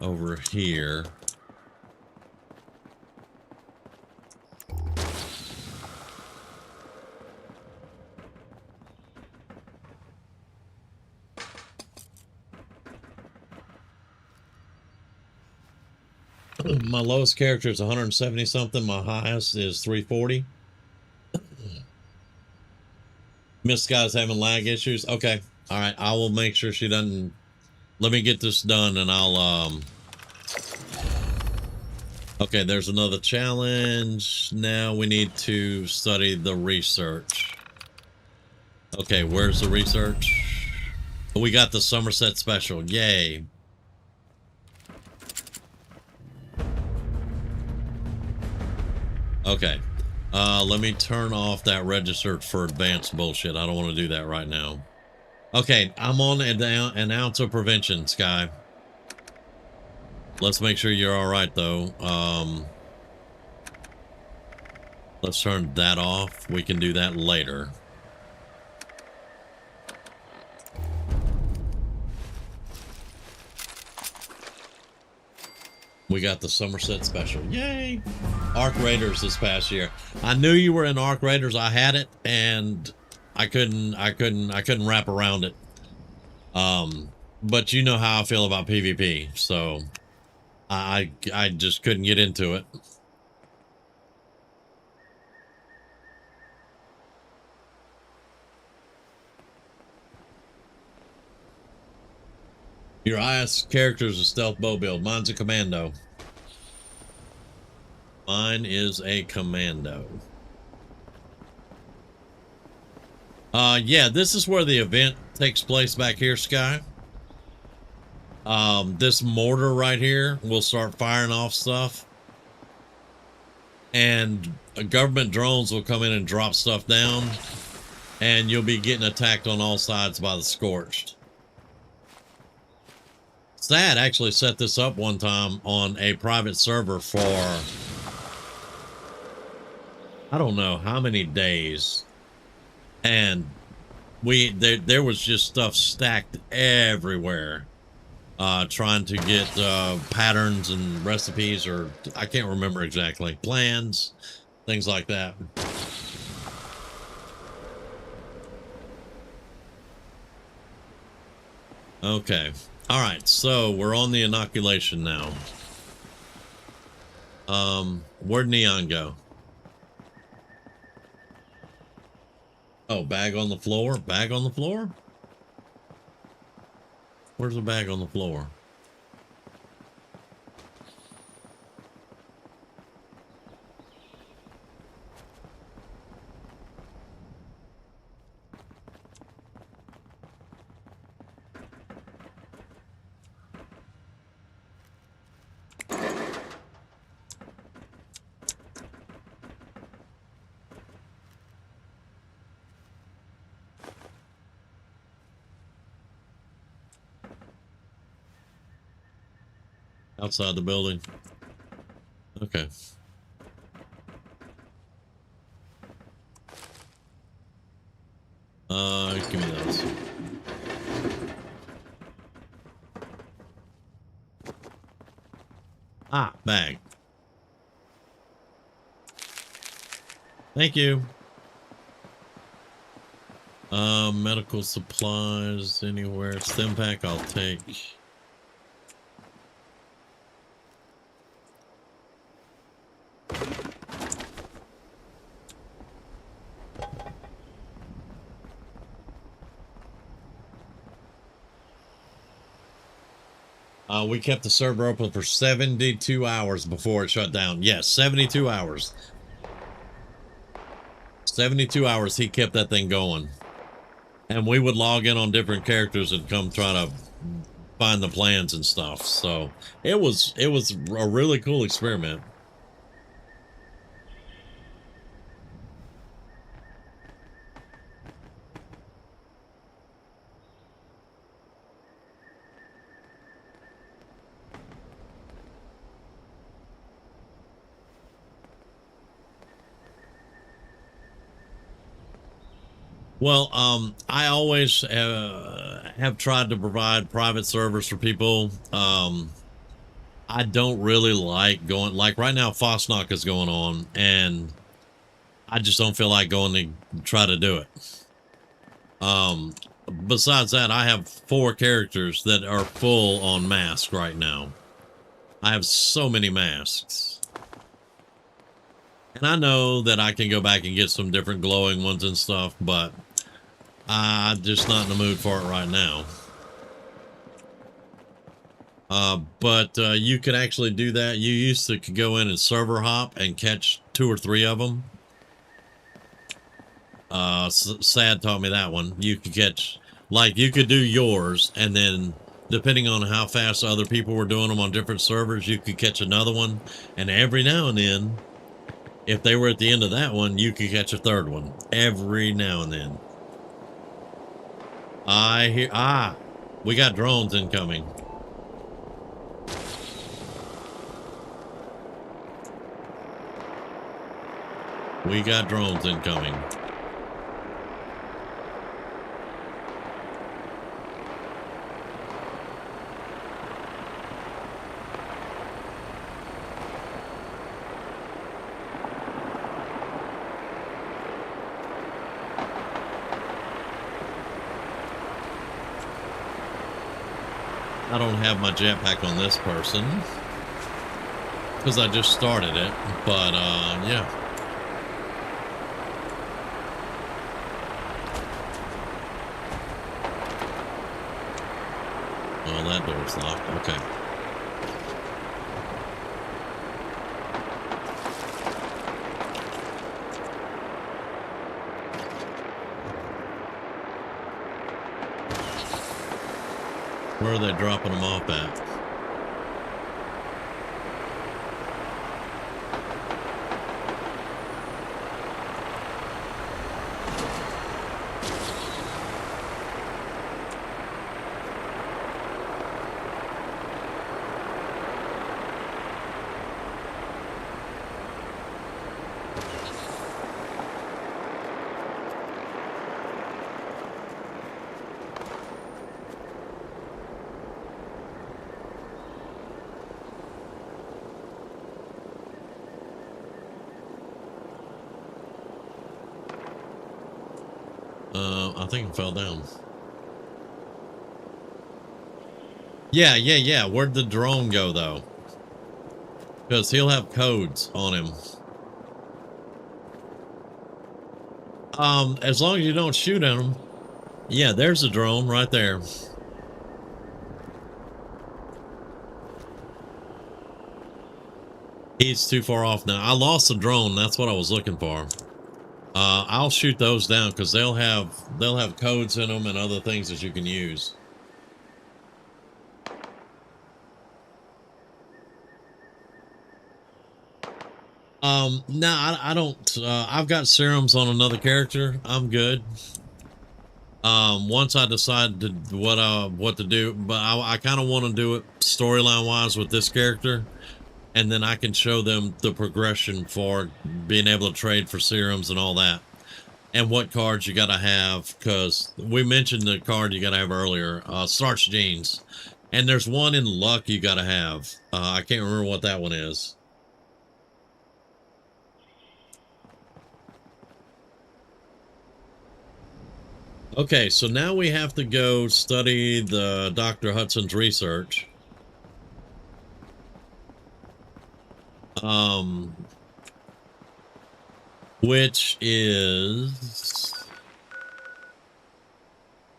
Over here. My lowest character is 170 something. My highest is 340. Miss Guy's having lag issues. Okay. All right. I will make sure she doesn't. Let me get this done and I'll, Okay, there's another challenge. Now we need to study the research. Okay, where's the research? We got the Somerset special. Yay. Okay. Let me turn off that registered for advanced bullshit. I don't want to do that right now. Okay, I'm on an ounce of prevention, Sky. Let's make sure you're all right, though. Let's turn that off. We can do that later. We got the Somerset special. Yay! Arc Raiders this past year. I knew you were in Arc Raiders. I had it and I couldn't wrap around it. But you know how I feel about PvP, so I just couldn't get into it. Your IS character is a stealth bow build. Mine's a commando. Mine is a commando. Yeah, this is where the event takes place back here, Sky. This mortar right here will start firing off stuff. And government drones will come in and drop stuff down. And you'll be getting attacked on all sides by the Scorched. Sad actually set this up one time on a private server for I don't know how many days, and there was just stuff stacked everywhere, trying to get patterns and recipes, or I can't remember exactly, plans, things like that. Okay. All right, so we're on the inoculation now. Where'd Neon go? Oh, bag on the floor? Bag on the floor? Where's the bag on the floor? Outside the building. Okay. Give me those. Ah, bag. Thank you. Medical supplies anywhere. Stim pack I'll take. We kept the server open for 72 hours before it shut down. Yes, 72 hours. 72 hours he kept that thing going. And we would log in on different characters and come try to find the plans and stuff. So it was a really cool experiment. Well, I always have tried to provide private servers for people. I don't really like going, like right now, Fosnock is going on, and I just don't feel like going to try to do it. Besides that, I have 4 characters that are full on masks right now. I have so many masks. And I know that I can go back and get some different glowing ones and stuff, but I'm just not in the mood for it right now. But you could actually do that. You used to go in and server hop and catch 2 or 3 of them. Sad taught me that one. You could catch, like, you could do yours, and then depending on how fast other people were doing them on different servers, you could catch another one. And every now and then, if they were at the end of that one, you could catch a 3rd one. Every now and then. I hear, we got drones incoming. We got drones incoming. I don't have my jetpack on this person because I just started it, but yeah. Well, that door's locked. Okay. Where are they dropping them off at? I think it fell down. Yeah. Where'd the drone go, though? Because he'll have codes on him. As long as you don't shoot at him. Yeah, there's a drone right there. He's too far off now. I lost the drone. That's what I was looking for. I'll shoot those down because they'll have codes in them and other things that you can use. No, I don't. I've got serums on another character. I'm good. Once I decide to what to do, but I kind of want to do it storyline wise with this character, and then I can show them the progression for being able to trade for serums and all that, and what cards you got to have, because we mentioned the card you got to have earlier, starch jeans, and there's one in luck you got to have. I can't remember what that one is. Okay, so now we have to go study the Dr. Hudson's research. Which is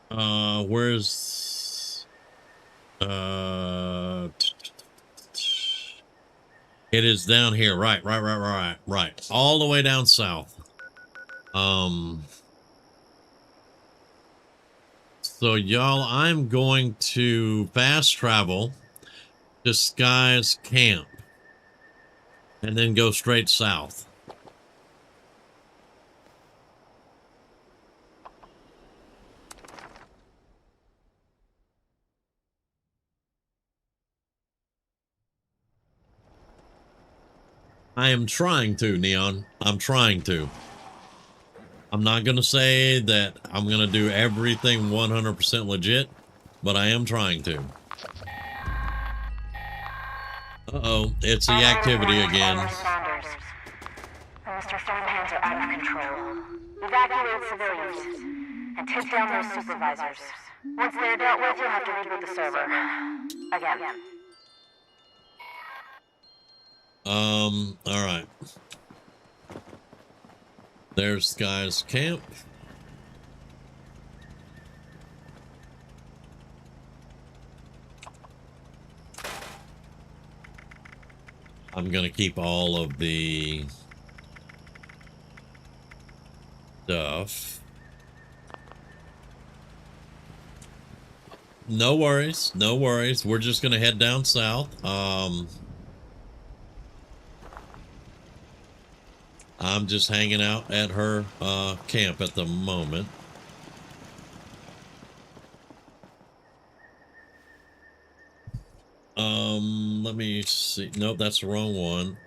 where's it is down here, right, all the way down south. So y'all, I'm going to fast travel, disguise camp, and then go straight south. I am trying to, Neon. I'm trying to. I'm not going to say that I'm going to do everything 100% legit, but I am trying to. Uh-oh, it's the activity again. Mr. Stonehands are out of control. Evacuate civilians and take down their supervisors. Once they're dealt with, you'll have to reboot the server. Again. All right. There's Guy's camp. I'm gonna keep all of the stuff. No worries, no worries. We're just gonna head down south. I'm just hanging out at her camp at the moment. Let me see. Nope, that's the wrong one.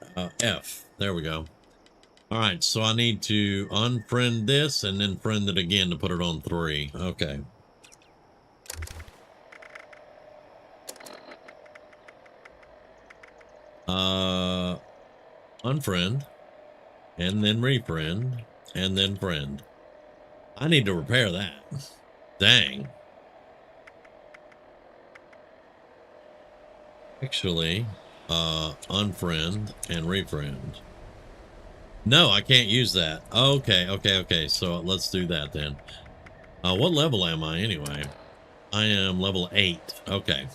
F. There we go. All right, so I need to unfriend this and then friend it again to put it on 3. Okay. Unfriend and then refriend and then friend. I need to repair that. Dang. Actually, unfriend and refriend. No, I can't use that. Okay. So let's do that then. What level am I anyway? I am level 8. Okay.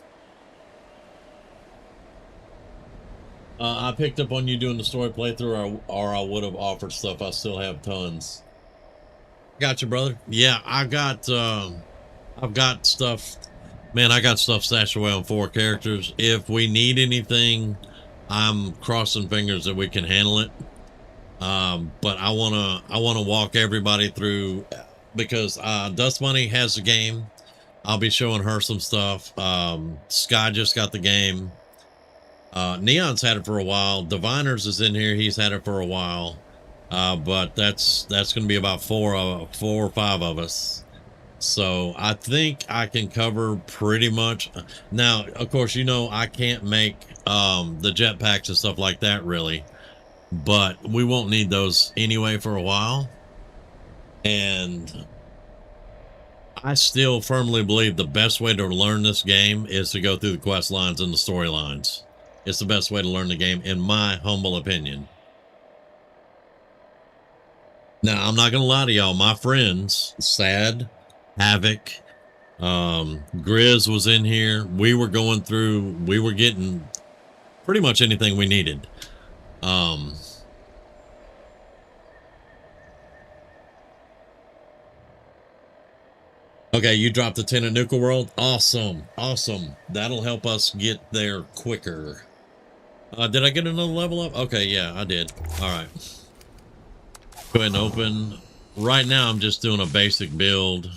I picked up on you doing the story playthrough, or I would have offered stuff. I still have tons. Gotcha, brother. Yeah, I've got stuff. Man, I got stuff stashed away on 4 characters. If we need anything, I'm crossing fingers that we can handle it. But I wanna walk everybody through, because Dust Bunny has the game. I'll be showing her some stuff. Sky just got the game. Neon's had it for a while. Diviners is in here. He's had it for a while. But that's gonna be about 4 or 5 of us. So I think I can cover pretty much. Now, of course, I can't make the jetpacks and stuff like that really, but we won't need those anyway for a while. And I still firmly believe the best way to learn this game is to go through the quest lines and the storylines. It's the best way to learn the game, in my humble opinion. Now, I'm not gonna lie to y'all, my friends, Sad, Havoc, Grizz was in here. We were getting pretty much anything we needed. Okay, you dropped the 10 at Nuka World. Awesome. That'll help us get there quicker. Did I get another level up? Okay, yeah, I did. All right. Go ahead and open. Right now, I'm just doing a basic build.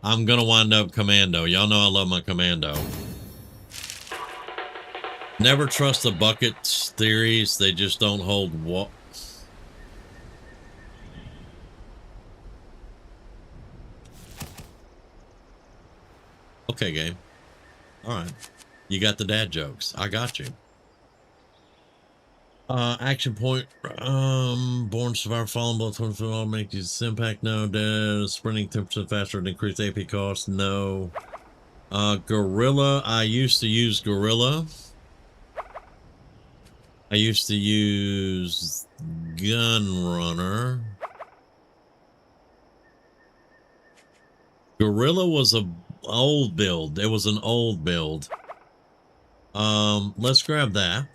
I'm gonna wind up commando. Y'all know I love my commando. Never trust the buckets theories. They just don't hold what. Okay, game. All right. You got the dad jokes. I got you. Action point. Born survivor, fallen blood, all make these impact. No. Sprinting 10% faster than increased AP cost. No. Gorilla. I used to use Gorilla. I used to use Gun Runner. Gorilla was a old build. It was an old build. Let's grab that.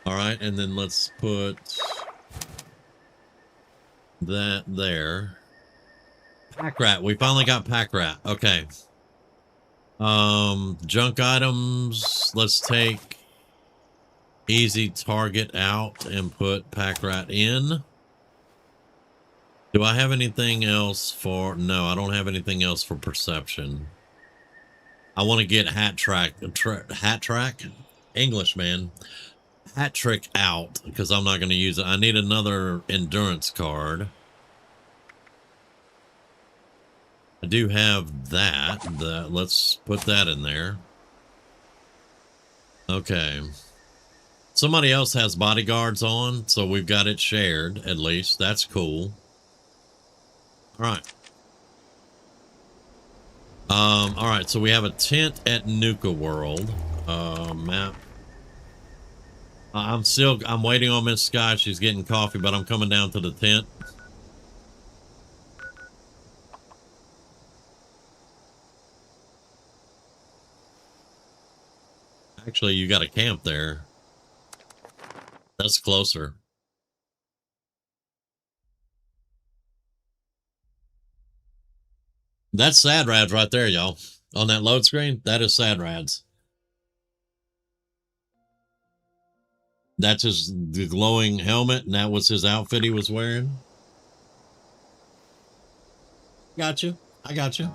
All right, and then let's put that there. Pack rat. We finally got pack rat. Okay. Junk items. Let's take easy target out and put pack rat in. Do I have anything else for? No, I don't have anything else for perception. I want to get hat track, English, man. Hat trick out, because I'm not going to use it. I need another endurance card. I do have that. Let's put that in there. Okay. Somebody else has bodyguards on, so we've got it shared, at least. That's cool. All right. All right, so we have a tent at Nuka World. Map. I'm waiting on Miss Sky. She's getting coffee, but I'm coming down to the tent. Actually, you got a camp there. That's closer. That's Sad Rads right there, y'all. On that load screen, that is Sad Rads. That's the glowing helmet, and that was his outfit he was wearing. Gotcha. I got you.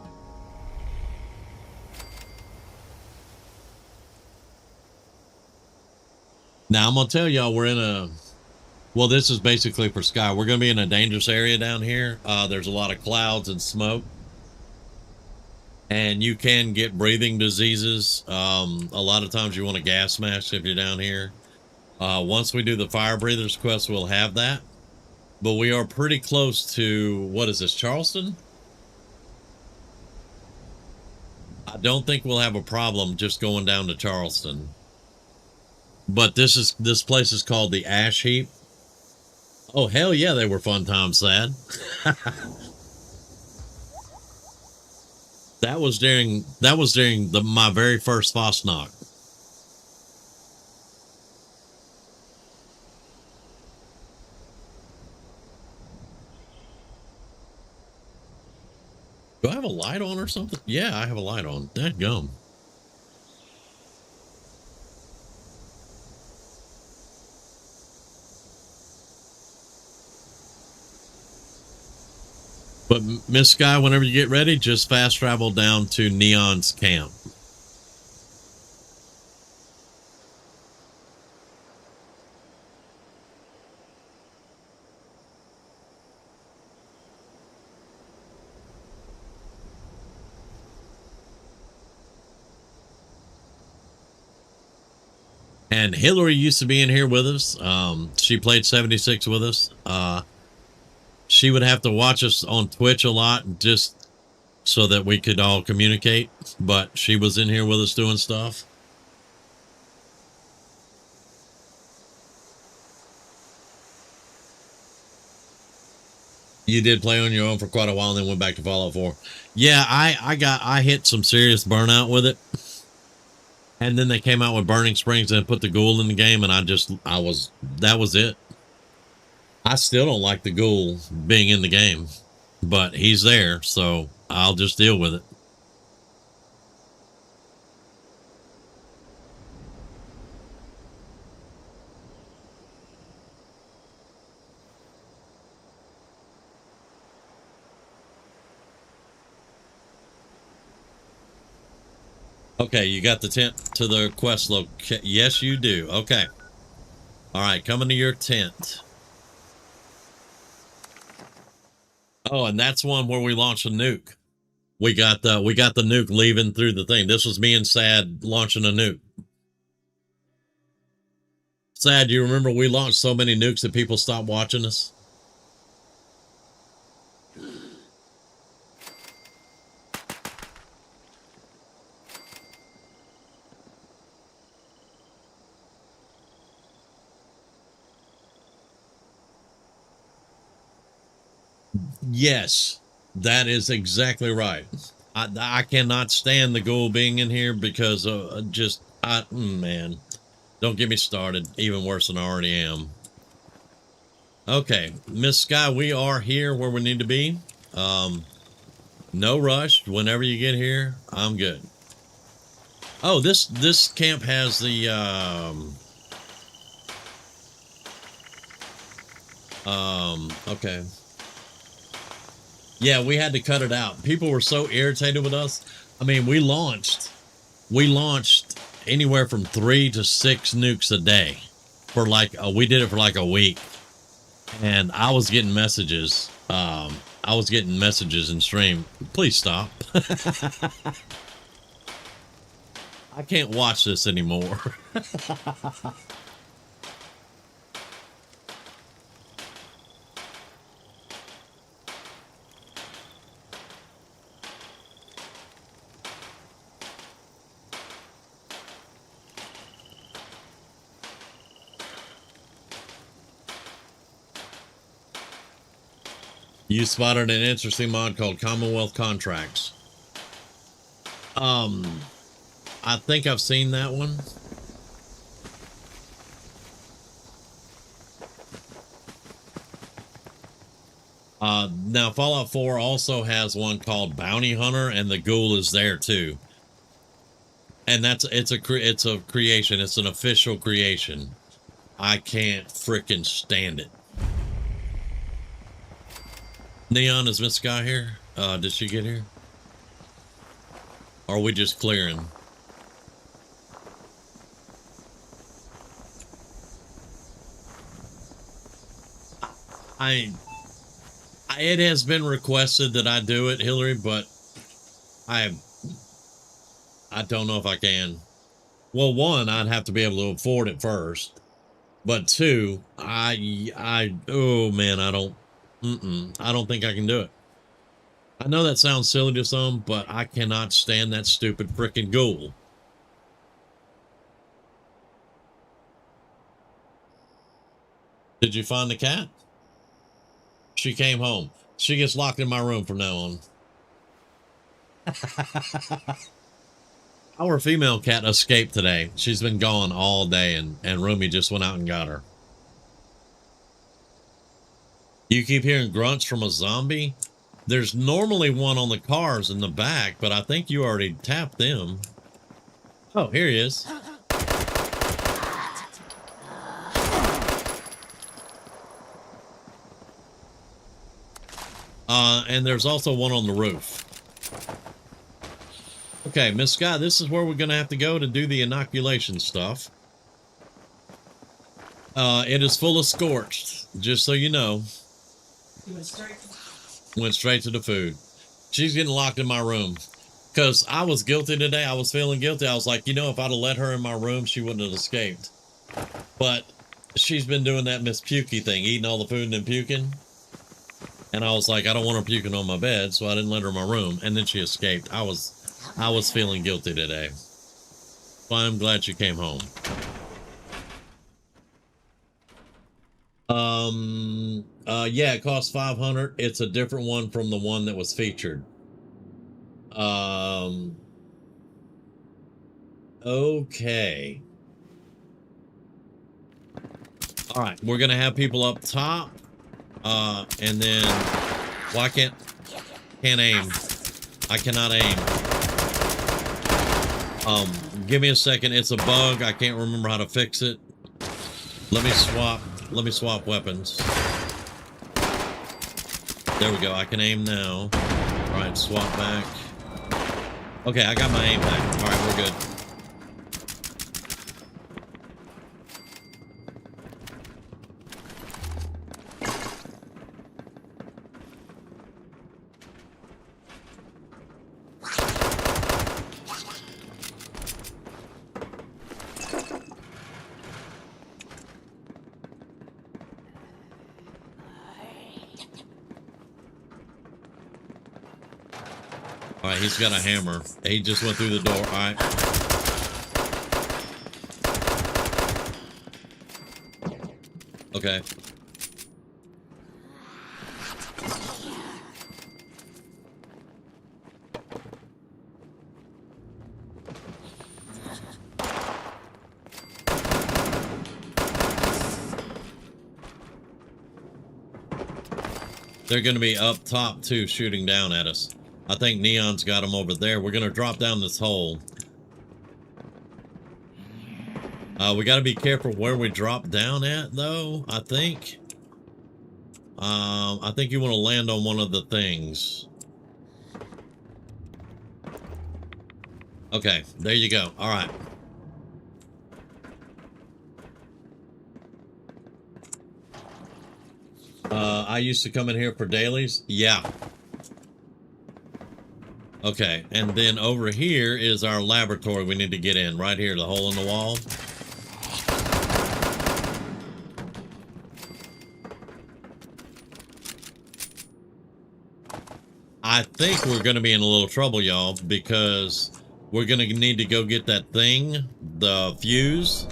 Now I'm gonna tell y'all we're in a. Well, this is basically for Sky. We're gonna be in a dangerous area down here. There's a lot of clouds and smoke, and you can get breathing diseases. A lot of times you want a gas mask if you're down here. Once we do the fire breathers quest, we'll have that. But we are pretty close to, what is this, Charleston? I don't think we'll have a problem just going down to Charleston. But this place is called the Ash Heap. Oh hell yeah, they were fun times, Sad. that was during my very first Fosnock. Do I have a light on or something? Yeah, I have a light on. Dadgum. But Miss Sky, whenever you get ready, just fast travel down to Neon's camp. And Hillary used to be in here with us. She played 76 with us. She would have to watch us on Twitch a lot just so that we could all communicate. But she was in here with us doing stuff. You did play on your own for quite a while and then went back to Fallout 4. Yeah, I hit some serious burnout with it. And then they came out with Burning Springs and put the ghoul in the game, and that was it. I still don't like the ghoul being in the game, but he's there, so I'll just deal with it. Okay, you got the tent to the quest location. Yes, you do. Okay. All right, coming to your tent. Oh, and that's one where we launched a nuke. We got the nuke leaving through the thing. This was me and Sad launching a nuke. Sad, you remember we launched so many nukes that people stopped watching us? Yes, that is exactly right. I cannot stand the ghoul being in here because man, don't get me started. Even worse than I already am. Okay, Miss Sky, we are here where we need to be. No rush. Whenever you get here, I'm good. Oh, this camp has the okay. Yeah, we had to cut it out. People were so irritated with us. I mean, we launched anywhere from 3 to 6 nukes a day for we did it for like a week. And I was getting messages. I was getting messages in stream. Please stop. I can't watch this anymore. You spotted an interesting mod called Commonwealth Contracts. I think I've seen that one. Now Fallout 4 also has one called Bounty Hunter, and the ghoul is there too. And it's a creation. It's an official creation. I can't frickin' stand it. Neon, is Miss Sky here? Did she get here? Or are we just clearing? It has been requested that I do it, Hillary, but I don't know if I can. Well, one, I'd have to be able to afford it first, but two, oh man, I don't think I can do it. I know that sounds silly to some, but I cannot stand that stupid freaking ghoul. Did you find the cat? She came home. She gets locked in my room from now on. Our female cat escaped today. She's been gone all day, and Rumi just went out and got her. You keep hearing grunts from a zombie? There's normally one on the cars in the back, but I think you already tapped them. Oh, here he is. And there's also one on the roof. Okay, Miss Scott, this is where we're going to have to go to do the inoculation stuff. It is full of scorched, just so you know. Went straight to the food. She's getting locked in my room. Because I was guilty today. I was feeling guilty. I was like, you know, if I'd have let her in my room, she wouldn't have escaped. But she's been doing that Miss Pukey thing, eating all the food and then puking. And I was like, I don't want her puking on my bed, so I didn't let her in my room. And then she escaped. I was feeling guilty today. So I'm glad she came home. Yeah, it costs $500. It's a different one from the one that was featured. Okay. All right, we're gonna have people up top. And then, well, I can't aim. I cannot aim. Give me a second. It's a bug. I can't remember how to fix it. Let me swap weapons. There we go. I can aim now. All right, swap back. Okay, I got my aim back. All right, we're good. All right, he's got a hammer. He just went through the door. All right. Okay. They're going to be up top, too, shooting down at us. I think Neon's got them over there. We're going to drop down this hole. We got to be careful where we drop down at, though, I think. I think you want to land on one of the things. Okay, there you go. All right. I used to come in here for dailies. Yeah. Okay, and then over here is our laboratory we need to get in. Right here, the hole in the wall. I think we're going to be in a little trouble, y'all, because we're going to need to go get that thing, the fuse,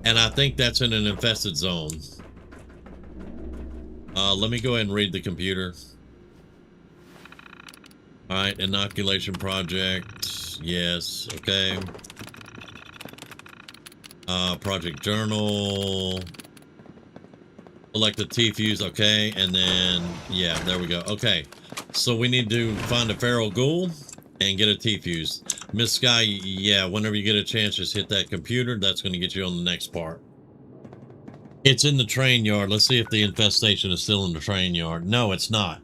and I think that's in an infested zone. Let me go ahead and read the computer. All right, inoculation project. Yes, okay. Project journal. Select the T-fuse, okay, and then, yeah, there we go. Okay, so we need to find a feral ghoul and get a T-fuse. Miss Sky, yeah, whenever you get a chance, just hit that computer. That's going to get you on the next part. It's in the train yard. Let's see if the infestation is still in the train yard. No, it's not.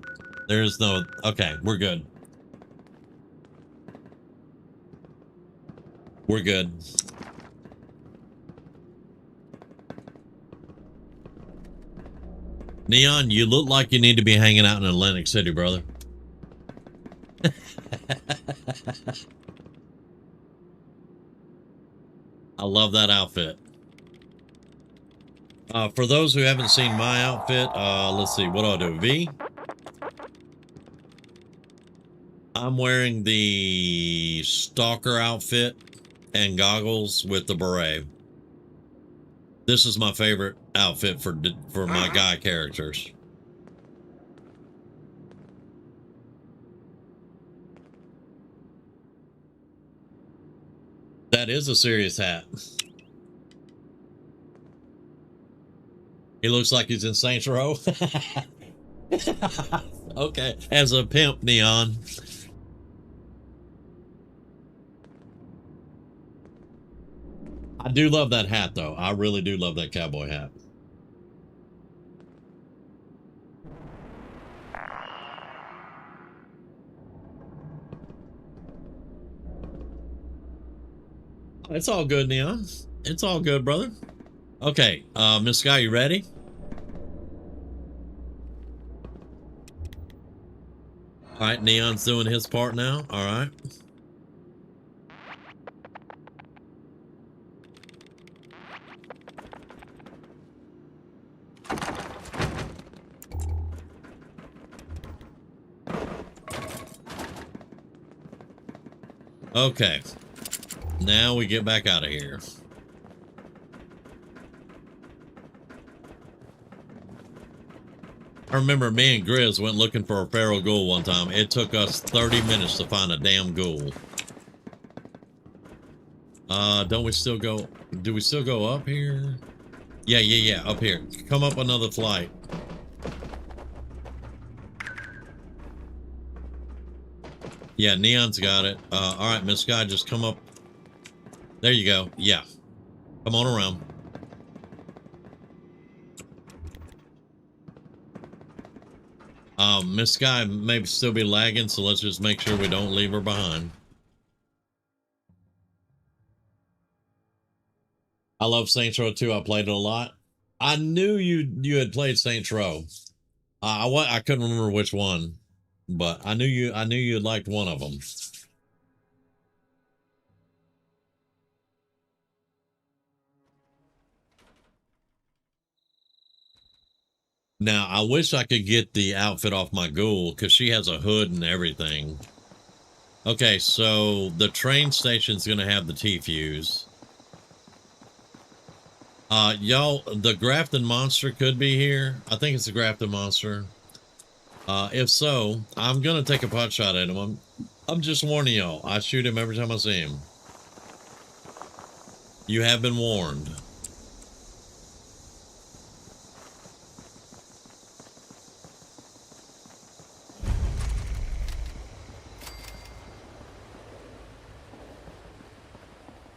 There is no... Okay, we're good. We're good. Neon, you look like you need to be hanging out in Atlantic City, brother. I love that outfit. For those who haven't seen my outfit, let's see, what do I do? V? I'm wearing the stalker outfit and goggles with the beret. This is my favorite outfit for my guy characters. That is a serious hat. He looks like he's in Saints Row. Okay, as a pimp, Neon. I do love that hat, though. I really do love that cowboy hat. It's all good, Neon. It's all good, brother. Okay, Miss Sky, you ready? All right, Neon's doing his part now. All right. Okay. Now we get back out of here. I remember me and Grizz went looking for a feral ghoul one time. It took us 30 minutes to find a damn ghoul. Don't we still go? Do we still go up here? Yeah, up here. Come up another flight. Yeah, Neon's got it. All right, Miss Sky, just come up. There you go. Yeah. Come on around. Miss Sky may still be lagging, so let's just make sure we don't leave her behind. I love Saints Row 2. I played it a lot. I knew you had played Saints Row. I couldn't remember which one, but I knew you had liked one of them. Now, I wish I could get the outfit off my ghoul because she has a hood and everything. Okay, so the train station's going to have the T-fuse. Y'all, the Grafton Monster could be here. I think it's a Grafton Monster. If so, I'm going to take a pot shot at him. I'm just warning y'all. I shoot him every time I see him. You have been warned.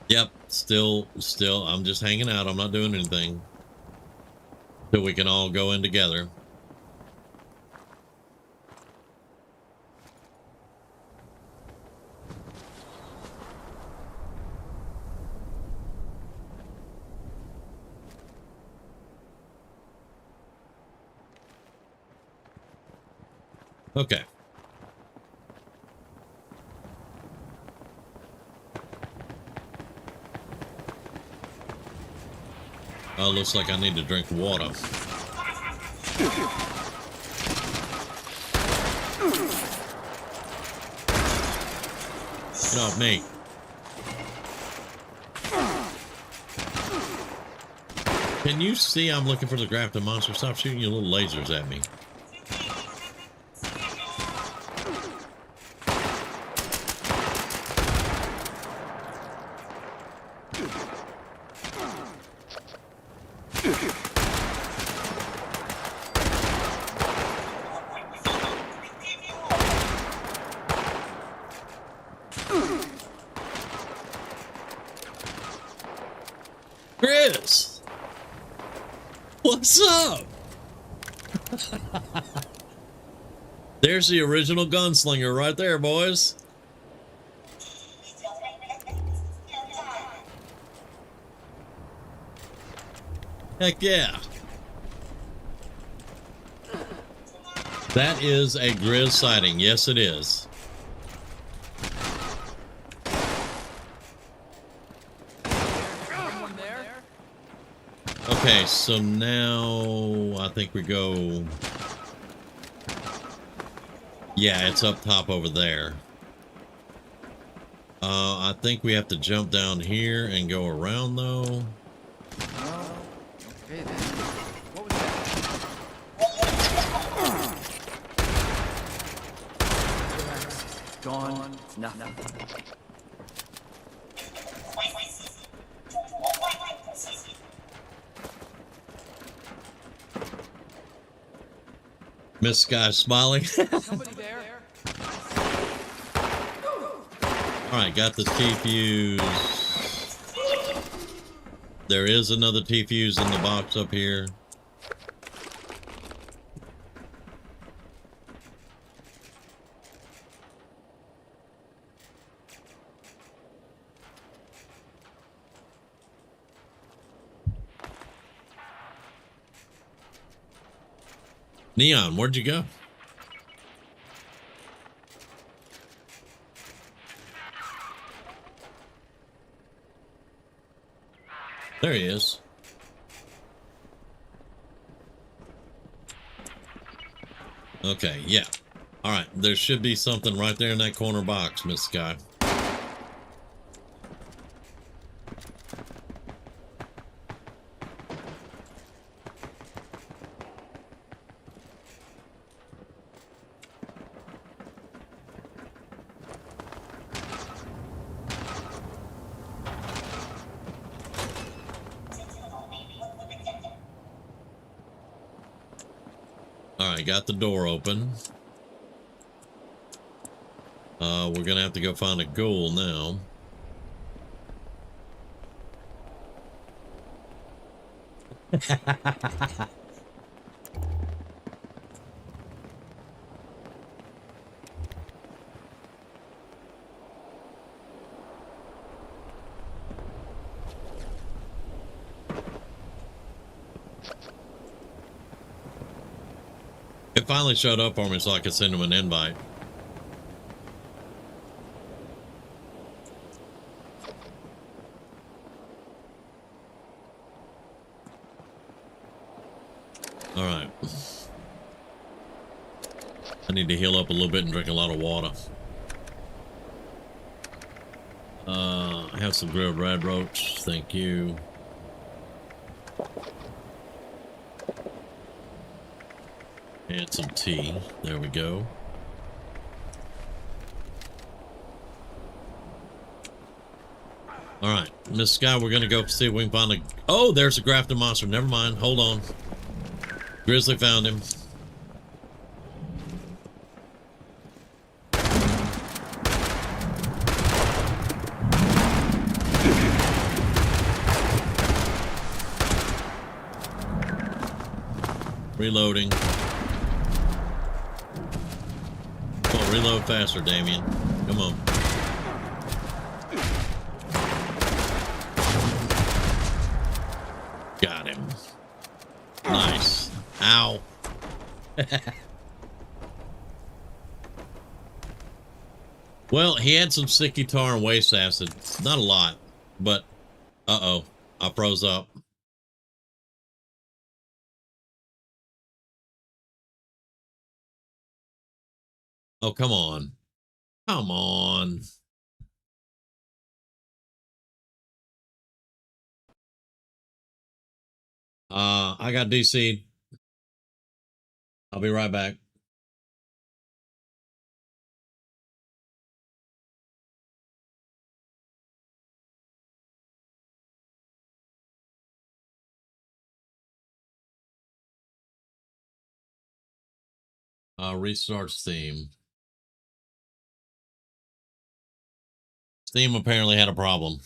Yep, still, I'm just hanging out. I'm not doing anything. So we can all go in together. Okay. Oh, looks like I need to drink water. Get off me. Can you see I'm looking for the Grafton Monster? Stop shooting your little lasers at me. Chris, what's up? There's the original gunslinger right there, boys. Heck yeah. That is a Grizz sighting. Yes, it is. Okay, so now I think we go... Yeah, it's up top over there. I think we have to jump down here and go around, though. Okay, then. What was that? Gone. Nothing. Miss Sky smiling. Somebody there? Alright, got the T-fuse. There is another T-fuse in the box up here. Neon, where'd you go? There he is. Okay, yeah. All right, there should be something right there in that corner box, Miss Sky. All right, got the door open. We're gonna have to go find a ghoul now. It finally showed up for me so I could send him an invite. All right. I need to heal up a little bit and drink a lot of water. I have some grilled red roach. Thank you. And some tea. There we go. All right, Miss Sky, we're gonna go see if we can find a... Oh, there's a grafted monster. Never mind. Hold on. Grizzly found him. Reloading. Come on, reload faster, Damien. Come on. Got him. Nice. Ow. Well, he had some sticky tar and waste acid. Not a lot, but uh-oh. I froze up. Oh, come on. Come on. I got DC'd. I'll be right back. Restart Steam. Steam apparently had a problem.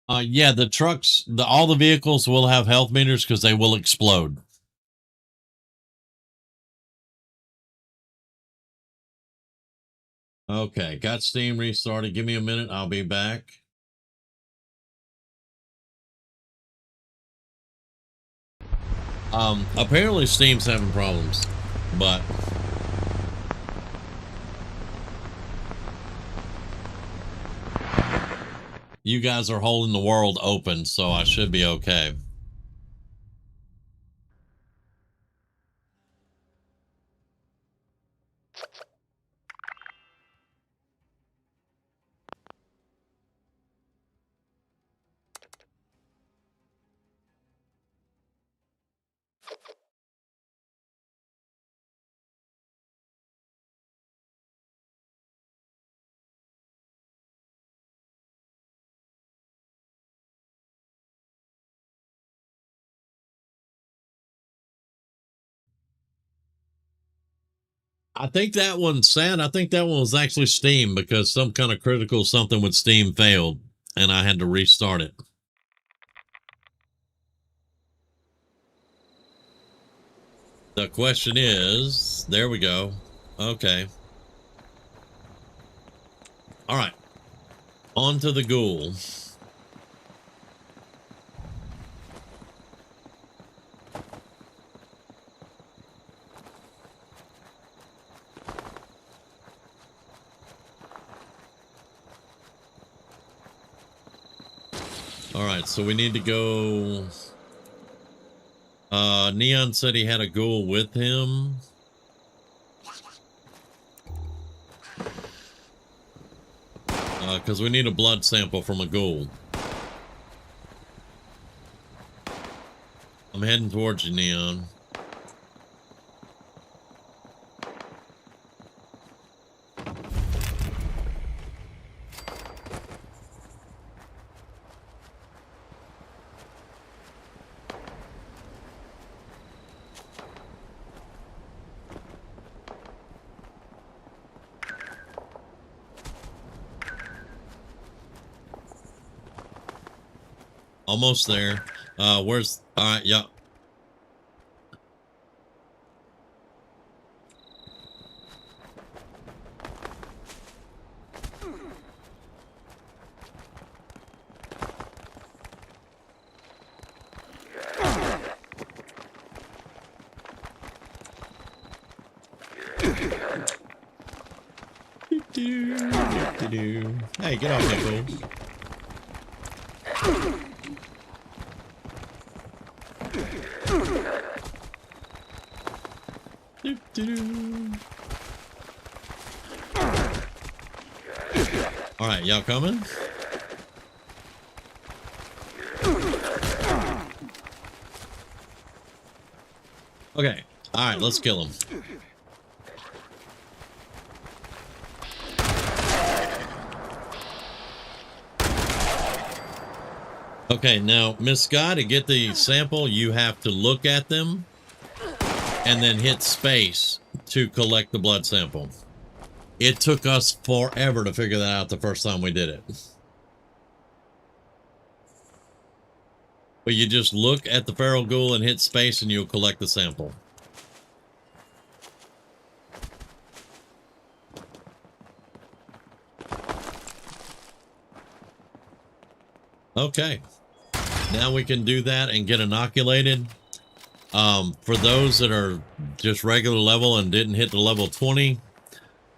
Yeah, the trucks, all the vehicles will have health meters because they will explode. Okay, got Steam restarted. Give me a minute. I'll be back. Apparently Steam's having problems, but you guys are holding the world open, so I should be okay. I think that one's sad. I think that one was actually Steam because some kind of critical something with Steam failed and I had to restart it. The question is, there we go. Okay. All right. On to the ghoul. All right, so we need to go. Neon said he had a ghoul with him. Because we need a blood sample from a ghoul. I'm heading towards you, Neon. Almost there. Where's... All right, yeah. Hey, get off that goal. All right, y'all coming? Okay. All right, let's kill him. Okay, now, Miss Scott, to get the sample, you have to look at them and then hit space to collect the blood sample. It took us forever to figure that out the first time we did it. But you just look at the feral ghoul and hit space and you'll collect the sample. Okay. Now we can do that and get inoculated. For those that are just regular level and didn't hit the level 20,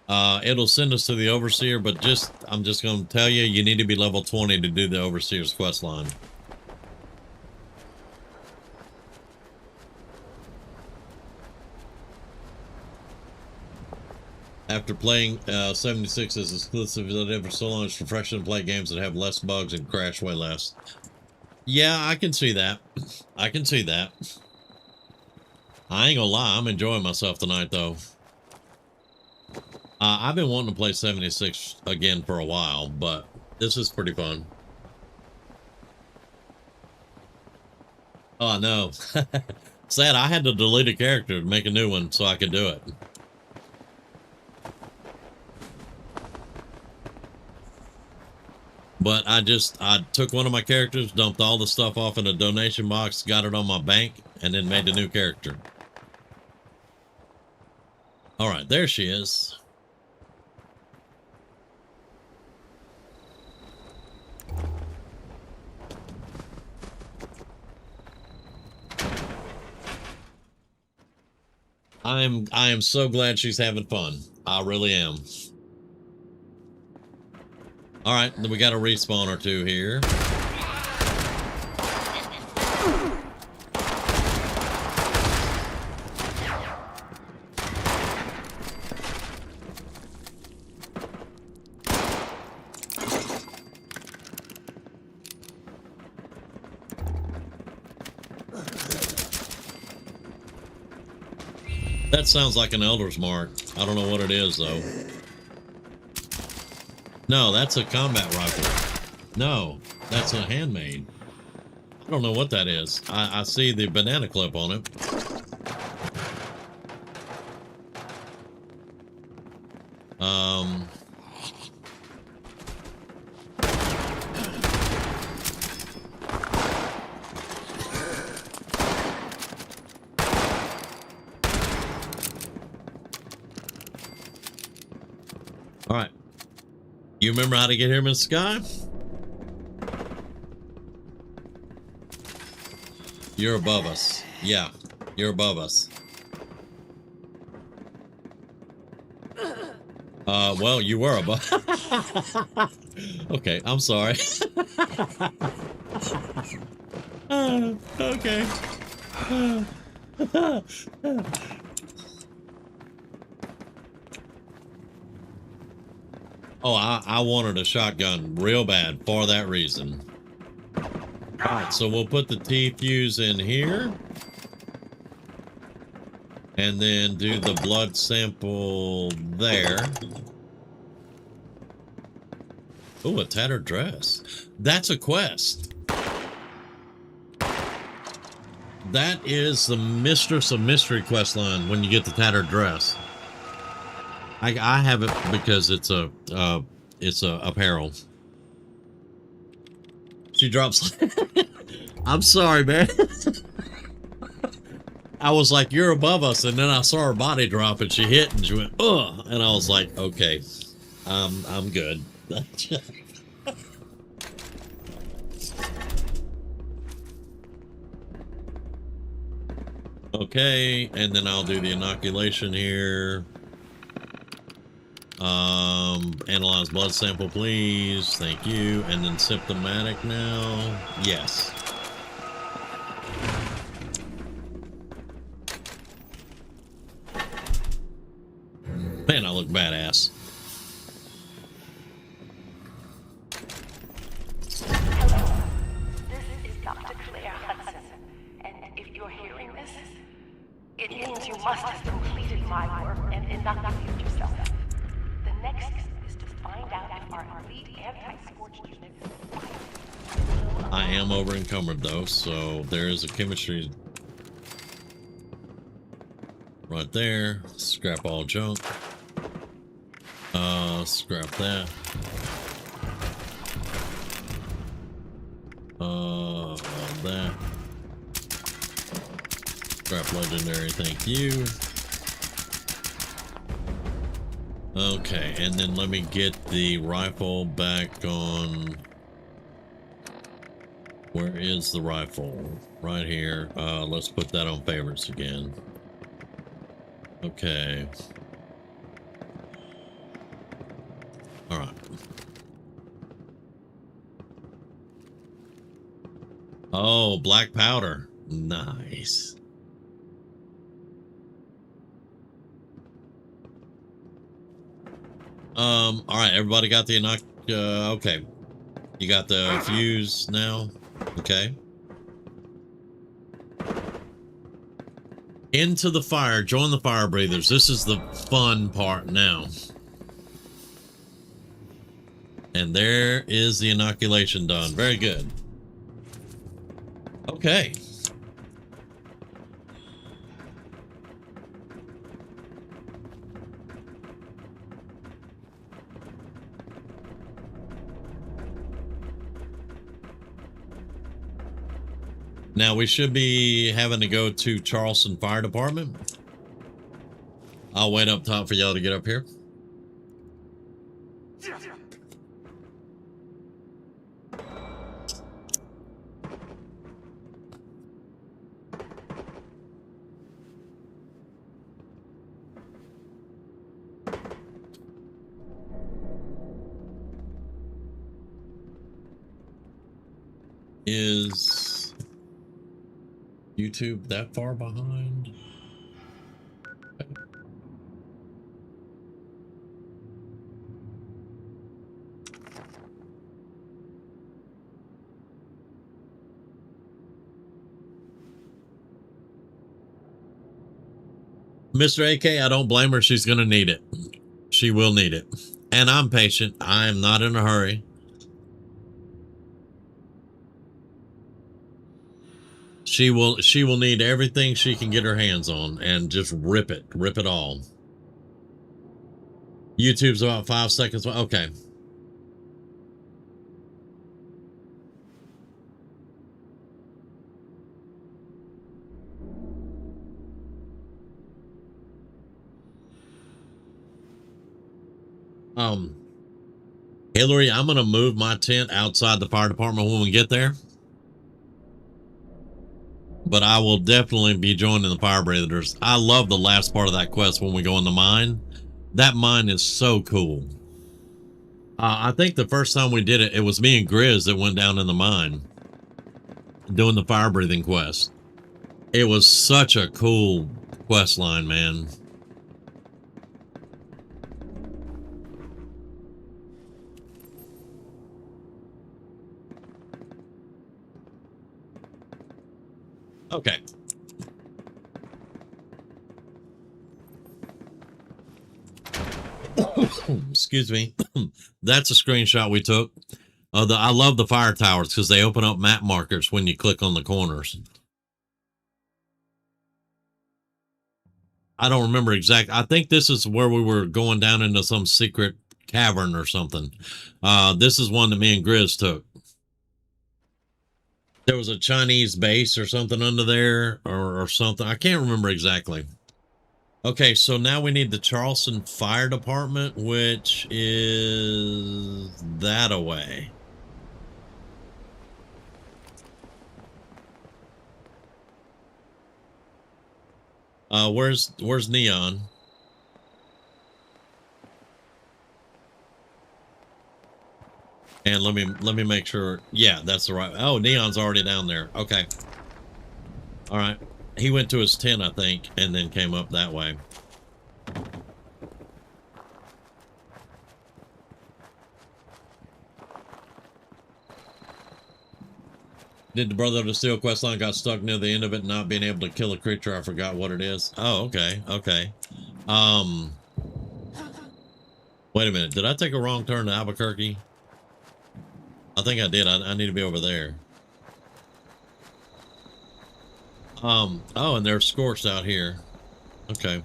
it'll send us to the Overseer, but I'm just going to tell you, you need to be level 20 to do the Overseer's quest line. After playing 76 as exclusive as I did for so long, it's refreshing to play games that have less bugs and crash way less. Yeah, I can see that. I can see that. I ain't gonna lie, I'm enjoying myself tonight, though. I've been wanting to play 76 again for a while, but this is pretty fun. Oh, no. Sad, I had to delete a character to make a new one so I could do it. But I took one of my characters, dumped all the stuff off in a donation box, got it on my bank, and then made the new character. All right, there she is. I am so glad she's having fun. I really am. All right, then we got a respawn or two here. That sounds like an elder's mark. I don't know what it is, though. No, that's a combat rifle. No, that's a handmade. I don't know what that is. I see the banana clip on it. All right. You remember how to get here, Miss Sky? You're above us. Yeah, you're above us. Well, you were above. Okay, I'm sorry. Okay. Oh, I wanted a shotgun real bad for that reason. All right, so we'll put the T-fuse in here. And then do the blood sample there. Oh, a tattered dress. That's a quest. That is the Mistress of Mystery quest line when you get the tattered dress. I have it because it's a apparel. She drops. I'm sorry, man. I was like, you're above us, and then I saw her body drop, and she hit, and she went, ugh, and I was like, okay, I'm good. Okay, and then I'll do the inoculation here. Analyze blood sample, please. Thank you. And then symptomatic now. Yes. Man, I look badass. Hello. This is Dr. Claire Hudson. And if you're hearing this, it means you must have completed my work and inoculated yourself. The next step is to find out if our elite anti-scorched unit is I am over encumbered though, so there is a chemistry right there. Scrap all junk. Scrap that. That. Scrap legendary, thank you. Okay, and then let me get the rifle back on. Where is the rifle? Right here. Let's put that on favorites again. Okay. All right. Oh, black powder. Nice. All right, everybody got the okay. You got the fuse now? Okay. Into the fire. Join the fire breathers. This is the fun part now. And there is the inoculation done. Very good. Okay. Now we should be having to go to Charleston Fire Department. I'll wait up top for y'all to get up here. Is YouTube that far behind? Mr. AK, I don't blame her. She's going to need it. She will need it. And I'm patient. I am not in a hurry. She will need everything she can get her hands on and just rip it all. YouTube's about 5 seconds. Okay. Hillary, I'm going to move my tent outside the fire department when we get there. But I will definitely be joining the fire breathers. I love the last part of that quest when we go in the mine. That mine is so cool. I think the first time we did it, it was me and Grizz that went down in the mine doing the fire breathing quest. It was such a cool quest line, man. Okay. Excuse me. That's a screenshot we took. I love the fire towers because they open up map markers when you click on the corners. I don't remember exact. I think this is where we were going down into some secret cavern or something. This is one that me and Grizz took. There was a Chinese base or something under there or something. I can't remember exactly. Okay, so now we need the Charleston Fire Department, which is that away. Where's Neon? And let me make sure. Yeah, that's the right. Oh, Neon's already down there. Okay. All right. He went to his tent, I think, and then came up that way. Did the Brother of the Steel quest line got stuck near the end of it, not being able to kill a creature? I forgot what it is. Oh, okay. Okay. Wait a minute. Did I take a wrong turn to Albuquerque? I think I did. I need to be over there. Oh, and they're scorched out here. Okay.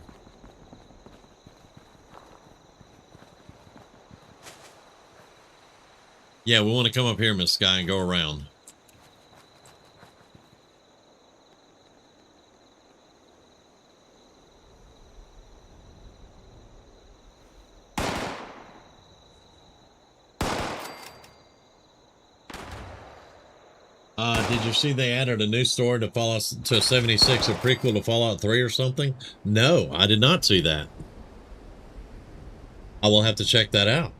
Yeah, we want to come up here, Miss Sky, and go around. Did you see they added a new story to Fallout to 76, a prequel to Fallout 3 or something? No, I did not see that. I will have to check that out.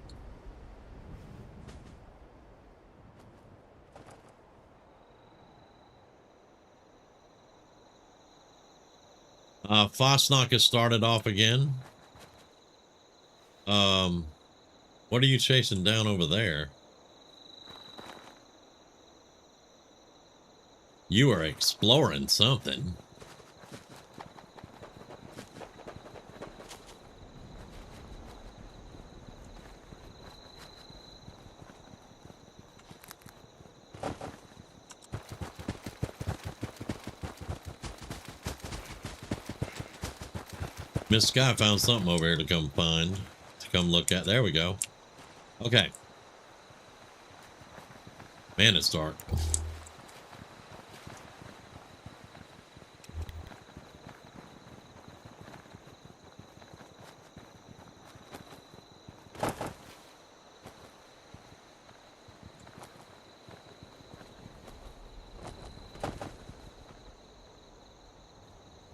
Fosnock has started off again. What are you chasing down over there? You are exploring something. Miss Sky found something over here to come find, to come look at. There we go. Okay. Man, it's dark.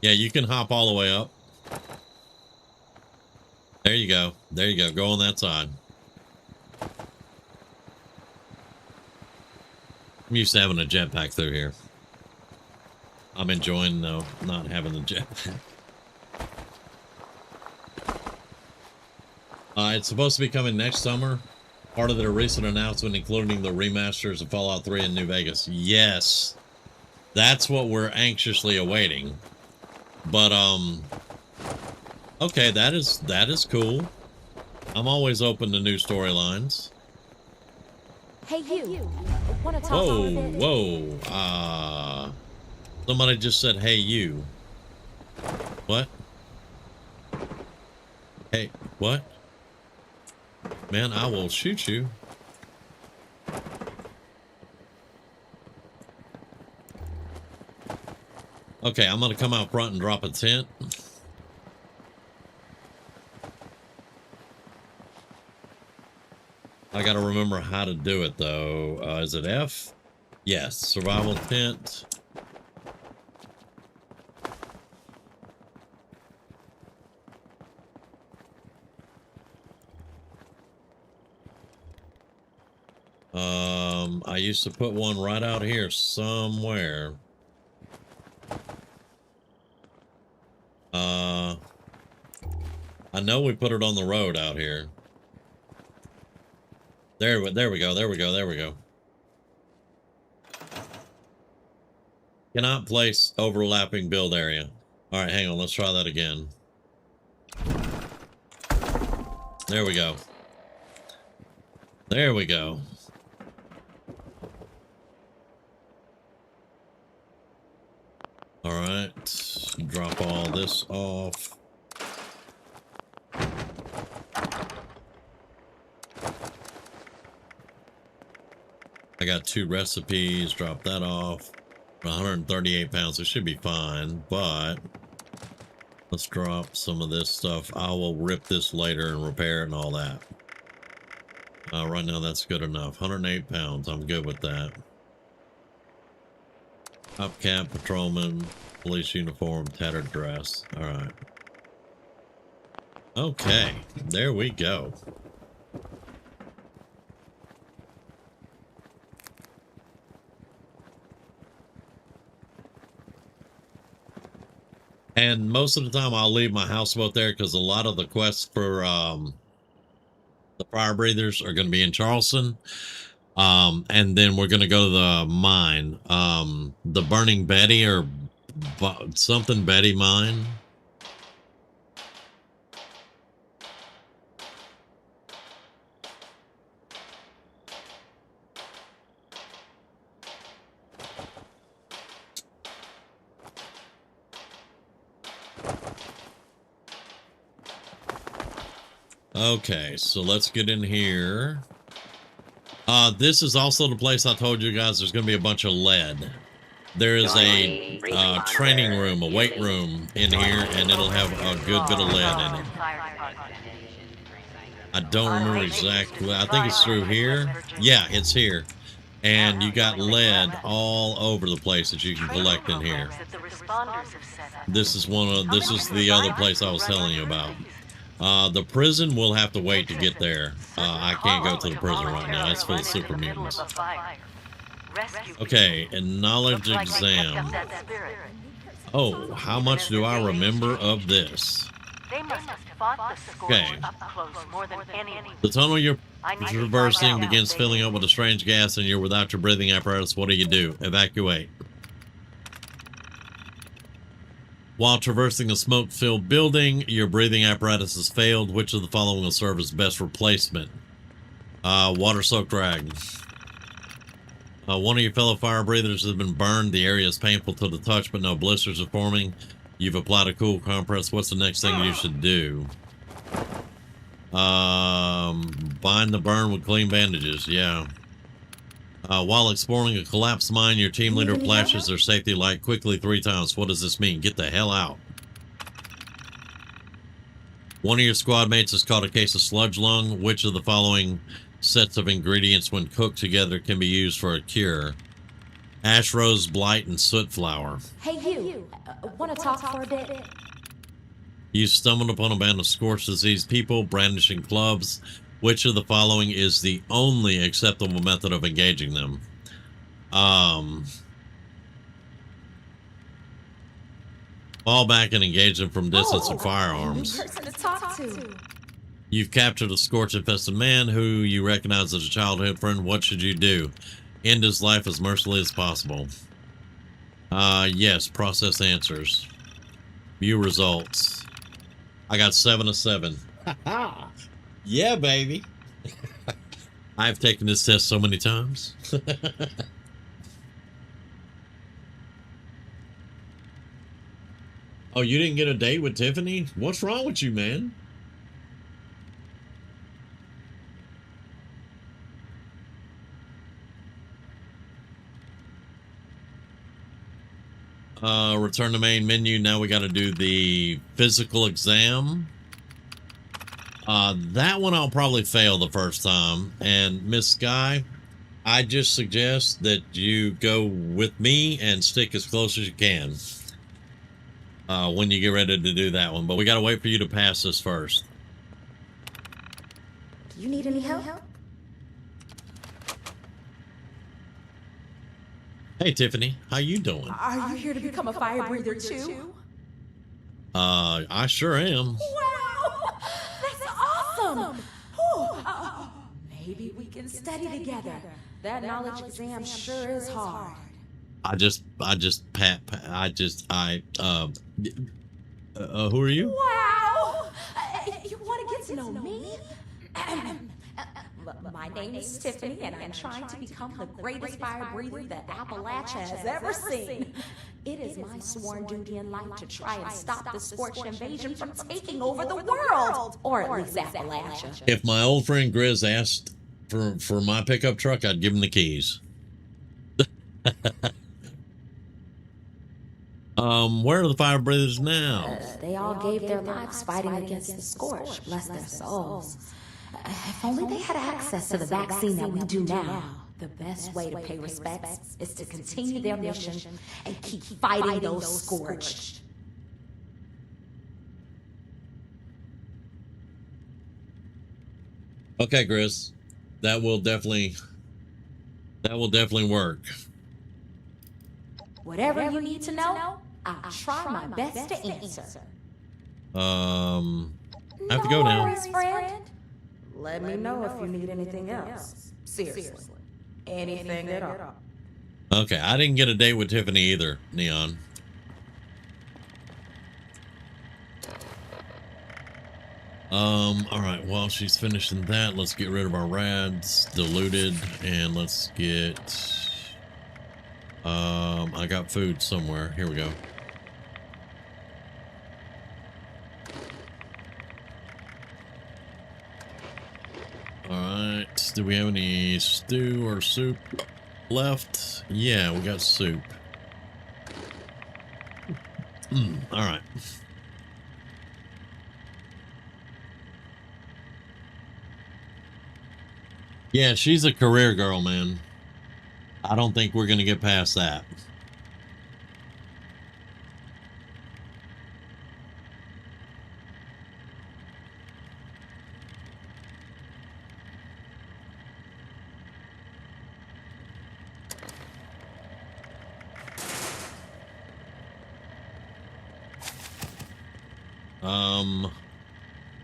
Yeah, you can hop all the way up. There you go. There you go. Go on that side. I'm used to having a jetpack through here. I'm enjoying, though, not having the jetpack. It's supposed to be coming next summer. Part of their recent announcement, including the remasters of Fallout 3 in New Vegas. Yes, that's what we're anxiously awaiting. But okay, that is cool. I'm always open to new storylines. Hey, you. Want to talk Whoa, for a bit? whoa. Somebody just said, "Hey, you." What? Hey, what? Man, I will shoot you. Okay, I'm gonna come out front and drop a tent. I gotta remember how to do it, though. Is it F? Yes, survival tent. I used to put one right out here somewhere. I know we put it on the road out here. There we go. Cannot place overlapping build area. All right, hang on. Let's try that again. There we go. There we go. All right. Drop all this off. I got 2 recipes. Drop that off. 138 pounds. It should be fine, but let's drop some of this stuff. I will rip this later and repair it and all that. Right now, that's good enough. 108 pounds. I'm good with that. Top cap, patrolman, police uniform, tattered dress. All right. Okay, there we go. And most of the time I'll leave my houseboat there because a lot of the quests for the fire breathers are going to be in Charleston. And then we're going to go to the mine, the Burning Betty or something Betty mine. Okay, so let's get in here. This is also the place I told you guys there's going to be a bunch of lead. There is a training room, a weight room in here, and it'll have a good bit of lead in it. I don't remember exactly. I think it's through here. Yeah, it's here. And you got lead all over the place that you can collect in here. This is the other place I was telling you about. The prison will have to wait to get there. I can't go to the prison right now. It's full of super mutants. Okay, and knowledge exam. Oh, how much do I remember of this? Okay. The tunnel you're traversing begins filling up with a strange gas and you're without your breathing apparatus. What do? Evacuate. While traversing a smoke-filled building, your breathing apparatus has failed. Which of the following will serve as best replacement? Water-soaked rag. One of your fellow fire breathers has been burned. The area is painful to the touch, but no blisters are forming. You've applied a cool compress. What's the next thing you should do? Bind the burn with clean bandages. Yeah. While exploring a collapsed mine, your team leader flashes their safety light quickly 3 times. What does this mean? Get the hell out. One of your squad mates has caught a case of sludge lung. Which of the following sets of ingredients, when cooked together, can be used for a cure? Ash rose, blight, and soot flower. Hey, you. Want to talk for a bit? You stumbled upon a band of scorched disease people brandishing clubs. Which of the following is the only acceptable method of engaging them? Fall back and engage them from distance with firearms. Person to talk to. You've captured a scorch-infested man who you recognize as a childhood friend. What should you do? End his life as mercilessly as possible. Yes. Process answers. View results. I got 7 of 7. Yeah, baby. I've taken this test so many times. Oh, you didn't get a date with Tiffany? What's wrong with you, man? Return to main menu. Now we got to do the physical exam. That one I'll probably fail the first time. And Miss Sky, I just suggest that you go with me and stick as close as you can when you get ready to do that one. But we got to wait for you to pass this first. Do you need any help? Hey, Tiffany, how you doing? Are you here to become a fire breather too? I sure am. Wow! That's awesome! Maybe we can study together. That knowledge exam sure is hard. Who are you? Wow! You want to get to know me? My name is Tiffany, and I'm trying to become the greatest fire breather that Appalachia has ever seen. It is my sworn duty in life to try and stop the scorched invasion from taking over the world, or at least Appalachia. If my old friend Grizz asked for my pickup truck, I'd give him the keys. Where are the fire breathers now? They all gave their lives fighting against the scorch, bless their souls. If only they had access to the vaccine that we do now. The best way to pay respects is to continue their mission and keep fighting those scorched. Okay, Chris, that will definitely work. Whatever you need to know, I'll try my best to answer. I have to go now. No worries, friend. Let me know if you need anything else. Seriously. Anything at all. Okay, I didn't get a date with Tiffany either, Neon. All right, while she's finishing that, let's get rid of our rads, diluted, and let's get, I got food somewhere. Here we go. All right, do we have any stew or soup left? Yeah, we got soup. All right. Yeah, she's a career girl, man. I don't think we're going to get past that.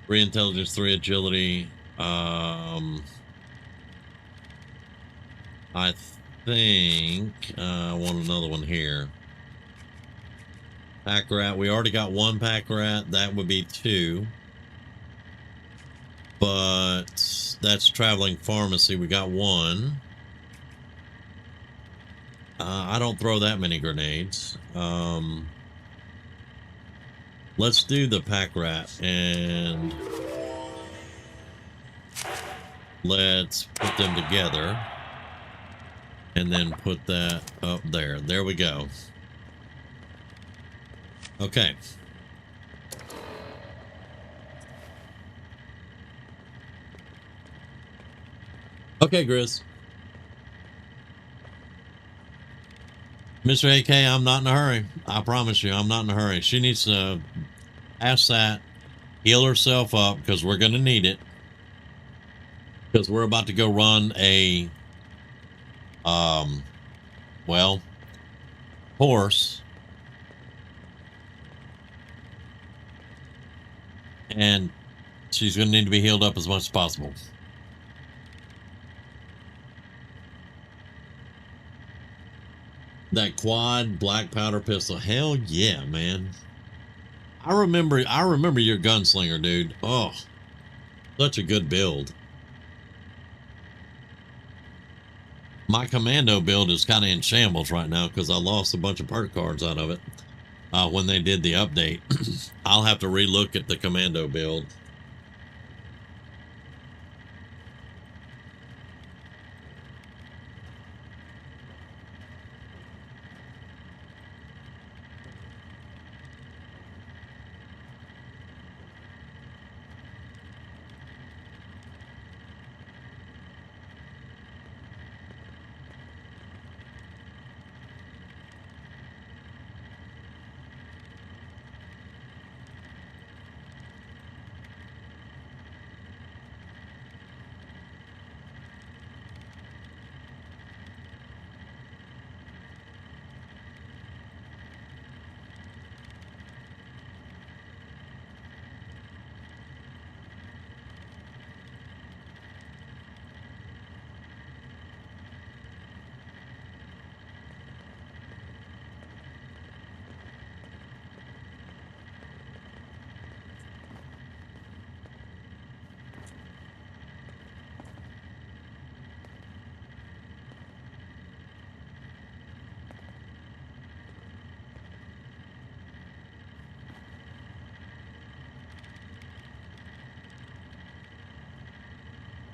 Three intelligence, 3 agility. I think I want another one here. Pack rat. We already got 1 pack rat. That would be 2. But that's traveling pharmacy. We got 1. I don't throw that many grenades. Let's do the pack rat and let's put them together and then put that up there. There we go. Okay. Okay, Grizz. Mr. AK, I'm not in a hurry. I promise you, I'm not in a hurry. She needs to pass that, heal herself up, because we're going to need it. Because we're about to go run a Well, horse. And she's going to need to be healed up as much as possible. That quad black powder pistol. Hell yeah, man. I remember your gunslinger, dude. Oh, such a good build. My commando build is kind of in shambles right now because I lost a bunch of perk cards out of it when they did the update. I'll have to relook at the commando build.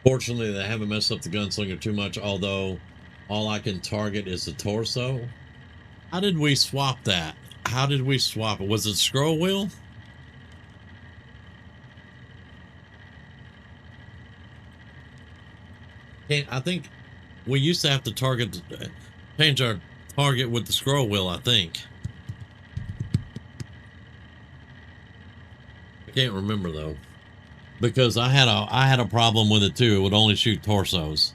Fortunately, they haven't messed up the gunslinger too much, although all I can target is the torso. How did we swap that? How did we swap it? Was it scroll wheel? I think we used to have to change our target with the scroll wheel, I think. I can't remember though. Because I had a problem with it too. It would only shoot torsos.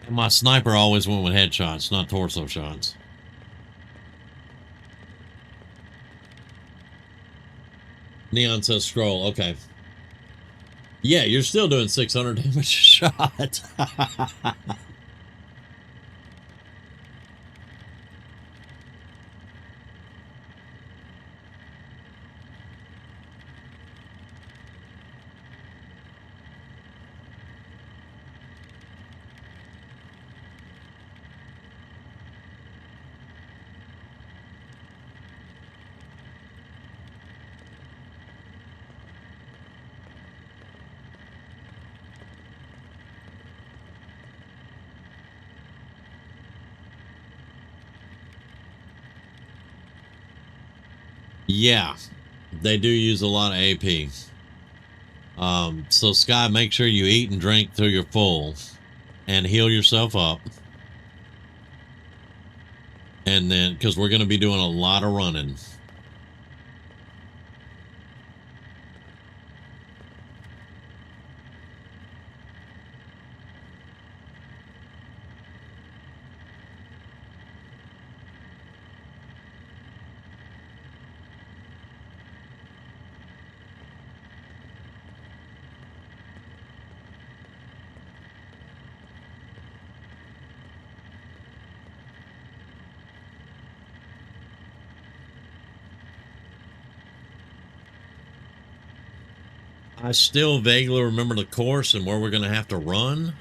And my sniper always went with headshots, not torso shots. Neon says scroll. Okay. Yeah, you're still doing 600 damage a shot. Yeah, they do use a lot of AP. So Sky, make sure you eat and drink till you're full and heal yourself up. And then, because we're going to be doing a lot of running. I still vaguely remember the course and where we're going to have to run.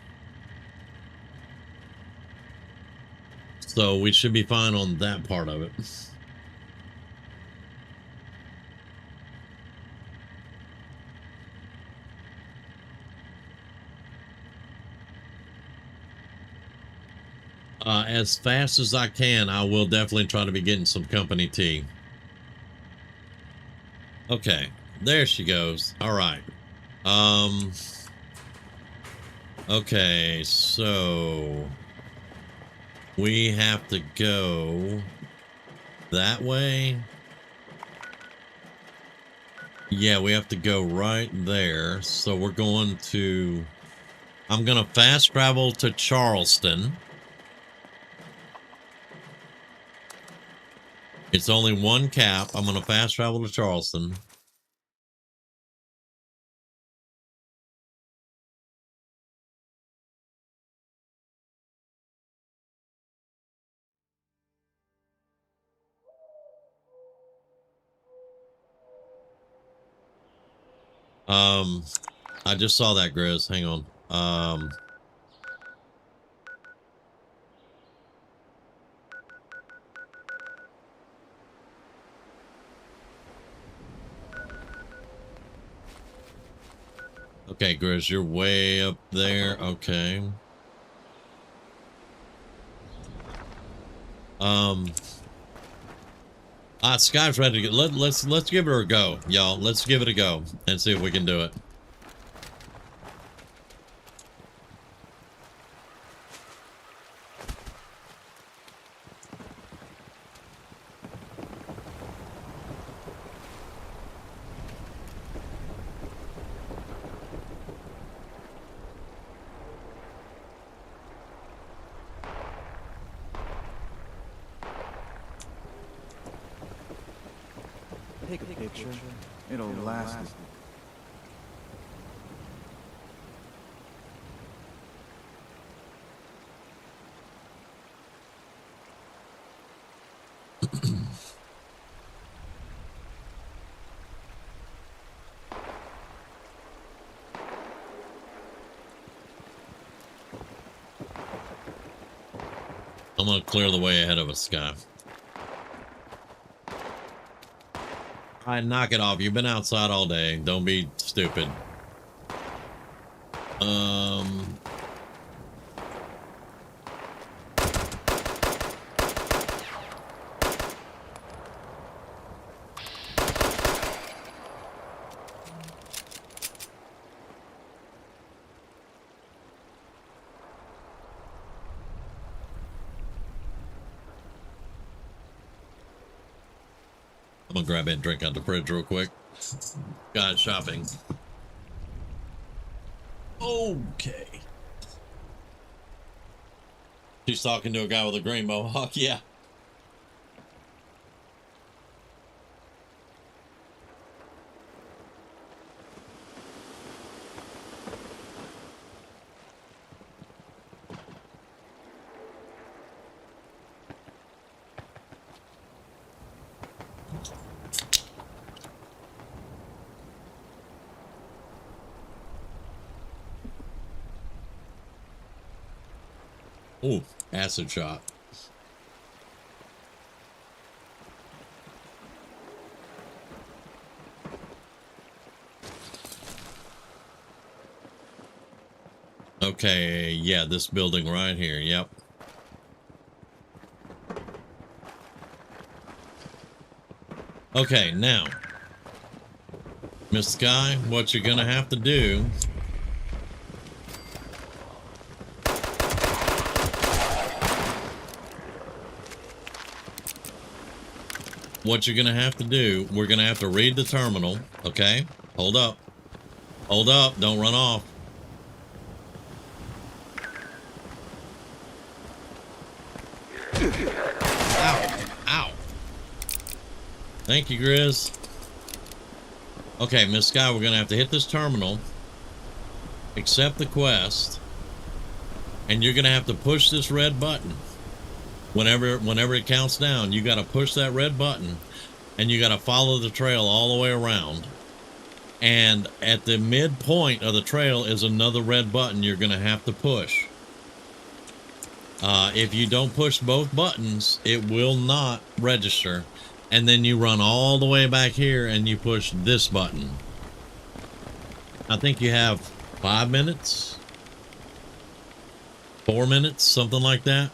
So we should be fine on that part of it. As fast as I can, I will definitely try to be getting some company tea. Okay, there she goes. All right. Okay, so we have to go that way. Yeah, we have to go right there. So we're going to I'm gonna fast travel to Charleston. It's only one cap. I'm gonna fast travel to Charleston. I just saw that, Grizz. Hang on. Okay, Grizz, you're way up there. Okay. Sky's ready to get. Let's give her a go, y'all. Let's give it a go and see if we can do it. Take a picture. It'll last. I'm gonna clear the way ahead of us, Sky. All right, knock it off. You've been outside all day. Don't be stupid. I'm gonna grab a drink out the fridge real quick. Guys shopping. Okay. She's talking to a guy with a green mohawk. Yeah. Ooh, acid shot. Okay, yeah, this building right here. Yep. Okay, now, Miss Sky, what you're gonna have to do we're gonna have to read the terminal. Okay, hold up, don't run off. Ow. Thank you, Grizz. Okay, Miss Sky, we're gonna have to hit this terminal, accept the quest, and you're gonna have to push this red button. Whenever it counts down, you got to push that red button and you got to follow the trail all the way around. And at the midpoint of the trail is another red button you're going to have to push. If you don't push both buttons, it will not register. And then you run all the way back here and you push this button. I think you have 5 minutes, 4 minutes, something like that.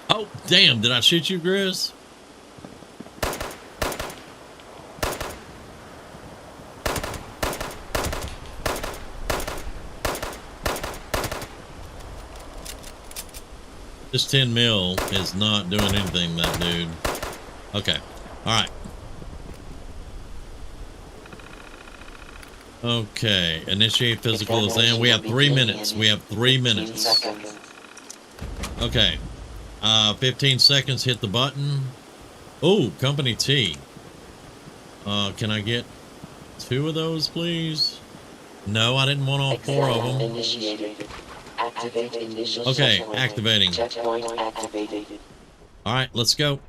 Oh, damn. Did I shoot you, Grizz? This 10 mil is not doing anything, that dude. Okay. All right. Okay. Initiate physical exam. We have 3 minutes. We have 3 minutes. Okay. 15 seconds. Hit the button. Oh, company T. Can I get 2 of those, please? No, I didn't want all 4 of them. Initiated. Activate initial Okay, checkpoint. activating. Checkpoint activated. All right, let's go.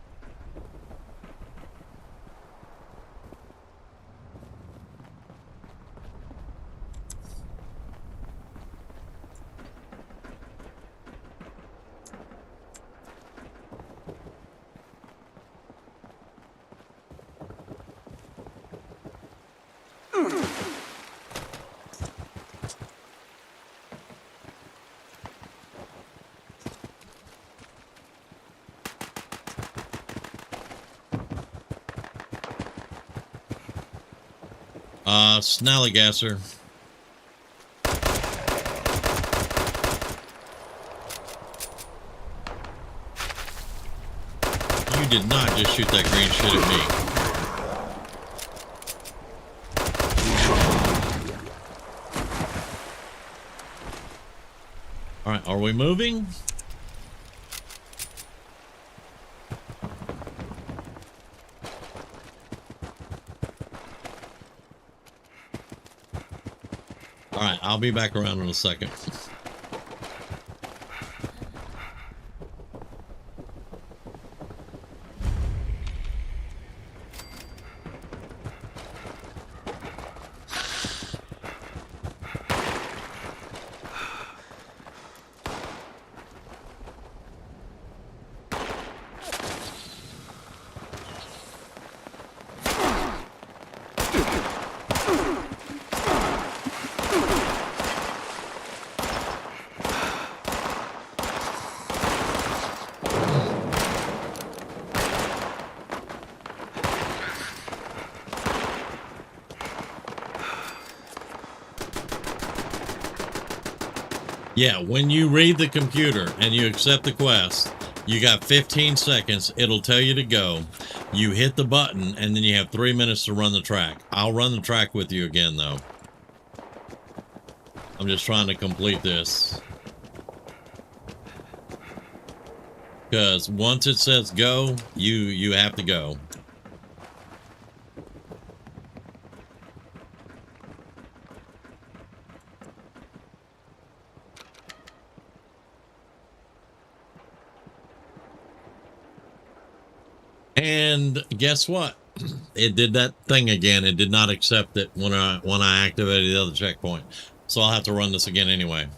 Snallygasser. You did not just shoot that green shit at me. All right, are we moving? All right, I'll be back around in a second. Yeah, when you read the computer and you accept the quest, you got 15 seconds. It'll tell you to go. You hit the button, and then you have 3 minutes to run the track. I'll run the track with you again, though. I'm just trying to complete this. Because once it says go, you have to go. And guess what? It did that thing again. It did not accept it when I activated the other checkpoint. So I'll have to run this again anyway.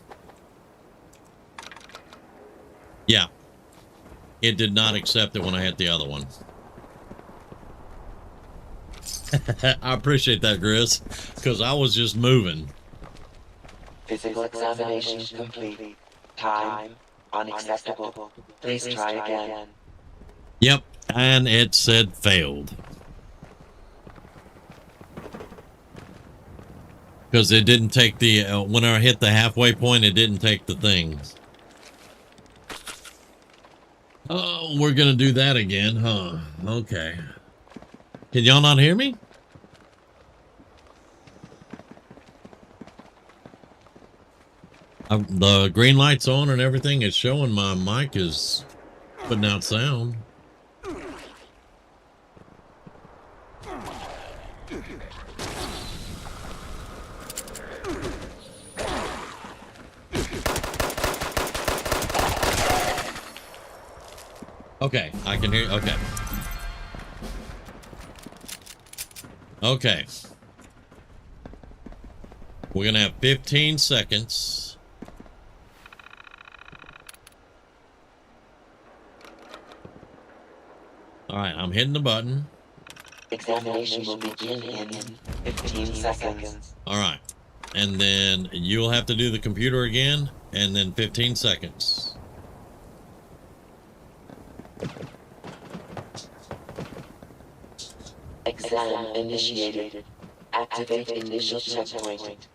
Yeah. It did not accept it when I hit the other one. I appreciate that, Grizz, because I was just moving. Physical examination complete. Time unacceptable. Please try again. Yep, and it said failed. Because it didn't take the, when I hit the halfway point, it didn't take the thing. Oh, we're going to do that again, huh? Okay. Can y'all not hear me? The green light's on and everything. It's showing my mic is putting out sound. Okay, I can hear. Okay. Okay. We're going to have 15 seconds. All right, I'm hitting the button. Examination will begin in 15 seconds. All right. And then you'll have to do the computer again, and then 15 seconds. Exam initiated. Activate initial checkpoint.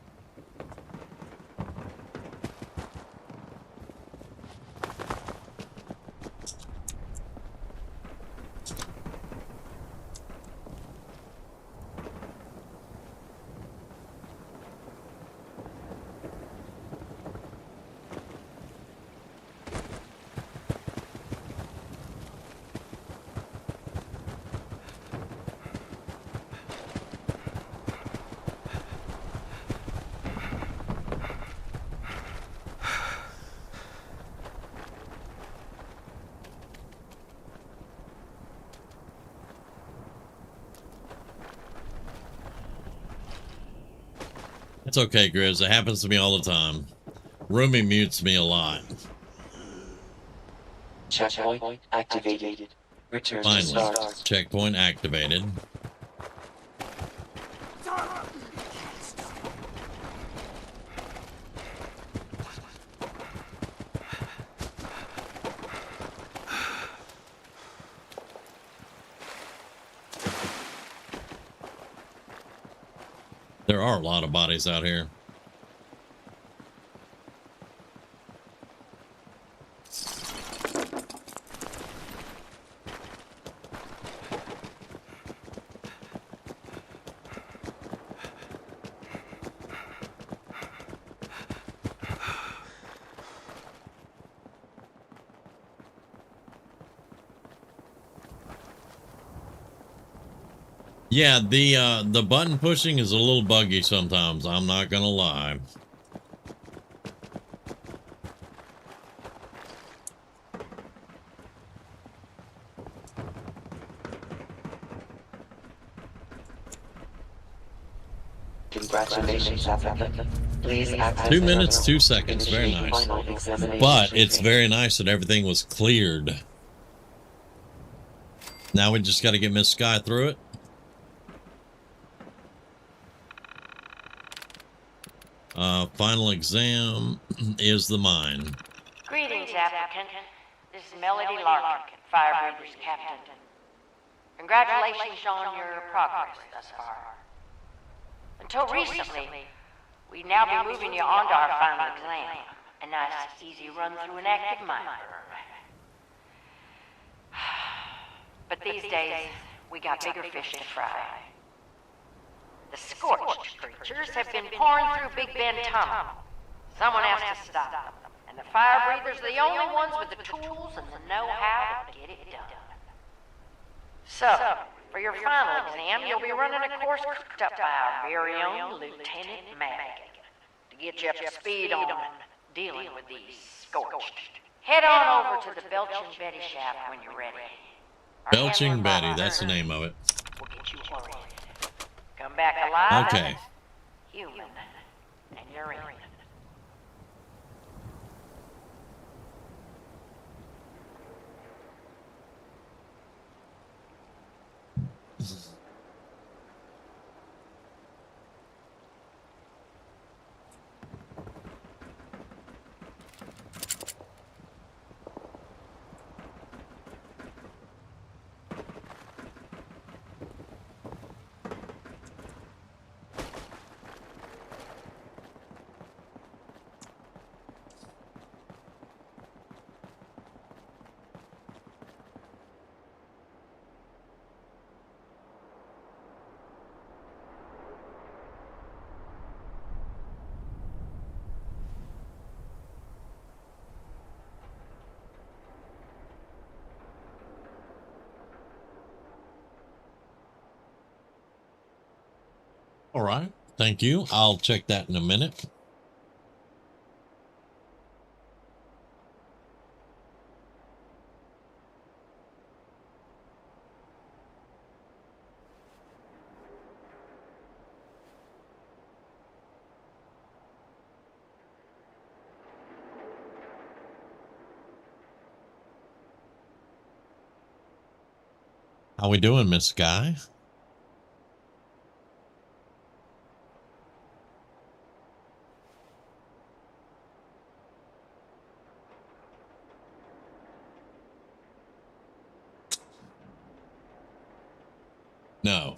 It's okay, Grizz. It happens to me all the time. Roomy mutes me a lot. Checkpoint activated. Return to Finally, start. checkpoint activated. There are a lot of bodies out here. Yeah, the button pushing is a little buggy sometimes. I'm not gonna lie. Congratulations, applicant. Please access 2 minutes, 2 seconds. Very nice. But it's very nice that everything was cleared. Now we just got to get Miss Sky through it. Final exam is the mine. Greetings, applicant. This is Melody Larkin, Firebreaker's captain. Congratulations on your progress thus far. Until recently, we'd now be moving you on to our final exam. A nice, easy run through an active mine. But these days, we got bigger fish to fry. The scorched creatures have been pouring through Big Bend Tunnel. Someone has to stop them, and the fire breathers are the only ones with the tools and the know-how to get it done. So, for your final exam, you'll be running a course cooked up by our very own Lieutenant Madigan to get you up to speed on dealing with these scorched. Head on over to the Belching Betty shaft when you're ready. Belching Betty, that's the name of it. We'll get you oriented. Come back alive, Okay. human, and you're in. All right. Thank you. I'll check that in a minute. How we doing, Miss Sky? No.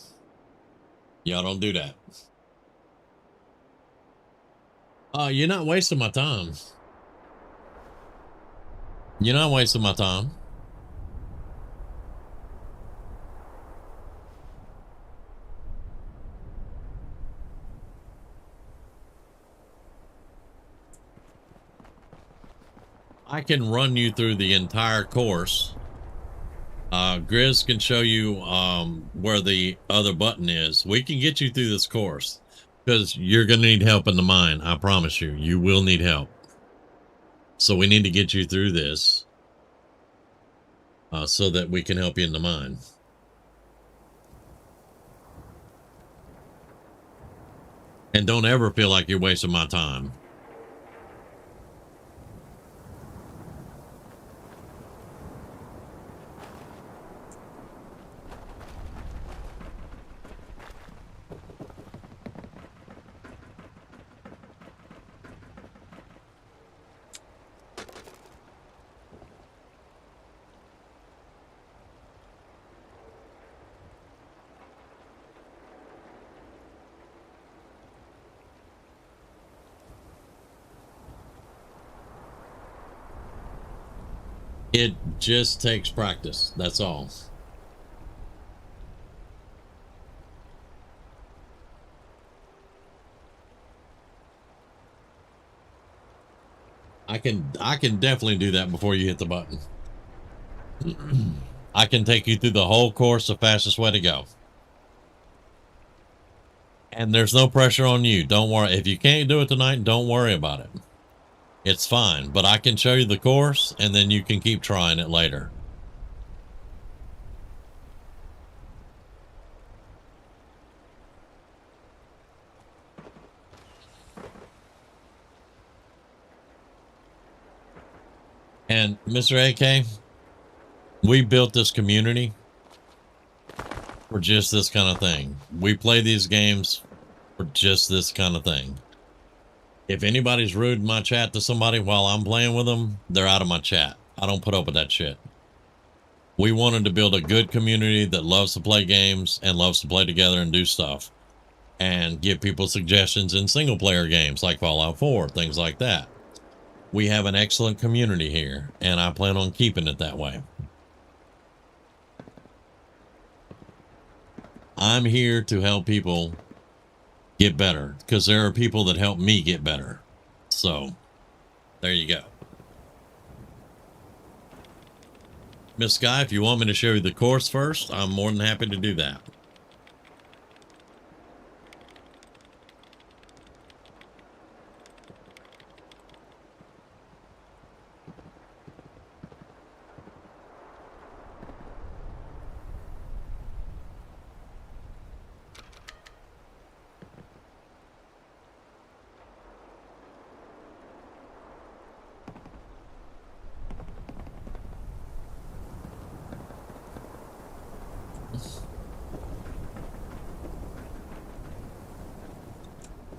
Y'all don't do that. You're not wasting my time. You're not wasting my time. I can run you through the entire course. Grizz can show you where the other button is. We can get you through this course because you're going to need help in the mine. I promise you, you will need help. So we need to get you through this so that we can help you in the mine. And don't ever feel like you're wasting my time. It just takes practice. That's all. I can definitely do that before you hit the button. I can take you through the whole course, the fastest way to go. And there's no pressure on you. Don't worry. If you can't do it tonight, don't worry about it. It's fine, but I can show you the course and then you can keep trying it later. And Mr. AK, we built this community for just this kind of thing. We play these games for just this kind of thing. If anybody's rude in my chat to somebody while I'm playing with them, they're out of my chat. I don't put up with that shit. We wanted to build a good community that loves to play games and loves to play together and do stuff and give people suggestions in single player games like Fallout 4, things like that. We have an excellent community here and I plan on keeping it that way. I'm here to help people get better because there are people that help me get better. So there you go. Miss Sky, if you want me to show you the course first, I'm more than happy to do that.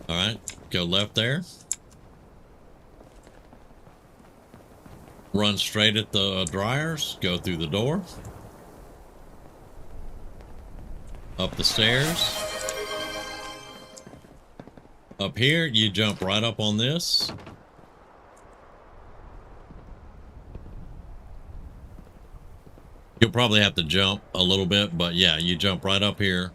All right, go left there. Run straight at the dryers, go through the door. Up the stairs. Up here, you jump right up on this. You'll probably have to jump a little bit, but yeah, you jump right up here.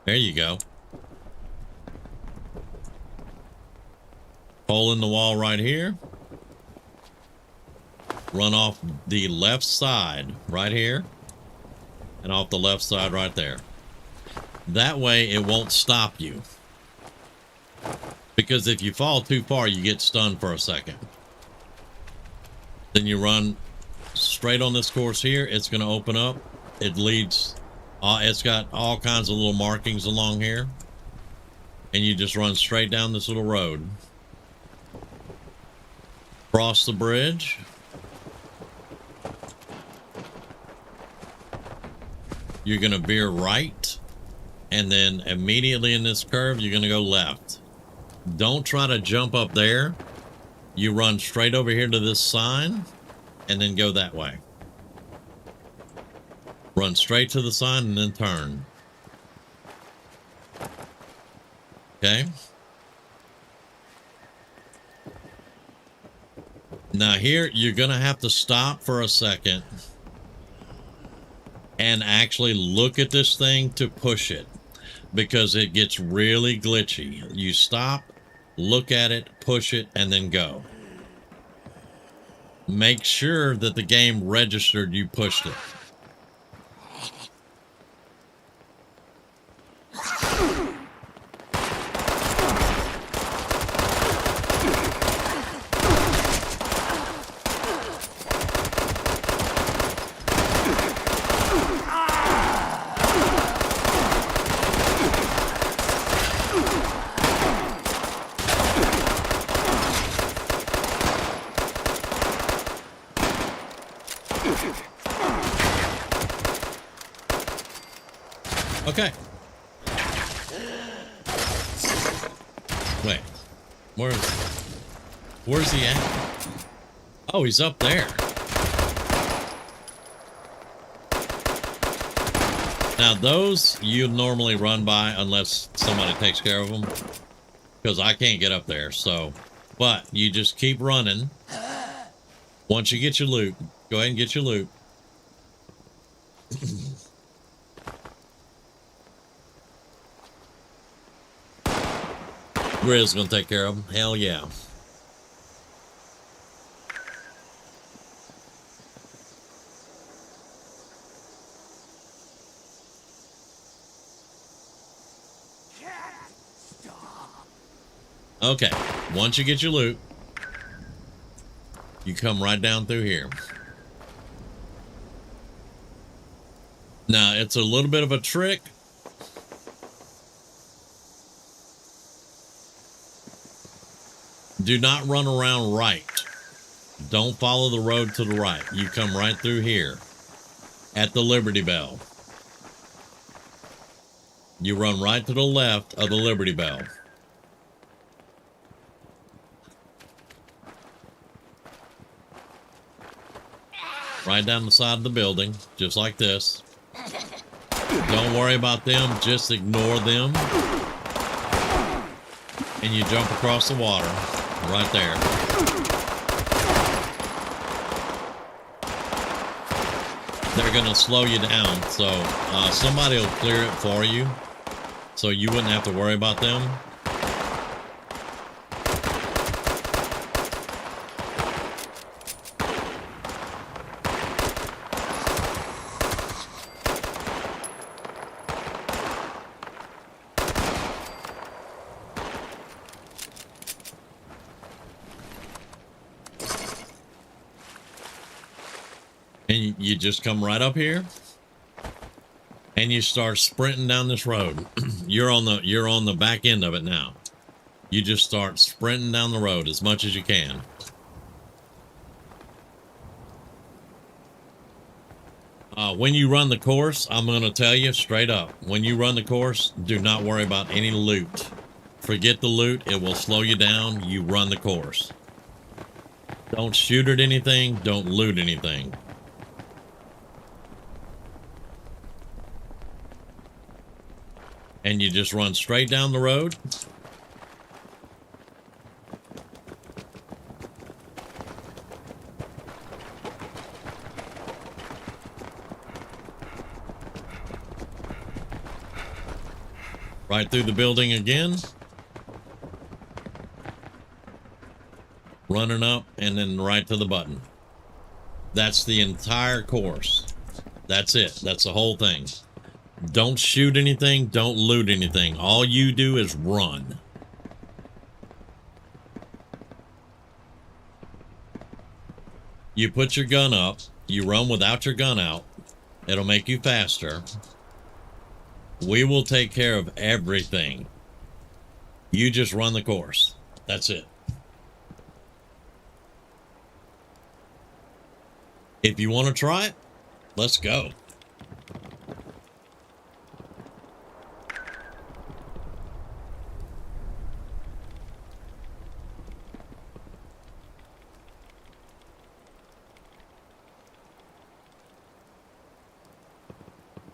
There you go. Hole in the wall right here. Run off the left side right here. And off the left side right there. That way it won't stop you. Because if you fall too far, you get stunned for a second. Then you run straight on this course here. It's going to open up. It leads... it's got all kinds of little markings along here. And you just run straight down this little road. Cross the bridge. You're going to veer right. And then immediately in this curve, you're going to go left. Don't try to jump up there. You run straight over here to this sign. And then go that way. Run straight to the sign and then turn. Okay. Now here, you're going to have to stop for a second and actually look at this thing to push it because it gets really glitchy. You stop, look at it, push it, and then go. Make sure that the game registered you pushed it. Okay. Wait. Where's he at? Oh, he's up there. Now, those you normally run by unless somebody takes care of them. Because I can't get up there, so... But you just keep running. Once you get your loot, go ahead and get your loot. Grizz gonna take care of them. Hell yeah. Okay, once you get your loot, you come right down through here. Now, it's a little bit of a trick. Do not run around right. Don't follow the road to the right. You come right through here at the Liberty Bell. You run right to the left of the Liberty Bell. Right down the side of the building, just like this. Don't worry about them, just ignore them. And you jump across the water, right there. They're gonna slow you down, so somebody will clear it for you, so you wouldn't have to worry about them. And you just come right up here and you start sprinting down this road. You're on the back end of it now. You just start sprinting down the road as much as you can. When you run the course, I'm going to tell you straight up, when you run the course, do not worry about any loot. Forget the loot. It will slow you down. You run the course. Don't shoot at anything. Don't loot anything. And you just run straight down the road. Right through the building again. Running up and then right to the button. That's the entire course. That's it. That's the whole thing. Don't shoot anything. Don't loot anything. All you do is run. You put your gun up. You run without your gun out. It'll make you faster. We will take care of everything. You just run the course. That's it. If you want to try it, let's go.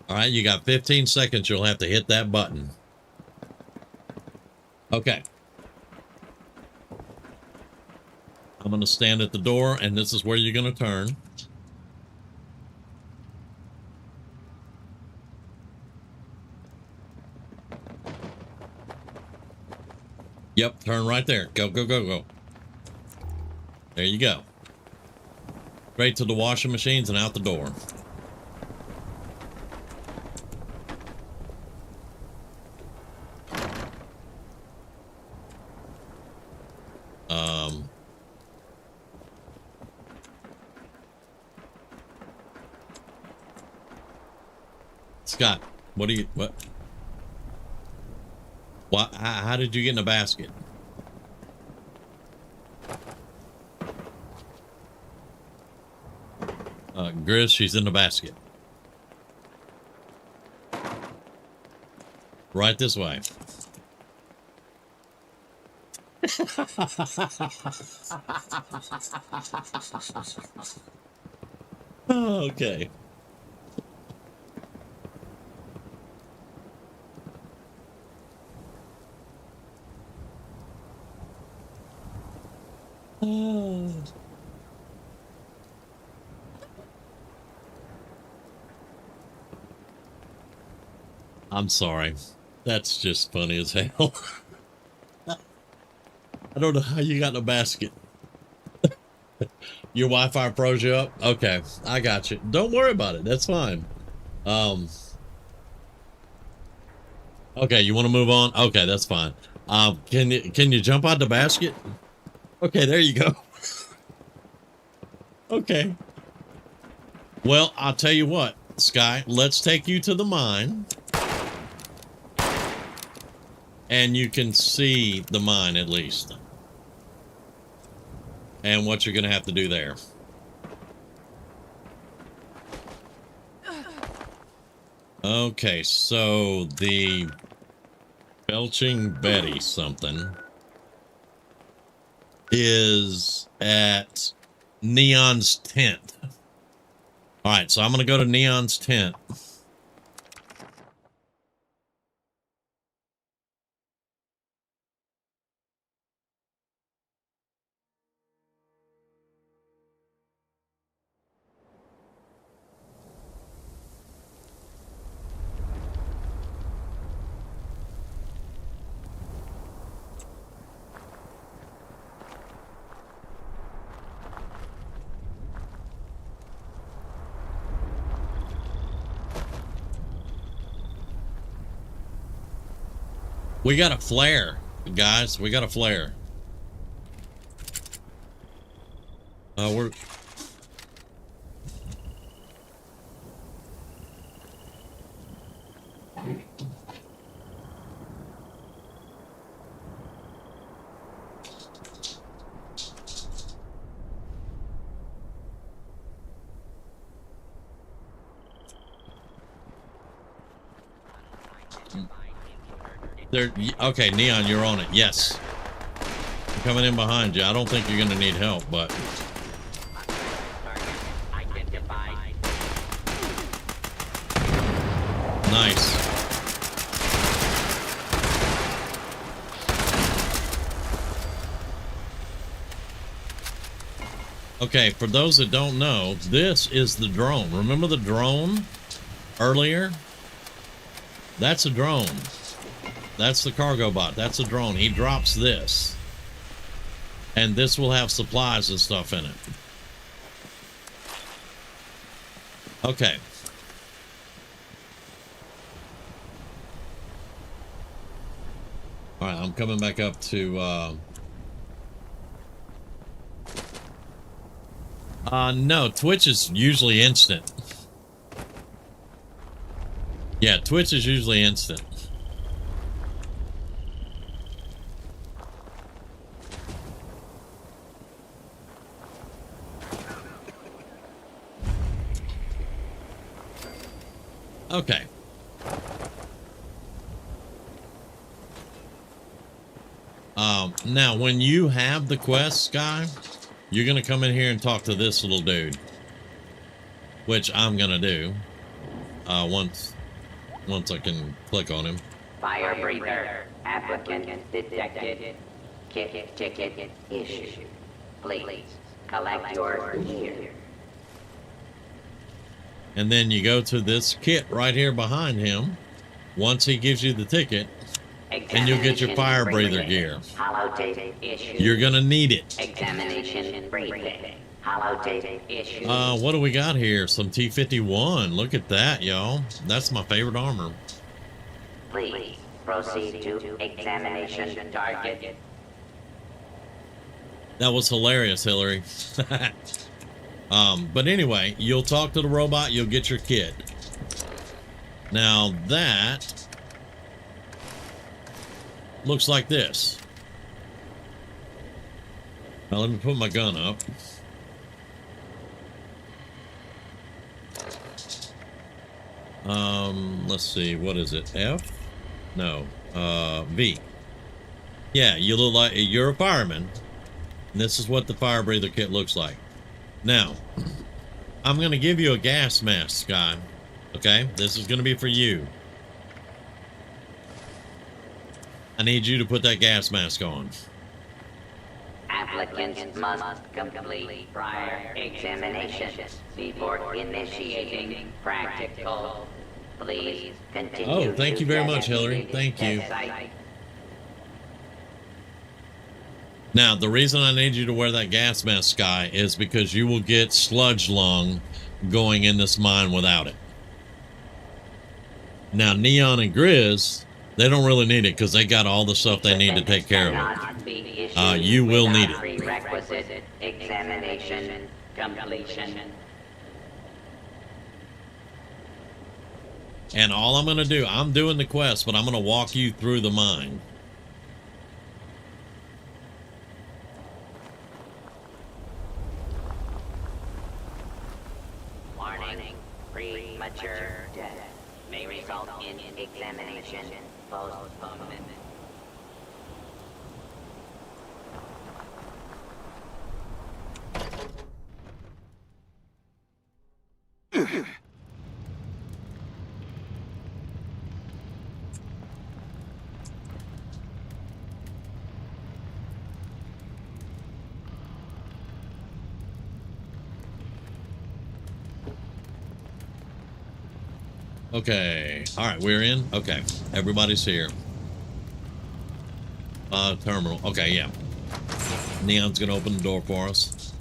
All right, you got 15 seconds. You'll have to hit that button. Okay. I'm going to stand at the door, and this is where you're going to turn. Yep, turn right there. Go, go, go, go. There you go. Straight to the washing machines and out the door. Scott, what? How did you get in a basket? Grizz, she's in the basket. Right this way. Okay. I'm sorry. That's just funny as hell. I don't know how you got in a basket. Your Wi-Fi froze you up? Okay, I got you. Don't worry about it. That's fine. Okay, you want to move on? Okay, that's fine. Can you jump out the basket? Okay, there you go. Okay. Well, I'll tell you what, Sky, let's take you to the mine. And you can see the mine at least. And what you're going to have to do there. Okay, so the Belching Betty something is at Neon's tent. All right, so I'm going to go to Neon's tent. We got a flare, guys. We got a flare. We're... There, okay, Neon, you're on it. Yes. I'm coming in behind you. I don't think you're going to need help, but... Nice. Okay, for those that don't know, this is the drone. Remember the drone earlier? That's a drone. That's the cargo bot. That's a drone. He drops this. And this will have supplies and stuff in it. Okay. All right, I'm coming back up to... no, Twitch is usually instant. Yeah, Twitch is usually instant. Okay. Now, when you have the quest, Sky, you're going to come in here and talk to this little dude. Which I'm going to do. Once I can click on him. Fire breather. Applicant detected. Ticket issued. Please collect your gear. And then you go to this kit right here behind him. Once he gives you the ticket, and you'll get your fire breather gear. Holotape issued. You're gonna need it. Examination briefing. Holotape issued. What do we got here? Some T-51. Look at that, y'all. That's my favorite armor. Please proceed to examination target. That was hilarious, Hillary. But anyway, you'll talk to the robot, you'll get your kit. Now that looks like this. Now let me put my gun up. Let's see, what is it? F? No, V. Yeah, you look like you're a fireman. And this is what the fire breather kit looks like. Now, I'm going to give you a gas mask, Sky. Okay, this is going to be for you. I need you to put that gas mask on. Applicants must complete prior examinations before initiating practical. Please continue. Oh, thank you very much, Hillary. Thank you. Now, the reason I need you to wear that gas mask, Sky, is because you will get sludge lung going in this mine without it. Now, Neon and Grizz, they don't really need it because they got all the stuff they need to take care of it. You will need it. Prerequisite examination completion. And all I'm going to do, I'm doing the quest, but I'm going to walk you through the mine. Warning, premature death may result in examination postponement. Okay. All right, we're in. Okay. Everybody's here. Terminal. Okay, yeah. Neon's gonna open the door for us.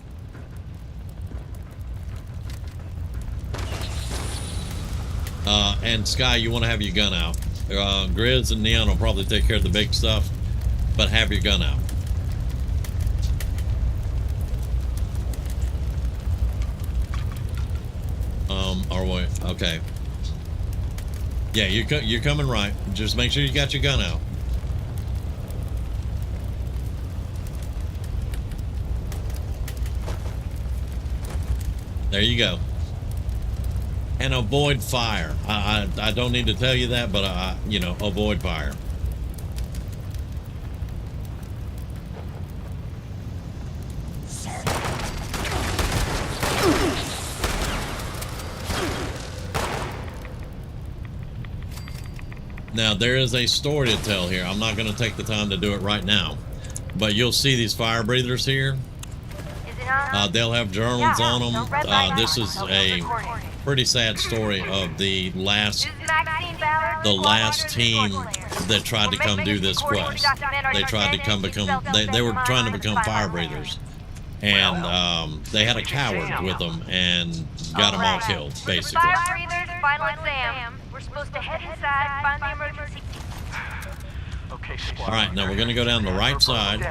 And Sky, you want to have your gun out. Grizz and Neon will probably take care of the big stuff, but have your gun out. Or wait. Okay. Yeah, you're coming right. Just make sure you got your gun out. There you go. And avoid fire. I don't need to tell you that, but you know, avoid fire. Now, there is a story to tell here. I'm not going to take the time to do it right now, but you'll see these fire breathers here. They'll have journals on them. This is a pretty sad story of the last team that tried to come do this quest. They tried to they were trying to become fire breathers, and they had a coward with them and got them all killed, basically. Fire breathers, final exam. We're supposed to head inside, find the emergency. Okay, all right, now we're going to go down the right side.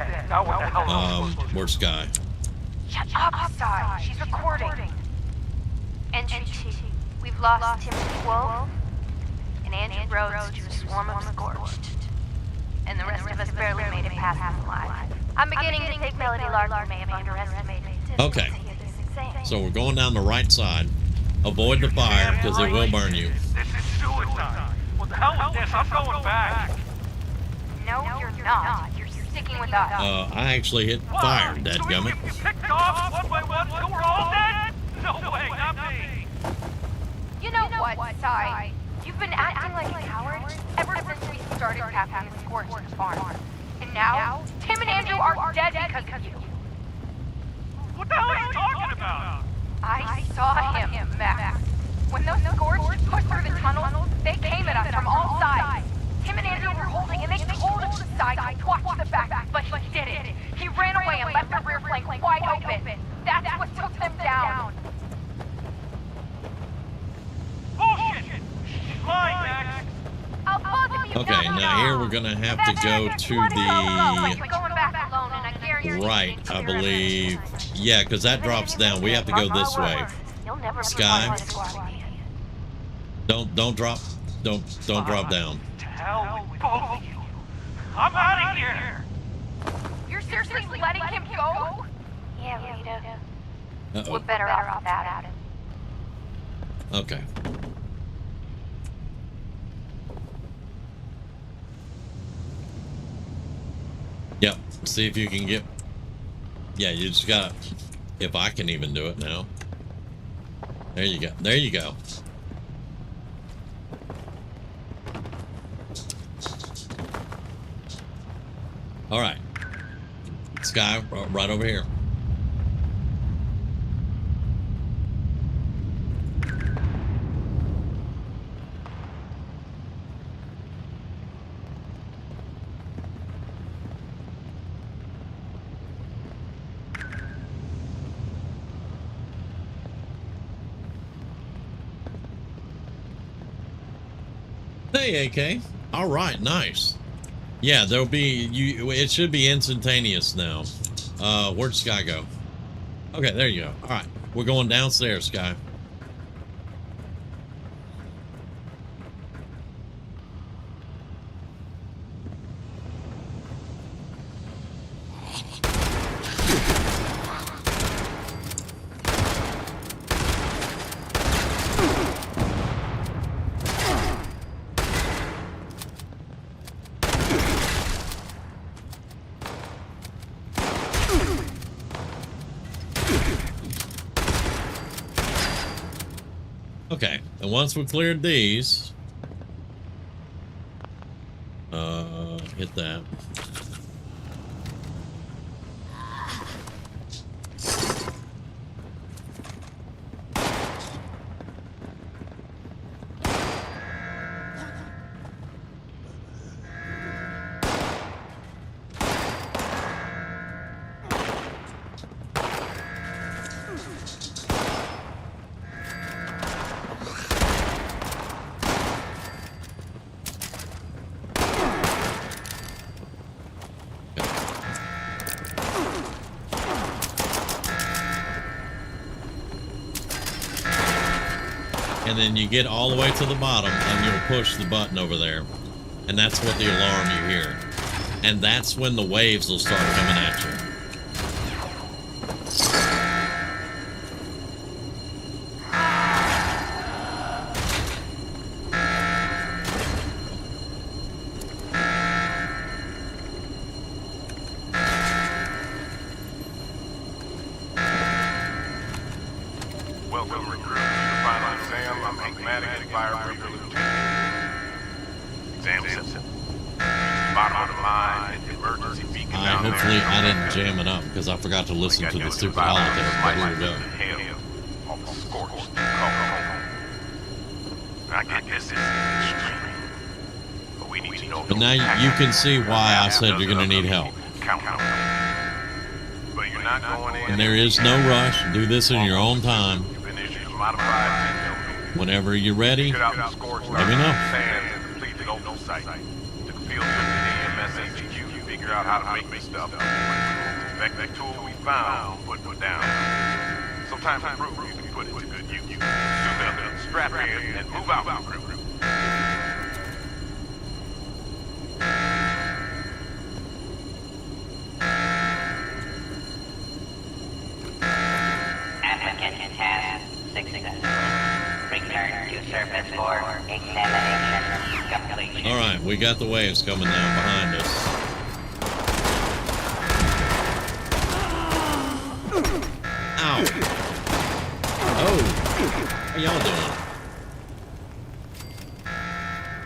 Where's Sky? Shut up, Sky. She's recording. Entry 2. We've lost Timothy Wolf and Andrew Rhodes to a swarm of scorched. And the rest of us barely made it past them alive. I'm beginning to think Melody Larkin may have underestimated. Okay. So we're going down the right side. Avoid the fire, because it will burn you. This is suicide. What the hell is this? I'm going back. No, you're not. You're sticking with us. I actually hit fire, dadgummit. You picked off one by one, so we're all dead? No way, not me. You know what, Sai? You've been acting like a coward ever since we started tapping the scorch at the farm. And now, Tim and Andrew are dead because of you. What the hell are you talking about? I saw him, Max. When those scorch pushed through the tunnels, they came at us from all sides. Tim and Andrew were holding, and they told us the side to watch the back, but he didn't. He ran away and left the rear flank wide open. That's what took them down. Bullshit! Lying, Max. Okay, now here we're gonna have to go to the right, I believe. Yeah, because that drops down. We have to go this way. Sky, don't drop down. Tell both of you. I'm out of here. You're seriously letting him go? Yeah, Rita. We're better off without him. Okay. Yep. See if you can get. Yeah, you just got. If I can even do it now. There you go. There you go. All right. Sky, right over here. Hey, AK. All right, nice. Yeah, there'll be you. It should be instantaneous now. Where'd Sky go? Okay, there you go. All right, we're going downstairs, Sky. Okay, and once we cleared these, hit that. And then you get all the way to the bottom and you'll push the button over there. And that's what the alarm you hear. And that's when the waves will start coming at you. Because I forgot to listen to the stupid holotape, but here we go. But now you can see why I said you're going to need help. And there is no rush. Do this in your own time. Whenever you're ready, let me know. Out how to make this stuff. That tool we found, put down. Sometimes you can put it to good use. Suit up, strap in, and move out. Applicant task success. Return to surface for examination completion. All right, we got the waves coming down behind us. Ow. Oh. How y'all doing?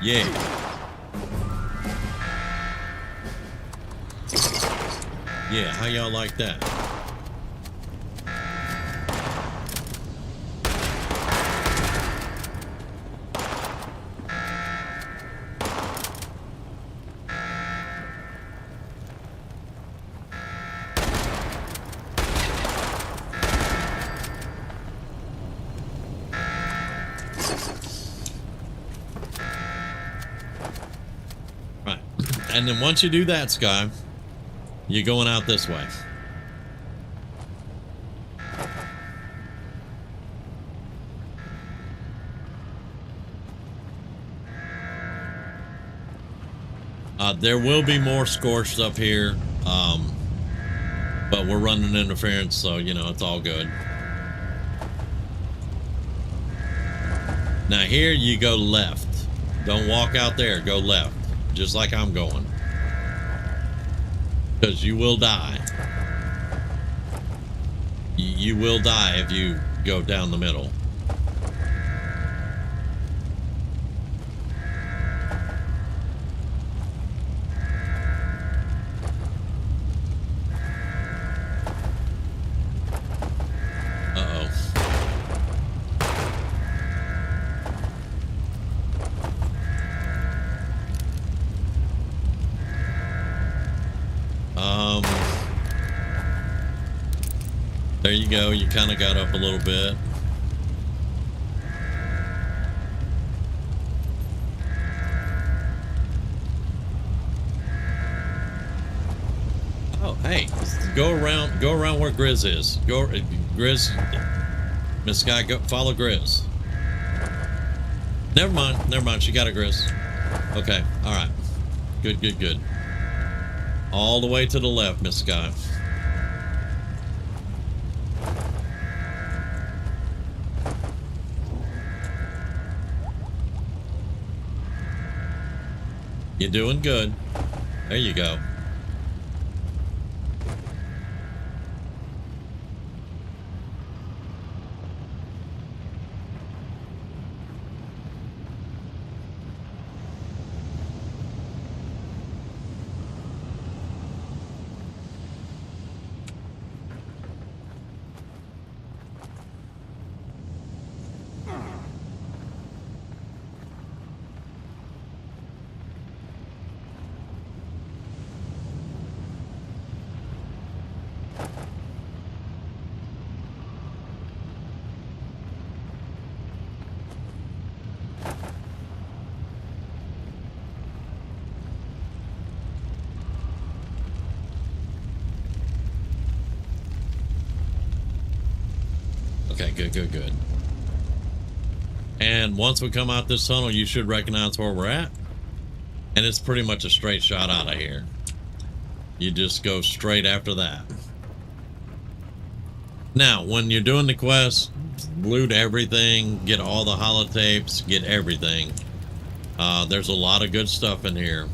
Yeah. Yeah, how y'all like that? And then once you do that, Sky, you're going out this way. There will be more scorched up here, but we're running interference, so, you know, it's all good. Now here you go left. Don't walk out there, go left. Just like I'm going. Because you will die. You will die if you go down the middle. There you go. You kind of got up a little bit. Oh, hey, go around where Grizz is. Go, Grizz. Miss Sky, go follow Grizz. Never mind. She got a Grizz. Okay, all right. Good. All the way to the left, Miss Sky. You're doing good. There you go. Okay, good. And once we come out this tunnel, you should recognize where we're at. And it's pretty much a straight shot out of here. You just go straight after that. Now, when you're doing the quest, loot everything, get all the holotapes, get everything. There's a lot of good stuff in here.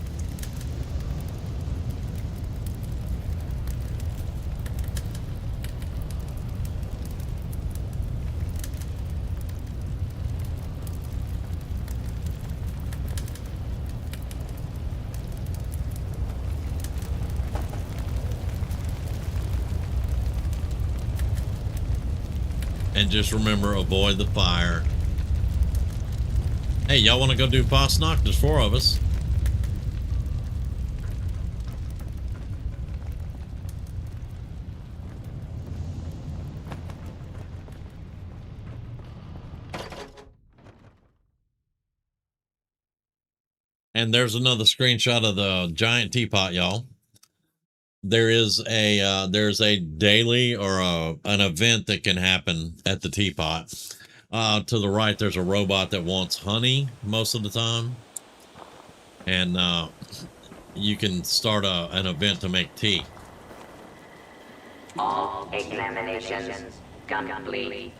And just remember, avoid the fire. Hey, y'all want to go do Fosnock? There's 4 of us. And there's another screenshot of the giant teapot, y'all. There's a daily or an event that can happen at the teapot. To the right, there's a robot that wants honey most of the time, and you can start an event to make tea. All examinations complete.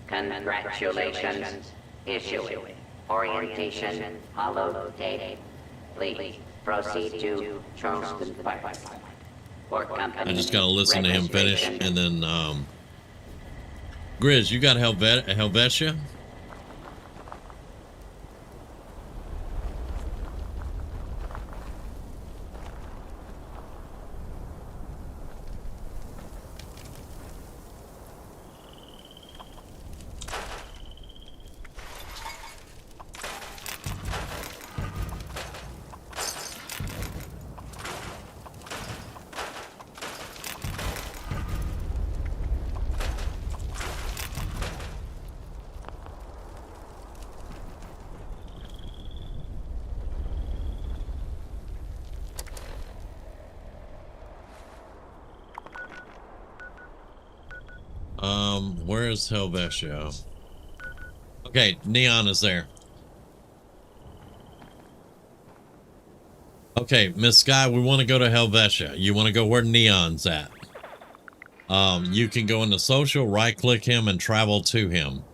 Congratulations. Issue orientation holotape. Please proceed to Charleston Fire. I just gotta listen to him finish, and then Grizz, you got Helvetia? Where's Helvetia? Okay, Neon is there. Okay, Miss Sky, we want to go to Helvetia. You want to go where Neon's at? You can go into social, right-click him, and travel to him.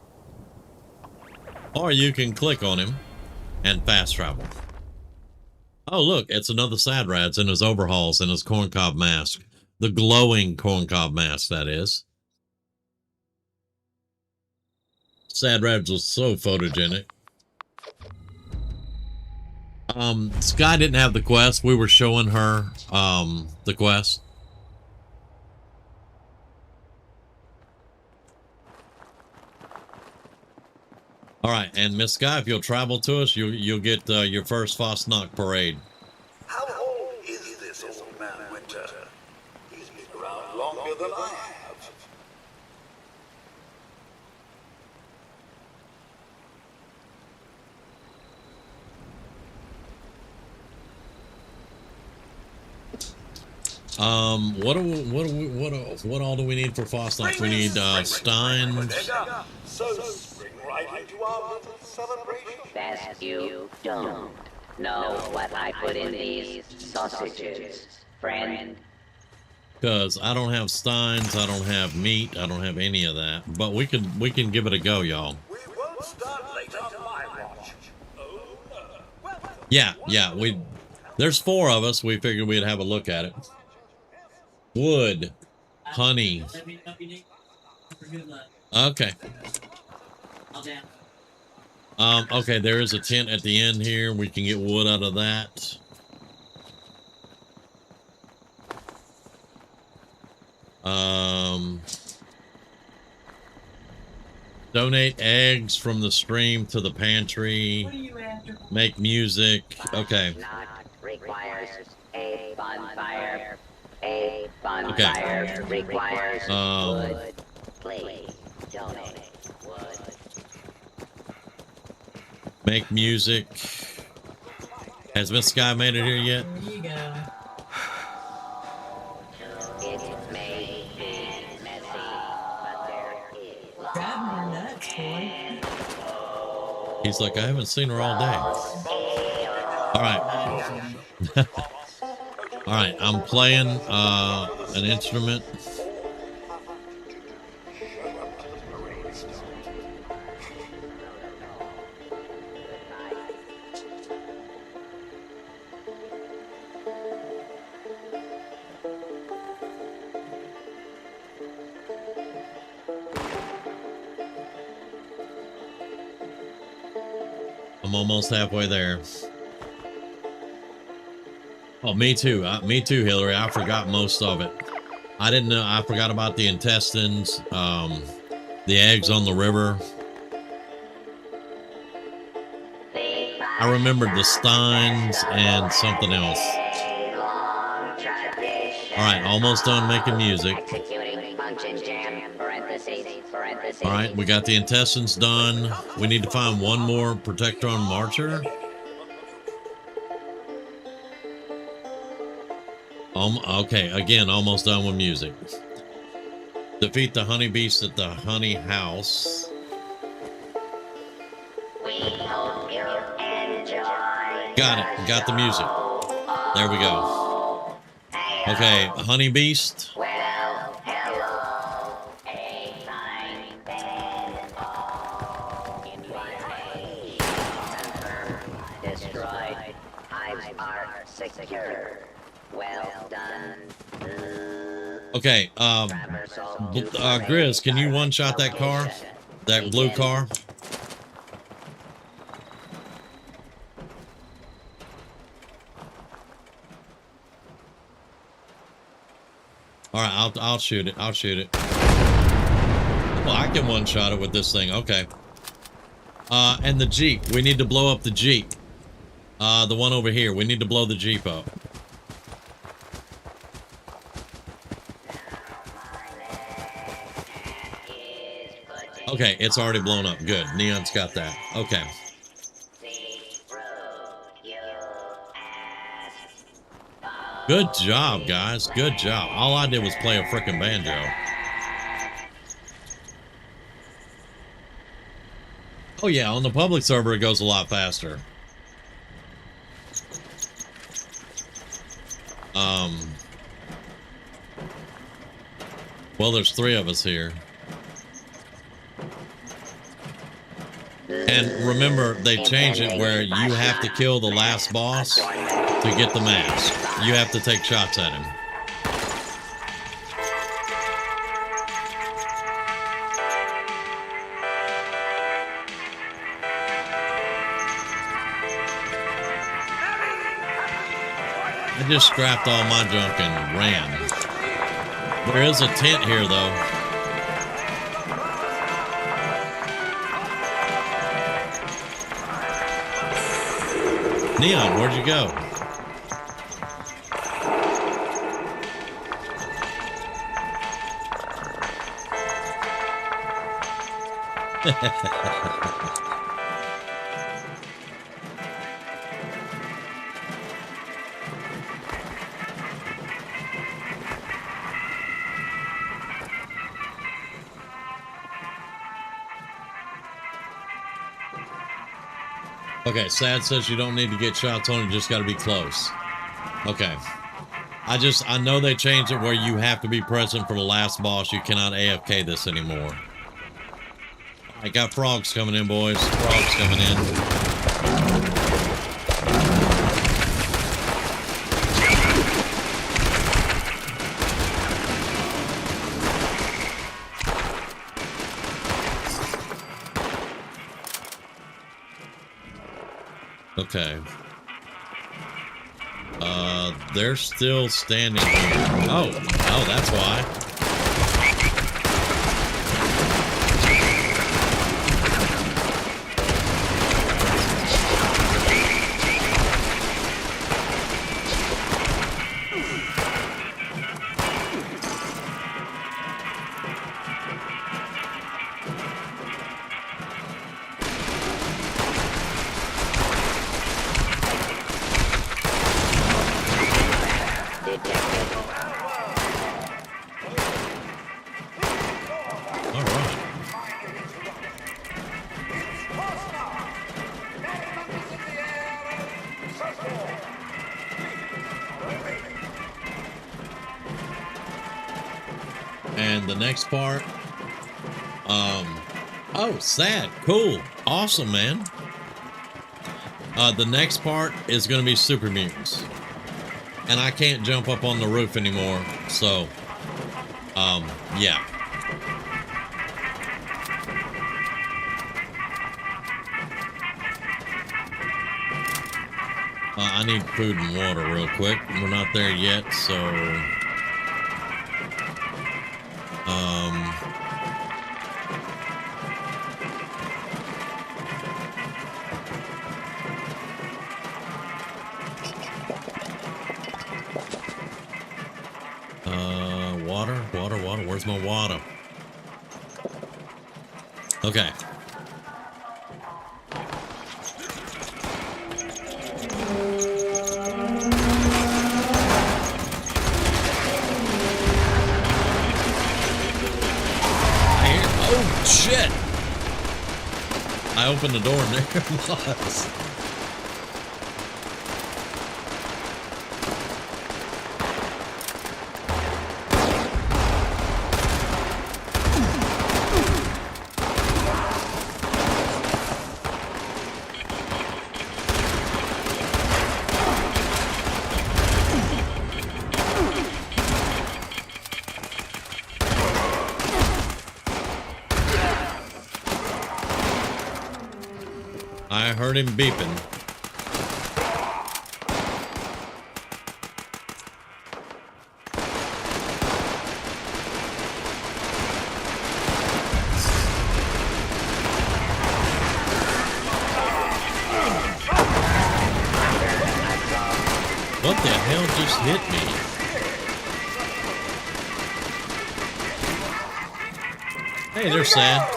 Or you can click on him and fast travel. Oh, look, it's another Sad Rats in his overalls and his corncob mask. The glowing corncob mask, that is. Sad Rats was so photogenic. Sky didn't have the quest. We were showing her the quest. All right, and Miss Sky, if you'll travel to us, you'll get your first Fosnock parade. How old is this old man, Winter? He's been around longer than I have. What all do we need for Fosnock? We need Steins. So spring right into our little celebration. Best you don't know what I put in these sausages, friend. Because I don't have Steins, I don't have meat, I don't have any of that. But we can give it a go, y'all. We won't start late on my watch. Yeah, there's 4 of us. We figured we'd have a look at it. Wood, honey. Okay. Okay, there is a tent at the end here. We can get wood out of that. Donate eggs from the stream to the pantry. Make music. Okay. Requires a bonfire. A bonfire requires wood. Please donate wood. Make music. Has Miss Sky made it here yet? There you go. It may be messy, but there is. Driving her nuts, boy. He's like, I haven't seen her all day. All right. All right, I'm playing an instrument. I'm almost halfway there. Oh, me too. Me too, Hillary. I forgot most of it. I didn't know. I forgot about the intestines, the eggs on the river. I remembered the Steins and something else. All right, almost done making music. All right, we got the intestines done. We need to find one more Protectron Marcher. Okay, again, almost done with music. Defeat the honey beast at the honey house. Got it. Got the music. There we go. Okay, honey beast. Destroyed. Hives are secure. Well done. Okay, Grizz, can you one-shot that car? That blue car? All right, I'll shoot it. I'll shoot it. Well, I can one-shot it with this thing. Okay. And the Jeep. We need to blow up the Jeep. The one over here. We need to blow the Jeep up. Okay, it's already blown up. Good. Neon's got that. Okay. Good job, guys. Good job. All I did was play a frickin' banjo. Oh yeah, on the public server it goes a lot faster. Well, there's 3 of us here. And remember, they changed it where you have to kill the last boss. to get the mask. You have to take shots at him. I just scrapped all my junk and ran. There is a tent here, though. Neon, where'd you go? Okay, Sad says you don't need to get shots on, you just got to be close. Okay. I know they changed it where you have to be present for the last boss. You cannot AFK this anymore. I got frogs coming in, boys. Frogs coming in. Okay. They're still standing here. Oh, that's why. And the next part, oh, Sad, cool, awesome, man. The next part is going to be super mutants, and I can't jump up on the roof anymore, so, yeah. I need food and water real quick. We're not there yet, so... water. Where's my water? Okay. Oh, shit! I opened the door and there it was. I heard him beeping. What the hell just hit me? Hey, they're sad.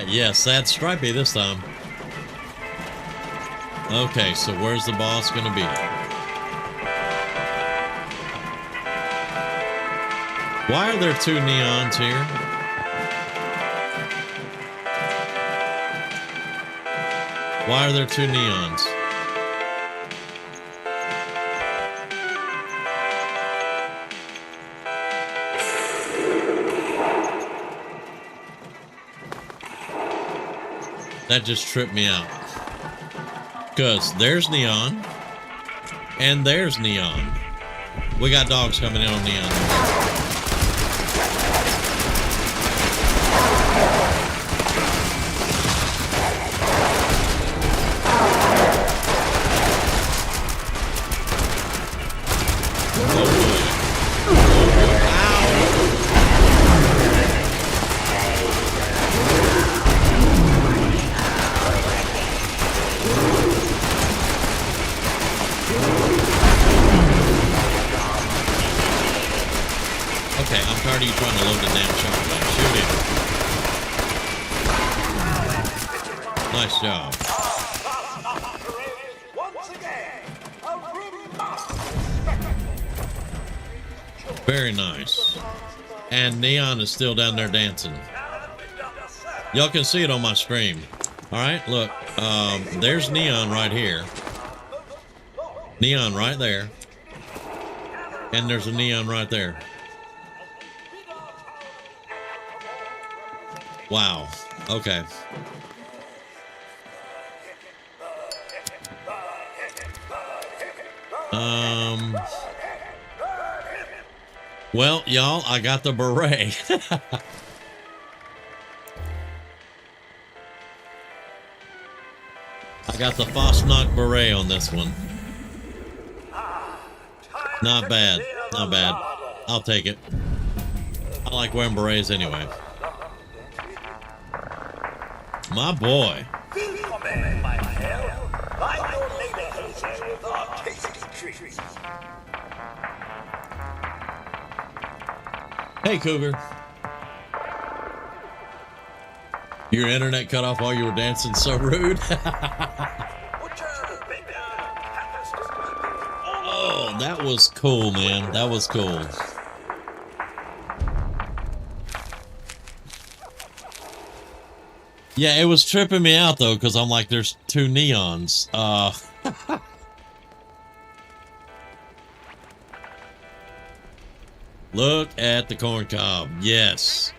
Yeah, sad stripey this time. Okay, so where's the boss gonna be? Why are there two neons here? Why are there two neons? That just tripped me out. Because there's neon. And there's neon. We got dogs coming in on neon. Okay, I'm tired of you trying to load the damn shotgun. Shoot him. Nice job. Very nice. And Neon is still down there dancing. Y'all can see it on my stream. All right, look. There's Neon right here. Neon right there. And there's a Neon right there. Wow. Okay. Well, y'all, I got the beret. I got the Fosnock beret on this one. Not bad. Not bad. I'll take it. I like wearing berets anyway. My boy. Hey, Cougar. Your internet cut off while you were dancing. So rude. Oh, that was cool, man. That was cool. Yeah, it was tripping me out though, because I'm like, there's two neons. Look at the corn cob. Yes.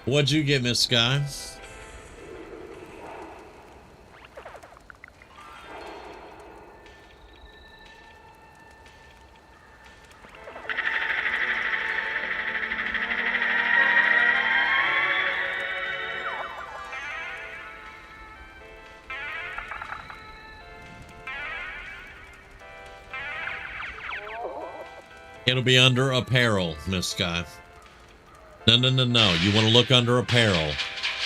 What'd you get, Miss Sky? It'll be under apparel, Miss Sky. No. You want to look under apparel.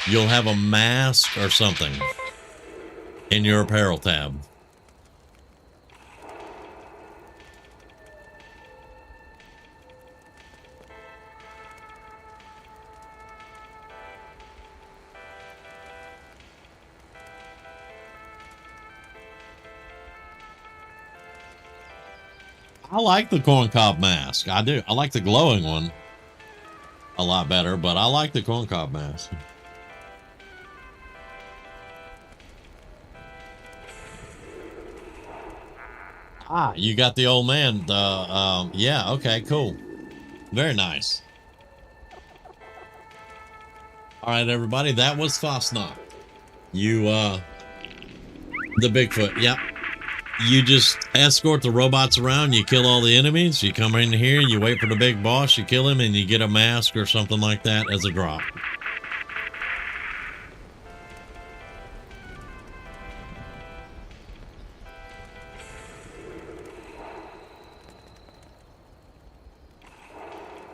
You'll have a mask or something in your apparel tab. I like the corncob mask. I do. I like the glowing one a lot better, but I like the corncob mask. Ah, you got the old man. Yeah, okay, cool. Very nice. All right, everybody, that was Fosnock. You, the Bigfoot, yep. You just escort the robots around, you kill all the enemies, you come in here, you wait for the big boss, you kill him, and you get a mask or something like that as a drop.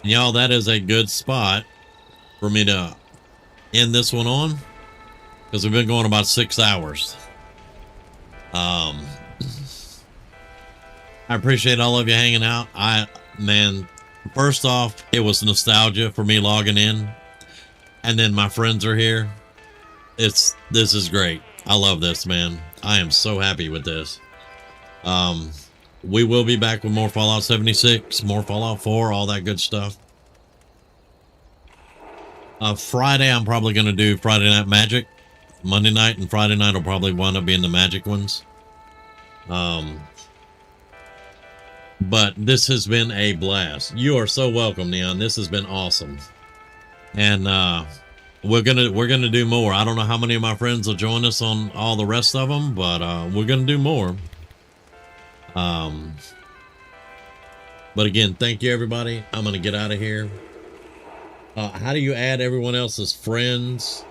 Y'all, that is a good spot for me to end this one on, because we've been going about 6 hours. I appreciate all of you hanging out. Man, first off, it was nostalgia for me logging in, and then my friends are here. This is great. I love this, man. I am so happy with this. We will be back with more Fallout 76, more Fallout 4, all that good stuff. Friday, I'm probably going to do Friday Night Magic. Monday night and Friday night will probably wind up being the Magic ones. But this has been a blast. You are so welcome, Neon. This has been awesome. And we're gonna do more. I don't know how many of my friends will join us on all the rest of them, but we're gonna do more. But again, thank you, everybody. I'm gonna get out of here. How do you add everyone else's friends?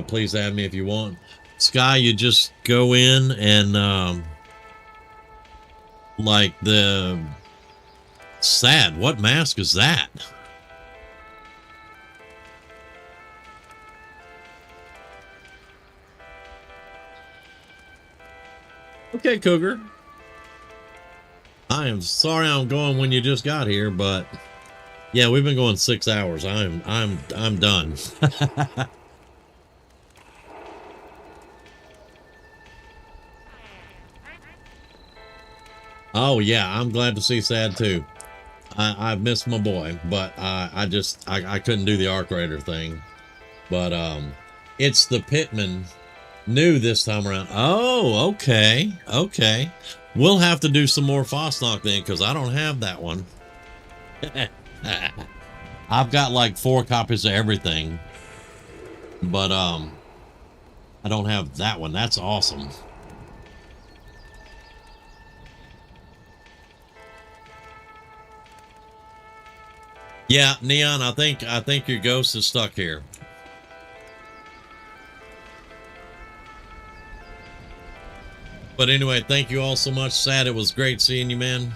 Please add me if you want. Sky, you just go in and like the sad. What mask is that? Okay, Cougar. I am sorry I'm going when you just got here, but yeah, we've been going 6 hours. I'm done. Oh yeah, I'm glad to see Sad too. I've missed my boy, but I couldn't do the Arc Raider thing. But it's the Pitman new this time around. Oh, okay. We'll have to do some more Fosnock then, because I don't have that one. I've got like 4 copies of everything, but I don't have that one. That's awesome. Yeah, Neon, I think your ghost is stuck here. But anyway, thank you all so much. Sad, it was great seeing you, man.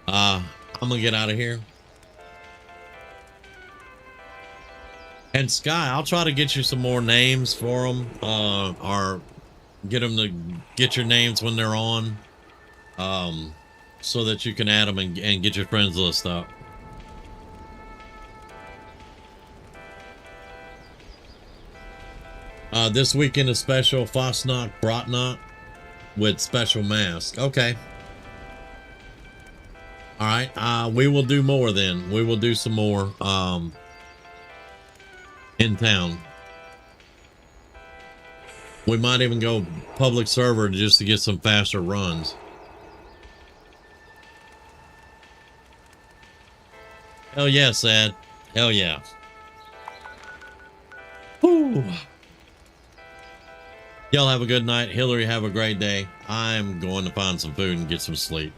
I'm gonna get out of here. And Sky, I'll try to get you some more names for them, or get them to get your names when they're on, so that you can add them and get your friends list up. This weekend is special Fosnock Brotnock with special mask. Okay. All right. We will do more then. We will do some more in town. We might even go public server just to get some faster runs. Hell yeah, Sad. Hell yeah. Woo. Y'all have a good night. Hillary, have a great day. I'm going to find some food and get some sleep.